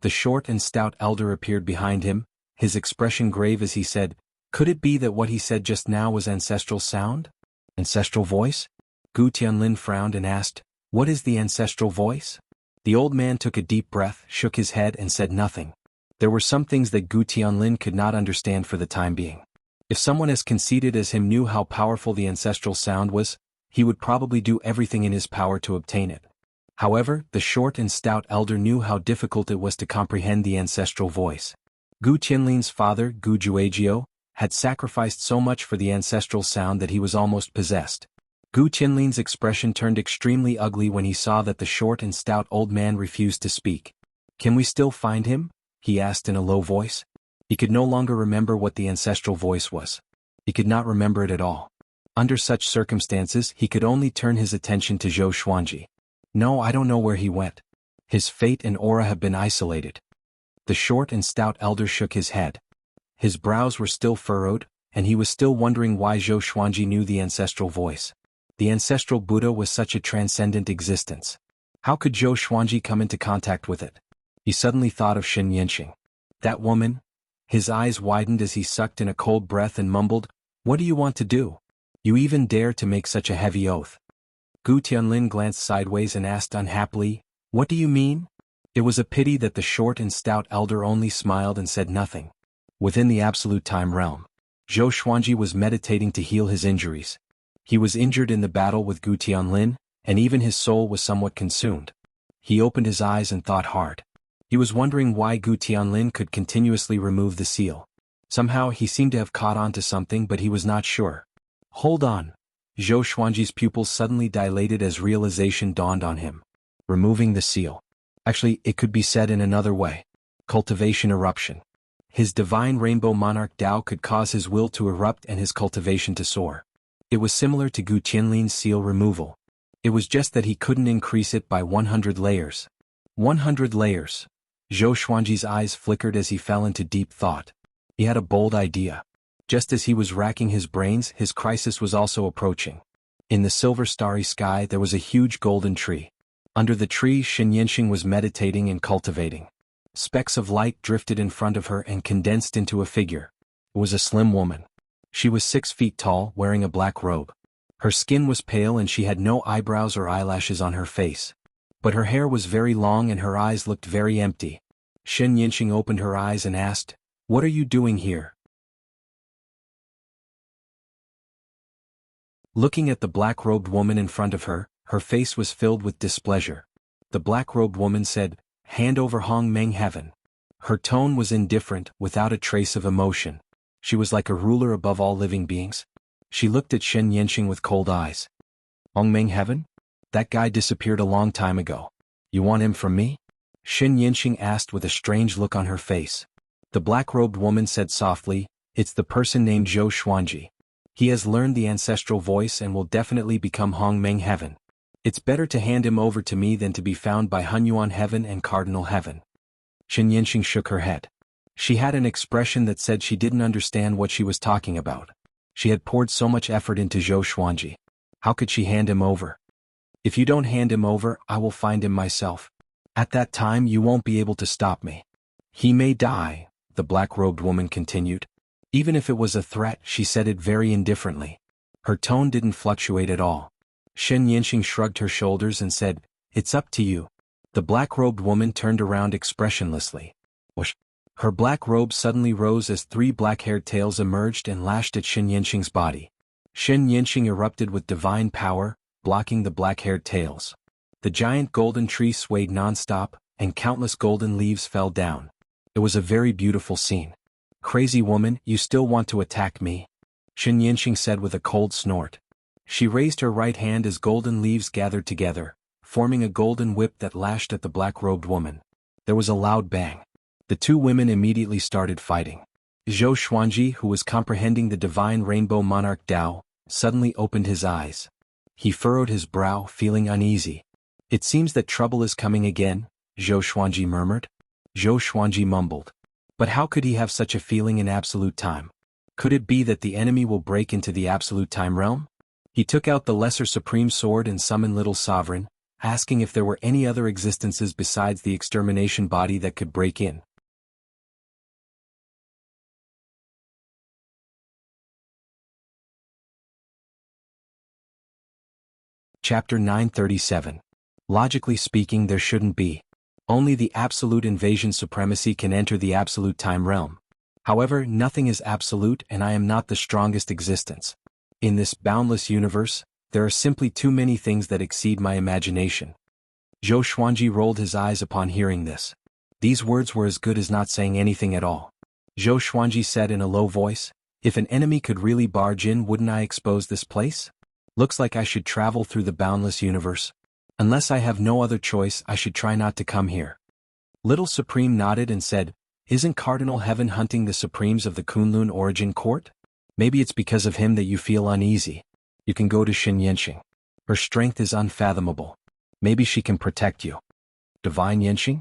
The short and stout elder appeared behind him, his expression grave as he said, "Could it be that what he said just now was ancestral sound? Ancestral voice?" Gu Tianlin frowned and asked, "What is the ancestral voice?" The old man took a deep breath, shook his head and said nothing. There were some things that Gu Tianlin could not understand for the time being. If someone as conceited as him knew how powerful the ancestral sound was, he would probably do everything in his power to obtain it. However, the short and stout elder knew how difficult it was to comprehend the ancestral voice. Gu Tianlin's father, Gu Juejiu, had sacrificed so much for the ancestral sound that he was almost possessed. Gu Tianlin's expression turned extremely ugly when he saw that the short and stout old man refused to speak. "Can we still find him?" he asked in a low voice. He could no longer remember what the ancestral voice was. He could not remember it at all. Under such circumstances, he could only turn his attention to Zhou Xuanji. "No, I don't know where he went. His fate and aura have been isolated." The short and stout elder shook his head. His brows were still furrowed, and he was still wondering why Zhou Xuanji knew the ancestral voice. The ancestral Buddha was such a transcendent existence. How could Zhou Xuanji come into contact with it? He suddenly thought of Shen Yanqing. That woman? His eyes widened as he sucked in a cold breath and mumbled, "What do you want to do? You even dare to make such a heavy oath?" Gu Tianlin glanced sideways and asked unhappily, "What do you mean?" It was a pity that the short and stout elder only smiled and said nothing. Within the absolute time realm, Zhou Xuanji was meditating to heal his injuries. He was injured in the battle with Gu Tianlin, and even his soul was somewhat consumed. He opened his eyes and thought hard. He was wondering why Gu Tianlin could continuously remove the seal. Somehow he seemed to have caught on to something, but he was not sure. Hold on. Zhou Xuanji's pupils suddenly dilated as realization dawned on him. Removing the seal. Actually, it could be said in another way. Cultivation eruption. His divine rainbow monarch Tao could cause his will to erupt and his cultivation to soar. It was similar to Gu Tianlin's seal removal. It was just that he couldn't increase it by 100 layers. 100 layers. Zhou Xuanji's eyes flickered as he fell into deep thought. He had a bold idea. Just as he was racking his brains, his crisis was also approaching. In the silver starry sky there was a huge golden tree. Under the tree Xin Yanqing was meditating and cultivating. Specks of light drifted in front of her and condensed into a figure. It was a slim woman. She was 6 feet tall, wearing a black robe. Her skin was pale and she had no eyebrows or eyelashes on her face. But her hair was very long and her eyes looked very empty. Xin Yanqing opened her eyes and asked, "What are you doing here?" Looking at the black-robed woman in front of her, her face was filled with displeasure. The black-robed woman said, "Hand over Hong Meng Heaven." Her tone was indifferent, without a trace of emotion. She was like a ruler above all living beings. She looked at Xin Yanqing with cold eyes. "Hong Meng Heaven? That guy disappeared a long time ago. You want him from me?" Xin Yanqing asked with a strange look on her face. The black-robed woman said softly, "It's the person named Zhou Xuanji. He has learned the ancestral voice and will definitely become Hong Meng Heaven. It's better to hand him over to me than to be found by Hunyuan Heaven and Cardinal Heaven." Xin Yanqing shook her head. She had an expression that said she didn't understand what she was talking about. She had poured so much effort into Zhou Xuanji. How could she hand him over? "If you don't hand him over, I will find him myself. At that time you won't be able to stop me." "He may die," the black-robed woman continued. Even if it was a threat, she said it very indifferently. Her tone didn't fluctuate at all. Xin Yanqing shrugged her shoulders and said, "It's up to you." The black-robed woman turned around expressionlessly. Whoosh! Her black robe suddenly rose as 3 black-haired tails emerged and lashed at Xin Yanqing's body. Xin Yanqing erupted with divine power, blocking the black-haired tails. The giant golden tree swayed non-stop, and countless golden leaves fell down. It was a very beautiful scene. "Crazy woman, you still want to attack me?" Xin Yanqing said with a cold snort. She raised her right hand as golden leaves gathered together, forming a golden whip that lashed at the black-robed woman. There was a loud bang. The 2 women immediately started fighting. Zhou Xuanji, who was comprehending the divine rainbow monarch Dao, suddenly opened his eyes. He furrowed his brow, feeling uneasy. "It seems that trouble is coming again," Zhou Xuanji murmured. Zhou Xuanji mumbled. But how could he have such a feeling in absolute time? Could it be that the enemy will break into the absolute time realm? He took out the lesser supreme sword and summoned Little Sovereign, asking if there were any other existences besides the extermination body that could break in. Chapter 937. Logically speaking, there shouldn't be. Only the absolute invasion supremacy can enter the absolute time realm. However, nothing is absolute and I am not the strongest existence. In this boundless universe, there are simply too many things that exceed my imagination. Zhou Xuanji rolled his eyes upon hearing this. These words were as good as not saying anything at all. Zhou Xuanji said in a low voice, "If an enemy could really barge in, wouldn't I expose this place? Looks like I should travel through the boundless universe. Unless I have no other choice, I should try not to come here." Little Supreme nodded and said, "Isn't Cardinal Heaven hunting the Supremes of the Kunlun Origin Court? Maybe it's because of him that you feel uneasy. You can go to Xin Yanqing. Her strength is unfathomable. Maybe she can protect you." Divine Yanqing?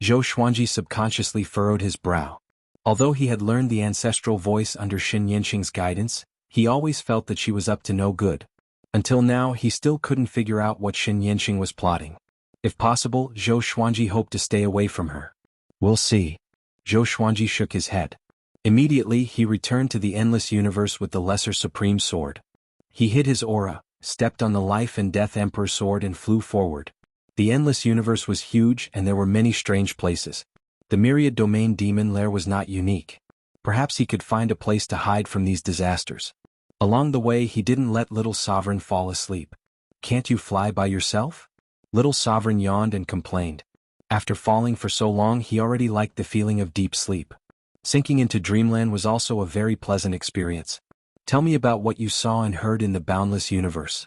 Zhou Xuanji subconsciously furrowed his brow. Although he had learned the ancestral voice under Xin Yanqing's guidance, he always felt that she was up to no good. Until now, he still couldn't figure out what Xin Yanqing was plotting. If possible, Zhou Xuanji hoped to stay away from her. "We'll see." Zhou Xuanji shook his head. Immediately, he returned to the endless universe with the lesser supreme sword. He hid his aura, stepped on the life and death emperor sword and flew forward. The endless universe was huge and there were many strange places. The myriad domain demon lair was not unique. Perhaps he could find a place to hide from these disasters. Along the way he didn't let Little Sovereign fall asleep. "Can't you fly by yourself?" Little Sovereign yawned and complained. After falling for so long he already liked the feeling of deep sleep. Sinking into dreamland was also a very pleasant experience. "Tell me about what you saw and heard in the boundless universe,"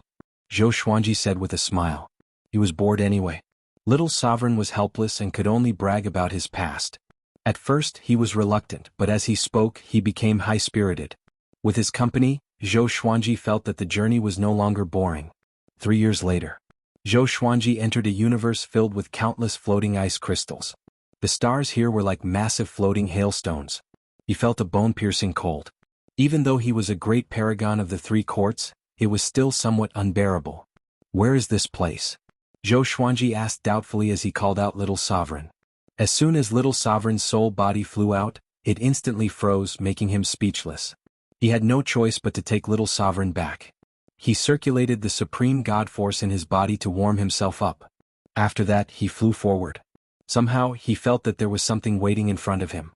Zhou Xuanji said with a smile. He was bored anyway. Little Sovereign was helpless and could only brag about his past. At first he was reluctant, but as he spoke he became high-spirited. With his company, Zhou Xuanji felt that the journey was no longer boring. 3 years later. Zhou Xuanji entered a universe filled with countless floating ice crystals. The stars here were like massive floating hailstones. He felt a bone-piercing cold. Even though he was a great paragon of the three courts, it was still somewhat unbearable. Where is this place? Zhou Xuanji asked doubtfully as he called out Little Sovereign. As soon as Little Sovereign's soul body flew out, it instantly froze, making him speechless. He had no choice but to take Little Sovereign back. He circulated the supreme god force in his body to warm himself up. After that, he flew forward. Somehow, he felt that there was something waiting in front of him.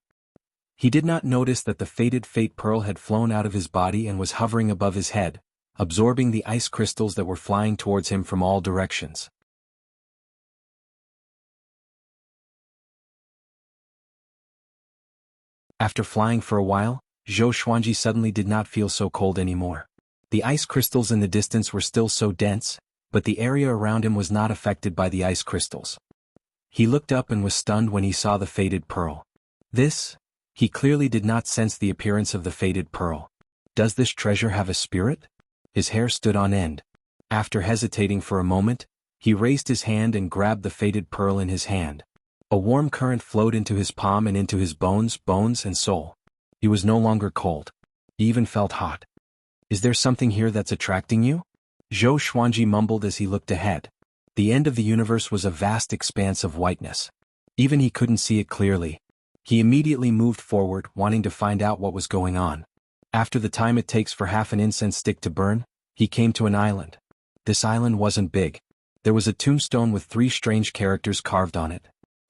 He did not notice that the faded fate pearl had flown out of his body and was hovering above his head, absorbing the ice crystals that were flying towards him from all directions. After flying for a while, Zhou Xuanji suddenly did not feel so cold anymore. The ice crystals in the distance were still so dense, but the area around him was not affected by the ice crystals. He looked up and was stunned when he saw the faded pearl. He clearly did not sense the appearance of the faded pearl. Does this treasure have a spirit? His hair stood on end. After hesitating for a moment, he raised his hand and grabbed the faded pearl in his hand. A warm current flowed into his palm and into his bones and soul. He was no longer cold. He even felt hot. Is there something here that's attracting you? Zhou Xuanji mumbled as he looked ahead. The end of the universe was a vast expanse of whiteness. Even he couldn't see it clearly. He immediately moved forward, wanting to find out what was going on. After the time it takes for half an incense stick to burn, he came to an island. This island wasn't big. There was a tombstone with 3 strange characters carved on it.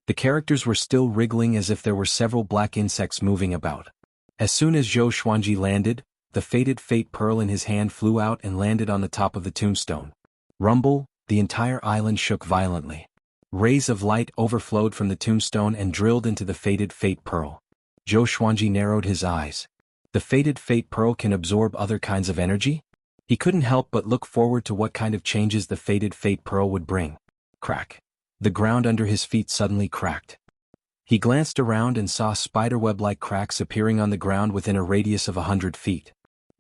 The characters were still wriggling as if there were several black insects moving about. As soon as Zhou Xuanji landed, the faded fate pearl in his hand flew out and landed on the top of the tombstone. Rumble, the entire island shook violently. Rays of light overflowed from the tombstone and drilled into the faded fate pearl. Zhou Xuanji narrowed his eyes. The faded fate pearl can absorb other kinds of energy? He couldn't help but look forward to what kind of changes the faded fate pearl would bring. Crack. The ground under his feet suddenly cracked. He glanced around and saw spiderweb-like cracks appearing on the ground within a radius of 100 feet.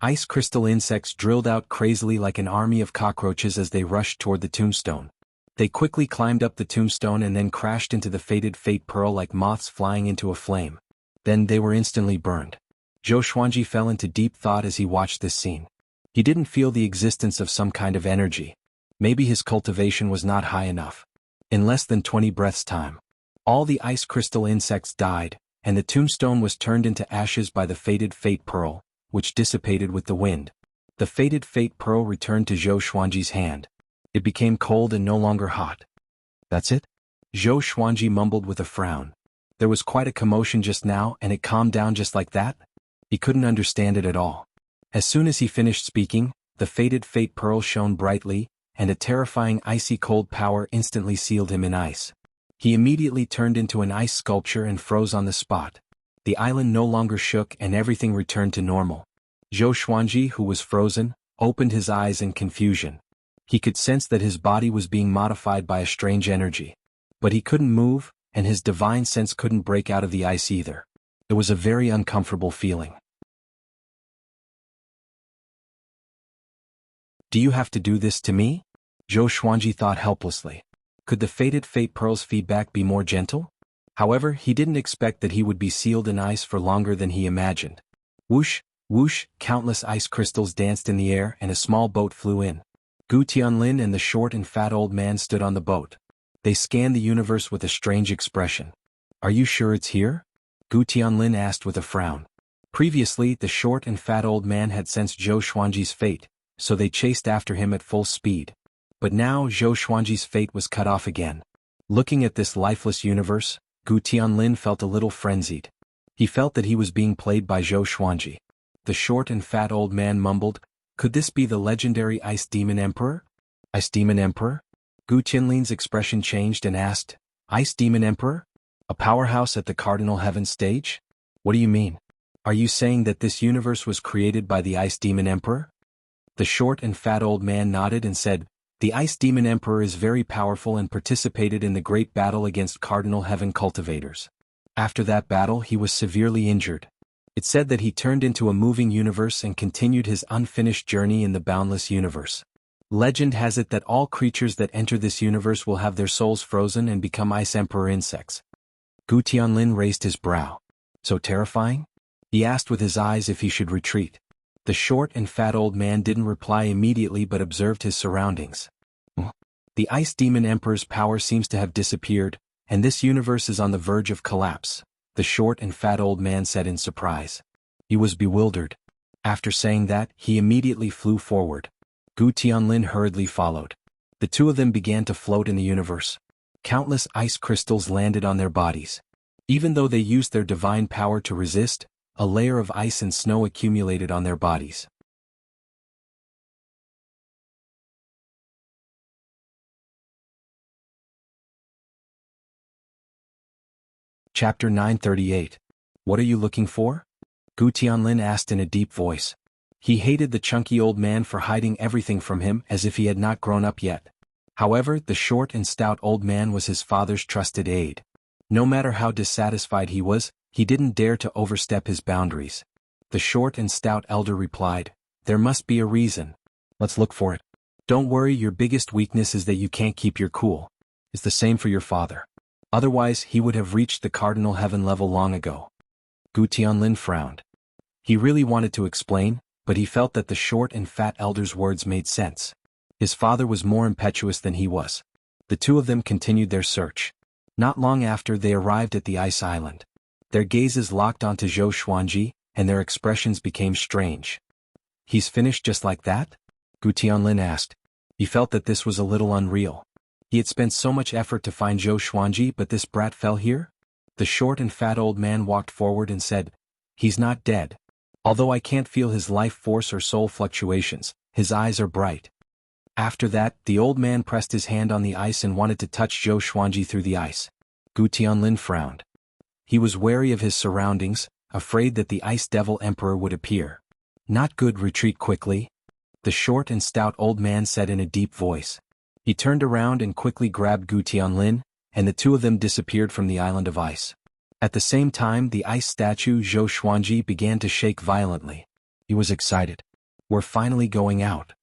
Ice crystal insects drilled out crazily like an army of cockroaches as they rushed toward the tombstone. They quickly climbed up the tombstone and then crashed into the faded fate pearl like moths flying into a flame. Then they were instantly burned. Zhou Xuanji fell into deep thought as he watched this scene. He didn't feel the existence of some kind of energy. Maybe his cultivation was not high enough. In less than 20 breaths' time, all the ice crystal insects died, and the tombstone was turned into ashes by the faded fate pearl, which dissipated with the wind. The faded fate pearl returned to Zhou Xuanji's hand. It became cold and no longer hot. That's it? Zhou Xuanji mumbled with a frown. There was quite a commotion just now and it calmed down just like that? He couldn't understand it at all. As soon as he finished speaking, the faded fate pearl shone brightly, and a terrifying icy cold power instantly sealed him in ice. He immediately turned into an ice sculpture and froze on the spot. The island no longer shook and everything returned to normal. Zhou Xuanji, who was frozen, opened his eyes in confusion. He could sense that his body was being modified by a strange energy. But he couldn't move, and his divine sense couldn't break out of the ice either. It was a very uncomfortable feeling. Do you have to do this to me? Zhou Xuanji thought helplessly. Could the faded fate pearl's feedback be more gentle? However, he didn't expect that he would be sealed in ice for longer than he imagined. Whoosh, whoosh, countless ice crystals danced in the air and a small boat flew in. Gu Tianlin and the short and fat old man stood on the boat. They scanned the universe with a strange expression. Are you sure it's here? Gu Tianlin asked with a frown. Previously, the short and fat old man had sensed Zhou Xuanji's fate, so they chased after him at full speed. But now Zhou Xuanji's fate was cut off again. Looking at this lifeless universe, Gu Tianlin felt a little frenzied. He felt that he was being played by Zhou Xuanji. The short and fat old man mumbled, could this be the legendary Ice Demon Emperor? Ice Demon Emperor? Gu Tianlin's expression changed and asked, Ice Demon Emperor? A powerhouse at the Cardinal Heaven stage? What do you mean? Are you saying that this universe was created by the Ice Demon Emperor? The short and fat old man nodded and said, the Ice Demon Emperor is very powerful and participated in the great battle against Cardinal Heaven cultivators. After that battle he was severely injured. It said that he turned into a moving universe and continued his unfinished journey in the boundless universe. Legend has it that all creatures that enter this universe will have their souls frozen and become ice emperor insects. Gu Tianlin raised his brow. So terrifying? He asked with his eyes if he should retreat. The short and fat old man didn't reply immediately but observed his surroundings. The ice demon emperor's power seems to have disappeared, and this universe is on the verge of collapse, the short and fat old man said in surprise. He was bewildered. After saying that, he immediately flew forward. Gu Tianlin hurriedly followed. The two of them began to float in the universe. Countless ice crystals landed on their bodies. Even though they used their divine power to resist, a layer of ice and snow accumulated on their bodies. Chapter 938. What are you looking for? Gu Tianlin asked in a deep voice. He hated the chunky old man for hiding everything from him as if he had not grown up yet. However, the short and stout old man was his father's trusted aide. No matter how dissatisfied he was, he didn't dare to overstep his boundaries. The short and stout elder replied, "There must be a reason. Let's look for it. Don't worry, your biggest weakness is that you can't keep your cool. It's the same for your father. Otherwise, he would have reached the cardinal heaven level long ago." Gu Tianlin frowned. He really wanted to explain, but he felt that the short and fat elder's words made sense. His father was more impetuous than he was. The two of them continued their search. Not long after, they arrived at the ice island. Their gazes locked onto Zhou Xuanji, and their expressions became strange. "He's finished just like that?" Gu Tianlin asked. He felt that this was a little unreal. He had spent so much effort to find Zhou Xuanji, but this brat fell here? The short and fat old man walked forward and said, "He's not dead. Although I can't feel his life force or soul fluctuations, his eyes are bright." After that, the old man pressed his hand on the ice and wanted to touch Zhou Xuanji through the ice. Gu Tianlin frowned. He was wary of his surroundings, afraid that the ice devil emperor would appear. "Not good, retreat quickly," the short and stout old man said in a deep voice. He turned around and quickly grabbed Gu Tianlin, and the two of them disappeared from the island of ice. At the same time, the ice statue Zhou Xuanji began to shake violently. He was excited. "We're finally going out."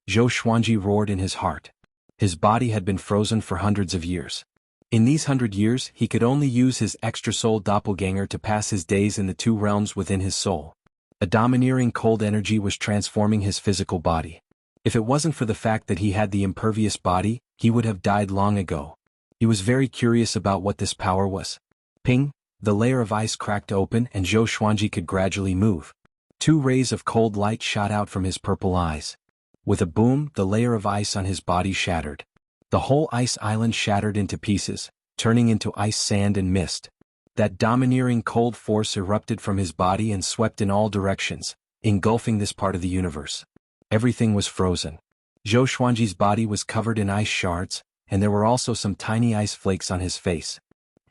Zhou Xuanji roared in his heart. His body had been frozen for hundreds of years. In these 100 years, he could only use his extra soul doppelganger to pass his days in the two realms within his soul. A domineering cold energy was transforming his physical body. If it wasn't for the fact that he had the impervious body, he would have died long ago. He was very curious about what this power was. Ping! The layer of ice cracked open and Zhou Xuanji could gradually move. 2 rays of cold light shot out from his purple eyes. With a boom, the layer of ice on his body shattered. The whole ice island shattered into pieces, turning into ice sand and mist. That domineering cold force erupted from his body and swept in all directions, engulfing this part of the universe. Everything was frozen. Zhou Xuanji's body was covered in ice shards, and there were also some tiny ice flakes on his face.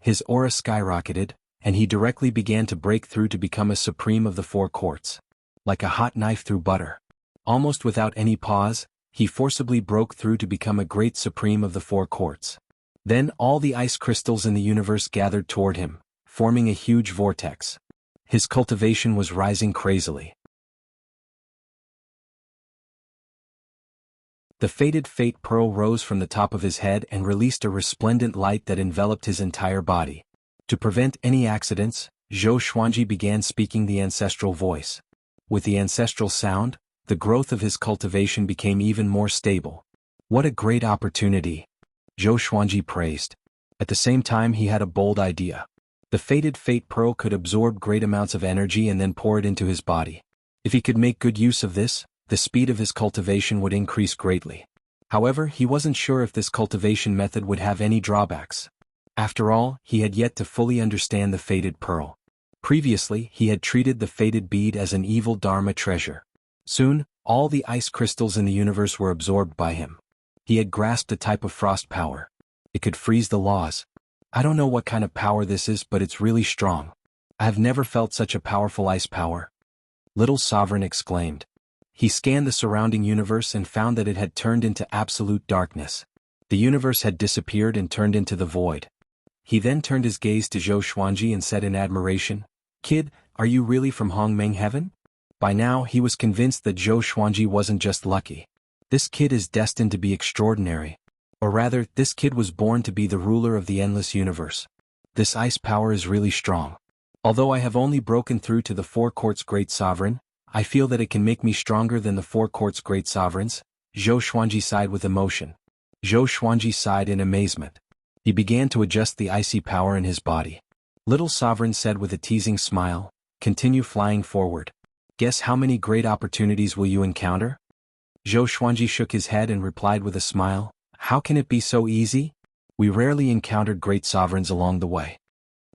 His aura skyrocketed, and he directly began to break through to become a supreme of the 4 courts. Like a hot knife through butter. Almost without any pause, he forcibly broke through to become a great supreme of the 4 courts. Then all the ice crystals in the universe gathered toward him, forming a huge vortex. His cultivation was rising crazily. The fated fate pearl rose from the top of his head and released a resplendent light that enveloped his entire body. To prevent any accidents, Zhou Xuanji began speaking the ancestral voice. With the ancestral sound, the growth of his cultivation became even more stable. "What a great opportunity!" Zhou Xuanji praised. At the same time, he had a bold idea. The fated fate pearl could absorb great amounts of energy and then pour it into his body. If he could make good use of this, the speed of his cultivation would increase greatly. However, he wasn't sure if this cultivation method would have any drawbacks. After all, he had yet to fully understand the fated pearl. Previously, he had treated the fated bead as an evil dharma treasure. Soon, all the ice crystals in the universe were absorbed by him. He had grasped a type of frost power. It could freeze the laws. "I don't know what kind of power this is, but it's really strong. I have never felt such a powerful ice power," Little Sovereign exclaimed. He scanned the surrounding universe and found that it had turned into absolute darkness. The universe had disappeared and turned into the void. He then turned his gaze to Zhou Xuanji and said in admiration, "Kid, are you really from Hongmeng Heaven?" By now, he was convinced that Zhou Xuanji wasn't just lucky. This kid is destined to be extraordinary. Or rather, this kid was born to be the ruler of the endless universe. This ice power is really strong. Although I have only broken through to the four courts great sovereign, I feel that it can make me stronger than the four courts great sovereigns. Zhou Xuanji sighed with emotion. Zhou Xuanji sighed in amazement. He began to adjust the icy power in his body. Little sovereign said with a teasing smile, continue flying forward. Guess how many great opportunities will you encounter? Zhou Xuanji shook his head and replied with a smile, how can it be so easy? We rarely encountered great sovereigns along the way.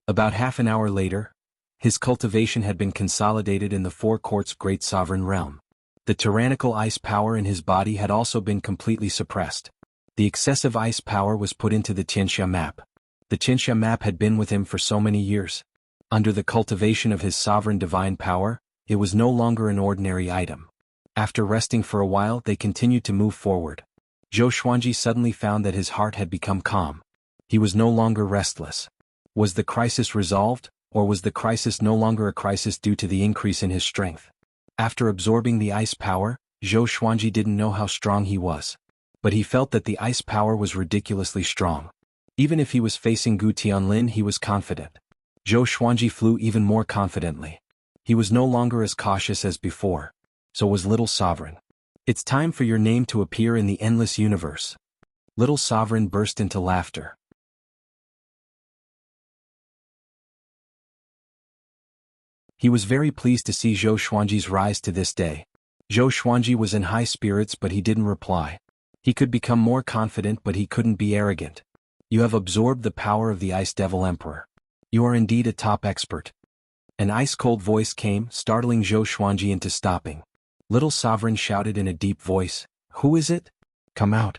About half an hour later, his cultivation had been consolidated in the four courts great sovereign realm. The tyrannical ice power in his body had also been completely suppressed. The excessive ice power was put into the Tianxia map. The Tianxia map had been with him for so many years. Under the cultivation of his sovereign divine power, it was no longer an ordinary item. After resting for a while, they continued to move forward. Zhou Xuanji suddenly found that his heart had become calm. He was no longer restless. Was the crisis resolved, or was the crisis no longer a crisis due to the increase in his strength? After absorbing the ice power, Zhou Xuanji didn't know how strong he was. But he felt that the ice power was ridiculously strong. Even if he was facing Gu Tianlin, he was confident. Zhou Xuanji flew even more confidently. He was no longer as cautious as before. So was Little Sovereign. It's time for your name to appear in the endless universe. Little Sovereign burst into laughter. He was very pleased to see Zhou Xuanji's rise to this day. Zhou Xuanji was in high spirits, but he didn't reply. He could become more confident, but he couldn't be arrogant. You have absorbed the power of the Ice Devil Emperor. You are indeed a top expert. An ice-cold voice came, startling Zhou Xuanji into stopping. Little Sovereign shouted in a deep voice, who is it? Come out.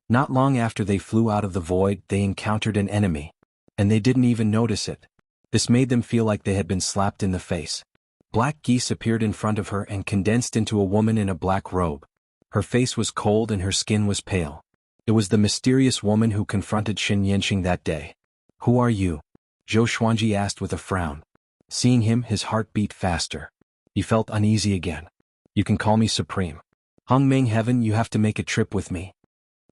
Not long after they flew out of the void, they encountered an enemy. And they didn't even notice it. This made them feel like they had been slapped in the face. Black geese appeared in front of her and condensed into a woman in a black robe. Her face was cold and her skin was pale. It was the mysterious woman who confronted Xin Yanqing that day. Who are you? Zhou Xuanji asked with a frown. Seeing him, his heart beat faster. He felt uneasy again. You can call me Supreme. Hongmeng Heaven, you have to make a trip with me.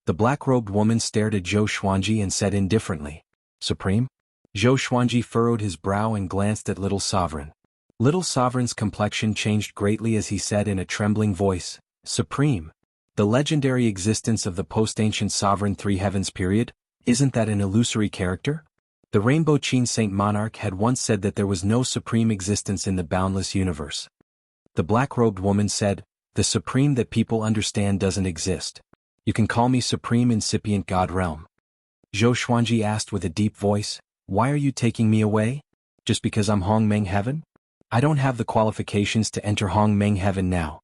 The black-robed woman stared at Zhou Xuanji and said indifferently, Supreme? Zhou Xuanji furrowed his brow and glanced at Little Sovereign. Little Sovereign's complexion changed greatly as he said in a trembling voice, Supreme, the legendary existence of the post-ancient sovereign Three Heavens period, isn't that an illusory character? The Rainbow Qin Saint Monarch had once said that there was no supreme existence in the boundless universe. The black-robed woman said, the supreme that people understand doesn't exist. You can call me Supreme Incipient God Realm. Zhou Xuanji asked with a deep voice, why are you taking me away? Just because I'm Hongmeng Heaven? I don't have the qualifications to enter Hongmeng Heaven now.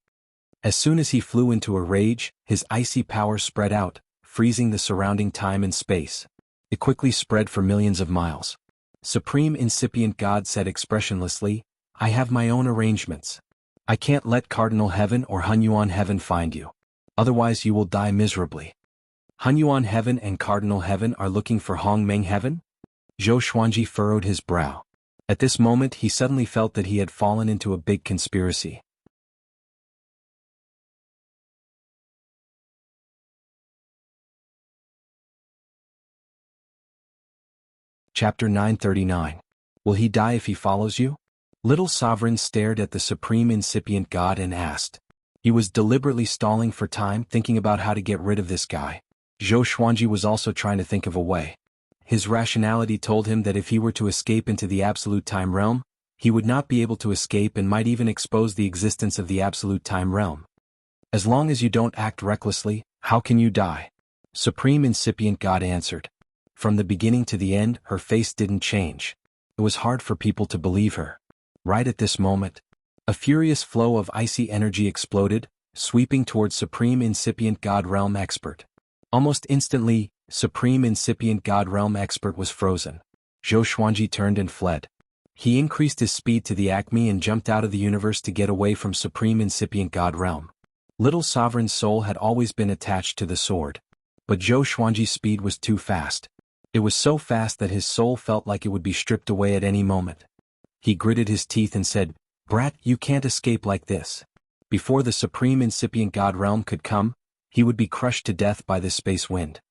As soon as he flew into a rage, his icy power spread out, freezing the surrounding time and space. It quickly spread for millions of miles. Supreme Incipient God said expressionlessly, I have my own arrangements. I can't let Cardinal Heaven or Hunyuan Heaven find you. Otherwise you will die miserably. Hunyuan Heaven and Cardinal Heaven are looking for Hongmeng Heaven? Zhou Xuanji furrowed his brow. At this moment he suddenly felt that he had fallen into a big conspiracy. Chapter 939. Will he die if he follows you? Little Sovereign stared at the Supreme Incipient God and asked. He was deliberately stalling for time, thinking about how to get rid of this guy. Zhou Xuanji was also trying to think of a way. His rationality told him that if he were to escape into the Absolute Time Realm, he would not be able to escape and might even expose the existence of the Absolute Time Realm. As long as you don't act recklessly, how can you die? Supreme Incipient God answered. From the beginning to the end, her face didn't change. It was hard for people to believe her. Right at this moment, a furious flow of icy energy exploded, sweeping towards Supreme Incipient God Realm Expert. Almost instantly, Supreme Incipient God Realm Expert was frozen. Zhou Xuanji turned and fled. He increased his speed to the acme and jumped out of the universe to get away from Supreme Incipient God Realm. Little Sovereign's soul had always been attached to the sword. But Zhou Xuanji's speed was too fast. It was so fast that his soul felt like it would be stripped away at any moment. He gritted his teeth and said, Brat, you can't escape like this. Before the Supreme Incipient God Realm could come, he would be crushed to death by this space wind.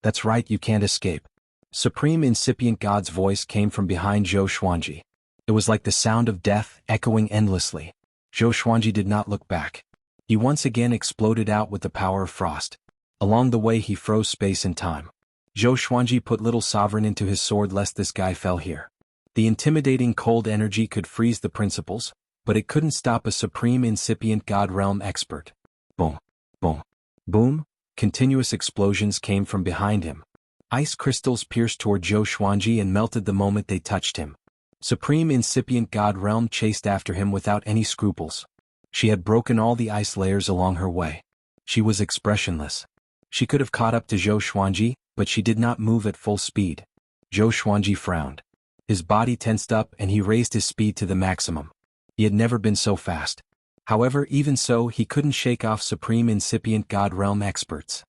That's right, you can't escape. Supreme Incipient God's voice came from behind Zhou Xuanji. It was like the sound of death, echoing endlessly. Zhou Xuanji did not look back. He once again exploded out with the power of frost. Along the way he froze space and time. Zhou Xuanji put Little Sovereign into his sword lest this guy fell here. The intimidating cold energy could freeze the principles, but it couldn't stop a Supreme Incipient God Realm expert. Boom. Boom. Boom. Continuous explosions came from behind him. Ice crystals pierced toward Zhou Xuanji and melted the moment they touched him. Supreme Incipient God Realm chased after him without any scruples. She had broken all the ice layers along her way. She was expressionless. She could have caught up to Zhou Xuanji, but she did not move at full speed. Zhou Xuanji frowned. His body tensed up and he raised his speed to the maximum. He had never been so fast. However, even so, he couldn't shake off Supreme Incipient God Realm experts.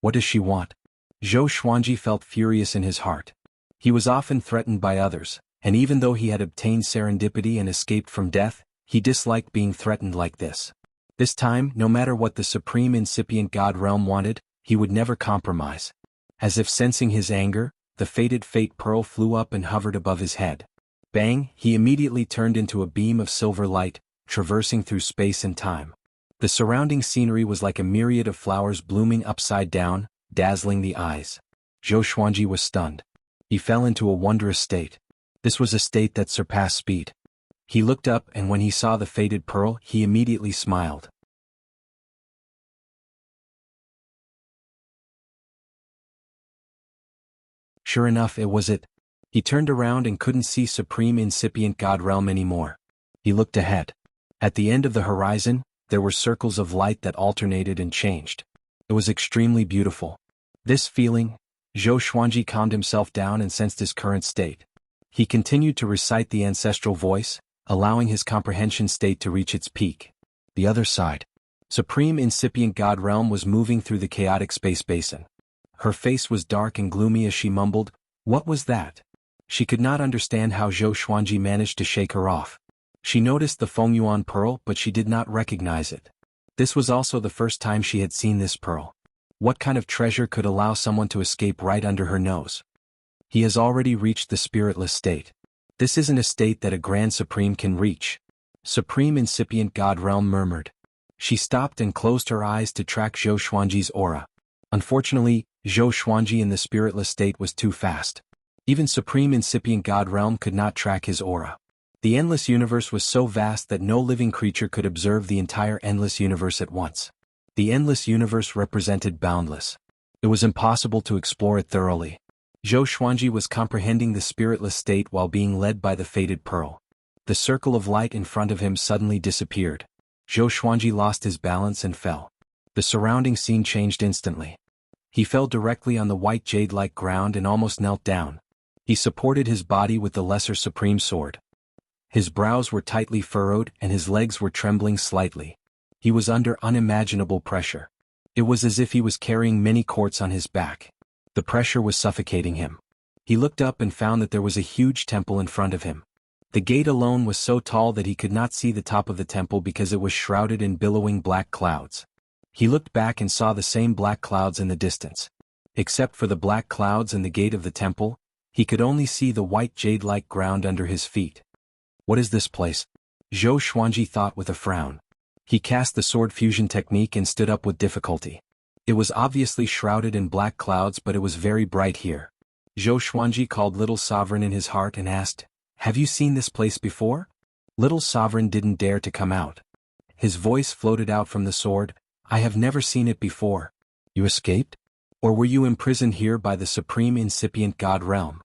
What does she want? Zhou Xuanji felt furious in his heart. He was often threatened by others, and even though he had obtained serendipity and escaped from death, he disliked being threatened like this. This time, no matter what the Supreme Incipient God Realm wanted, he would never compromise. As if sensing his anger, the fated Fate Pearl flew up and hovered above his head. Bang! He immediately turned into a beam of silver light, traversing through space and time. The surrounding scenery was like a myriad of flowers blooming upside down, dazzling the eyes. Zhou Xuanji was stunned. He fell into a wondrous state. This was a state that surpassed speed. He looked up and when he saw the fated pearl, he immediately smiled. Sure enough, it was it. He turned around and couldn't see Supreme Incipient God Realm anymore. He looked ahead. At the end of the horizon, there were circles of light that alternated and changed. It was extremely beautiful. This feeling, Zhou Xuanji calmed himself down and sensed his current state. He continued to recite the ancestral voice, allowing his comprehension state to reach its peak. The other side. Supreme Incipient God Realm was moving through the chaotic space basin. Her face was dark and gloomy as she mumbled, "What was that?" She could not understand how Zhou Xuanji managed to shake her off. She noticed the Fengyuan pearl but she did not recognize it. This was also the first time she had seen this pearl. What kind of treasure could allow someone to escape right under her nose? He has already reached the spiritless state. This isn't a state that a Grand Supreme can reach. Supreme Incipient God Realm murmured. She stopped and closed her eyes to track Zhou Xuanji's aura. Unfortunately, Zhou Xuanji in the spiritless state was too fast. Even Supreme Incipient God Realm could not track his aura. The endless universe was so vast that no living creature could observe the entire endless universe at once. The endless universe represented boundless. It was impossible to explore it thoroughly. Zhou Xuanji was comprehending the spiritless state while being led by the fated pearl. The circle of light in front of him suddenly disappeared. Zhou Xuanji lost his balance and fell. The surrounding scene changed instantly. He fell directly on the white jade-like ground and almost knelt down. He supported his body with the Lesser Supreme Sword. His brows were tightly furrowed and his legs were trembling slightly. He was under unimaginable pressure. It was as if he was carrying many quartz on his back. The pressure was suffocating him. He looked up and found that there was a huge temple in front of him. The gate alone was so tall that he could not see the top of the temple because it was shrouded in billowing black clouds. He looked back and saw the same black clouds in the distance. Except for the black clouds and the gate of the temple, he could only see the white jade-like ground under his feet. What is this place? Zhou Xuanji thought with a frown. He cast the sword fusion technique and stood up with difficulty. It was obviously shrouded in black clouds but it was very bright here. Zhou Xuanji called Little Sovereign in his heart and asked, "Have you seen this place before?" Little Sovereign didn't dare to come out. His voice floated out from the sword, "I have never seen it before." "You escaped? Or were you imprisoned here by the Supreme Incipient God Realm?"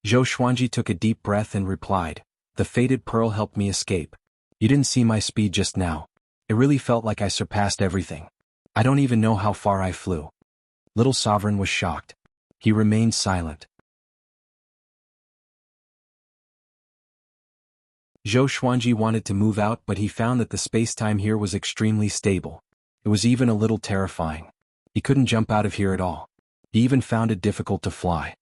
Zhou Xuanji took a deep breath and replied, "The fated pearl helped me escape. You didn't see my speed just now. It really felt like I surpassed everything. I don't even know how far I flew." Little Sovereign was shocked. He remained silent. Zhou Xuanji wanted to move out but he found that the space-time here was extremely stable. It was even a little terrifying. He couldn't jump out of here at all. He even found it difficult to fly.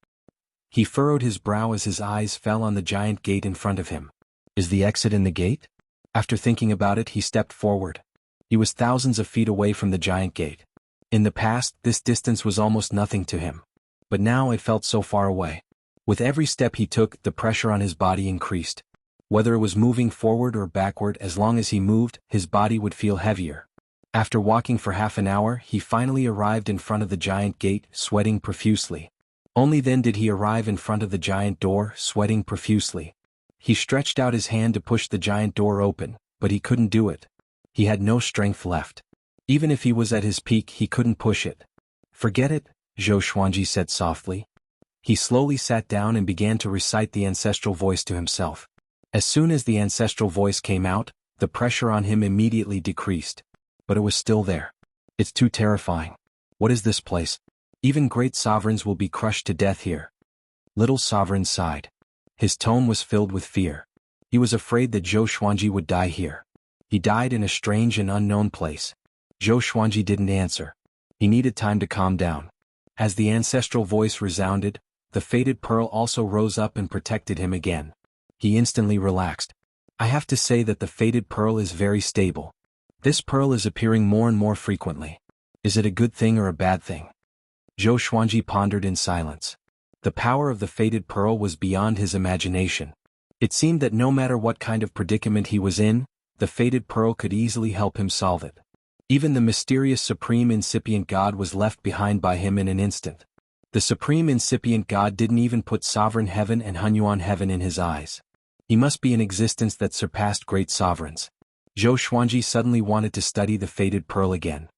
He furrowed his brow as his eyes fell on the giant gate in front of him. Is the exit in the gate? After thinking about it, he stepped forward. He was thousands of feet away from the giant gate. In the past, this distance was almost nothing to him. But now it felt so far away. With every step he took, the pressure on his body increased. Whether it was moving forward or backward, as long as he moved, his body would feel heavier. After walking for half an hour, he finally arrived in front of the giant gate, sweating profusely. Only then did he arrive in front of the giant door, sweating profusely. He stretched out his hand to push the giant door open, but he couldn't do it. He had no strength left. Even if he was at his peak, he couldn't push it. "Forget it," Zhou Xuanji said softly. He slowly sat down and began to recite the ancestral voice to himself. As soon as the ancestral voice came out, the pressure on him immediately decreased. But it was still there. "It's too terrifying. What is this place? Even great sovereigns will be crushed to death here." Little Sovereign sighed. His tone was filled with fear. He was afraid that Zhou Xuanji would die here. He died in a strange and unknown place. Zhou Xuanji didn't answer. He needed time to calm down. As the ancestral voice resounded, the fated pearl also rose up and protected him again. He instantly relaxed. "I have to say that the fated pearl is very stable. This pearl is appearing more and more frequently. Is it a good thing or a bad thing?" Zhou Xuanji pondered in silence. The power of the fated pearl was beyond his imagination. It seemed that no matter what kind of predicament he was in, the fated pearl could easily help him solve it. Even the mysterious supreme incipient god was left behind by him in an instant. The supreme incipient god didn't even put sovereign heaven and Hunyuan heaven in his eyes. He must be an existence that surpassed great sovereigns. Zhou Xuanji suddenly wanted to study the fated pearl again.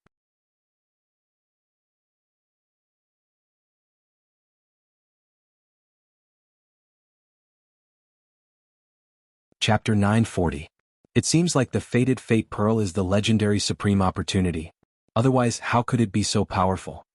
Chapter 940. It seems like the fated fate pearl is the legendary supreme opportunity. Otherwise, how could it be so powerful?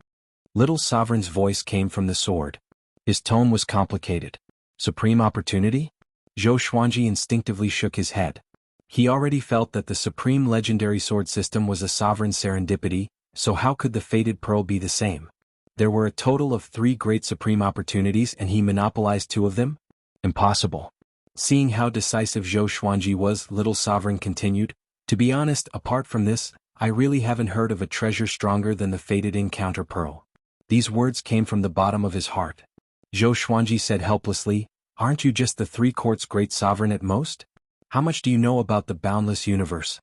Little Sovereign's voice came from the sword. His tone was complicated. Supreme opportunity? Zhou Xuanji instinctively shook his head. He already felt that the supreme legendary sword system was a sovereign serendipity, so how could the fated pearl be the same? There were a total of 3 great supreme opportunities and he monopolized 2 of them? Impossible. Seeing how decisive Zhou Xuanji was, Little Sovereign continued, "To be honest, apart from this, I really haven't heard of a treasure stronger than the fated encounter pearl." These words came from the bottom of his heart. Zhou Xuanji said helplessly, "Aren't you just the 3 courts' great sovereign at most? How much do you know about the boundless universe?"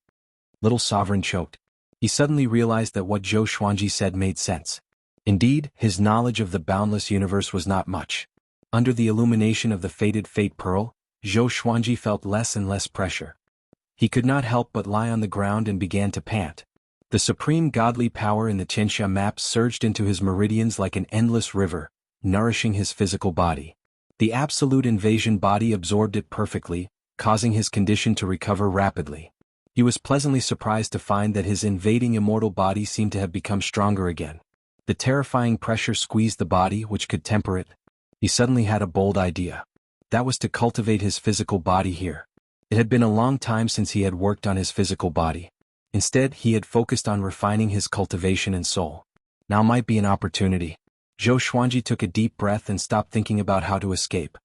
Little Sovereign choked. He suddenly realized that what Zhou Xuanji said made sense. Indeed, his knowledge of the boundless universe was not much. Under the illumination of the fated fate pearl, Zhou Xuanji felt less and less pressure. He could not help but lie on the ground and began to pant. The supreme godly power in the Qianxia map surged into his meridians like an endless river, nourishing his physical body. The absolute invasion body absorbed it perfectly, causing his condition to recover rapidly. He was pleasantly surprised to find that his invading immortal body seemed to have become stronger again. The terrifying pressure squeezed the body, which could temper it. He suddenly had a bold idea. That was to cultivate his physical body here. It had been a long time since he had worked on his physical body. Instead, he had focused on refining his cultivation and soul. Now might be an opportunity. Zhou Xuanji took a deep breath and stopped thinking about how to escape.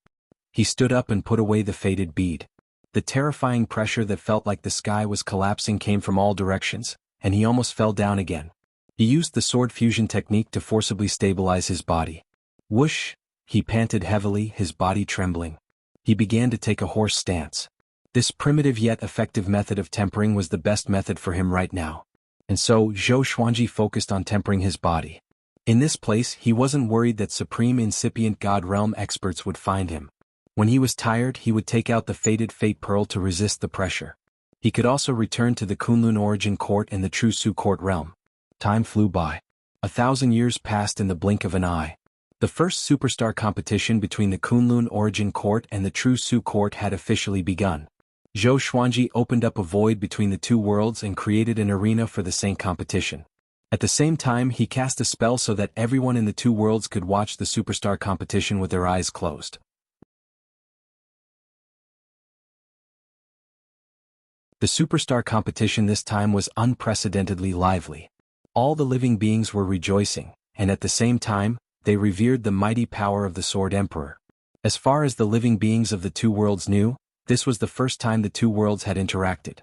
He stood up and put away the fated bead. The terrifying pressure that felt like the sky was collapsing came from all directions, and he almost fell down again. He used the sword fusion technique to forcibly stabilize his body. Whoosh! He panted heavily, his body trembling. He began to take a horse stance. This primitive yet effective method of tempering was the best method for him right now. And so, Zhou Xuanji focused on tempering his body. In this place, he wasn't worried that supreme incipient god realm experts would find him. When he was tired, he would take out the fated fate pearl to resist the pressure. He could also return to the Kunlun origin court and the True Su court realm. Time flew by. 1,000 years passed in the blink of an eye. The first superstar competition between the Kunlun origin court and the True Su court had officially begun. Zhou Xuanji opened up a void between the 2 worlds and created an arena for the same competition. At the same time, he cast a spell so that everyone in the 2 worlds could watch the superstar competition with their eyes closed. The superstar competition this time was unprecedentedly lively. All the living beings were rejoicing, and at the same time, they revered the mighty power of the Sword Emperor. As far as the living beings of the 2 worlds knew, this was the first time the 2 worlds had interacted.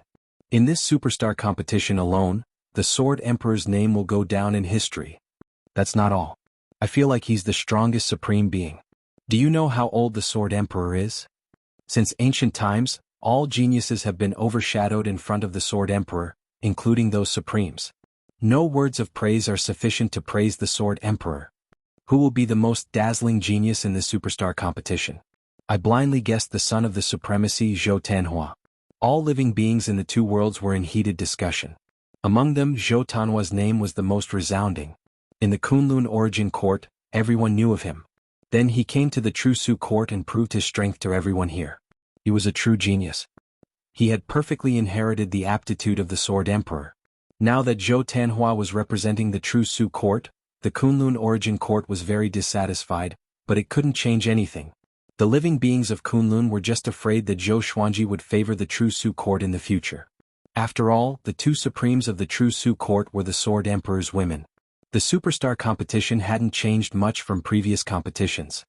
In this superstar competition alone, the Sword Emperor's name will go down in history. That's not all. I feel like he's the strongest supreme being. Do you know how old the Sword Emperor is? Since ancient times, all geniuses have been overshadowed in front of the Sword Emperor, including those supremes. No words of praise are sufficient to praise the Sword Emperor. Who will be the most dazzling genius in this superstar competition? I blindly guessed the son of the supremacy Zhou Tanhua. All living beings in the two worlds were in heated discussion. Among them, Zhou Tanhua's name was the most resounding. In the Kunlun origin court, everyone knew of him. Then he came to the True Su court and proved his strength to everyone here. He was a true genius. He had perfectly inherited the aptitude of the Sword Emperor. Now that Zhou Tanhua was representing the True Su court, the Kunlun origin court was very dissatisfied, but it couldn't change anything. The living beings of Kunlun were just afraid that Zhou Xuanji would favor the True Su court in the future. After all, the two supremes of the True Su court were the Sword Emperor's women. The superstar competition hadn't changed much from previous competitions.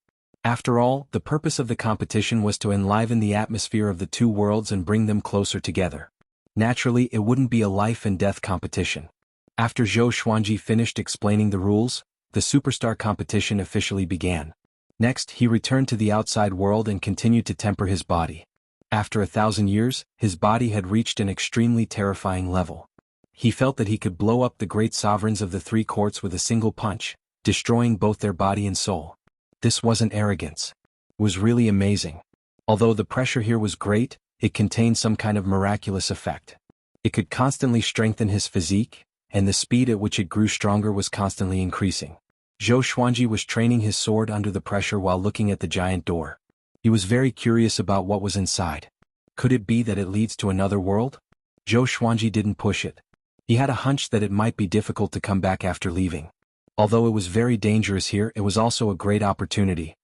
After all, the purpose of the competition was to enliven the atmosphere of the two worlds and bring them closer together. Naturally, it wouldn't be a life and death competition. After Zhou Xuanji finished explaining the rules, the superstar competition officially began. Next, he returned to the outside world and continued to temper his body. After 1,000 years, his body had reached an extremely terrifying level. He felt that he could blow up the great sovereigns of the three courts with a single punch, destroying both their body and soul. This wasn't arrogance. It was really amazing. Although the pressure here was great, it contained some kind of miraculous effect. It could constantly strengthen his physique, and the speed at which it grew stronger was constantly increasing. Zhou Xuanji was training his sword under the pressure while looking at the giant door. He was very curious about what was inside. Could it be that it leads to another world? Zhou Xuanji didn't push it. He had a hunch that it might be difficult to come back after leaving. Although it was very dangerous here, it was also a great opportunity.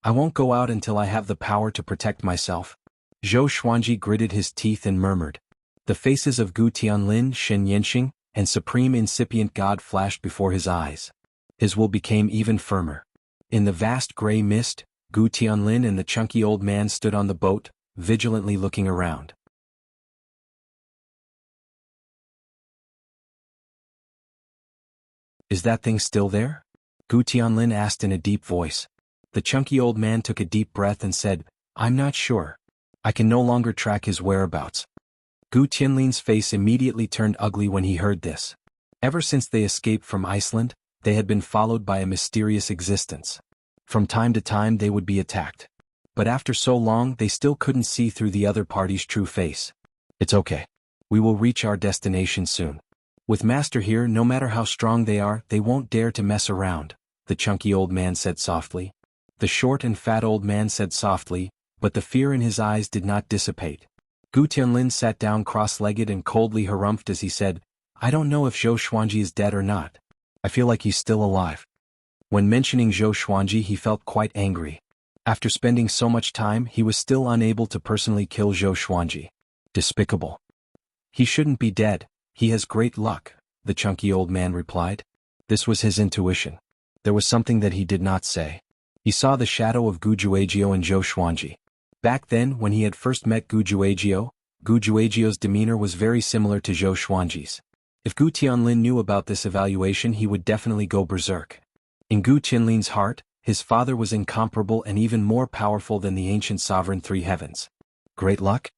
I won't go out until I have the power to protect myself. Zhou Xuanji gritted his teeth and murmured. The faces of Gu Tianlin, Shen Yanxing, and Supreme Incipient God flashed before his eyes. His will became even firmer. In the vast gray mist, Gu Tianlin and the chunky old man stood on the boat, vigilantly looking around. Is that thing still there? Gu Tianlin asked in a deep voice. The chunky old man took a deep breath and said, I'm not sure. I can no longer track his whereabouts. Gu Tianlin's face immediately turned ugly when he heard this. Ever since they escaped from Iceland, they had been followed by a mysterious existence. From time to time they would be attacked. But after so long they still couldn't see through the other party's true face. It's okay. We will reach our destination soon. With Master here, no matter how strong they are, they won't dare to mess around, the chunky old man said softly. The short and fat old man said softly, but the fear in his eyes did not dissipate. Gu Tianlin sat down cross-legged and coldly harumphed as he said, I don't know if Zhou Xuanji is dead or not. I feel like he's still alive. When mentioning Zhou Xuanji, he felt quite angry. After spending so much time, he was still unable to personally kill Zhou Xuanji. Despicable. He shouldn't be dead. He has great luck, the chunky old man replied. This was his intuition. There was something that he did not say. He saw the shadow of Gu Juejiu and Zhou Xuanji. Back then, when he had first met Gu Juejiu's demeanor was very similar to Zhou Xuanji's. If Gu Tianlin knew about this evaluation, he would definitely go berserk. In Gu Tianlin's heart, his father was incomparable and even more powerful than the ancient sovereign three heavens. Great luck?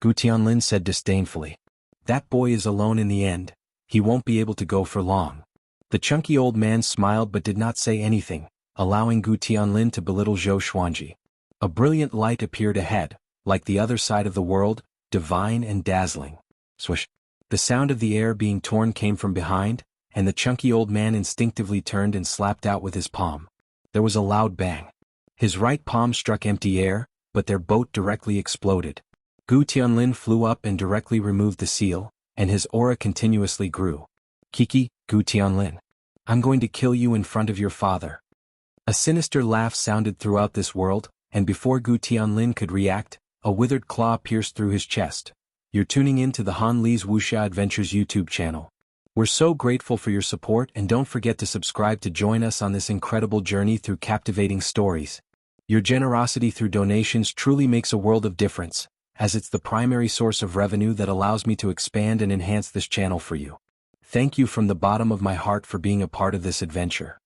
Gu Tianlin said disdainfully. That boy is alone in the end. He won't be able to go for long. The chunky old man smiled but did not say anything, allowing Gu Tianlin to belittle Zhou Xuanji. A brilliant light appeared ahead, like the other side of the world, divine and dazzling. Swish. The sound of the air being torn came from behind, and the chunky old man instinctively turned and slapped out with his palm. There was a loud bang. His right palm struck empty air, but their boat directly exploded. Gu Tianlin flew up and directly removed the seal, and his aura continuously grew. Kiki, Gu Tianlin. I'm going to kill you in front of your father. A sinister laugh sounded throughout this world, and before Gu Tianlin could react, a withered claw pierced through his chest. You're tuning in to the Han Li's Wuxia Adventures YouTube channel. We're so grateful for your support, and don't forget to subscribe to join us on this incredible journey through captivating stories. Your generosity through donations truly makes a world of difference, as it's the primary source of revenue that allows me to expand and enhance this channel for you. Thank you from the bottom of my heart for being a part of this adventure.